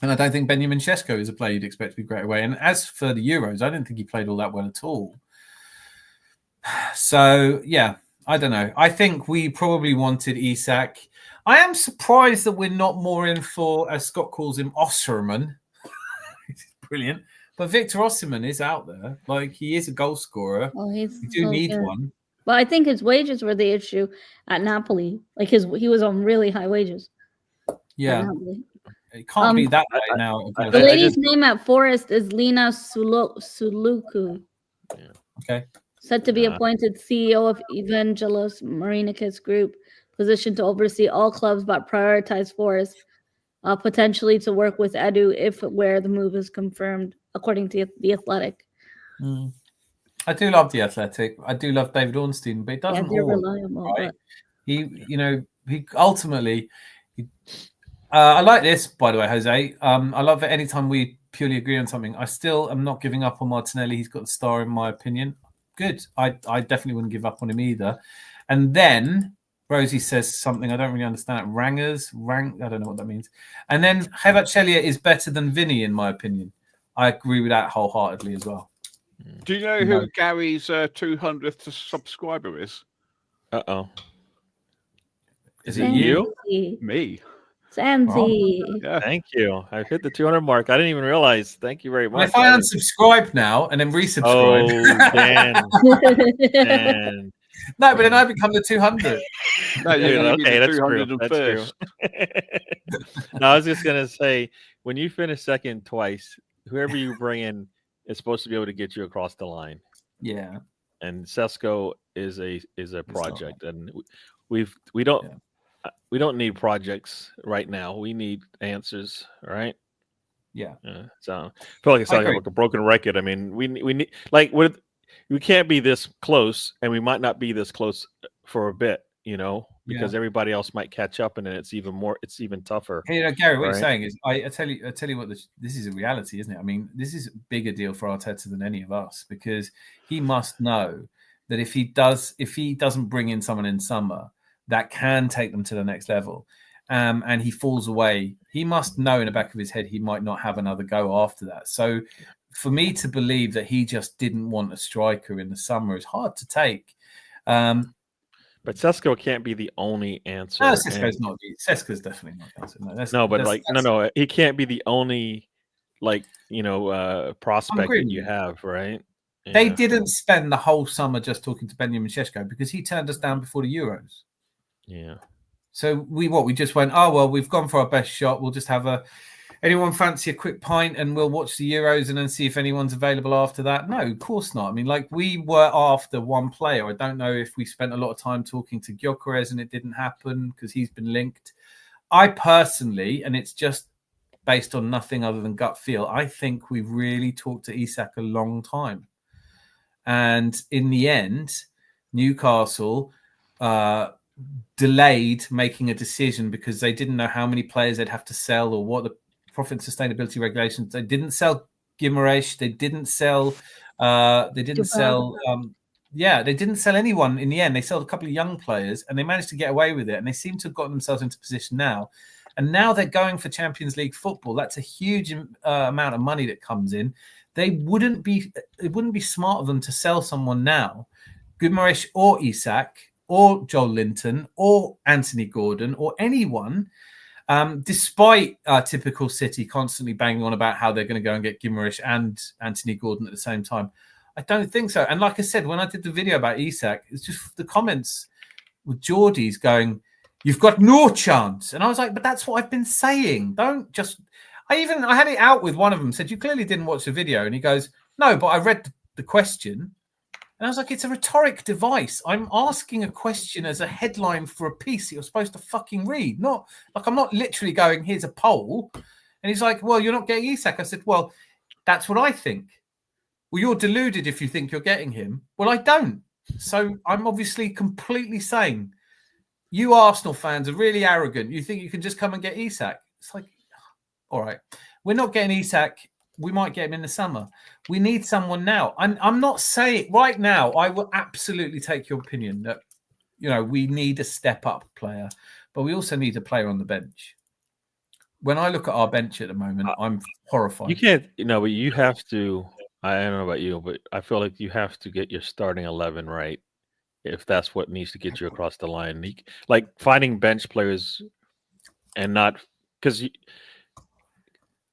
And I don't think Benjamin Sesko is a player you'd expect to be great away. And as for the Euros, I don't think he played all that well at all. So, yeah, I don't know. I think we probably wanted Isak. I am surprised that we're not more in for, as Scott calls him, Osterman. Brilliant. But Victor Osimhen is out there. Like, he is a goal scorer. Well, we do need one. But I think his wages were the issue at Napoli. Like, he was on really high wages. Yeah. It can't be that way now. The lady's name at Forest is Lina Suluku. Yeah. Okay. Said to be appointed CEO of Evangelos Marinakis Group, positioned to oversee all clubs but prioritize Forest, potentially to work with Edu where the move is confirmed, according to The Athletic. I do love The Athletic. I do love David Ornstein, but it doesn't reliable, right? He ultimately... I like this, by the way, Jose. I love it anytime we purely agree on something. I still am not giving up on Martinelli. He's got the star in my opinion. Good. I definitely wouldn't give up on him either. And then Rosie says something I don't really understand. I don't know what that means. And then Kvaratskhelia is better than Vinny in my opinion. I agree with that wholeheartedly as well. Do you know who Gary's 200th subscriber is? Uh-oh. Is it you? Me. Santi. Yeah. Thank you. I hit the 200 mark. I didn't even realize. Thank you very much. If I unsubscribe now and then resubscribe. Oh, Dan. No, but then I become the 200. No, okay, that's true. That's true. No, I was just going to say, when you finish second twice, whoever you bring in is supposed to be able to get you across the line. Yeah. And Sesko is a project, and we don't need projects right now. We need answers, right? Yeah. So I feel like it's like a broken record. I mean, we need we can't be this close, and we might not be this close for a bit, because everybody else might catch up, and then it's even tougher. Hey, Gary, what you're saying is, I tell you what, this is a reality, isn't it? I mean, this is a bigger deal for Arteta than any of us, because he must know that if he doesn't bring in someone in summer that can take them to the next level, and he falls away, he must know in the back of his head he might not have another go after that. So for me to believe that he just didn't want a striker in the summer is hard to take. But Sesko can't be the only answer. No, Sesko's not. Sesko's definitely not the answer. No, he can't be the only prospect that you have, right? Yeah. They didn't spend the whole summer just talking to Benjamin Šeško because he turned us down before the Euros. Yeah. So we just went, oh, well, we've gone for our best shot. We'll just have anyone fancy a quick pint and we'll watch the Euros and then see if anyone's available after that. No, of course not. I mean, we were after one player. I don't know if we spent a lot of time talking to Gyökeres and it didn't happen because he's been linked. I personally, and it's just based on nothing other than gut feel, I think we've really talked to Isak a long time. And in the end, Newcastle delayed making a decision because they didn't know how many players they'd have to sell or what the profit and sustainability regulations. They didn't sell Guimaraes. They didn't sell. They didn't sell anyone in the end. They sold a couple of young players and they managed to get away with it. And they seem to have gotten themselves into position now. And now they're going for Champions League football. That's a huge amount of money that comes in. It wouldn't be smart of them to sell someone now, Guimaraes or Isak or Joel Linton or Anthony Gordon or anyone, despite typical City constantly banging on about how they're going to go and get Guimaraes and Anthony Gordon at the same time. I don't think so. And like I said, when I did the video about Isak, it's just the comments with Geordies going, "You've got no chance." And I was like, but that's what I've been saying. Don't just... I had it out with one of them, said, "You clearly didn't watch the video." And he goes, "No, but I read the question." And I was like, it's a rhetoric device. I'm asking a question as a headline for a piece that you're supposed to fucking read. Not like I'm not literally going, "Here's a poll." And he's like, "Well, you're not getting Isak." I said, "Well, that's what I think." "Well, you're deluded if you think you're getting him." "Well, I don't." So I'm obviously completely sane. You Arsenal fans are really arrogant. You think you can just come and get Isak. It's like, all right, we're not getting Isak. We might get him in the summer. We need someone now. I'm not saying right now, I will absolutely take your opinion that, we need a step-up player, but we also need a player on the bench. When I look at our bench at the moment, I'm horrified. You can't, but you have to, I don't know about you, but I feel like you have to get your starting 11 right if that's what needs to get you across the line. Like finding bench players and not, because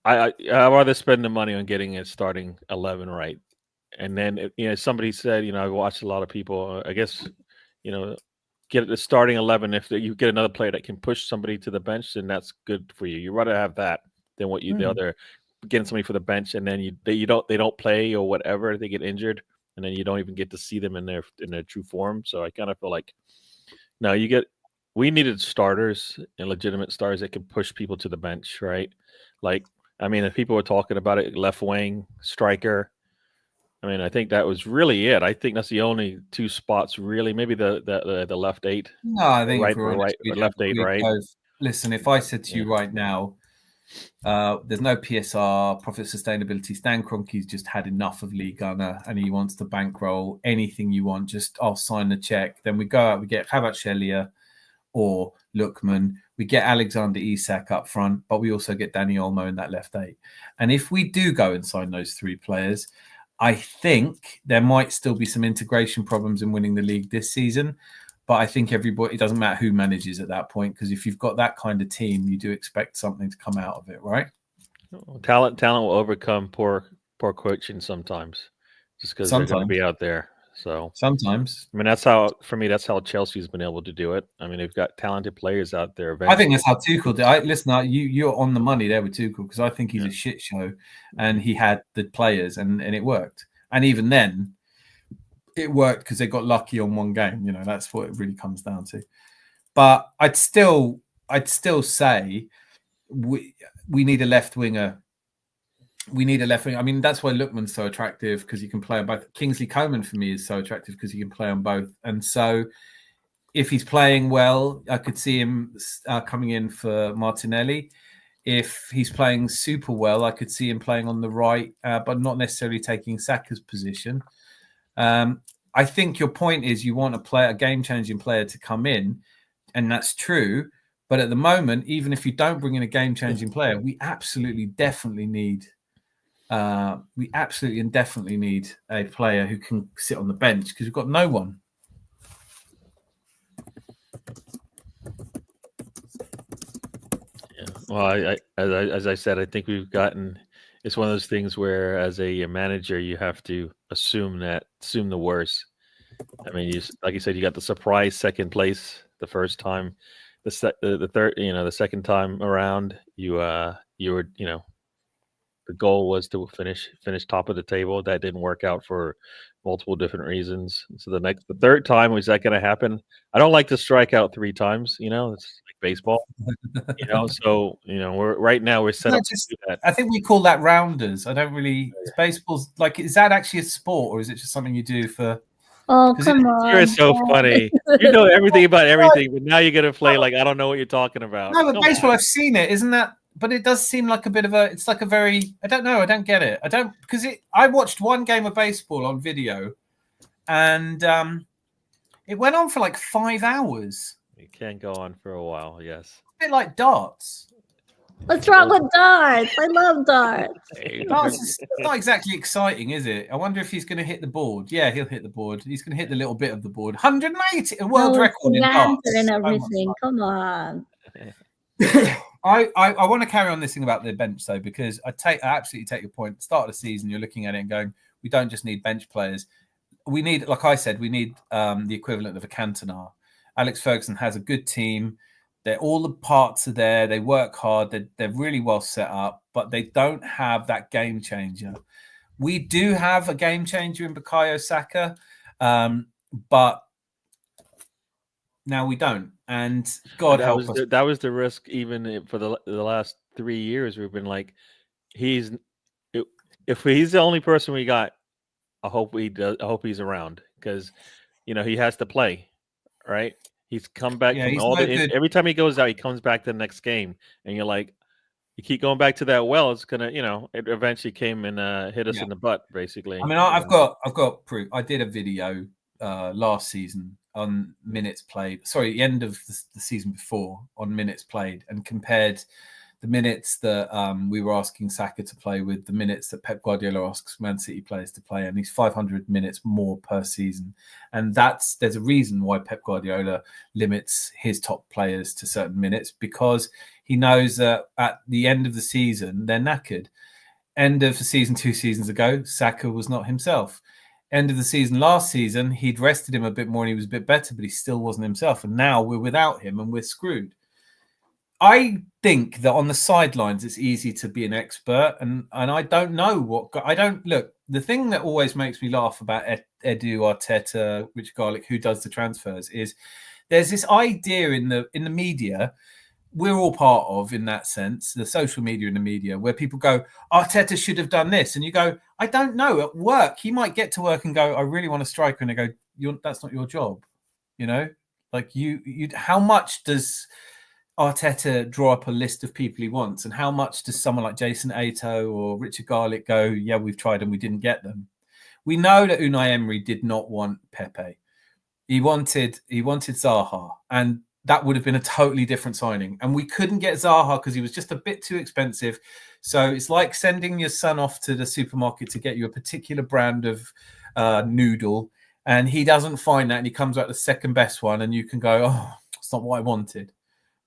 I'd rather spend the money on getting a starting 11 right. And then, somebody said, I watched a lot of people, I guess, get the starting 11. If you get another player that can push somebody to the bench, then that's good for you. You'd rather have that than what the other, getting somebody for the bench and then they don't play or whatever, they get injured and then you don't even get to see them in their true form. So I kind of feel like, no, we needed starters and legitimate starters that can push people to the bench, right? Like, I mean, if people were talking about it, left wing, striker, I mean, I think that was really it. I think that's the only two spots, really. Maybe the left 8. No, I think left 8, right? Listen, if I said to you right now, there's no PSR, profit sustainability, Stan Kroenke's just had enough of Ligue 1 and he wants to bankroll anything you want. Just, I'll sign the check. Then we go out, we get Kvaratskhelia or Lookman. We get Alexander Isak up front, but we also get Dani Olmo in that left 8. And if we do go and sign those 3 players, I think there might still be some integration problems in winning the league this season. But I think it doesn't matter who manages at that point, because if you've got that kind of team, you do expect something to come out of it, right? Talent will overcome poor coaching sometimes, just because they're going to be out there. So sometimes, I mean, that's how Chelsea's been able to do it. I mean, they've got talented players out there. I think that's how Tuchel did. Listen, you're on the money there with Tuchel, because I think he's a shit show, and he had the players, and it worked. And even then, it worked because they got lucky on one game. That's what it really comes down to. But I'd still say we need a left winger. We need a left winger. I mean, that's why Lookman's so attractive, because he can play on both. Kingsley Coman for me is so attractive because he can play on both. And so if he's playing well, I could see him coming in for Martinelli. If he's playing super well, I could see him playing on the right, but not necessarily taking Saka's position. I think your point is you want a game-changing player to come in, and that's true. But at the moment, even if you don't bring in a game-changing player, we absolutely, definitely need we absolutely and definitely need a player who can sit on the bench because we've got no one. Yeah. Well, as I said, I think we've gotten. It's one of those things where, as a manager, you have to assume the worst. I mean, like you said, you got the surprise second place the first time, the third, the second time around, you were, the goal was to finish top of the table. That didn't work out for multiple different reasons. So the third time, was that going to happen? I don't like to strike out 3 times. It's like baseball. So we're set up to do that. I think we call that rounders. I don't really. Baseball's like, is that actually a sport or is it just something you do for? Oh, come on. You're so funny. You know everything about everything, but now you're gonna play like I don't know what you're talking about. No, but baseball, I've seen it. Isn't that? But it does seem like a bit of a. It's like a very. I don't know. I don't get it. I don't because I watched one game of baseball on video, and it went on for like 5 hours. It can go on for a while. Yes. A bit like darts. What's wrong with darts? I love darts. Darts is not exactly exciting, is it? I wonder if he's going to hit the board. Yeah, he'll hit the board. He's going to hit the little bit of the board. 180, a world record in darts. And everything. Come on. I want to carry on this thing about the bench though, because I absolutely take your point. Start of the season, you're looking at it and going, we don't just need bench players. We need, like I said, we need the equivalent of a Cantona. Alex Ferguson has a good team. All the parts are there. They work hard. They're really well set up, but they don't have that game changer. We do have a game changer in Bukayo Saka, but now we don't. And God help us. That was the risk even for the last 3 years. We've been like, if he's the only person we got, I hope he's around because, he has to play, right? He's come back from all every time he goes out, he comes back to the next game, and you're like, you keep going back to that well, it's gonna, it eventually came and hit us in the butt, basically. I mean, I've got proof. I did a video last season on minutes played. Sorry, the end of the season before on minutes played, and compared the minutes that we were asking Saka to play with the minutes that Pep Guardiola asks Man City players to play, and he's 500 minutes more per season. And there's a reason why Pep Guardiola limits his top players to certain minutes, because he knows that at the end of the season, they're knackered. End of the season 2 seasons ago, Saka was not himself. End of the season last season, he'd rested him a bit more and he was a bit better, but he still wasn't himself. And now we're without him and we're screwed. I think that on the sidelines, it's easy to be an expert. And I don't know the thing that always makes me laugh about Edu, Arteta, Richard Garlick, who does the transfers, is there's this idea in the media, we're all part of, in that sense, the social media and the media, where people go, Arteta should have done this. And you go, I don't know. At work, he might get to work and go, I really want a striker. And they go, that's not your job. Like how much does Arteta draw up a list of people he wants, and how much does someone like Jason Ato or Richard Garlick go, yeah, we've tried and we didn't get them? We know that Unai Emery did not want Pepe. He wanted Zaha, and that would have been a totally different signing. And we couldn't get Zaha because he was just a bit too expensive. So it's like sending your son off to the supermarket to get you a particular brand of noodle, and he doesn't find that, and he comes out the second best one, and you can go, oh, it's not what I wanted.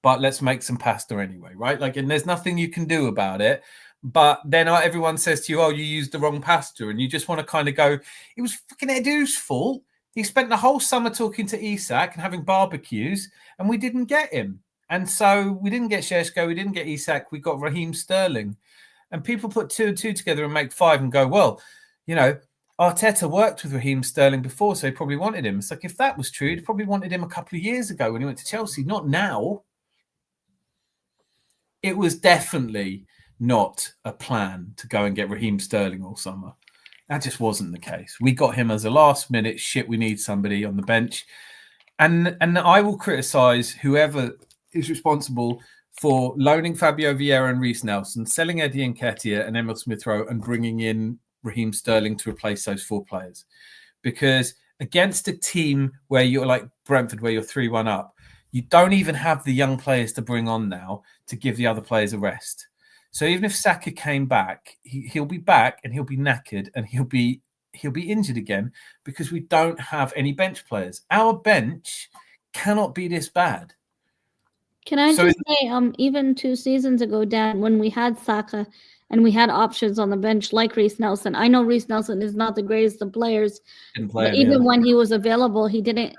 But let's make some pasta anyway, right? Like, and there's nothing you can do about it. But then everyone says to you, oh, you used the wrong pasta. And you just want to kind of go, it was fucking Edu's fault. He spent the whole summer talking to Isak and having barbecues, and we didn't get him. And so we didn't get Šeško, we didn't get Isak, we got Raheem Sterling. And people put 2 and 2 together and make 5 and go, well, Arteta worked with Raheem Sterling before, so he probably wanted him. It's like, if that was true, he probably wanted him a couple of years ago when he went to Chelsea, not now. It was definitely not a plan to go and get Raheem Sterling all summer. That just wasn't the case. We got him as a last minute shit. We need somebody on the bench. And I will criticise whoever is responsible for loaning Fabio Vieira and Reece Nelson, selling Eddie Nketiah and Emil Smith-Rowe, and bringing in Raheem Sterling to replace those 4 players. Because against a team where you're like Brentford, where you're 3-1 up, you don't even have the young players to bring on now to give the other players a rest. So even if Saka came back, he'll be back and he'll be knackered and he'll be injured again because we don't have any bench players. Our bench cannot be this bad. Can I just say, even 2 seasons ago, Dan, when we had Saka and we had options on the bench like Reece Nelson. I know Reece Nelson is not the greatest of players, but even when he was available, he didn't.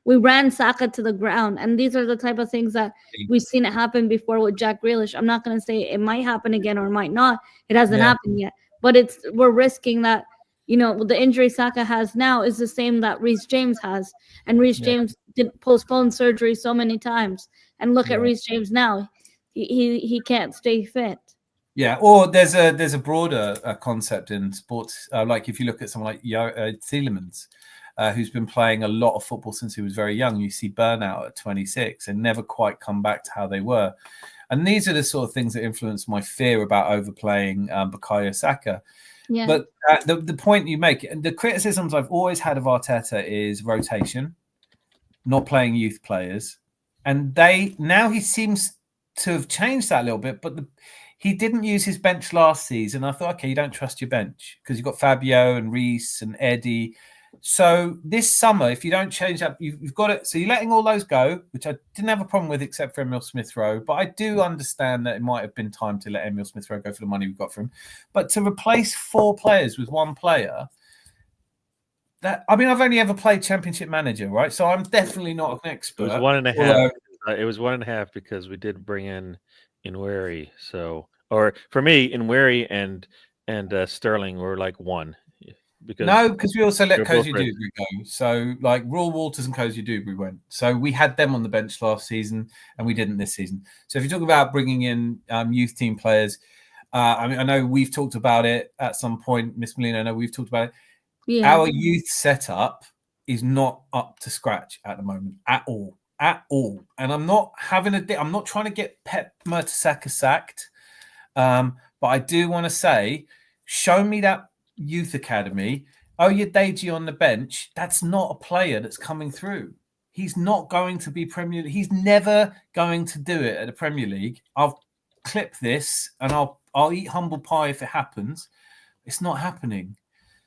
We ran Saka to the ground, and these are the type of things that we've seen it happen before with Jack Grealish. I'm not going to say it might happen again or it might not. It hasn't happened yet, but we're risking that. You know, the injury Saka has now is the same that Reece James has, and Reece James did postpone surgery so many times. And look at Reece James now; he can't stay fit. Yeah, or there's a broader concept in sports. Like if you look at someone like Tielemans, who's been playing a lot of football since he was very young, you see burnout at 26 and never quite come back to how they were. And these are the sort of things that influence my fear about overplaying Bukayo Saka. Yeah. But the point you make, the criticisms I've always had of Arteta is rotation, not playing youth players. And now he seems to have changed that a little bit, but he didn't use his bench last season. I thought, okay, you don't trust your bench because you've got Fabio and Reece and Eddie. So this summer, if you don't change up, you've got it. So you're letting all those go, which I didn't have a problem with except for Emile Smith-Rowe. But I do understand that it might have been time to let Emile Smith-Rowe go for the money we got from him. But to replace 4 players with 1 player, I've only ever played Championship Manager, right? So I'm definitely not an expert. It was 1.5. It was 1.5 because we did bring in Nweri. So, or for me, Nweri and Sterling were like 1. Because we also let Cozy Dewberry go. So, like Roy Walters and Cozy Dewberry went. So we had them on the bench last season, and we didn't this season. So if you talk about bringing in youth team players, I know we've talked about it at some point, Miss Molina. I know we've talked about it. Yeah. Our youth setup is not up to scratch at the moment at all. And I'm not I'm not trying to get Pep Mertesacker sacked, but I do want to say, show me that youth academy. Oh, you're Deji on the bench. That's not a player that's coming through. He's not going to be Premier League. He's never going to do it at the Premier League. I'll clip this and I'll eat humble pie if it happens. It's not happening.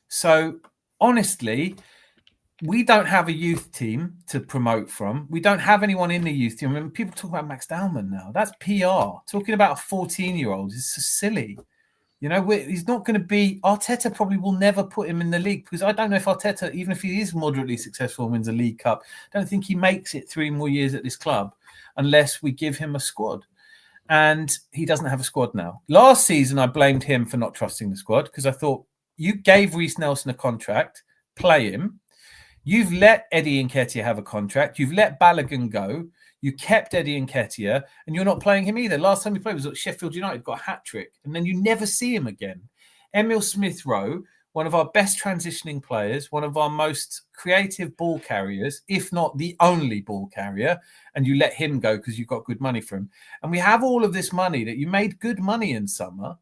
So honestly, we don't have a youth team to promote from. We don't have anyone in the youth team. I mean, people talk about Max Dowman now. That's PR. Talking about a 14-year-old is so silly. You know, he's not going to be... Arteta probably will never put him in the league because I don't know if Arteta, even if he is moderately successful and wins a League Cup, I don't think he makes it 3 more years at this club unless we give him a squad. And he doesn't have a squad now. Last season, I blamed him for not trusting the squad because I thought, you gave Reece Nelson a contract, play him. You've let Eddie Nketiah have a contract. You've let Balogun go. You kept Eddie Nketiah, and you're not playing him either. Last time he played was at Sheffield United, got a hat-trick, and then you never see him again. Emile Smith-Rowe, one of our best transitioning players, one of our most creative ball carriers, if not the only ball carrier, and you let him go because you got good money for him. And we have all of this money that you made good money in summer,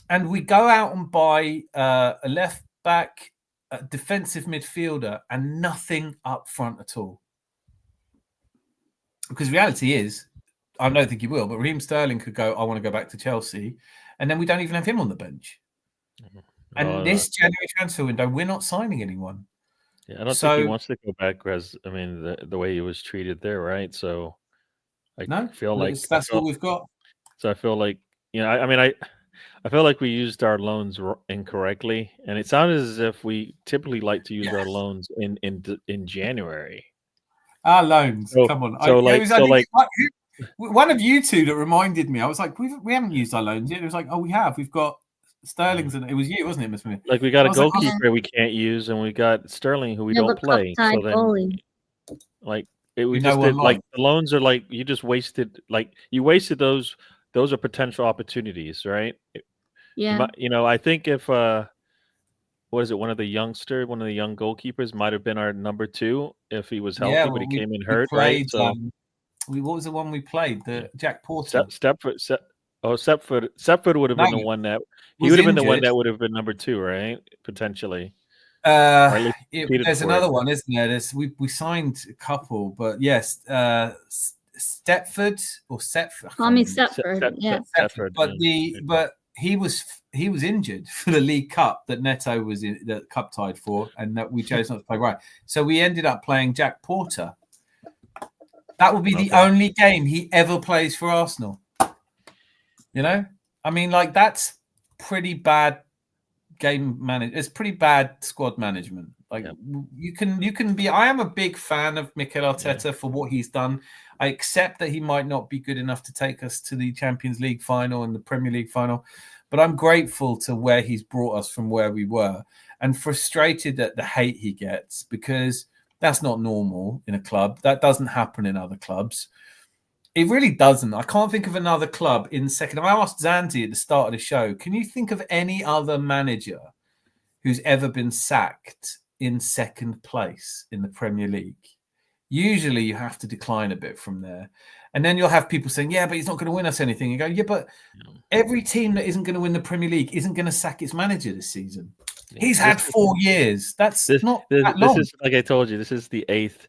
and we go out and buy a left back, a defensive midfielder, and nothing up front at all. Because reality is, I don't think he will, but Raheem Sterling could go, I want to go back to Chelsea, and then we don't even have him on the bench. And this January transfer window, we're not signing anyone. Yeah, I don't think he wants to go back because, I mean, the way he was treated there, right? So I feel like that's what we've got. So I feel like, you know, I feel like we used our loans incorrectly, and it sounded as if we typically like to use our loans in January. Our loans, come on. One of you two that reminded me. I was like, we haven't used our loans yet. It was like, oh, we have. We've got Sterling's, and it was you, wasn't it, Miss Smith? Like we got a goalkeeper we can't use, and we got Sterling who we don't play. So then, like the loans are like you just wasted. Like you wasted those. Those are potential opportunities, right? Yeah. You know, I think if what is it? One of the young goalkeepers might have been our number 2 if he was healthy, but he came in hurt, right? So, what was the one we played? The Jack Porter. Stepford would have been the one that he would have been the one that would have been number 2, right? Potentially. There's another one, isn't there? We signed a couple, but yes, Stepford or Setford. Tommy Stepford. Yeah. Stepford, But he was injured for the League Cup that Neto was in, the cup tied for, and that we chose not to play right. So we ended up playing Jack Porter. That will be the only game he ever plays for Arsenal. You know, I mean, like that's pretty bad game management. It's pretty bad squad management. Like you can be. I am a big fan of Mikel Arteta for what he's done. I accept that he might not be good enough to take us to the Champions League final and the Premier League final, but I'm grateful to where he's brought us from where we were, and frustrated at the hate he gets because that's not normal in a club. That doesn't happen in other clubs. It really doesn't. I can't think of another club in second. I asked Zanzi at the start of the show, can you think of any other manager who's ever been sacked in second place in the Premier League? Usually you have to decline a bit from there. And then you'll have people saying, yeah, but he's not going to win us anything. You go, yeah, but every team that isn't going to win the Premier League isn't going to sack its manager this season. He's had 4 years. That's not that long. This is, like I told you, this is the 8th.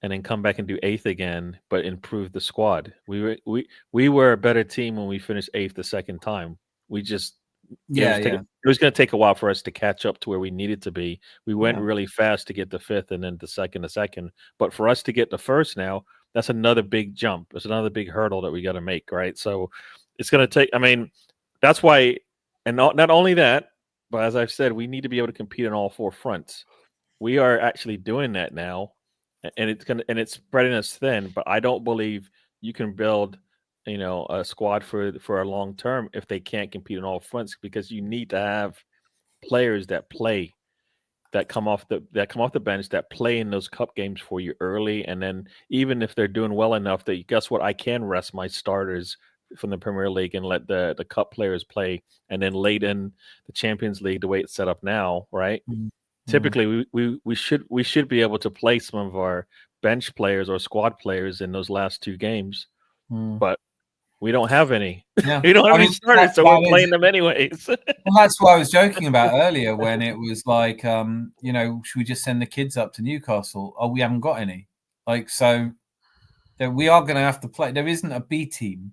And then come back and do 8th again, but improve the squad. We were a better team when we finished 8th the second time. We just it was going to take a while for us to catch up to where we needed to be. We went really fast to get the 5th and then the second. But for us to get the first now, that's another big jump. It's another big hurdle that we got to make, right? So it's going to take. I mean, that's why, and not only that, but as I've said, we need to be able to compete on all 4 fronts. We are actually doing that now. And it's spreading us thin, but I don't believe you can build, a squad for a long term if they can't compete on all fronts, because you need to have players that play, that come off the bench, that play in those cup games for you early, and then even if they're doing well enough, that guess what, I can rest my starters from the Premier League and let the cup players play, and then late in the Champions League, the way it's set up now, right? Mm-hmm. Typically, we should be able to play some of our bench players or squad players in those last 2 games, but we don't have any. Yeah. We don't have any starters, so we're playing them anyways. Well, that's what I was joking about earlier when it was like, should we just send the kids up to Newcastle? Oh, we haven't got any. Like, so we are going to have to play. There isn't a B team.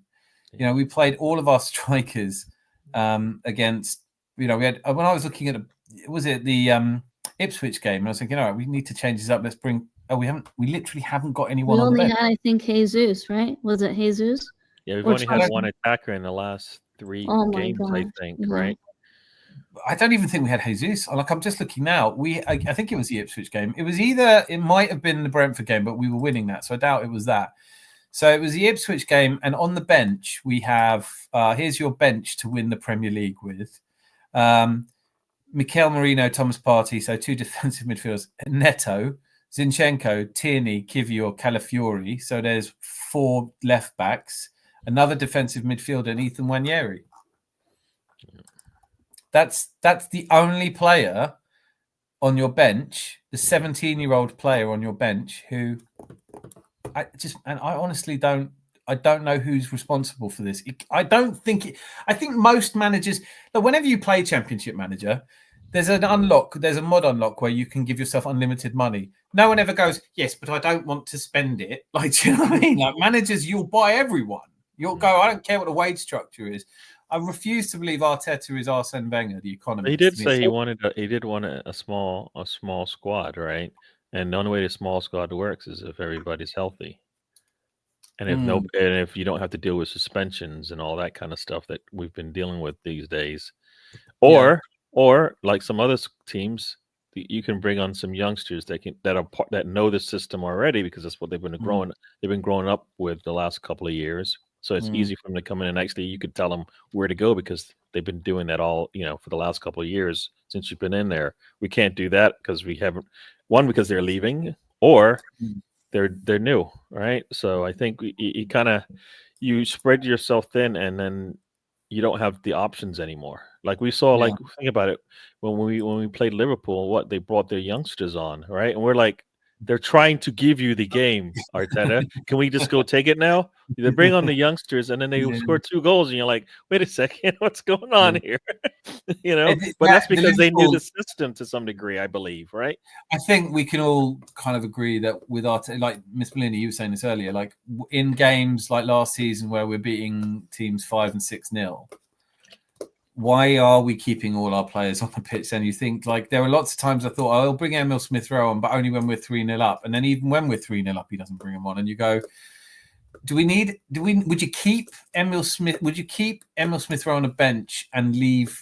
We played all of our strikers against. We had when I was looking at the Ipswich game, and I was thinking, all right, we need to change this up. Let's bring. Oh, we literally haven't got anyone. We on only the bench. had, I think, Jesus, right? Was it Jesus? Yeah, we've only had one attacker in the last 3 games, I think, right? I don't even think we had Jesus. Like, I'm just looking now. I think it was the Ipswich game. It might have been the Brentford game, but we were winning that, so I doubt it was that. So it was the Ipswich game, and on the bench we have. Here's your bench to win the Premier League with. Mikel Merino, Thomas Partey, so 2 defensive midfielders, Neto, Zinchenko, Tierney, Kivior, Calafiori. So there's 4 left backs, another defensive midfielder, and Ethan Nwaneri. That's the only player on your bench, the 17-year-old player on your bench who I honestly don't. I don't know who's responsible for this. I think most managers, whenever you play Championship Manager, there's a mod unlock where you can give yourself unlimited money. No one ever goes, yes, but I don't want to spend it. Like, do you know what I mean? Like, managers, you'll buy everyone. You'll go, I don't care what the wage structure is. I refuse to believe Arteta is Arsene Wenger, the economist. He did say he did want a small squad, right? And the only way the small squad works is if everybody's healthy. And if you don't have to deal with suspensions and all that kind of stuff that we've been dealing with these days, or like some other teams, you can bring on some youngsters that know the system already, because that's what they've been growing up with the last couple of years. So it's easy for them to come in, and actually you could tell them where to go because they've been doing that all for the last couple of years since you've been in there. We can't do that because we haven't. One, because they're leaving, or they're new, right? So I think you spread yourself thin, and then you don't have the options anymore. Like we saw, think about it when we played Liverpool. What they brought their youngsters on, right? And we're like, They're trying to give you the game, Arteta. Can we just go take it now? They bring on the youngsters, and then they score 2 goals, and you're like, wait a second, what's going on here? But that's because they knew the system to some degree, I believe, right? I think we can all kind of agree that with like Miss Melina, you were saying this earlier, like in games like last season where we're beating teams 5 and 6-0, why are we keeping all our players on the pitch? And you think, like, there were lots of times I thought, I'll bring Emil Smith-Rowe on, but only when we're 3-0 up. And then even when we're 3-0 up, he doesn't bring him on. And you go, would you keep Emil Smith-Rowe on a bench and leave?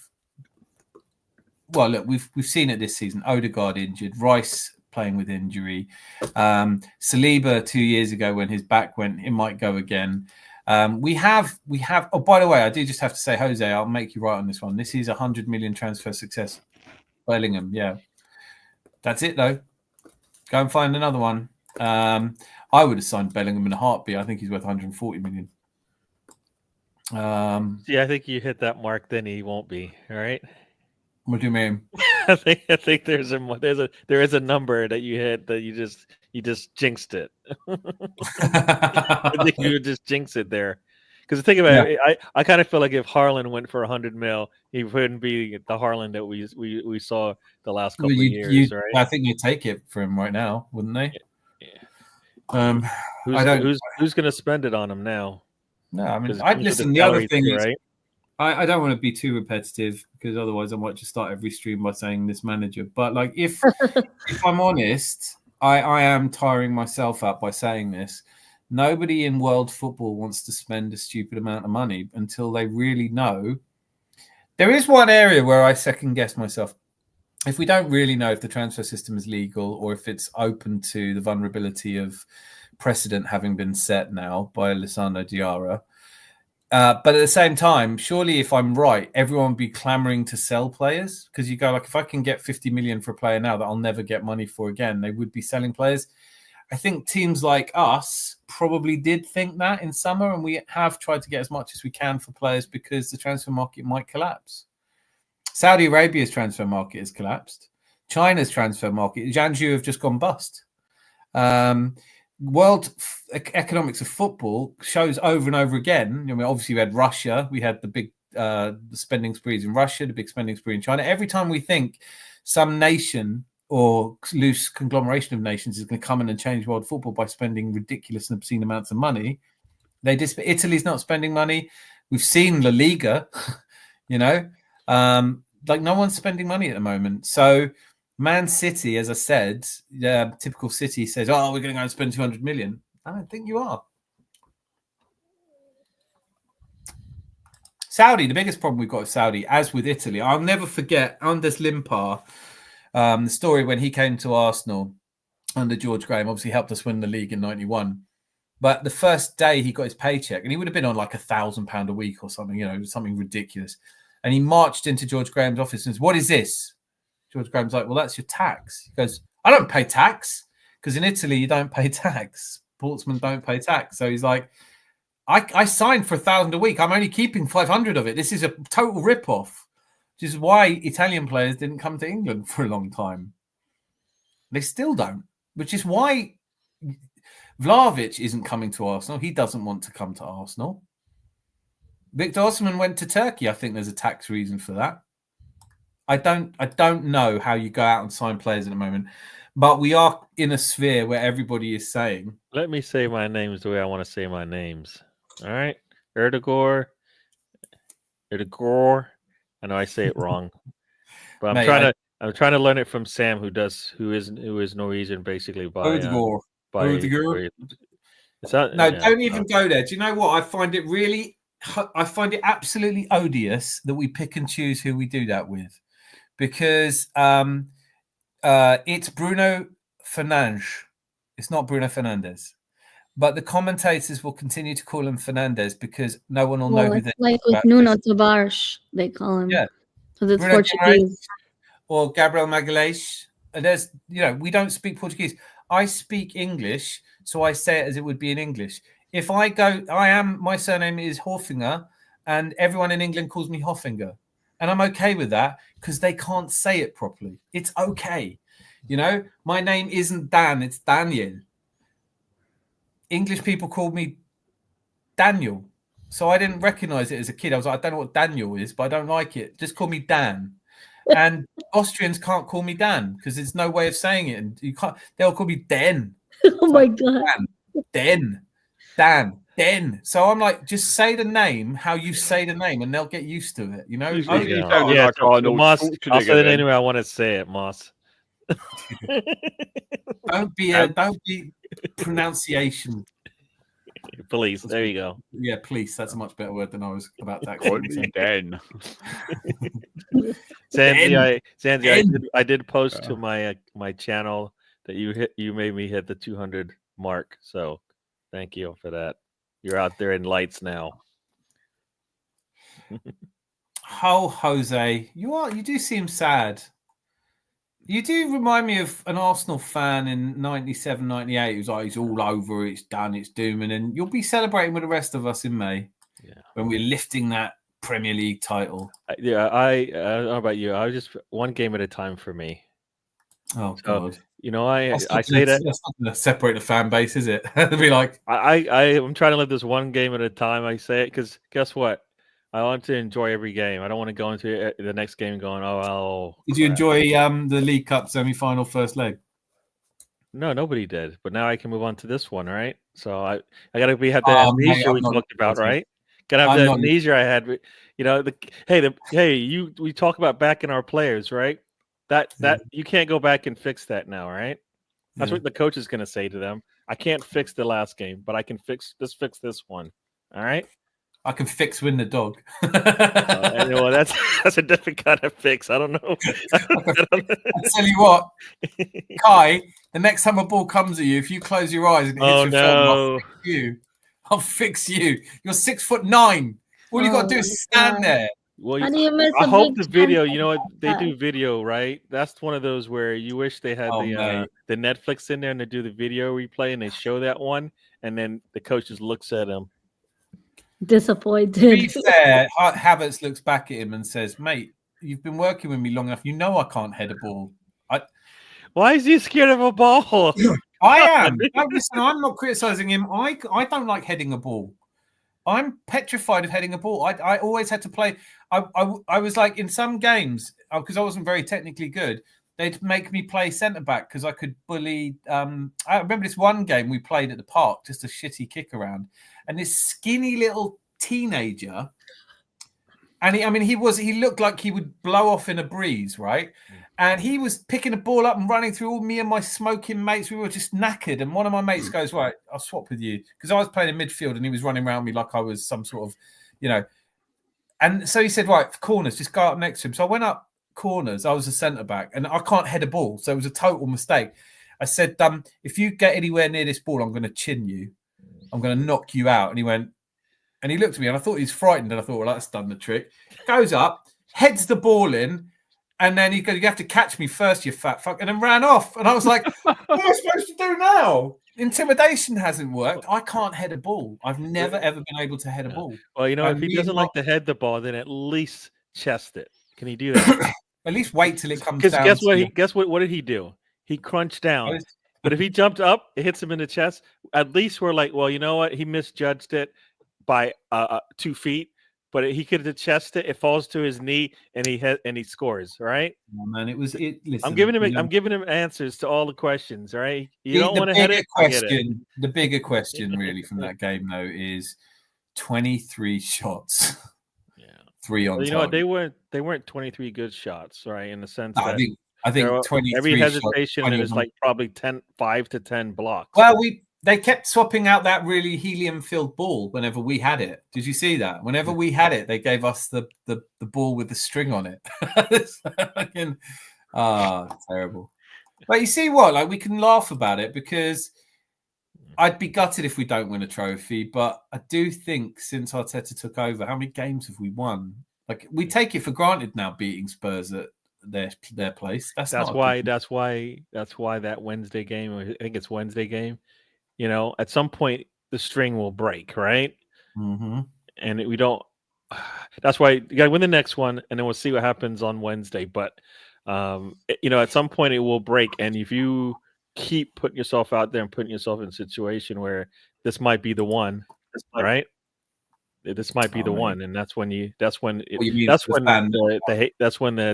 Well, look, we've seen it this season. Odegaard injured, Rice playing with injury. Saliba 2 years ago when his back went, it might go again. We have. Oh, by the way, I do just have to say, Jose, I'll make you right on this one. This is 100 million transfer success. Bellingham, yeah. That's it though. Go and find another one. I would have signed Bellingham in a heartbeat. I think he's worth 140 million. Yeah, I think you hit that mark. Then he won't be. All right. What do you mean? I think there is a number that you hit that you just jinxed it. I think you would just jinx it there. Because think about it, I kind of feel like if Haaland went for 100 mil, he wouldn't be the Haaland that we saw the last couple of years, right? I think you'd take it for him right now, wouldn't they? Yeah. Who's going to spend it on him now? No, I mean, listen. The other thing is, right? I don't want to be too repetitive because otherwise I might just start every stream by saying this manager. But like, if I'm honest, I am tiring myself out by saying this. Nobody in world football wants to spend a stupid amount of money until they really know. There is one area where I second guess myself. If we don't really know if the transfer system is legal or if it's open to the vulnerability of precedent having been set now by Lissandro Diarra. But at the same time, surely if I'm right, everyone would be clamoring to sell players because you go like, if I can get 50 million for a player now that I'll never get money for again, they would be selling players. I think teams like us probably did think that in summer, and we have tried to get as much as we can for players because the transfer market might collapse. Saudi Arabia's transfer market has collapsed. China's transfer market, Jiangsu have just gone bust. World economics of football shows over and over again. I mean, obviously we had Russia, we had the big spending sprees in Russia, the big spending spree in China. Every time we think some nation or loose conglomeration of nations is going to come in and change world football by spending ridiculous and obscene amounts of money, Italy's not spending money. We've seen La Liga, like no one's spending money at the moment. So Man City, as I said, typical City says, oh, we're going to go and spend 200 million. I don't think you are. Saudi, the biggest problem we've got with Saudi, as with Italy, I'll never forget Anders Limpar, the story when he came to Arsenal under George Graham, obviously helped us win the league in 91. But the first day he got his paycheck, and he would have been on like £1,000 a week or something, something ridiculous. And he marched into George Graham's office and said, what is this? George Graham's like, well, that's your tax. He goes, I don't pay tax because in Italy, you don't pay tax. Sportsmen don't pay tax. So he's like, I signed for £1,000 a week. I'm only keeping 500 of it. This is a total rip-off, which is why Italian players didn't come to England for a long time. They still don't, which is why Vlahovic isn't coming to Arsenal. He doesn't want to come to Arsenal. Victor Osimhen went to Turkey. I think there's a tax reason for that. I don't know how you go out and sign players at the moment, but we are in a sphere where everybody is saying. Let me say my names the way I want to say my names. All right, Erdegaard. I know I say it wrong, but I'm trying to learn it from Sam, who is Norwegian, basically by Erdegaard. Don't even go there. Do you know what? I find it absolutely odious that we pick and choose who we do that with. Because it's Bruno Fernandes. It's not Bruno Fernandes. But the commentators will continue to call him Fernandes because no one will know who they're like with Nuno Tavares, they call him. Yeah. Because it's Bruno Portuguese. Or Gabriel Magalhaes. There's, we don't speak Portuguese. I speak English, so I say it as it would be in English. If I go, my surname is Hoffinger, and everyone in England calls me Hoffinger. And I'm okay with that because they can't say it properly. It's okay. You know, my name isn't Dan, it's Daniel. English people called me Daniel. So I didn't recognize it as a kid. I was like, I don't know what Daniel is, but I don't like it. Just call me Dan. And Austrians can't call me Dan because there's no way of saying it. And you can't, they'll call me Den. Oh my God. Dan. Den. So I'm like, just say the name how you say the name and they'll get used to it. You know? You Oh, sounded Yeah, like so Arnold Moss, I'll Schwarzenegger say it then. anyway I want to say it, Moss. don't be pronunciation. Police. There you go. Yeah, police. That's a much better word than I was about to Call actually me say. Dan. Sandy, I did post to my my channel that you made me hit the 200 mark. So thank you for that. You're out there in lights now. Oh, Jose, you do seem sad. You do remind me of an Arsenal fan in 97, 98 who's like, it's all over, it's done, it's dooming, and you'll be celebrating with the rest of us in May. Yeah. When we're lifting that Premier League title. I don't know about you. I was just one game at a time for me. Oh, So, God. you know, I That's say that that's not going to separate the fan base, is it? They'll be like, I'm trying to live this one game at a time. I say it because guess what? I want to enjoy every game. I don't want to go into the next game going, did you crap." enjoy the League Cup semi-final first leg? No, nobody did. But now I can move on to this one, right? So I gotta have that Oh, mate, amnesia I'm we not talked about, looking. right? Gotta have I'm the not- amnesia I had. You know, we talk about backing our players, right? That you can't go back and fix that now, right? That's Yeah. what the coach is gonna say to them. I can't fix the last game, but I can fix this one. All right. I can fix win the dog. And, well, that's a different kind of fix. I don't know. I tell you what, Kai, the next time a ball comes at you, if you close your eyes and it hits Oh your shoulder, no! I'll fix you. You're 6'9". All you got to do Oh is my stand God. there. Well, How do you miss I a hope big the video. chance You know what like they that? do video, right? That's one of those where you wish they had Oh, the mate. Netflix in there and they do the video replay and they show that one, and then the coach just looks at him. To be Disappointed. fair, Havertz looks back at him and says, "Mate, you've been working with me long enough. You know I can't head a ball. Why is he scared of a ball? I am. No, listen, I'm not criticizing him. I don't like heading a ball. I'm petrified of heading a ball. I always had to play. I was like in some games because I wasn't very technically good. They'd make me play centre back because I could bully. I remember this one game we played at the park, just a shitty kick around, and this skinny little teenager. And he looked like he would blow off in a breeze, right? And he was picking the ball up and running through all me and my smoking mates. We were just knackered. And one of my mates goes, right, I'll swap with you. Because I was playing in midfield and he was running around me like I was some sort of, you know. And so he said, right, for corners, just go up next to him. So I went up corners. I was a centre back and I can't head a ball. So it was a total mistake. I said, if you get anywhere near this ball, I'm going to chin you. I'm going to knock you out. And he went, and he looked at me and I thought he was frightened. And I thought, well, that's done the trick. Goes up, heads the ball in. And then he goes, you have to catch me first, you fat fuck. And then ran off. And I was like, what am I supposed to do now? Intimidation hasn't worked. I can't head a ball. I've never, ever been able to head a ball. Well, you know, if he doesn't like to head the ball, then at least chest it. Can he do that? At least wait till it comes Because down. guess what? What did he do? He crunched down. But if he jumped up, it hits him in the chest. At least we're like, well, you know what? He misjudged it by 2 feet. But he could have chested it. It falls to his knee, and he scores. Right? Oh, man, it was it. Listen, I'm giving him answers to all the questions. All right? You don't the want to head bigger it. I get it. question. The bigger question, really, from that game though, is 23 shots. Yeah. 3 on. Well, you know what? target. They weren't 23 good shots, right? In the sense No, that I think 23 every shots, hesitation 20 of is them. like probably 5 to 10 blocks. Well, they kept swapping out that really helium-filled ball whenever we had it. Did you see that? Whenever we had it, they gave us the ball with the string on it. It's fucking, terrible. But you see what? Like, we can laugh about it because I'd be gutted if we don't win a trophy. But I do think since Arteta took over, how many games have we won? Like, we take it for granted now beating Spurs at their place. That's why that Wednesday game, I think it's Wednesday game, you know, at some point the string will break, right? Mm-hmm. And we don't. That's why you got to win the next one, and then we'll see what happens on Wednesday. But At some point it will break, and if you keep putting yourself out there and putting yourself in a situation where this might be the one, right? This might be the mate. one, and that's when the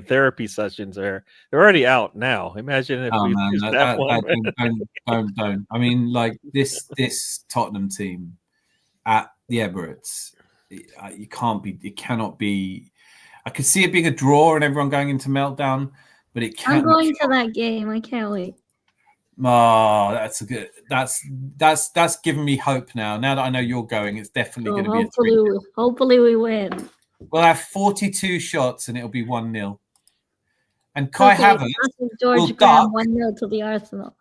therapy sessions they're already out now. Imagine if we just have one. Don't. I mean, like this Tottenham team at the Emirates, it cannot be. I could see it being a draw and everyone going into meltdown, but it can't. I'm going to that game. I can't wait. Oh, that's given me hope now. Now that I know you're going, it's definitely going to be a 3. Hopefully we win. We'll have 42 shots and it'll be 1-0. And Kai Havertz George Graham 1-0 to the Arsenal.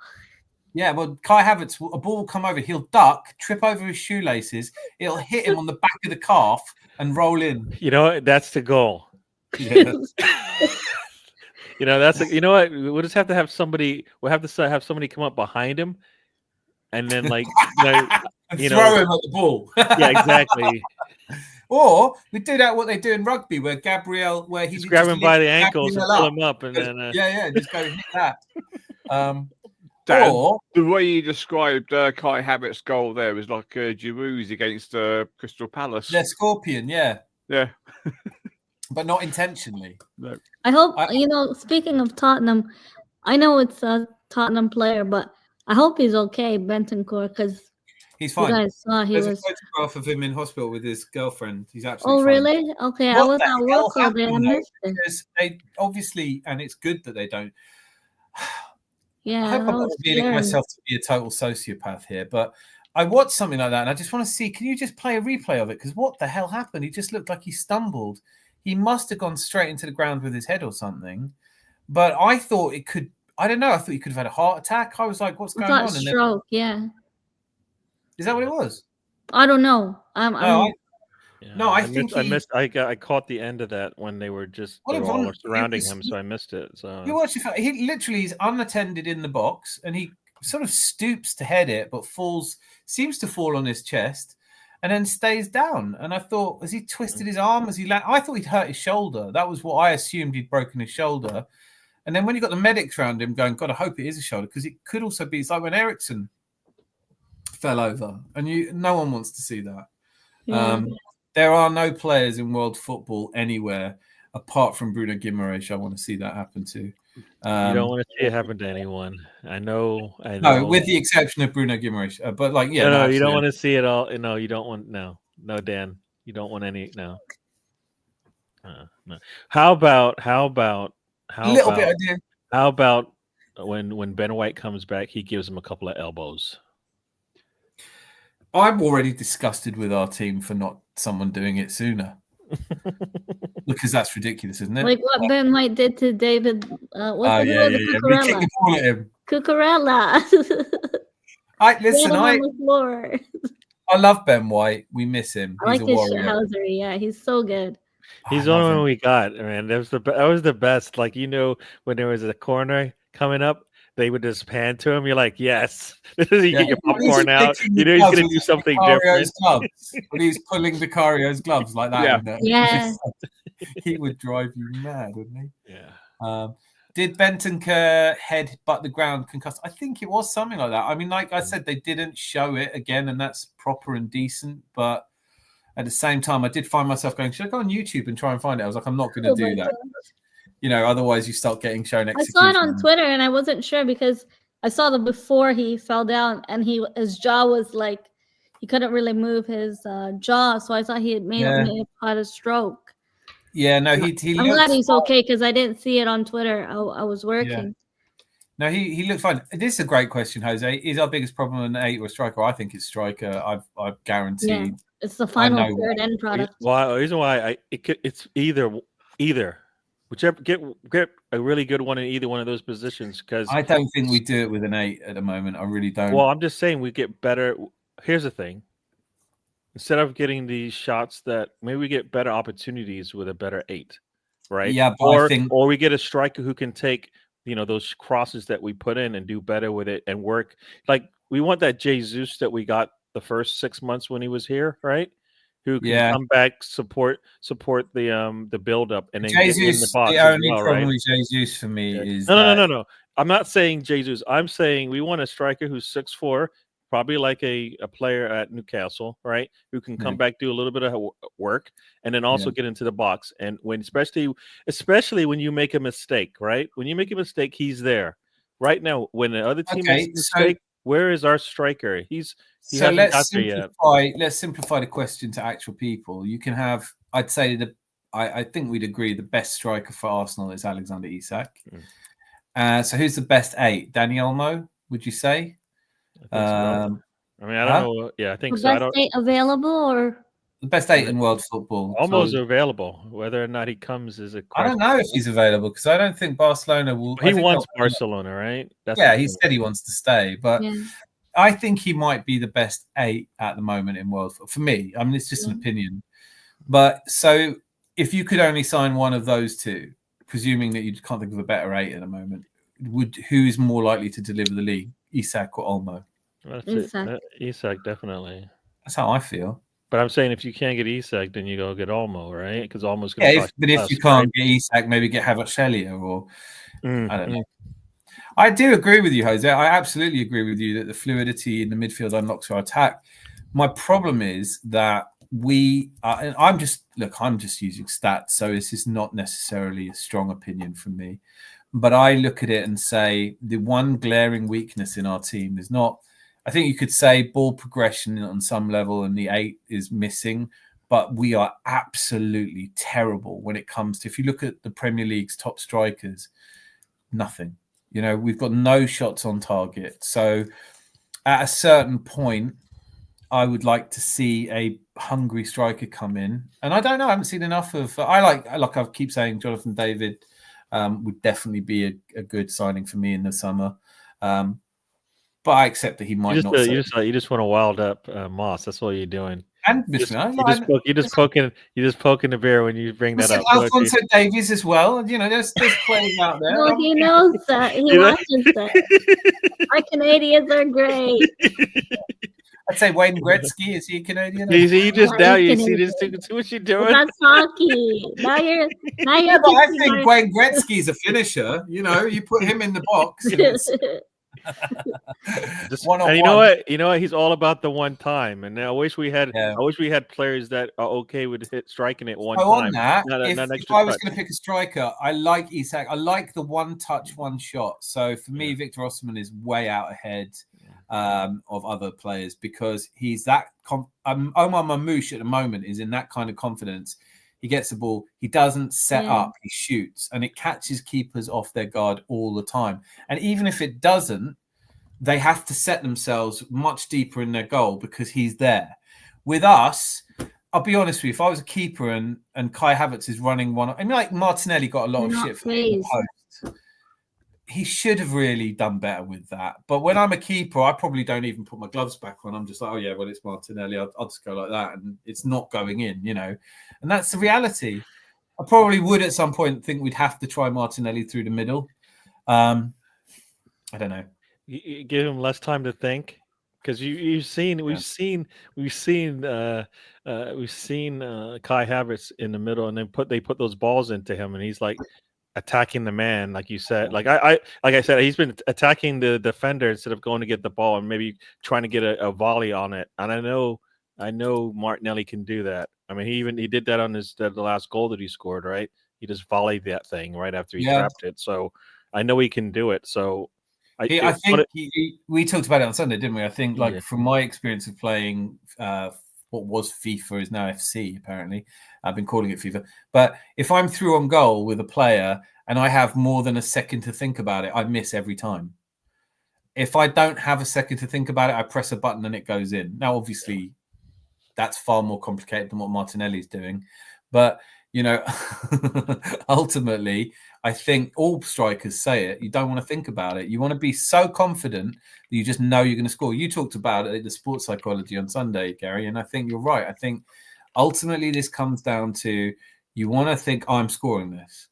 Yeah, well, Kai Havertz, a ball will come over. He'll duck, trip over his shoelaces. It'll hit him on the back of the calf and roll in. That's the goal. Yeah. What? We'll just have to have somebody. We'll have to have somebody come up behind him, and then throw him at the ball. Yeah, exactly. Or we do that what they do in rugby, where he's grab him by the ankles and pull him up, and then just go hit that. Dan, or the way you described Kai Havertz's goal there was like Giroud's against Crystal Palace. Yeah, Scorpion, yeah. But not intentionally. No. I hope, speaking of Tottenham, I know it's a Tottenham player, but I hope he's okay, Bentancur, because he's fine. You guys saw There's a photograph of him in hospital with his girlfriend. He's absolutely fine. Oh, really? Okay, I was at work all day. I missed it. Because they obviously, and it's good that they don't. Yeah, I hope I'm not revealing myself to be a total sociopath here, but I watched something like that, and I just want to see, can you just play a replay of it? Because what the hell happened? He just looked like he stumbled. He must have gone straight into the ground with his head or something. But I thought it could, I don't know, I thought he could have had a heart attack. I was like, what's going on? Stroke, yeah. Is that what it was? I don't know. I caught the end of that when they were all surrounding him, so I missed it. So you watch it. He literally is unattended in the box, and he sort of stoops to head it, but seems to fall on his chest, and then stays down. And I thought, has he twisted his arm? I thought he'd hurt his shoulder. That was what I assumed, he'd broken his shoulder. And then when you got the medics around him going, God, I hope it is a shoulder, because it could also be. It's like when Eriksen fell over, and no one wants to see that. Yeah. There are no players in world football anywhere apart from Bruno Guimaraes I want to see that happen to. You don't want to see it happen to anyone. I know. No, with the exception of Bruno Guimaraes. But no, you don't want to see it all. No, you don't want. No, Dan, you don't want any. No. No. How about when Ben White comes back, he gives him a couple of elbows? I'm already disgusted with our team for not someone doing it sooner. Because that's ridiculous, isn't it? Like what Ben White did to David. We kicked the ball at him. Cucurella. I love Ben White. We miss him. I like his shithousery. Yeah, he's so good. He's the only one we got, man. That was the best. Like, when there was a corner coming up, they would just pan to him. You're like, yes. You get your popcorn out. He's going to do something different. When he's pulling Vicario's gloves like that. Yeah. He would drive you mad, wouldn't he? Yeah. Did Bentancur head butt the ground concussed? I think it was something like that. I mean, like I said, they didn't show it again, and that's proper and decent. But at the same time, I did find myself going, should I go on YouTube and try and find it? I was like, I'm not going to do that. Otherwise you start getting shown execution. I saw it on Twitter, and I wasn't sure because I saw the before he fell down, and his jaw was like, he couldn't really move his jaw, so I thought he had had a stroke. Yeah, no, I'm glad he's okay because I didn't see it on Twitter. I was working. Yeah. No, he looked fine. This is a great question, Jose. Is our biggest problem an 8 or a striker? I think it's striker. I've guaranteed. Yeah, it's the final third end product. The reason why it's either. Whichever, get a really good one in either one of those positions, because I don't think we do it with an 8 at the moment. I really don't. Well, I'm just saying we get better. Here's the thing: instead of getting these shots, that maybe we get better opportunities with a better 8, right? Yeah, or we get a striker who can take those crosses that we put in and do better with it and work. Like we want that Jesus that we got the first 6 months when he was here, right? who can come back, support the build up, and then Jesus, get in the box. The only well, problem right? with Jesus for me is no. I'm not saying Jesus. I'm saying we want a striker who's 6'4", probably like a player at Newcastle, right? Who can come back, do a little bit of work, and then also get into the box. And when especially when you make a mistake, right? When you make a mistake, he's there. Right now, when the other team makes a mistake, where is our striker? So let's simplify the question to actual people. You can have, I'd say I think we'd agree the best striker for Arsenal is Alexander Isak. So who's the best 8? Dani Olmo, would you say? I mean, I don't know. Yeah, I think so. Best 8 available or the best 8 in world football? Almost available. Whether or not he comes is a question. I don't know if he's available because I don't think Barcelona will. He wants Barcelona, right? He said he wants to stay, but I think he might be the best 8 at the moment in world football. For me, I mean, it's just an opinion. But so if you could only sign one of those two, presuming that you can't think of a better 8 at the moment, who is more likely to deliver the league, Isak or Olmo? Isak, definitely. That's how I feel. But I'm saying if you can't get Isak, then you go get Olmo, right? Because Olmo's going to cost but if you can't get Isak, maybe get Havertz or I don't know. I do agree with you, Jose. I absolutely agree with you that the fluidity in the midfield unlocks our attack. My problem is that I'm just using stats, so this is not necessarily a strong opinion from me. But I look at it and say the one glaring weakness in our team is not. I think you could say ball progression on some level, and the 8 is missing. But we are absolutely terrible when it comes to. If you look at the Premier League's top strikers, nothing. We've got no shots on target. So, at a certain point, I would like to see a hungry striker come in. And I don't know. I haven't seen enough of. I keep saying, Jonathan David. Would definitely be a good signing for me in the summer. But I accept that he might not. You just want to wild up Moss. That's what you're doing. And you're just poking the bear when you bring that up. Alphonso Davies as well. There's players out there. Well, he knows that. He watches that. Our Canadians are great. I'd say Wayne Gretzky. Is he Canadian? You just now you see this what you're doing. That's hockey. Now you're. But I think Wayne Gretzky's a finisher. You put him in the box. And you know what? He's all about the one time. And I wish we had players that are okay with striking it one time. On that, if I was going to pick a striker, I like Isak. I like the one touch, one shot. So for me, Victor Osimhen is way out ahead of other players because he's that. Omar Mamouche at the moment is in that kind of confidence. He gets the ball. He doesn't set up. He shoots. And it catches keepers off their guard all the time. And even if it doesn't, they have to set themselves much deeper in their goal because he's there. With us, I'll be honest with you, if I was a keeper and Kai Havertz is running one... I mean, like Martinelli got a lot of shit for the post. He should have really done better with that. But when I'm a keeper, I probably don't even put my gloves back on. I'm just like, oh, yeah, well, it's Martinelli. I'll just go like that. And it's not going in, And that's the reality. I probably would at some point think we'd have to try Martinelli through the middle. I don't know. You give him less time to think because we've seen Kai Havertz in the middle, and then they put those balls into him, and he's like attacking the man, like you said. Like I said, he's been attacking the defender instead of going to get the ball and maybe trying to get a volley on it. And I know Martinelli can do that. I mean, he did that on the last goal that he scored, right? He just volleyed that thing right after he trapped it. So I know he can do it. So I think we talked about it on Sunday, didn't we? I think, from my experience of playing what was FIFA is now FC, apparently. I've been calling it FIFA. But if I'm through on goal with a player and I have more than a second to think about it, I miss every time. If I don't have a second to think about it, I press a button and it goes in. Now, obviously, that's far more complicated than what Martinelli's doing. But, ultimately, I think all strikers say it. You don't want to think about it. You want to be so confident that you just know you're going to score. You talked about it, the sports psychology on Sunday, Gary, and I think you're right. I think ultimately this comes down to you want to think, I'm scoring this.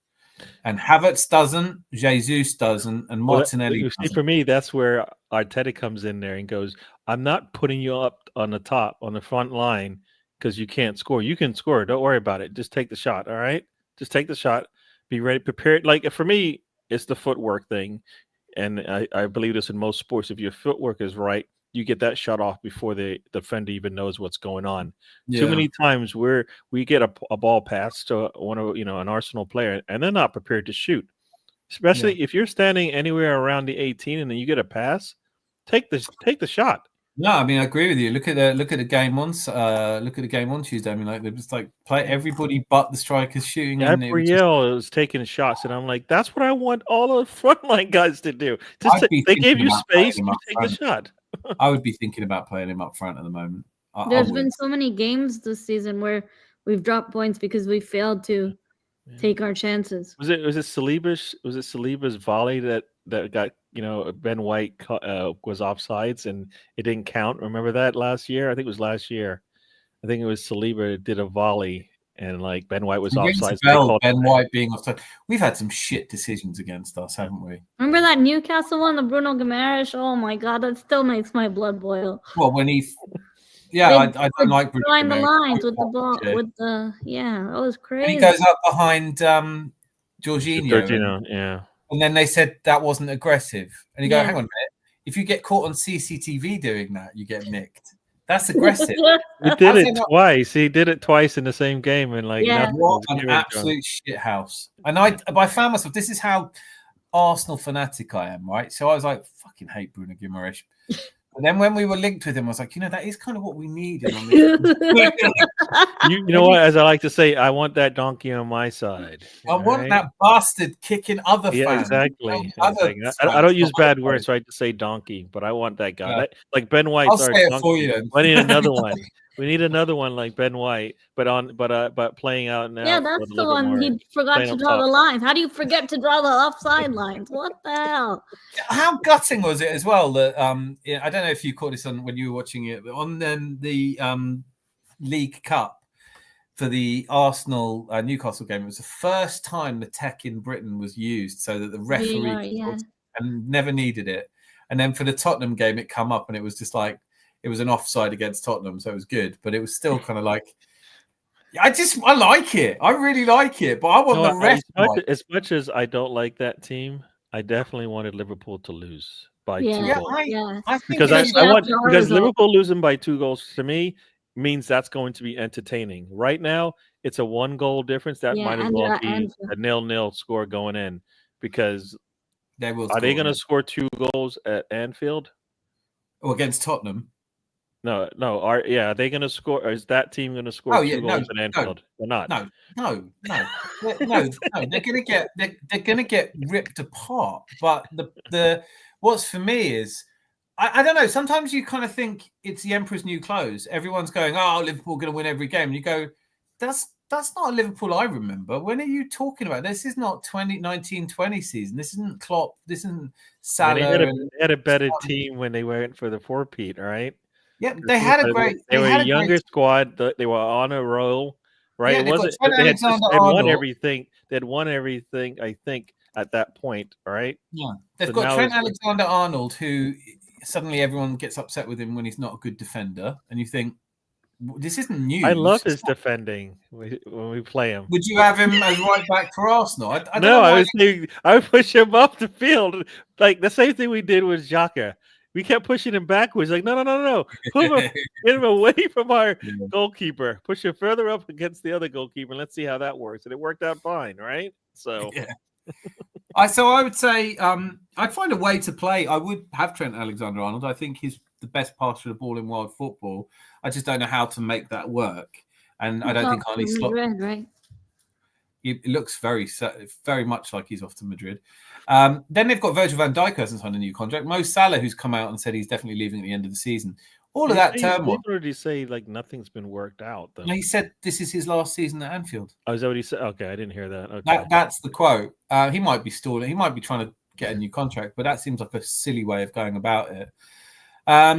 And Havertz doesn't, Jesus doesn't, and Martinelli doesn't. For me, that's where Arteta comes in there and goes, I'm not putting you up on the top, on the front line, because you can't score. You can score. Don't worry about it. Just take the shot. All right. Just take the shot. Be ready, prepared. Like for me, it's the footwork thing, and I believe this in most sports. If your footwork is right, you get that shot off before the defender even knows what's going on. Too many times where we get a ball pass to one of an Arsenal player, and they're not prepared to shoot. Especially if you're standing anywhere around the 18 and then you get a pass, take the shot. No, I mean I agree with you. Look at the game once. Look at the game on Tuesday. I mean, like it was like play everybody but the strikers shooting. Gabriel was taking shots, and I'm like, that's what I want all the frontline guys to do. They gave you space, you take the shot. I would be thinking about playing him up front at the moment. There's been so many games this season where we've dropped points because we failed to take our chances. Was it Saliba's volley that got Ben White was offsides and it didn't count? Remember that last year? I think it was last year. I think it was Saliba that did a volley and like Ben White was offside. Ben White being offside. We've had some shit decisions against us, haven't we? Remember that Newcastle one, the Bruno Guimaraes? Oh my god, that still makes my blood boil. Well, when he. Yeah, I don't like Bruno Behind the lines with the ball, that was crazy. And he goes up behind Jorginho. Yeah. And then they said that wasn't aggressive. And you go, hang on a minute. If you get caught on CCTV doing that, you get nicked. That's aggressive. He did it twice. He did it twice in the same game. And what an absolute shit house. And I found myself, this is how Arsenal fanatic I am, right? So I was like, fucking hate Bruno Guimaraes. And then when we were linked with him, I was like, that is kind of what we needed. On this. you know what? As I like to say, I want that donkey on my side. I want that bastard kicking other fans. Yeah, exactly. I don't use bad words, so I just say donkey, but I want that guy. Like Ben White. I'll say it for you then. I need another one. We need another one like Ben White, but playing out now. Yeah, that's the one. He forgot to draw the lines. How do you forget to draw the offside lines? What the hell? How gutting was it as well that I don't know if you caught this on when you were watching it, but on the League Cup for the Arsenal Newcastle game, it was the first time the tech in Britain was used, so that the referee and never needed it. And then for the Tottenham game, it come up and it was just like. It was an offside against Tottenham, so it was good, but it was still kind of like, I like it. I really like it, but I want the rest. As much as I don't like that team, I definitely wanted Liverpool to lose by 2 goals. I think because Liverpool losing by 2 goals to me means that's going to be entertaining. Right now, it's a 1 goal difference. That might as well be a 0-0 score going in because are they going to score 2 goals at Anfield? Or against Tottenham? No. Are they going to score? Or is that team going to score 2 goals at Anfield? They're not. No. They're going to get ripped apart. But the what's for me is I don't know. Sometimes you kind of think it's the Emperor's new clothes. Everyone's going, "Oh, Liverpool going to win every game." And you go, "That's not a Liverpool I remember." When are you talking about? This is not 2019-20 season. This isn't Klopp. This isn't Salah. They had a better team when they went for the 4-peat, right? Yeah, they had a great. They were a younger squad. They were on a roll, right? It wasn't. They had won everything. They had won everything, I think, at that point. All right. Yeah, they've got Trent Alexander-Arnold, who suddenly everyone gets upset with him when he's not a good defender, and you think this isn't new. I love his defending when we play him. Would you have him as right back for Arsenal? I would push him off the field, like the same thing we did with Xhaka. We kept pushing him backwards, like, no. Get him away from our goalkeeper. Push him further up against the other goalkeeper, and let's see how that works. And it worked out fine, right? So, I would say I'd find a way to play. I would have Trent Alexander-Arnold. I think he's the best passer of the ball in world football. I just don't know how to make that work. And I don't think Arnie Slot. Right? It looks very much like he's off to Madrid. Then they've got Virgil van Dijk hasn't signed a new contract. Mo Salah, who's come out and said he's definitely leaving at the end of the season. All of that turmoil. He already say like nothing's been worked out. Though. No, he said this is his last season at Anfield. Oh, is that what he said? Okay, I didn't hear that. Okay. That's the quote. He might be stalling. He might be trying to get a new contract, but that seems like a silly way of going about it. I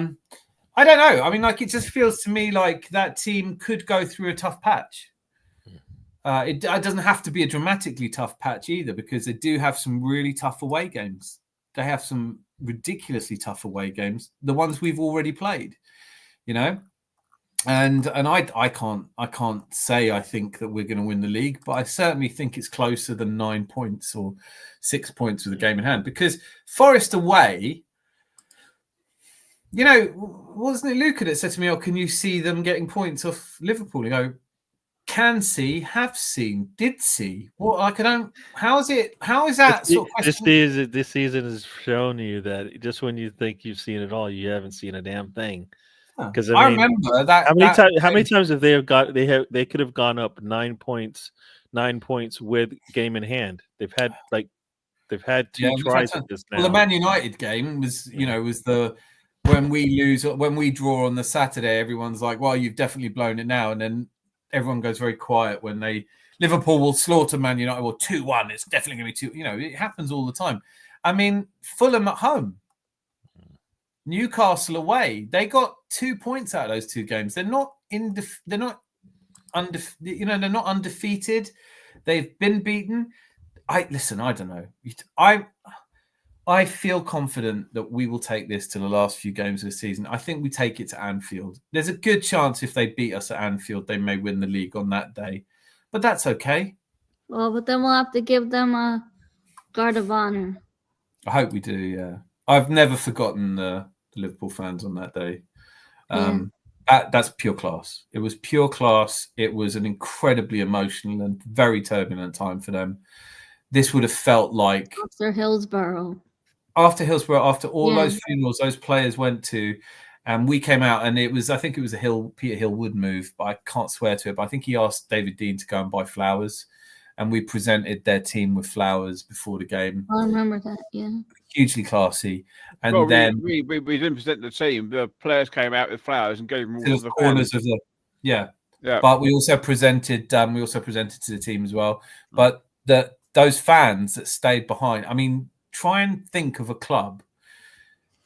don't know. I mean, like it just feels to me like that team could go through a tough patch. It doesn't have to be a dramatically tough patch either, because they do have some really tough away games. They have some ridiculously tough away games, the ones we've already played, you know. And I can't say I think that we're going to win the league, but I certainly think it's closer than 9 points or 6 points with a game in hand. Because Forest away, you know, wasn't it Luca that said to me, "Oh, can you see them getting points off Liverpool?" You go, can see, have seen, did see. Well, like I don't. How is it? How is that sort of question? This season has shown you that just when you think you've seen it all, you haven't seen a damn thing. Because I remember that. How many times have they could have gone up 9 points with game in hand. They've had two tries at this now. Well, the Man United game was, was the when we draw on the Saturday, everyone's like, "Well, you've definitely blown it now," and then everyone goes very quiet when Liverpool will slaughter Man United. Well, 2-1, it's definitely going to be 2. It happens all the time. I mean, Fulham at home, Newcastle away, they got 2 points out of those two games. They're not undefeated. They've been beaten. I don't know. I feel confident that we will take this to the last few games of the season. I think we take it to Anfield. There's a good chance if they beat us at Anfield, they may win the league on that day. But that's okay. Well, but then we'll have to give them a guard of honor. I hope we do, yeah. I've never forgotten the Liverpool fans on that day. That's pure class. It was pure class. It was an incredibly emotional and very turbulent time for them. This would have felt like after Hillsborough, after all those funerals those players went to, and we came out, and I think it was a Peter Hillwood move, but I can't swear to it. But I think he asked David Dean to go and buy flowers, and we presented their team with flowers before the game. I remember that, yeah. Hugely classy. And then we didn't present the team. The players came out with flowers and gave them all the corners of the yeah. But we also presented to the team as well. But those fans that stayed behind. I mean, try and think of a club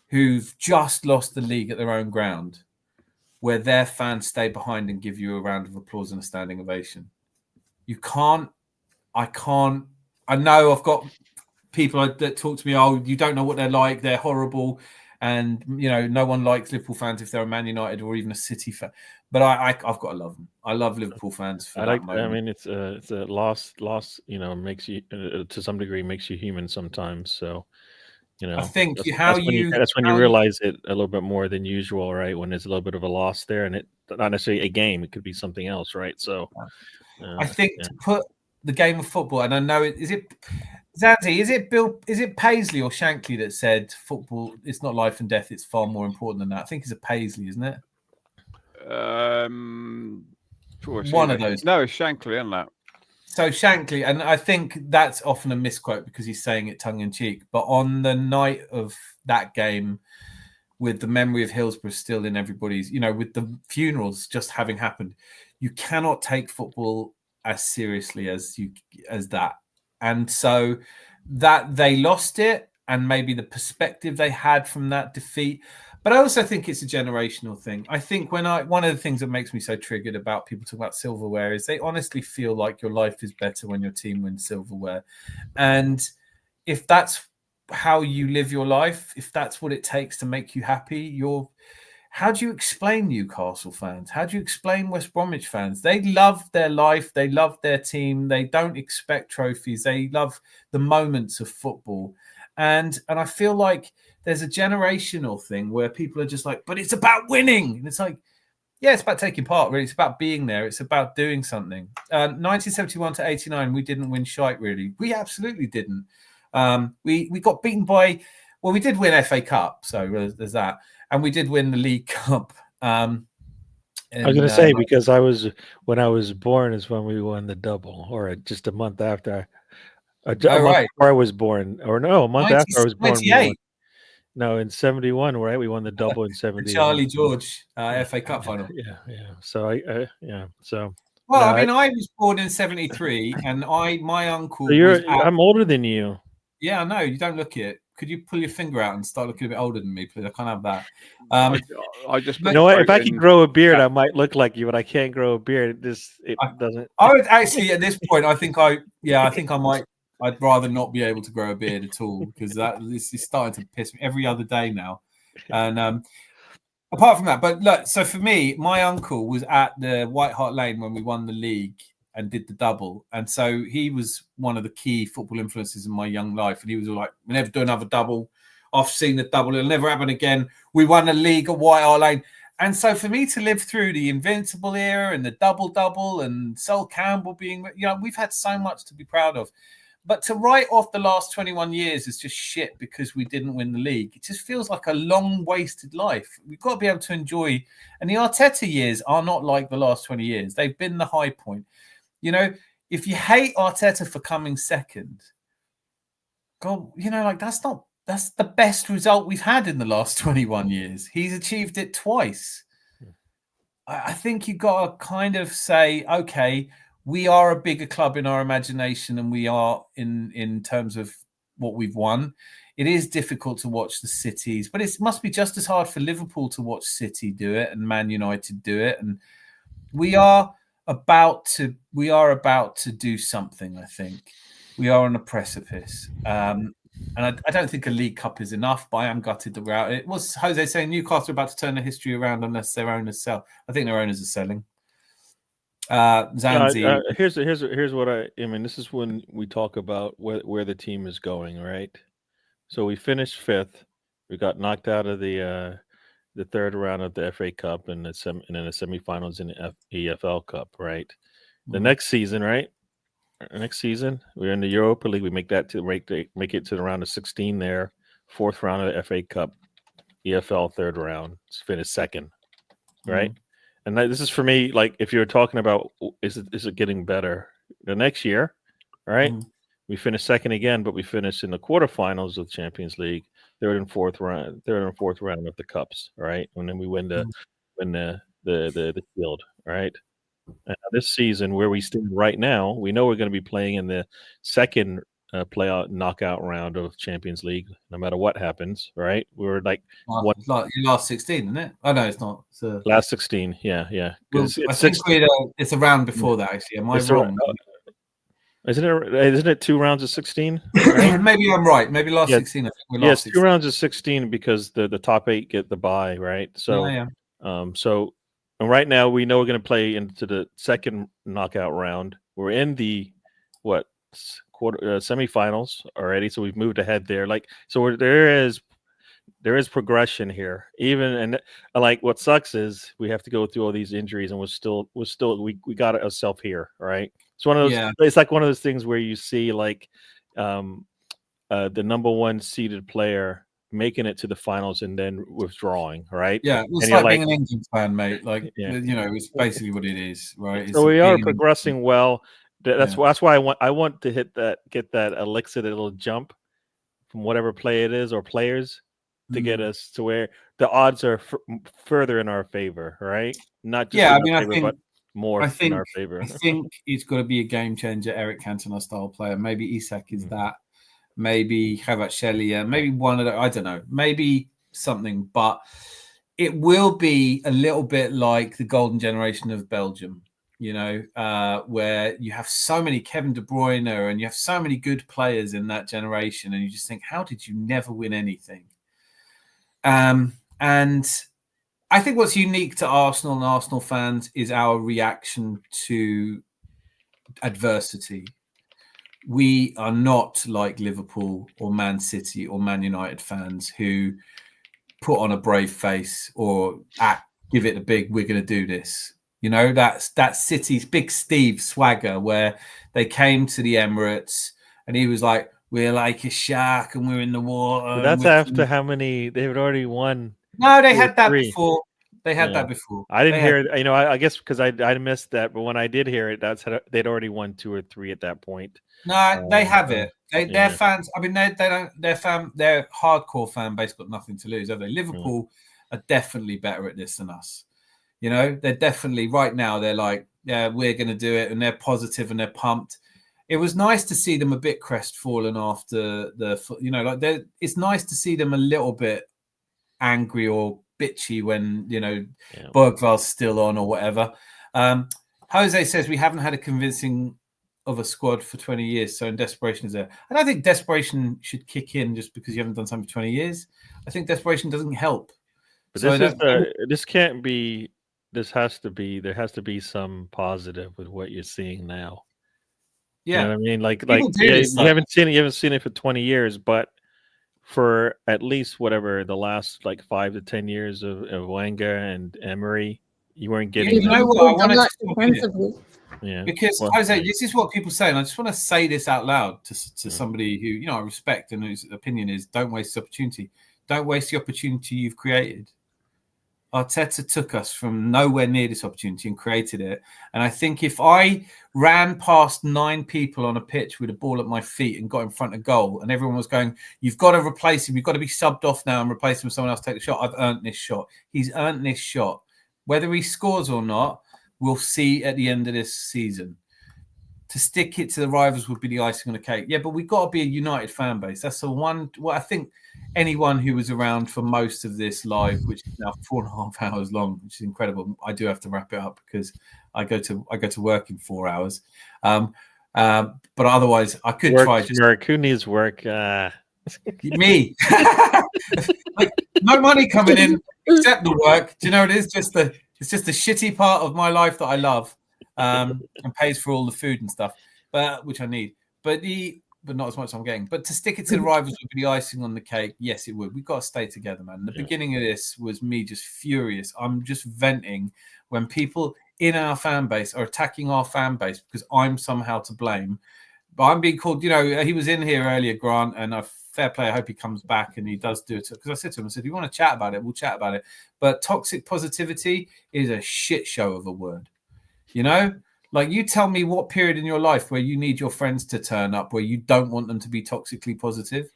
who've just lost the league at their own ground, where their fans stay behind and give you a round of applause and a standing ovation. You can't. I know I've got people that talk to me, "Oh, you don't know what they're like. They're horrible." And, no one likes Liverpool fans if they're a Man United or even a City fan. But I've got to love them. I love Liverpool fans. I mean, it's a loss. Makes you to some degree makes you human sometimes. So, I think that's when you realize it a little bit more than usual, right? When there's a little bit of a loss there, and it not necessarily a game, it could be something else, right? So, I think to put the game of football, and I know is it Zanzi, is it Paisley or Shankly that said football, it's not life and death, it's far more important than that? I think it's a Paisley, isn't it? One of those. No, it's Shankly, isn't that? So Shankly, and I think that's often a misquote because he's saying it tongue in cheek. But on the night of that game, with the memory of Hillsborough still in everybody's, with the funerals just having happened, you cannot take football as seriously as that. And so that they lost it, and maybe the perspective they had from that defeat. But I also think it's a generational thing. I think one of the things that makes me so triggered about people talking about silverware is they honestly feel like your life is better when your team wins silverware. And if that's how you live your life, if that's what it takes to make you happy, how do you explain Newcastle fans? How do you explain West Bromwich fans? They love their life. They love their team. They don't expect trophies. They love the moments of football. And I feel like there's a generational thing where people are just like, but it's about winning. And it's like, yeah, it's about taking part, really. It's about being there. It's about doing something. 1971 to 89, we didn't win shite, really. We absolutely didn't. We got beaten by, well, we did win FA Cup, so there's that. And we did win the League Cup. I was going to say, because when I was born is when we won the double, or just a month after. Month before I was born, or no, a month after I was born. 98. No, in 71, right? We won the double in 71. Charlie George FA Cup final. Yeah. So Well, I mean, I was born in 73, and my uncle. So I'm older than you. Yeah, I know. You don't look it. Could you pull your finger out and start looking a bit older than me, please? I can't have that. I just. You know what? If I could grow a beard, I might look like you, but I can't grow a beard. It doesn't. I would actually, at this point, I think I might. I'd rather not be able to grow a beard at all, because this is starting to piss me every other day now. And apart from that, but look, so for me, my uncle was at the White Hart Lane when we won the league and did the double. And so he was one of the key football influences in my young life. And he was all like, we never do another double. I've seen the double. It'll never happen again. We won the league at White Hart Lane. And so for me to live through the Invincible era and the double and Sol Campbell being, we've had so much to be proud of. But to write off the last 21 years as just shit because we didn't win the league, it just feels like a long wasted life. We've got to be able to enjoy. And the Arteta years are not like the last 20 years. They've been the high point. If you hate Arteta for coming second, God, that's the best result we've had in the last 21 years. He's achieved it twice. I think you've got to kind of say, okay, we are a bigger club in our imagination than we are in terms of what we've won. It is difficult to watch the cities, but it must be just as hard for Liverpool to watch City do it and Man United do it. And we are about to do something. I think we are on a precipice. And I don't think a League Cup is enough, but I am gutted that we're out. It was Jose saying Newcastle are about to turn the history around unless their owners sell. I think their owners are selling. Zanzi. Here's what I mean. This is when we talk about where the team is going, right? So we finished 5th. We got knocked out of the third round of the FA Cup and then the semifinals in the EFL Cup, right? The next season, right? Next season, we're in the Europa League. We make it to the round of 16 there. 4th round of the FA Cup, EFL 3rd round. Finish 2nd, right? And this is for me, like if you're talking about is it getting better? The next year, right? We finished 2nd again, but we finished in the quarterfinals of the Champions League, 3rd and 4th round of the cups, right? And then we win the Shield, right? And this season, where we stand right now, we know we're going to be playing in the second playout knockout round of Champions League, no matter what happens, right? We're like last 16, isn't it? Oh no, it's not. It's last 16, yeah. Well, I think it's a round before that. Actually, am I wrong? Isn't it 2 rounds of 16? Right? Maybe I'm right. Maybe last 16. I think we're last 2 rounds of 16 because the top 8 get the bye, right? So, and right now we know we're going to play into the second knockout round. We're in the semifinals already, so we've moved ahead there. There is progression here. Even like what sucks is we have to go through all these injuries, and we got ourselves here, right? It's one of those. Yeah. It's like one of those things where you see like the number 1 seeded player making it to the finals and then withdrawing, right? Yeah, it's like being an England fan, mate. Like it's basically what it is, right? So we are progressing well. That's why I want to get that elixir, that little jump from whatever play it is or players to get us to where the odds are further in our favor, right? Not just but more in our favor. I think it's got to be a game changer, Eric Cantona style player. Maybe Isak is that. Maybe Kvaratskhelia, maybe one of the, I don't know, maybe something, but it will be a little bit like the golden generation of Belgium, where you have so many Kevin De Bruyne and you have so many good players in that generation, and you just think, how did you never win anything? And I think what's unique to Arsenal and Arsenal fans is our reaction to adversity. We are not like Liverpool or Man City or Man United fans who put on a brave face or give it a big, we're going to do this. That's City's Big Steve swagger, where they came to the Emirates and he was like, we're like a shark and we're in the water. That's after how many they've already won. No, they had that before. They had that before. I didn't hear it. I guess because I missed that. But when I did hear it, they'd already won 2 or 3 at that point. No, they have it. Their fans. I mean, they don't. Their hardcore fan base got nothing to lose, have they? Liverpool are definitely better at this than us. They're definitely right now. They're like, yeah, we're going to do it, and they're positive and they're pumped. It was nice to see them a bit crestfallen after it's nice to see them a little bit angry or bitchy when Bergval's still on or whatever. Jose says we haven't had a convincing of a squad for 20 years, so in desperation is there. I don't think desperation should kick in just because you haven't done something for 20 years. I think desperation doesn't help But So this can't be. This has to be. There has to be some positive with what you're seeing now. You know yeah, what I mean? Like People do yeah, this, you like- haven't seen it. You haven't seen it for 20 years, but for at least whatever the last like 5 to 10 years of Wenger and Emery, you weren't getting. You know what? I I'm wanted not to talk here. defensively. Yeah. Because Well, Jose, yeah. this is what people say, and I just want to say this out loud to Yeah. somebody who I respect and whose opinion is: don't waste the opportunity. Don't waste the opportunity you've created. Arteta took us from nowhere near this opportunity and created it. And I think if I ran past 9 people on a pitch with a ball at my feet and got in front of goal, and everyone was going, "You've got to replace him. You've got to be subbed off now and replace him with someone else. Take the shot. I've earned this shot. He's earned this shot. Whether he scores or not, we'll see at the end of this season." To stick it to the rivals would be the icing on the cake. Yeah, but we've got to be a united fan base. That's the one. Well, I think anyone who was around for most of this live, which is now 4.5 hours long, which is incredible. I do have to wrap it up because I go to work in 4 hours. But otherwise, I could try just work. Who needs work? me. Like, no money coming in except the work. Do you know it is it's just the shitty part of my life that I love. And pays for all the food and stuff, but which I need, but not as much as I'm getting. But to stick it to the rivals would be the icing on the cake. Yes, it would. We've got to stay together, man. The beginning of this was me just furious. I'm just venting when people in our fan base are attacking our fan base because I'm somehow to blame. But I'm being called, he was in here earlier, Grant, and a fair play. I hope he comes back and he does do it. Because I said to him, I said, if you want to chat about it, we'll chat about it. But toxic positivity is a shit show of a word. Like you tell me what period in your life where you need your friends to turn up, where you don't want them to be toxically positive.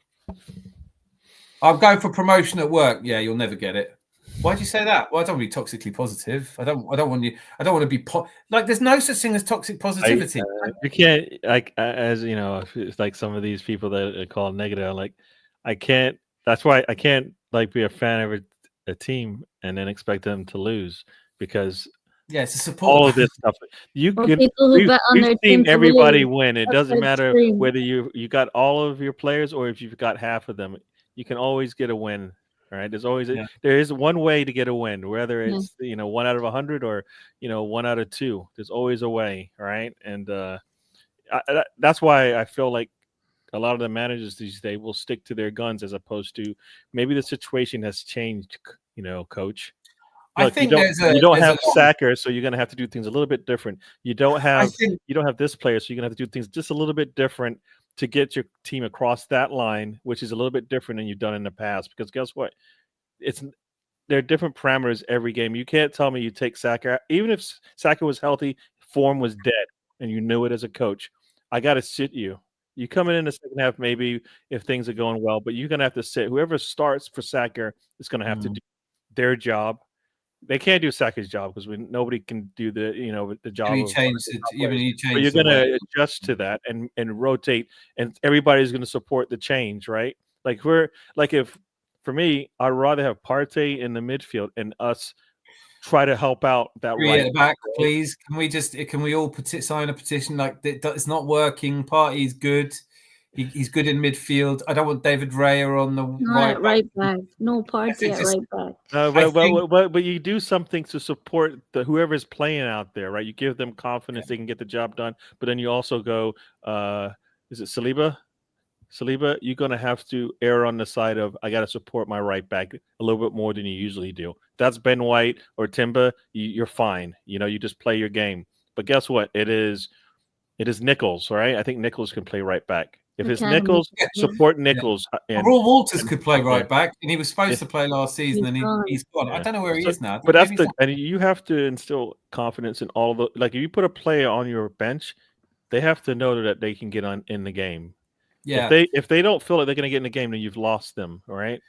I'm going for promotion at work. Yeah, you'll never get it. Why'd you say that? Well, I don't want to be toxically positive. I don't want you. I don't want to be like. There's no such thing as toxic positivity. You can't as it's like some of these people that are called negative. Like I can't. That's why I can't be a fan of a team and then expect them to lose because. Yeah, it's a support. All of this stuff. We've seen everybody win. It doesn't matter whether you got all of your players or if you've got half of them. You can always get a win. All right. There's always there is one way to get a win, whether it's 1 out of 100 or 1 out of 2. There's always a way. All right. And that's why I feel like a lot of the managers these days will stick to their guns as opposed to maybe the situation has changed. Coach. Look, I think you don't have Saka, so you're going to have to do things a little bit different. You don't have this player, so you're going to have to do things just a little bit different to get your team across that line, which is a little bit different than you've done in the past. Because guess what? There are different parameters every game. You can't tell me you take Saka, even if Saka was healthy, form was dead, and you knew it as a coach. I got to sit you. You come in the second half, maybe if things are going well, but you're going to have to sit. Whoever starts for Saka is going to have to do their job. They can't do Saka's job because nobody can do the job. But you're going to adjust to that and rotate, and everybody's going to support the change, right? For me, I'd rather have Partey in the midfield and us try to help out that right at the back, please. Can we all sign a petition? Like it's not working. Partey's good. He's good in midfield. I don't want David Raya on the right back. No Partey at right back. But you do something to support whoever's playing out there, right? You give them confidence they can get the job done. But then you also go, is it Saliba? Saliba, you're going to have to err on the side of I got to support my right back a little bit more than you usually do. That's Ben White or Timber. You're fine. You just play your game. But guess what? It is Nichols, right? I think Nichols can play right back. If it's Nichols, support Nichols. Yeah. Raul Walters could play right back, and he was supposed to play last season, and he's gone. Yeah. I don't know where he is now. But and you have to instill confidence in all of the. Like if you put a player on your bench, they have to know that they can get in the game. Yeah. If they don't feel like they're going to get in the game, then you've lost them. All right.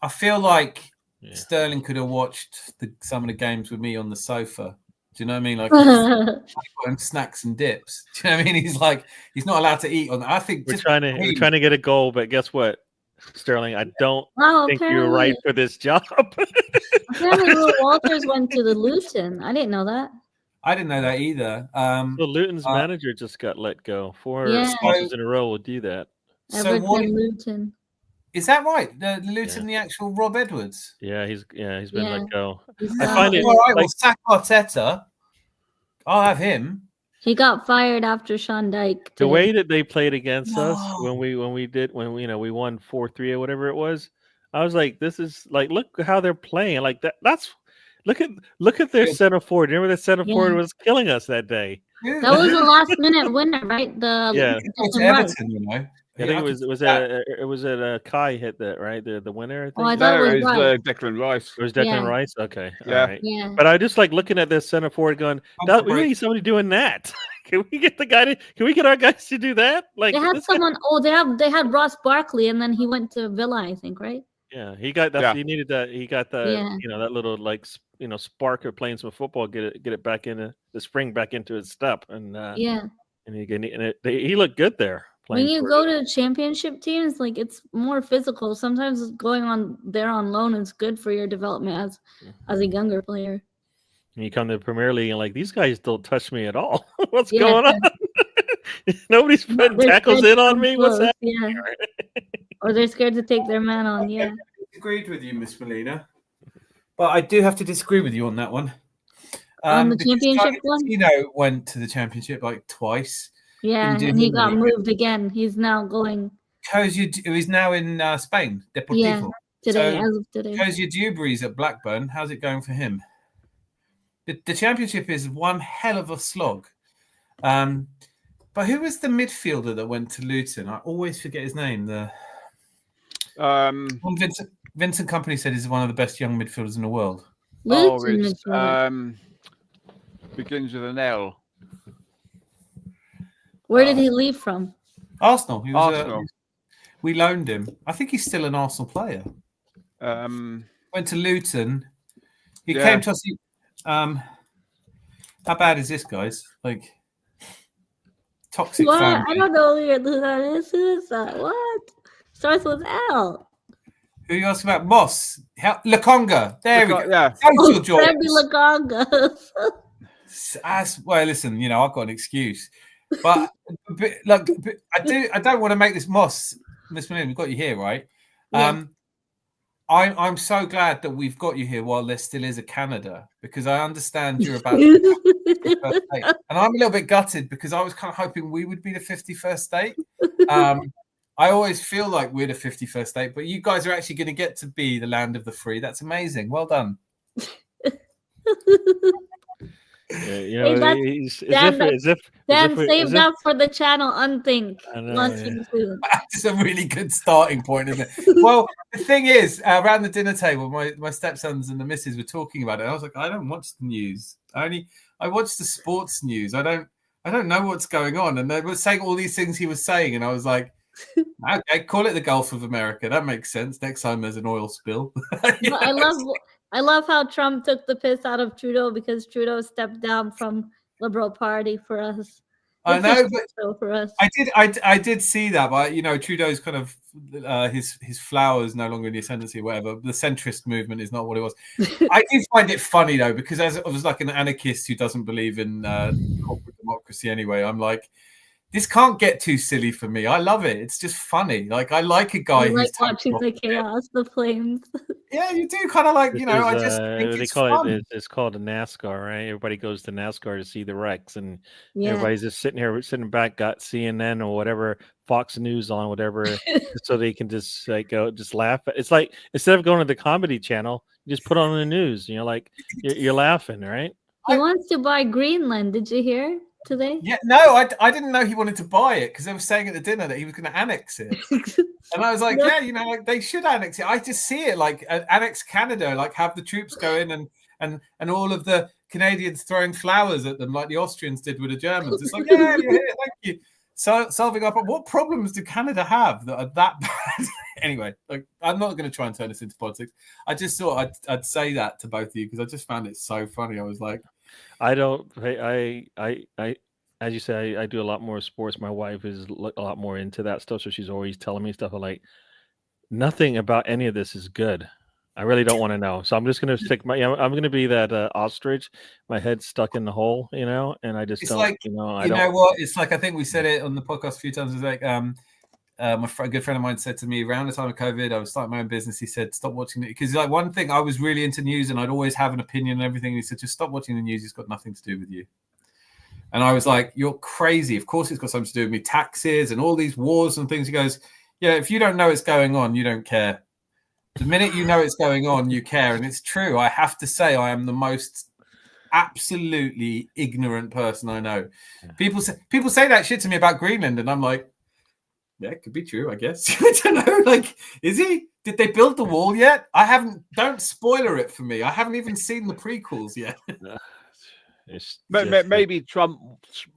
I feel like Sterling could have watched some of the games with me on the sofa. Do you know what I mean? Like snacks and dips. Do you know what I mean? He's not allowed to eat on that. I think we're trying to get a goal, but guess what, Sterling? I don't think you're right for this job. Apparently, Will Walters went to the Luton. I didn't know that. I didn't know that either. So Luton's manager just got let go. 4 sponsors in a row will do that. Everton, Luton. Is that right? The Luton, the actual Rob Edwards. Yeah, he's been Yeah. let go. He's I not find it good. All right, well, like sack Arteta. I'll have him. He got fired after Sean Dyke. the did. way that they played against us No. when we we won 4-3 or whatever it was. I was like, this is like, look how they're playing. Like that's look at their Good. center forward. Remember the center forward Yeah. was killing us that day. That was a last minute winner, right? The Yeah. It's Declan Rice. Everton, you know. I think it was Kai hit that, right? The winner. I think. Oh, I thought No, it it was was Rice. Declan Rice. It was Declan Yeah. Rice. Okay. Yeah. All right. Yeah. But I just like looking at this center forward, going, we need somebody doing that. Can we get our guys to do that? Like They had this guy- someone. They had Ross Barkley, and then he went to Villa, I think, right? Yeah, he got that. Yeah. He needed that. He got the Yeah. that little like spark of playing some football. Get it back into the spring back into his step, and Yeah. he looked good there. When playing you for- go to championship teams, like it's more physical. Sometimes going on there on loan is good for your development as a younger player. and you come to the Premier League and like these guys don't touch me at all. What's Yeah. going on? Nobody's putting They're tackles scared in to on come me. What's close, happening? Yeah. Or they're scared to take their man on. Yeah. Agreed with you, Miss Molina. But I do have to disagree with you on that one. On the because championship one? Tino went to the championship like twice. Yeah, Didn't and do he got anything. moved again. He's now going He's now in Spain, Deportivo. today, So, as of today. Cozier Dewberry's at Blackburn. How's it going for him? The championship is one hell of a slog. But who was the midfielder that went to Luton? I always forget his name. Vincent Company said he's one of the best young midfielders in the world. Luton it's midfielder. begins with an L. Where did he leave from? Arsenal. He was, Arsenal. we loaned him. I think he's still an Arsenal player. Went to Luton. He Yeah. came to us. How bad is this, guys? Like toxic What? fan. I don't know who that is. Who is that? What? Starts with L. Who you asked about? Moss. Lakonga. There we go. Yeah. Total joy. Freddy Lagonga. Well, listen, I've got an excuse, but I don't want to make this Moss. Miss Millen, we've got you here, right? Yeah. I'm so glad that we've got you here while there still is a Canada, because I understand you're about to be the 51st state. And I'm a little bit gutted because I was kind of hoping we would be the 51st state. I always feel like we're the 51st state, but you guys are actually going to get to be the land of the free. That's amazing. Well done. Yeah, Hey, as if Dan, save that for the channel Unthink. I know, Lunch yeah. and food. That's a really good starting point, isn't it? Well, the thing is, around the dinner table, my stepsons and the missus were talking about it. I was like, I don't watch the news. I watch the sports news. I don't know what's going on. And they were saying all these things he was saying, and I was like, okay, call it the Gulf of America. That makes sense. Next time there's an oil spill. But I love how Trump took the piss out of Trudeau because Trudeau stepped down from Liberal Party for us. I It's know, a but show for us. I did see that, but Trudeau's kind of his flowers no longer in the ascendancy, or whatever. The centrist movement is not what it was. I do find it funny though, because as I was like an anarchist who doesn't believe in corporate democracy anyway, I'm like, this can't get too silly for me. I love it. It's just funny. Like I like a guy I who's like taken watching off the the bit. chaos, the flames. Yeah, you do kind of like, This I is, just think they it's call fun. it's called a NASCAR, right? Everybody goes to NASCAR to see the wrecks, and Yeah. everybody's just sitting back, got CNN or whatever, Fox News on, whatever, so they can just just laugh. It's like instead of going to the comedy channel, you just put on the news, and you're laughing, right? He wants to buy Greenland. Did you hear today? Yeah, no, I didn't know he wanted to buy it because they were saying at the dinner that he was going to annex it. And I was like, Yeah. yeah, like they should annex it. I just see it like annex Canada, like have the troops go in and all of the Canadians throwing flowers at them like the Austrians did with the Germans. It's like, yeah, you're here, thank you. So solving up, what problems do Canada have that are that bad? Anyway, like I'm not going to try and turn this into politics. I just thought I'd say that to both of you because I just found it so funny. I was like, I don't. I as you say, I do a lot more sports. My wife is a lot more into that stuff, so she's always telling me stuff. I'm like, nothing about any of this is good. I really don't want to know. So I'm just going to stick I'm going to be that ostrich, my head stuck in the hole, and I just it's don't. like I you don't. know what? It's like I think we said it on the podcast a few times. It's like a good friend of mine said to me around the time of COVID, I was starting my own business. He said, stop watching it. Because like one thing, I was really into news and I'd always have an opinion and everything. He said, just stop watching the news. It's got nothing to do with you. And I was like, you're crazy. Of course, it's got something to do with me. Taxes and all these wars and things. He goes, yeah, if you don't know it's going on, you don't care. The minute you know it's going on, you care. And it's true. I have to say, I am the most absolutely ignorant person I know. People say that shit to me about Greenland, and I'm like, yeah, it could be true, I guess. I don't know. Like, is he? Did they build the wall yet? I haven't. Don't spoiler it for me. I haven't even seen the prequels yet. Maybe Trump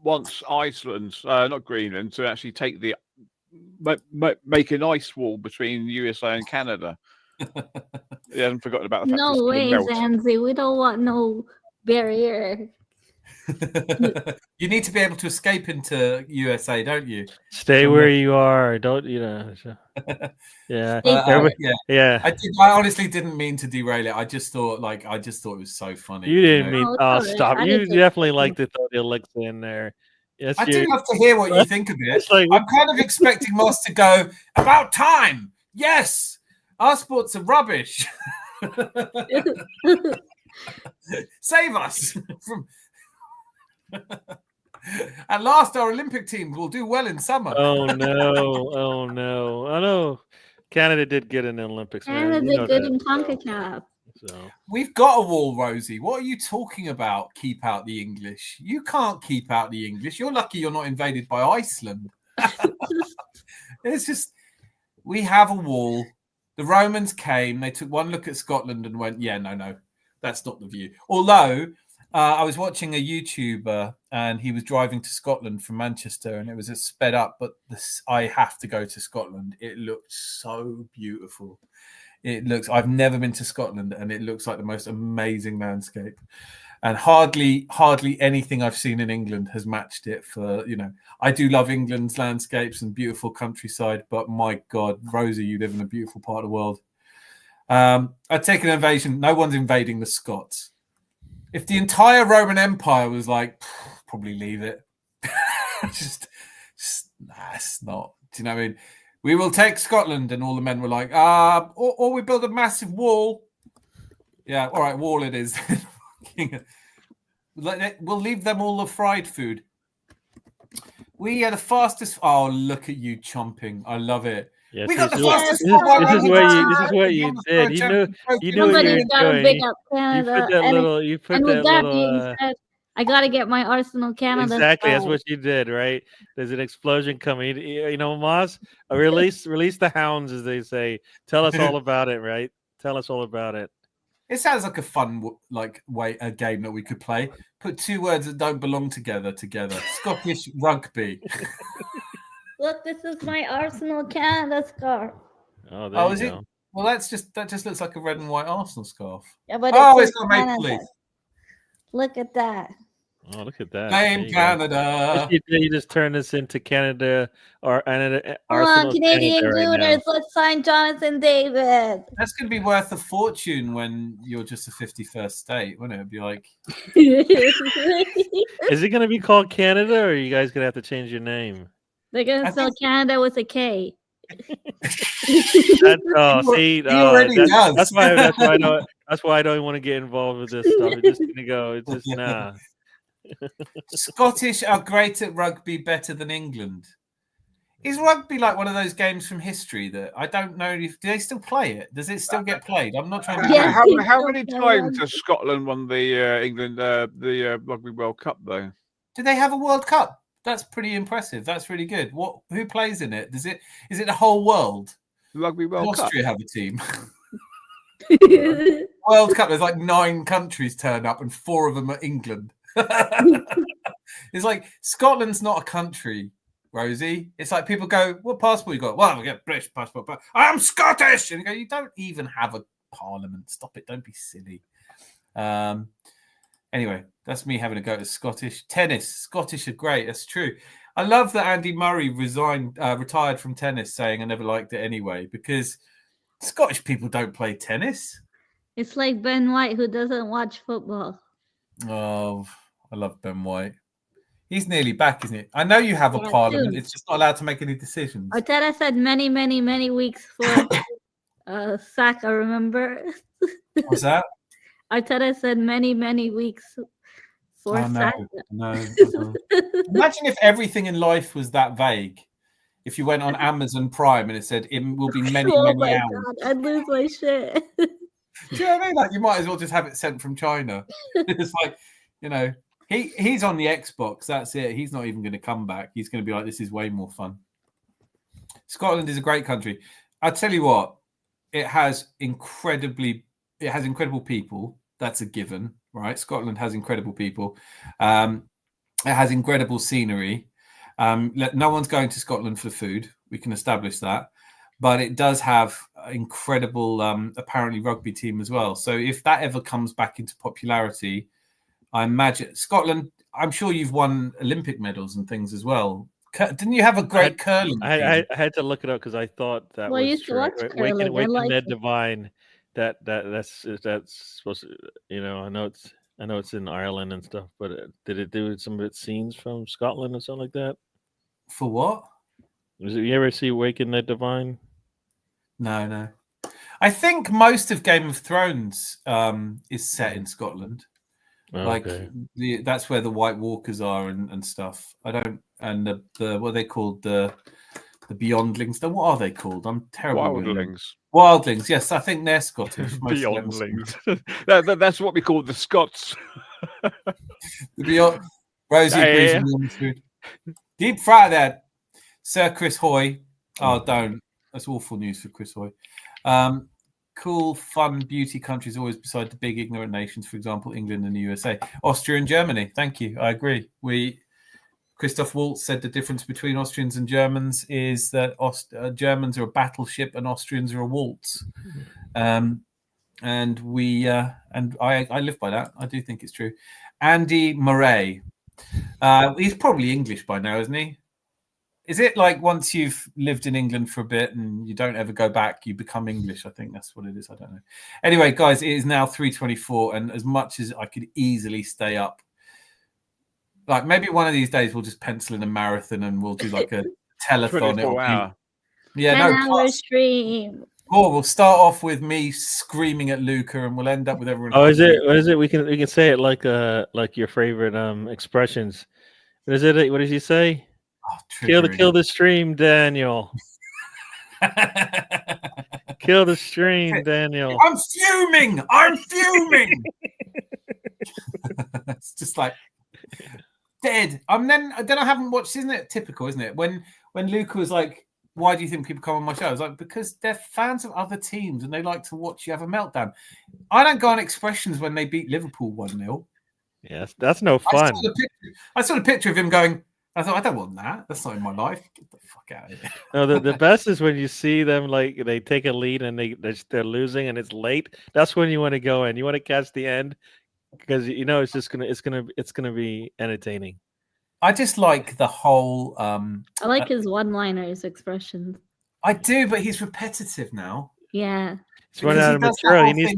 wants Iceland, not Greenland, to actually take the make an ice wall between USA and Canada. He hasn't forgotten about the fact No way, Zanzi. We don't want no barrier. You need to be able to escape into USA, don't you? Stay where you are. Don't yeah. Yeah. I honestly didn't mean to derail it. I just thought it was so funny. You didn't mean. Oh, Stop! You definitely like to throw the Alexa in there. Yes, I do love to hear what you think of it. Like, I'm kind of expecting Moss to go about time. Yes, our sports are rubbish. Save us from. At last, our Olympic team will do well in summer. Oh no! I know Canada did get in the Olympics. Canada Man. did good in CONCACAF. So We've got a wall, Rosie. What are you talking about? Keep out the English. You can't keep out the English. You're lucky you're not invaded by Iceland. It's just we have a wall. The Romans came. They took one look at Scotland and went, "Yeah, no, that's not the view." Although. I was watching a YouTuber and he was driving to Scotland from Manchester and it was sped up, but I have to go to Scotland. It looked so beautiful. I've never been to Scotland and it looks like the most amazing landscape. And hardly anything I've seen in England has matched it I do love England's landscapes and beautiful countryside, but my God, Rosie, you live in a beautiful part of the world. I'd take an invasion. No one's invading the Scots. If the entire Roman Empire was like, probably leave it. just it's not. Do you know what I mean? We will take Scotland, and all the men were like, or we build a massive wall. Yeah, all right, wall it is. We'll leave them all the fried food. We are the fastest. Oh, look at you chomping! I love it. yes, We got the this fastest. is what you did. You knew what you were Somebody's got to doing. big up You Canada. put that little. You put and that with that little. being said, I got to get my Arsenal Canada. Exactly, that's scarf. what you did, right? There's an explosion coming. Moss, release the hounds, as they say. Tell us all about it, right? Tell us all about it. It sounds like a fun a game that we could play. Put two words that don't belong together. Scottish rugby. Look, this is my Arsenal Canada scarf. Oh, there you is go. it? Well, that just looks like a red and white Arsenal scarf. Yeah, but It's says not Maple Canada. Leaf. Look at that. Oh, look at that. Name Canada. You just turned this into Canada or Come Arsenal on, Canadian Canada right now. Gooners, let's sign Jonathan David. That's going to be worth a fortune when you're just a 51st state, wouldn't it? It'd be like, Is it going to be called Canada, or are you guys going to have to change your name? They're going to spell Canada with a K. That's why I don't want to get involved with this stuff. It's just going to go. It's just nah. Scottish are great at rugby, better than England. Is rugby like one of those games from history that I don't know if do they still play it? Does it still get played? I'm not trying to. Yeah. How many times has Scotland won the England the Rugby World Cup though? Do they have a World Cup? That's pretty impressive. That's really good. Who plays in it? Is it the whole world? Rugby World Cup. Austria have a team. World Cup. There's like 9 countries turn up, and 4 of them are England. It's like Scotland's not a country, Rosie. It's like people go, "What passport you got?" Well, I get British passport, but I'm Scottish. And you go, "You don't even have a parliament. Stop it. Don't be silly." Anyway, that's me having a go at Scottish tennis. Scottish are great. That's true. I love that Andy Murray retired from tennis, saying I never liked it anyway, because Scottish people don't play tennis. It's like Ben White, who doesn't watch football. Oh, I love Ben White. He's nearly back, isn't it? I know you have a Yeah, parliament. soon. It's just not allowed to make any decisions. Arteta said many, many, many weeks for Saka, remember? What's that? Arteta said many, many weeks for Oh, no, Saka. no. Imagine if everything in life was that vague. If you went on Amazon Prime and it said it will be many, Oh many my hours. god, I'd lose my shit. Do you know what I mean? Like, you might as well just have it sent from China. It's like, you know, he's on the Xbox. That's it. He's not even going to come back. He's going to be like, this is way more fun. Scotland is a great country. I tell you what, it has incredible people. That's a given, right? Scotland has incredible people. It has incredible scenery. No one's going to Scotland for food. We can establish that. But it does have incredible, apparently, rugby team as well. So if that ever comes back into popularity, I imagine Scotland, I'm sure you've won Olympic medals and things as well. Didn't you have a great curling team? I had to look it up because I thought that Well, I was used to true. watch curling. I Waking like Ned it. Divine. That's supposed to, you know. I know it's in Ireland and stuff, but did it do some of its scenes from Scotland or something like that? For what? You ever see Waking Ned Divine? No. I think most of Game of Thrones is set in Scotland. Okay. Like that's where the White Walkers are and stuff. I don't, and the what are they called, the Beyondlings. What are they called? I'm terrible. Wildlings. Yes, I think they're Scottish. Beyondlings. That's what we call the Scots. The Beyond. Rosie agrees with me on the food. Deep fry that, Sir Chris Hoy. Oh, don't. That's awful news for Chris Hoy. Cool, fun, beauty countries always beside the big ignorant nations, for example, England and the USA. Austria and Germany. Thank you. I agree. Christoph Waltz said the difference between Austrians and Germans is that Germans are a battleship and Austrians are a waltz. And I live by that. I do think it's true. Andy Murray. He's probably English by now, isn't he? Is it like once you've lived in England for a bit and you don't ever go back, you become English? I think that's what it is. I don't know. Anyway, guys, it is now 3:24, and as much as I could easily stay up, like maybe one of these days we'll just pencil in a marathon and we'll do like a telethon. 24-hour. Yeah, 10-hour stream. Or we'll start off with me screaming at Luca, and we'll end up with everyone. Oh, is it? What is it? We can say it like your favorite expressions. What is it? What does he say? Oh, kill the stream, Daniel. Kill the stream, Daniel. I'm fuming. It's just like dead. Then I haven't watched. Isn't it typical? Isn't it when Luca was like, "Why do you think people come on my show?" I was like, because they're fans of other teams and they like to watch you have a meltdown. I don't go on expressions when they beat Liverpool 1-0. Yes, that's no fun. I saw the picture of him going. I thought, I don't want that. That's not in my life. Get the fuck out of here. No, the best is when you see them like they take a lead and they're losing and it's late. That's when you want to go in. You want to catch the end because you know it's gonna be entertaining. I just like the whole. I like his one-liners, expressions. I do, but he's repetitive now. Yeah. He's running out of material. He needs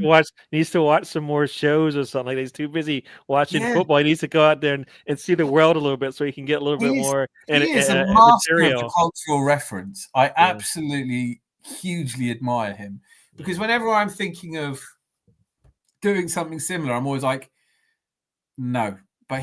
to watch some more shows or something. Like he's too busy watching football. He needs to go out there and see the world a little bit so he can get a little bit more. He is a master of the cultural reference. I absolutely hugely admire him because whenever I'm thinking of doing something similar, I'm always like, no. But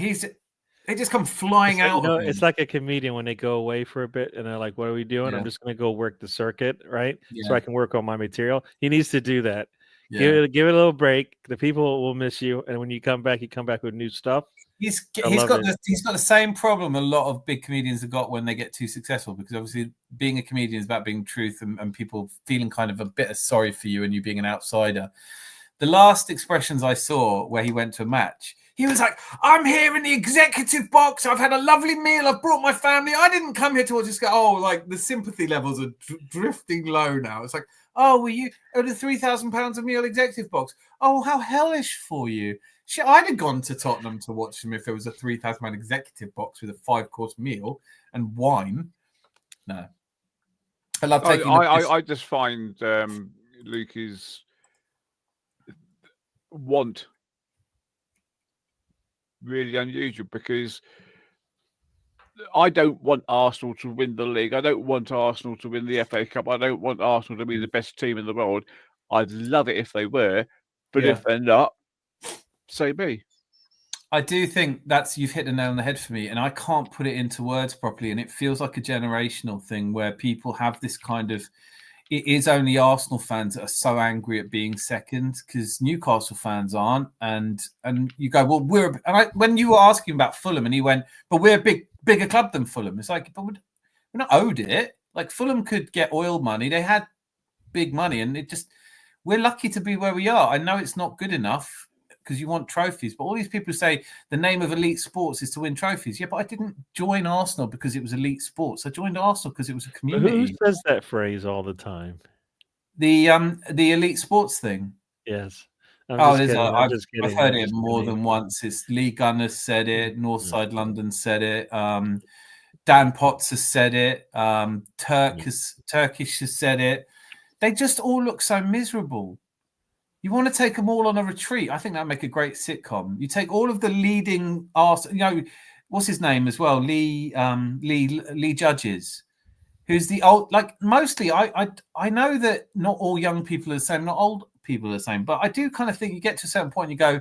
they just come flying out. It's like a comedian when they go away for a bit and they're like, "What are we doing?" Yeah. I'm just going to go work the circuit, right? Yeah. So I can work on my material. He needs to do that. Yeah. Give it a little break. The people will miss you, and when you come back with new stuff. He's got the same problem a lot of big comedians have got when they get too successful, because obviously being a comedian is about being truth and people feeling kind of a bit of sorry for you and you being an outsider. The last expressions I saw where he went to a match, he was like, "I'm here in the executive box. I've had a lovely meal. I've brought my family. I didn't come here to just go." Oh, like the sympathy levels are drifting low now. It's like, "Oh, were you at the £3,000 a meal executive box? Oh, how hellish for you." Shit, I'd have gone to Tottenham to watch him if there was a £3,000 executive box with a 5-course meal and wine. No, I love taking. I just find Luke's want really unusual because I don't want Arsenal to win the league. I don't want Arsenal to win the FA Cup. I don't want Arsenal to be the best team in the world. I'd love it if they were, but if they're not, so be. I do think you've hit the nail on the head for me, and I can't put it into words properly. And it feels like a generational thing where people have this kind of. It is only Arsenal fans that are so angry at being second because Newcastle fans aren't. And you go, well, when you were asking about Fulham, and he went, but we're a bigger club than Fulham. It's like, but we're not owed it. Like Fulham could get oil money; they had big money, and we're lucky to be where we are. I know it's not good enough because you want trophies, but all these people say the name of elite sports is to win trophies. Yeah, but I didn't join Arsenal because it was elite sports. I joined Arsenal because it was a community. Who says that phrase all the time? The elite sports thing. Yes. I've heard it more than once. It's Lee Gunner said it. Northside London said it. Dan Potts has said it. Turkish has said it. They just all look so miserable. You want to take them all on a retreat. I think that'd make a great sitcom. You take all of the leading Arsenal, what's his name as well? Lee Judges, who's the old, like mostly I know that not all young people are the same, not old people are the same, but I do kind of think you get to a certain point and you go,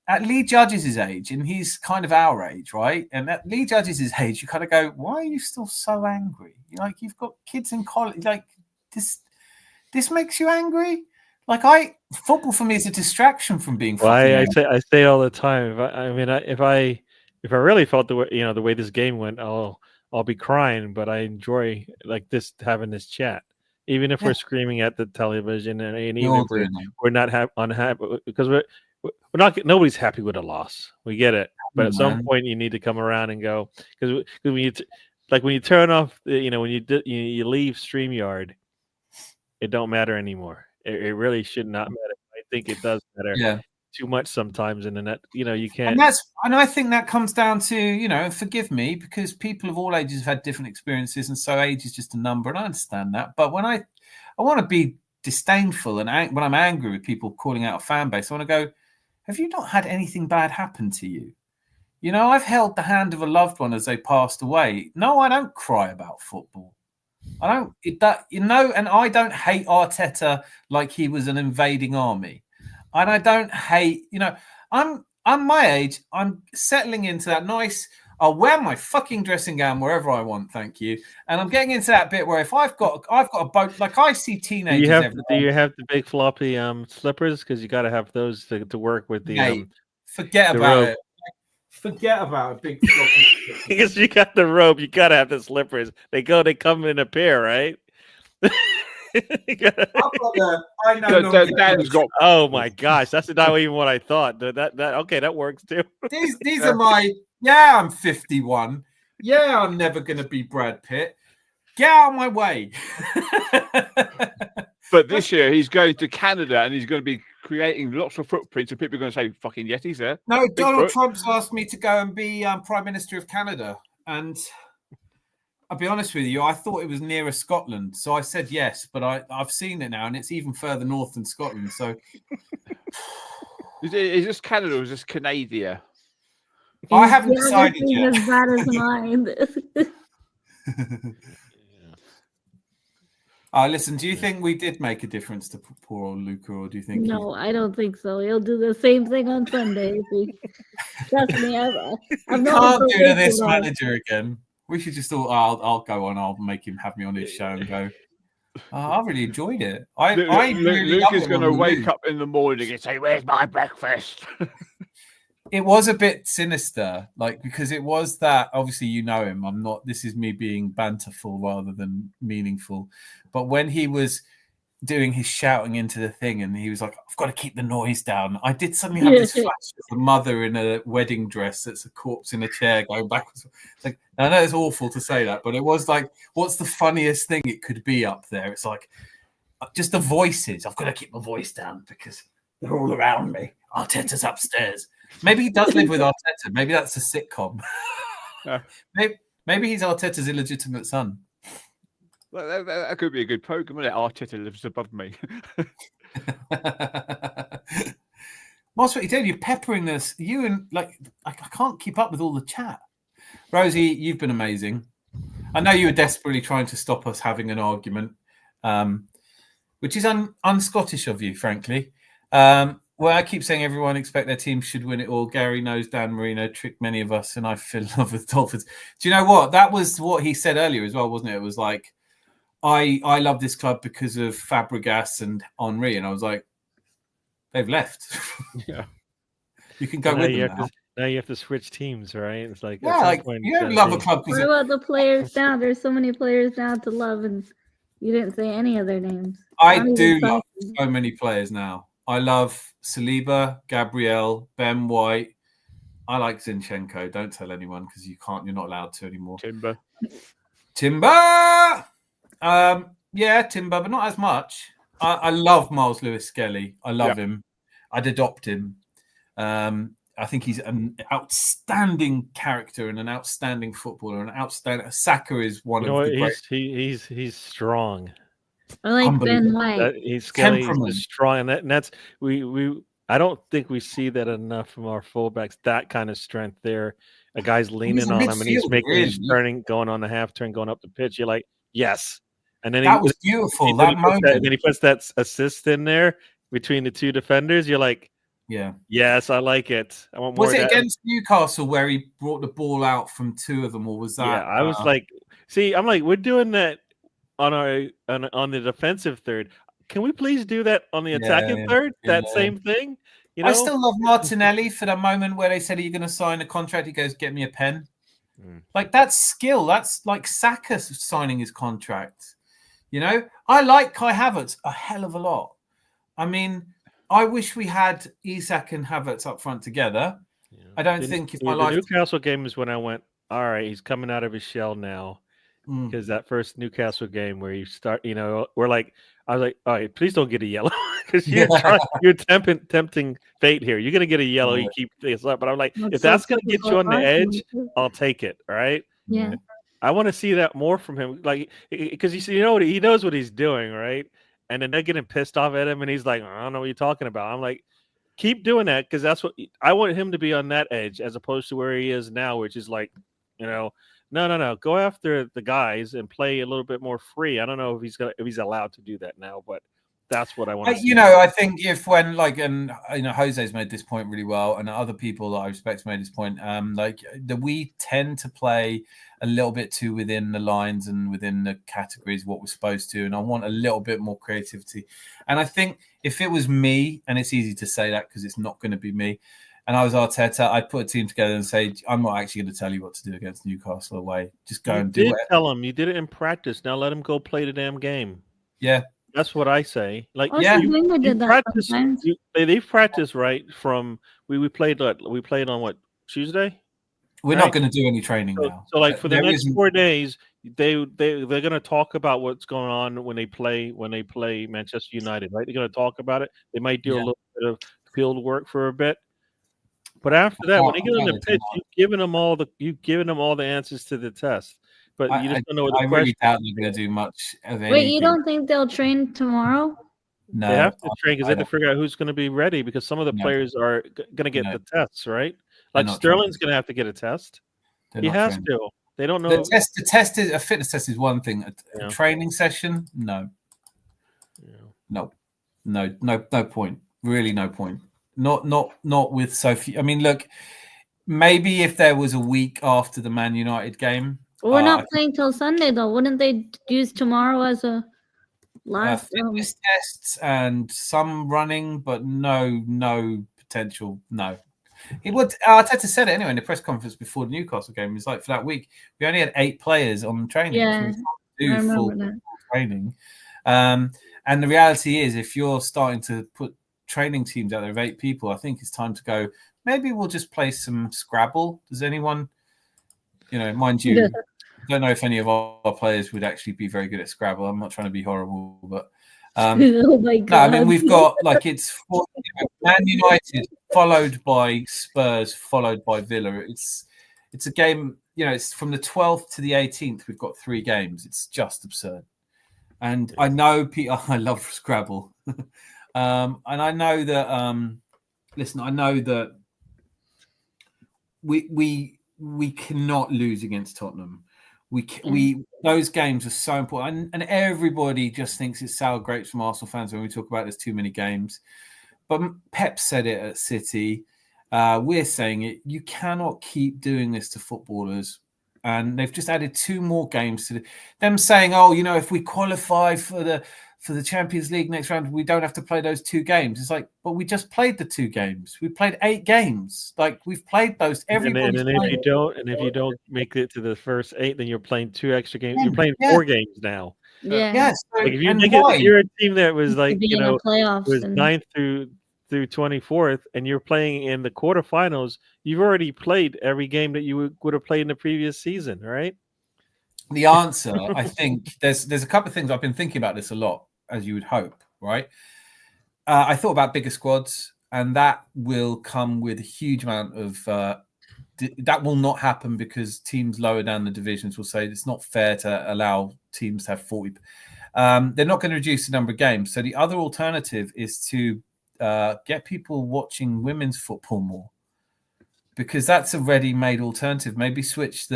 at Lee Judges' age, and he's kind of our age, right? And at Lee Judges' age, you kind of go, why are you still so angry? You've got kids in college, like this makes you angry? Football for me is a distraction from being. Well, I say all the time. If I really felt the way this game went, I'll be crying. But I enjoy having this chat, even if we're screaming at the television, and even if we're not unhappy because we're not. Nobody's happy with a loss. We get it, but at some point you need to come around and go because when you turn off, when you leave StreamYard, it don't matter anymore. It really should not matter. I think it does matter too much sometimes in the net. You can't. And I think that comes down to, forgive me, because people of all ages have had different experiences, and so age is just a number, and I understand that. But when I want to be disdainful, and when I'm angry with people calling out a fan base, I want to go, have you not had anything bad happen to you? I've held the hand of a loved one as they passed away. No, I don't cry about football. I don't, and I don't hate Arteta like he was an invading army. And I don't hate, I'm my age. I'm settling into that nice, I'll wear my fucking dressing gown wherever I want, thank you. And I'm getting into that bit where if I've got a boat, like I see teenagers. Do you have the big floppy slippers? Because you got to have those to work with the. Forget about it. Forget about a big floppy. Because you got the robe, you got to have the slippers. They come in a pair, right? Oh my gosh, that's not even what I thought. That works too. These are my. Yeah, I'm 51. Yeah, I'm never going to be Brad Pitt. Get out of my way. But this year he's going to Canada and he's going to be creating lots of footprints, and people are going to say, "Fucking Yeti's there." No, Donald Trump's asked me to go and be Prime Minister of Canada, and I'll be honest with you, I thought it was nearer Scotland, so I said yes. But I've seen it now, and it's even further north than Scotland. So, is this Canada or is this Canada? I haven't decided yet. As bad as mine. Listen, do you think we did make a difference to poor old Luca, or do you think? No, I don't think so. He'll do the same thing on Sunday. Trust me, I can't do to this manager again. We should just all. I'll go on. I'll make him have me on his show and go. I really enjoyed it. Luke is going to wake up in the morning and say, "Where's my breakfast?" It was a bit sinister, because it was that. Obviously, you know him. I'm not. This is me being banterful rather than meaningful. But when he was doing his shouting into the thing, and he was like, "I've got to keep the noise down," I did suddenly have this flash of a mother in a wedding dress that's a corpse in a chair going backwards. It's like, I know it's awful to say that, but it was like, what's the funniest thing it could be up there? It's like just the voices. I've got to keep my voice down because they're all around me. Arteta's upstairs. Maybe he does live with Arteta. Maybe that's a sitcom. Maybe he's Arteta's illegitimate son. Well, that could be a good program, isn't it? Arteta lives above me. What's what you're doing? You're peppering this. I can't keep up with all the chat. Rosie, you've been amazing. I know you were desperately trying to stop us having an argument, which is un-Scottish of you, frankly. Well, I keep saying everyone expect their team should win it all. Gary knows Dan Marino tricked many of us, and I fell in love with Dolphins. Do you know what? That was what he said earlier as well, wasn't it? It was like, I love this club because of Fabregas and Henry, and I was like, they've left. Yeah. You can go now with you them have now. now you have to switch teams, right? It's like, Yeah, like you don't love a club What because about the players now? There's so many players now to love, and you didn't say any of their names. I Not even do love Tyson. so many players now. I love Saliba, Gabriel, Ben White. I like Zinchenko. Don't tell anyone because you're not allowed to anymore. Timber. Timber! Yeah, Timber, but not as much. I love Miles Lewis Skelly. I love him. I'd adopt him. I think he's an outstanding character and an outstanding footballer. An outstanding Saka is one You know of what? the great. He's strong. I like Ben Unbelievable. White. He's Skelly. He's Temperament. just strong, and that's we. I don't think we see that enough from our fullbacks. That kind of strength there. A guy's leaning a on him, and he's midfielder, making his really. turning, going on the half turn, going up the pitch. You're like, yes. And then That was beautiful. That moment. then he puts that assist in there between the two defenders. You're like, Yeah. yes, I like it. I want more. Was of it that. against Newcastle where he brought the ball out from two of them, or was that? Yeah, I was like, see, I'm like, we're doing that on the defensive third. Can we please do that on the attacking third? That same thing. You know? I still love Martinelli for the moment where they said, "Are you going to sign a contract?" He goes, "Get me a pen." Like that's skill. That's like Saka signing his contract. You know, I like Kai Havertz a hell of a lot. I mean, I wish we had Isak and Havertz up front together. Yeah. I don't think if my the life. Newcastle game is when I went, all right, he's coming out of his shell now. Because that first Newcastle game where you start, you know, I was like, all right, please don't get a yellow because you're tempting fate here. You're gonna get a yellow. You keep this up, but I'm like, if that's gonna get you on the edge, I'll take it. All right. Yeah. I want to see that more from him, like because you know what he knows what he's doing, right? And then they're getting pissed off at him, and he's like, I don't know what you're talking about. I'm like, keep doing that because that's what I want him to be on that edge as opposed to where he is now, which is like, you know. No. Go after the guys and play a little bit more free. I don't know if he's allowed to do that now, but that's what I want. You know, I think if when Jose's made this point really well, and other people that I respect made this point, we tend to play a little bit too within the lines and within the categories what we're supposed to, and I want a little bit more creativity. And I think if it was me, and it's easy to say that because it's not going to be me. And I was Arteta, I'd put a team together and say, I'm not actually going to tell you what to do against Newcastle away. Just go and do it. Tell him you did it in practice. Now let him go play the damn game. Yeah. That's what I say. Like, they've practiced right from we played on what, Tuesday? We're not going to do any training now. So like for the next 4 days, they're going to talk about what's going on when they play Manchester United, right? They're going to talk about it. They might do a little bit of field work for a bit. But after that, when they get on the pitch, you've given them all the answers to the test. But you just don't know what the question. I really doubt they're going to do much of anything. Wait, you don't think they'll train tomorrow? No, they have to train because they have to figure out who's going to be ready because some of the players are going to get the tests, right? Like Sterling's going to have to get a test. He has to. They don't know. The test is a fitness test is one thing. A training session, no. No point. Really, no point. Not with Sophie. I mean, look, maybe if there was a week after the Man United game. Well, we're not playing till Sunday, though. Wouldn't they use tomorrow as a last fitness tests and some running, but no potential? No. Arteta said it anyway in the press conference before the Newcastle game. It's like for that week, we only had 8 players on training. Yeah, so I remember full training. And the reality is, if you're starting to put training teams out there of 8 people, I think it's time to go. Maybe we'll just play some Scrabble. Does anyone, mind you, I don't know if any of our players would actually be very good at Scrabble. I'm not trying to be horrible, but oh my God. No, I mean we've got it's Man United followed by Spurs, followed by Villa. It's a game. It's from the 12th to the 18th. We've got 3 games. It's just absurd. And I know Peter. I love Scrabble. And I know that. Listen, I know that we we cannot lose against Tottenham. We those games are so important, and everybody just thinks it's sour grapes from Arsenal fans when we talk about there's too many games. But Pep said it at City. We're saying it. You cannot keep doing this to footballers. And they've just added 2 more games to them, saying, "Oh, if we qualify for the Champions League next round, we don't have to play those 2 games." It's like, but we just played the 2 games. We played 8 games. Like, we've played those. Everybody. And if you don't make it to the first 8, then you're playing 2 extra games. You're playing 4 games now. Yeah. Yes. Like if you're a team that was like playoffs was 9th through 24th, and you're playing in the quarterfinals, you've already played every game that you would have played in the previous season, right? The answer, I think, there's a couple of things. I've been thinking about this a lot, as you would hope, right? I thought about bigger squads, and that will come with a huge amount of that will not happen because teams lower down the divisions will say it's not fair to allow teams to have 40. They're not going to reduce the number of games. So the other alternative is to get people watching women's football more, because that's a ready-made alternative. Maybe switch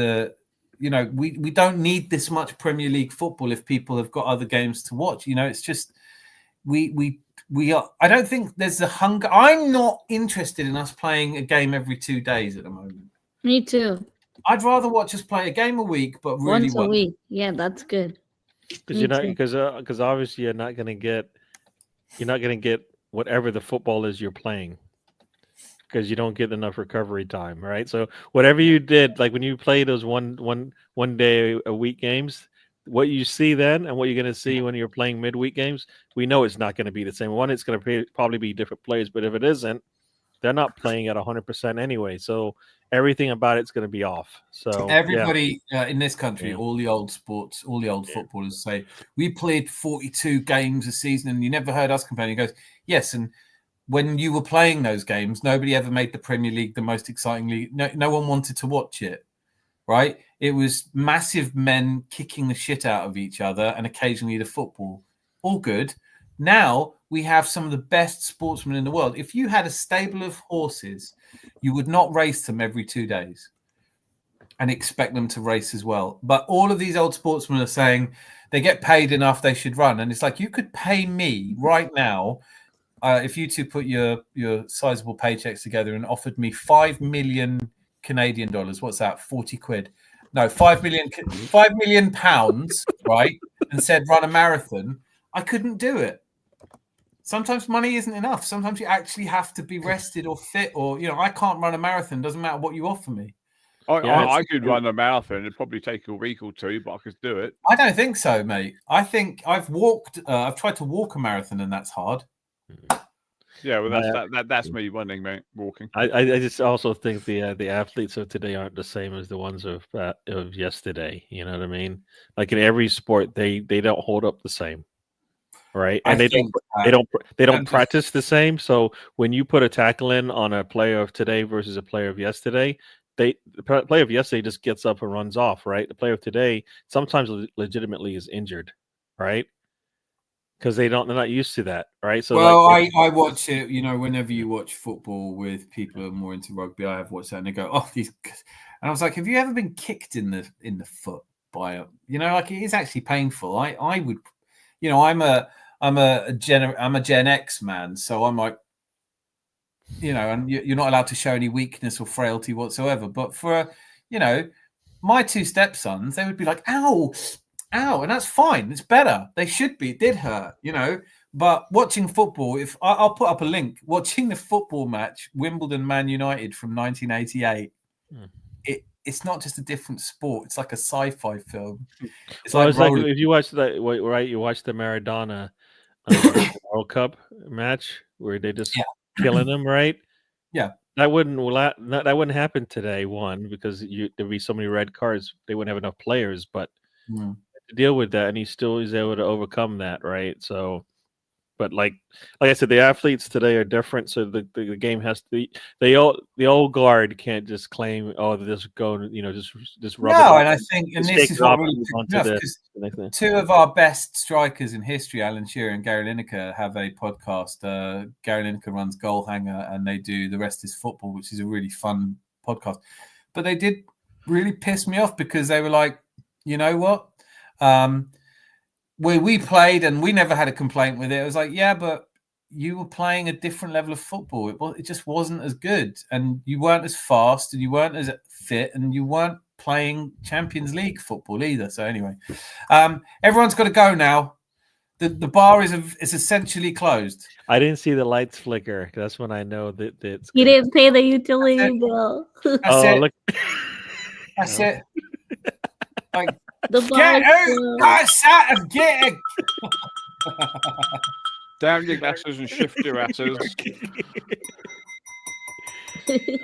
we don't need this much Premier League football if people have got other games to watch. It's just we are. I don't think there's a hunger. I'm not interested in us playing a game every 2 days at the moment. Me too. I'd rather watch us play a game a week, but really once a week. Yeah, that's good. Because obviously you're not going to get whatever the football is you're playing, because you don't get enough recovery time, right? So whatever you did, like when you play those one day a week games, what you see then and what you're going to see when you're playing midweek games, we know it's not going to be the same. One, it's going to probably be different players, but if it isn't, they're not playing at 100% anyway. So everything about it's going to be off. So everybody in this country, all the old sports, all the old footballers say, we played 42 games a season, and you never heard us complaining. He goes, yes, and when you were playing those games, nobody ever made the Premier League the most exciting league. No one wanted to watch it, right? It was massive men kicking the shit out of each other and occasionally the football. All good. Now we have some of the best sportsmen in the world. If you had a stable of horses, you would not race them every 2 days and expect them to race as well. But all of these old sportsmen are saying they get paid enough, they should run. And it's like, you could pay me right now, if you two put your sizable paychecks together and offered me 5 million Canadian dollars, what's that, 40 quid? No, 5 million pounds, right? And said run a marathon, I couldn't do it. Sometimes money isn't enough. Sometimes you actually have to be rested or fit, or I can't run a marathon. Doesn't matter what you offer me. I could run a marathon. It'd probably take a week or 2, but I could do it. I don't think so, mate. I think I've walked. I've tried to walk a marathon, and that's hard. Yeah, well, that's me running, mate. Walking. I just also think the athletes of today aren't the same as the ones of yesterday. You know what I mean? Like in every sport, they don't hold up the same. Right, and they don't practice the same. So when you put a tackle in on a player of today versus a player of yesterday, the player of yesterday just gets up and runs off. Right, the player of today sometimes legitimately is injured. Right, because they're not used to that. Right. So I watch it. Whenever you watch football with people who are more into rugby, I have watched that, and they go, "Oh, these," and I was like, "Have you ever been kicked in the foot by a?" Like it is actually painful. I would. I'm a Gen X man, so I'm like, and you're not allowed to show any weakness or frailty whatsoever. But for, my 2 stepsons, they would be like, ow, and that's fine. It's better. They should be. It did hurt, But watching football, if I'll put up a link, watching the football match, Wimbledon Man United from 1988, it's not just a different sport. It's like a sci-fi film. It's like if you watch that, right? You watch the Maradona World Cup match where they just killing them, right? Yeah, that wouldn't happen today. One, because there'd be so many red cards, they wouldn't have enough players. But to deal with that, and he still is able to overcome that, right? So. But like I said, the athletes today are different. So the game has to be the old guard can't just claim, just go, just rub it off. And I think, and this is what really because 2 of our best strikers in history, Alan Shearer and Gary Lineker, have a podcast. Gary Lineker runs Goal Hanger, and they do The Rest Is Football, which is a really fun podcast. But they did really pissed me off because they were like, you know what? We played and we never had a complaint with it. It was like, yeah, but you were playing a different level of football. It just wasn't as good, and you weren't as fast, and you weren't as fit, and you weren't playing Champions League football either. So anyway, everyone's got to go now. The bar is essentially closed. I didn't see the lights flicker. That's when I know that it's. You didn't pay the utility bill. That's Oh, it. look. That's it. Like, The get bar is out! closed. That's out! Get it! Down your glasses and shift your asses.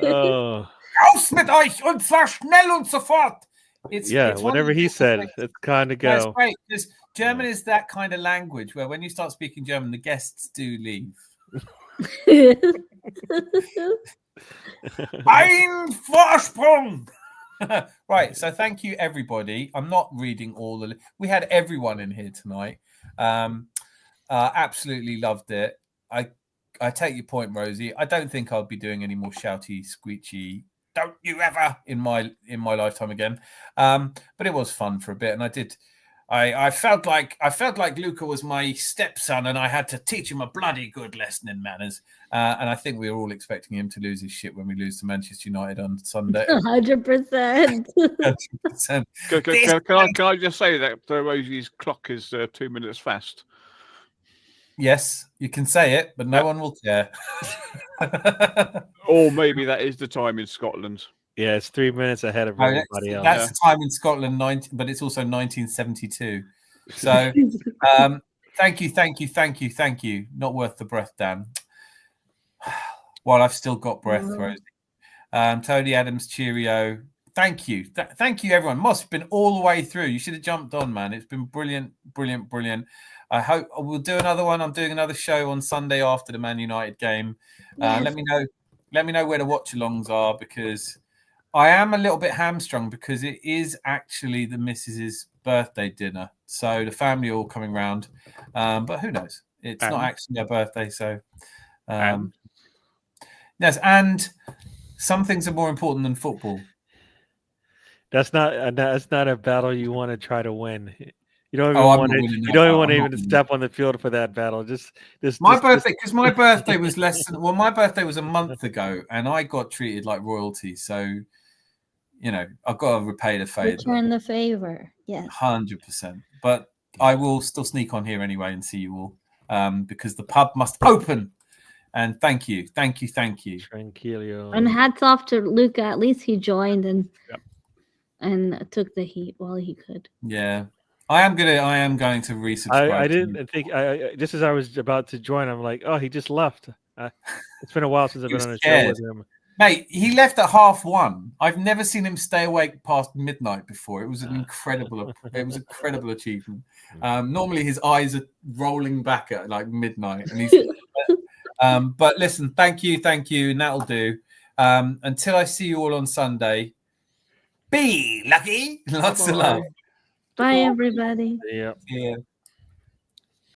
Oh, Raus mit euch und zwar schnell und sofort. It's one whatever of the he said, things- it's kind of That's go. great because German is that kind of language where when you start speaking German, the guests do leave. Ein Vorsprung. Right, so thank you everybody. I'm not reading all the. We had everyone in here tonight. Absolutely loved it. I take your point, Rosie. I don't think I'll be doing any more shouty, screechy. Don't you ever in my lifetime again. But it was fun for a bit, and I felt like Luca was my stepson, and I had to teach him a bloody good lesson in manners. And I think we were all expecting him to lose his shit when we lose to Manchester United on Sunday. 100%. 100%. Can I just say that Rosie's clock is 2 minutes fast? Yes, you can say it, but no one will care. Or maybe that is the time in Scotland. Yeah, it's 3 minutes ahead of Oh, everybody else. that's the time in Scotland, but it's also 1972. So thank you. Not worth the breath, Dan. While I've still got breath, Rosie. Tony Adams, cheerio. Thank you. Thank you, everyone. Moss has been all the way through. You should have jumped on, man. It's been brilliant. I hope we'll do another one. I'm doing another show on Sunday after the Man United game. Yes. Let me know where the watch-alongs are, because I am a little bit hamstrung because it is actually the missus's birthday dinner. So the family are all coming round. But who knows? It's not actually her birthday. So yes, and some things are more important than football. That's not a battle you want to try to win. You don't even I'm want not to. winning You that don't battle. want to I'm not even winning. step on the field for that battle. Just My birthday, because my birthday was my birthday was a month ago, and I got treated like royalty. So, I've got to repay the favor. Return the favor. Yes. 100%. But I will still sneak on here anyway and see you all, because the pub must open. And thank you. Tranquilio. And hats off to Luca. At least he joined and took the heat while he could. Yeah, I am going to resubscribe. I to you. didn't think. I just as I was about to join, I'm like, oh, he just left. It's been a while since I've been was on a scared. show with him. Mate, he left at 1:30. I've never seen him stay awake past midnight before. It was an incredible achievement. Normally his eyes are rolling back at like midnight, and he's. But listen, thank you, and that'll do. Until I see you all on Sunday, be lucky. Lots of love. Bye, everybody. Yeah. Yeah.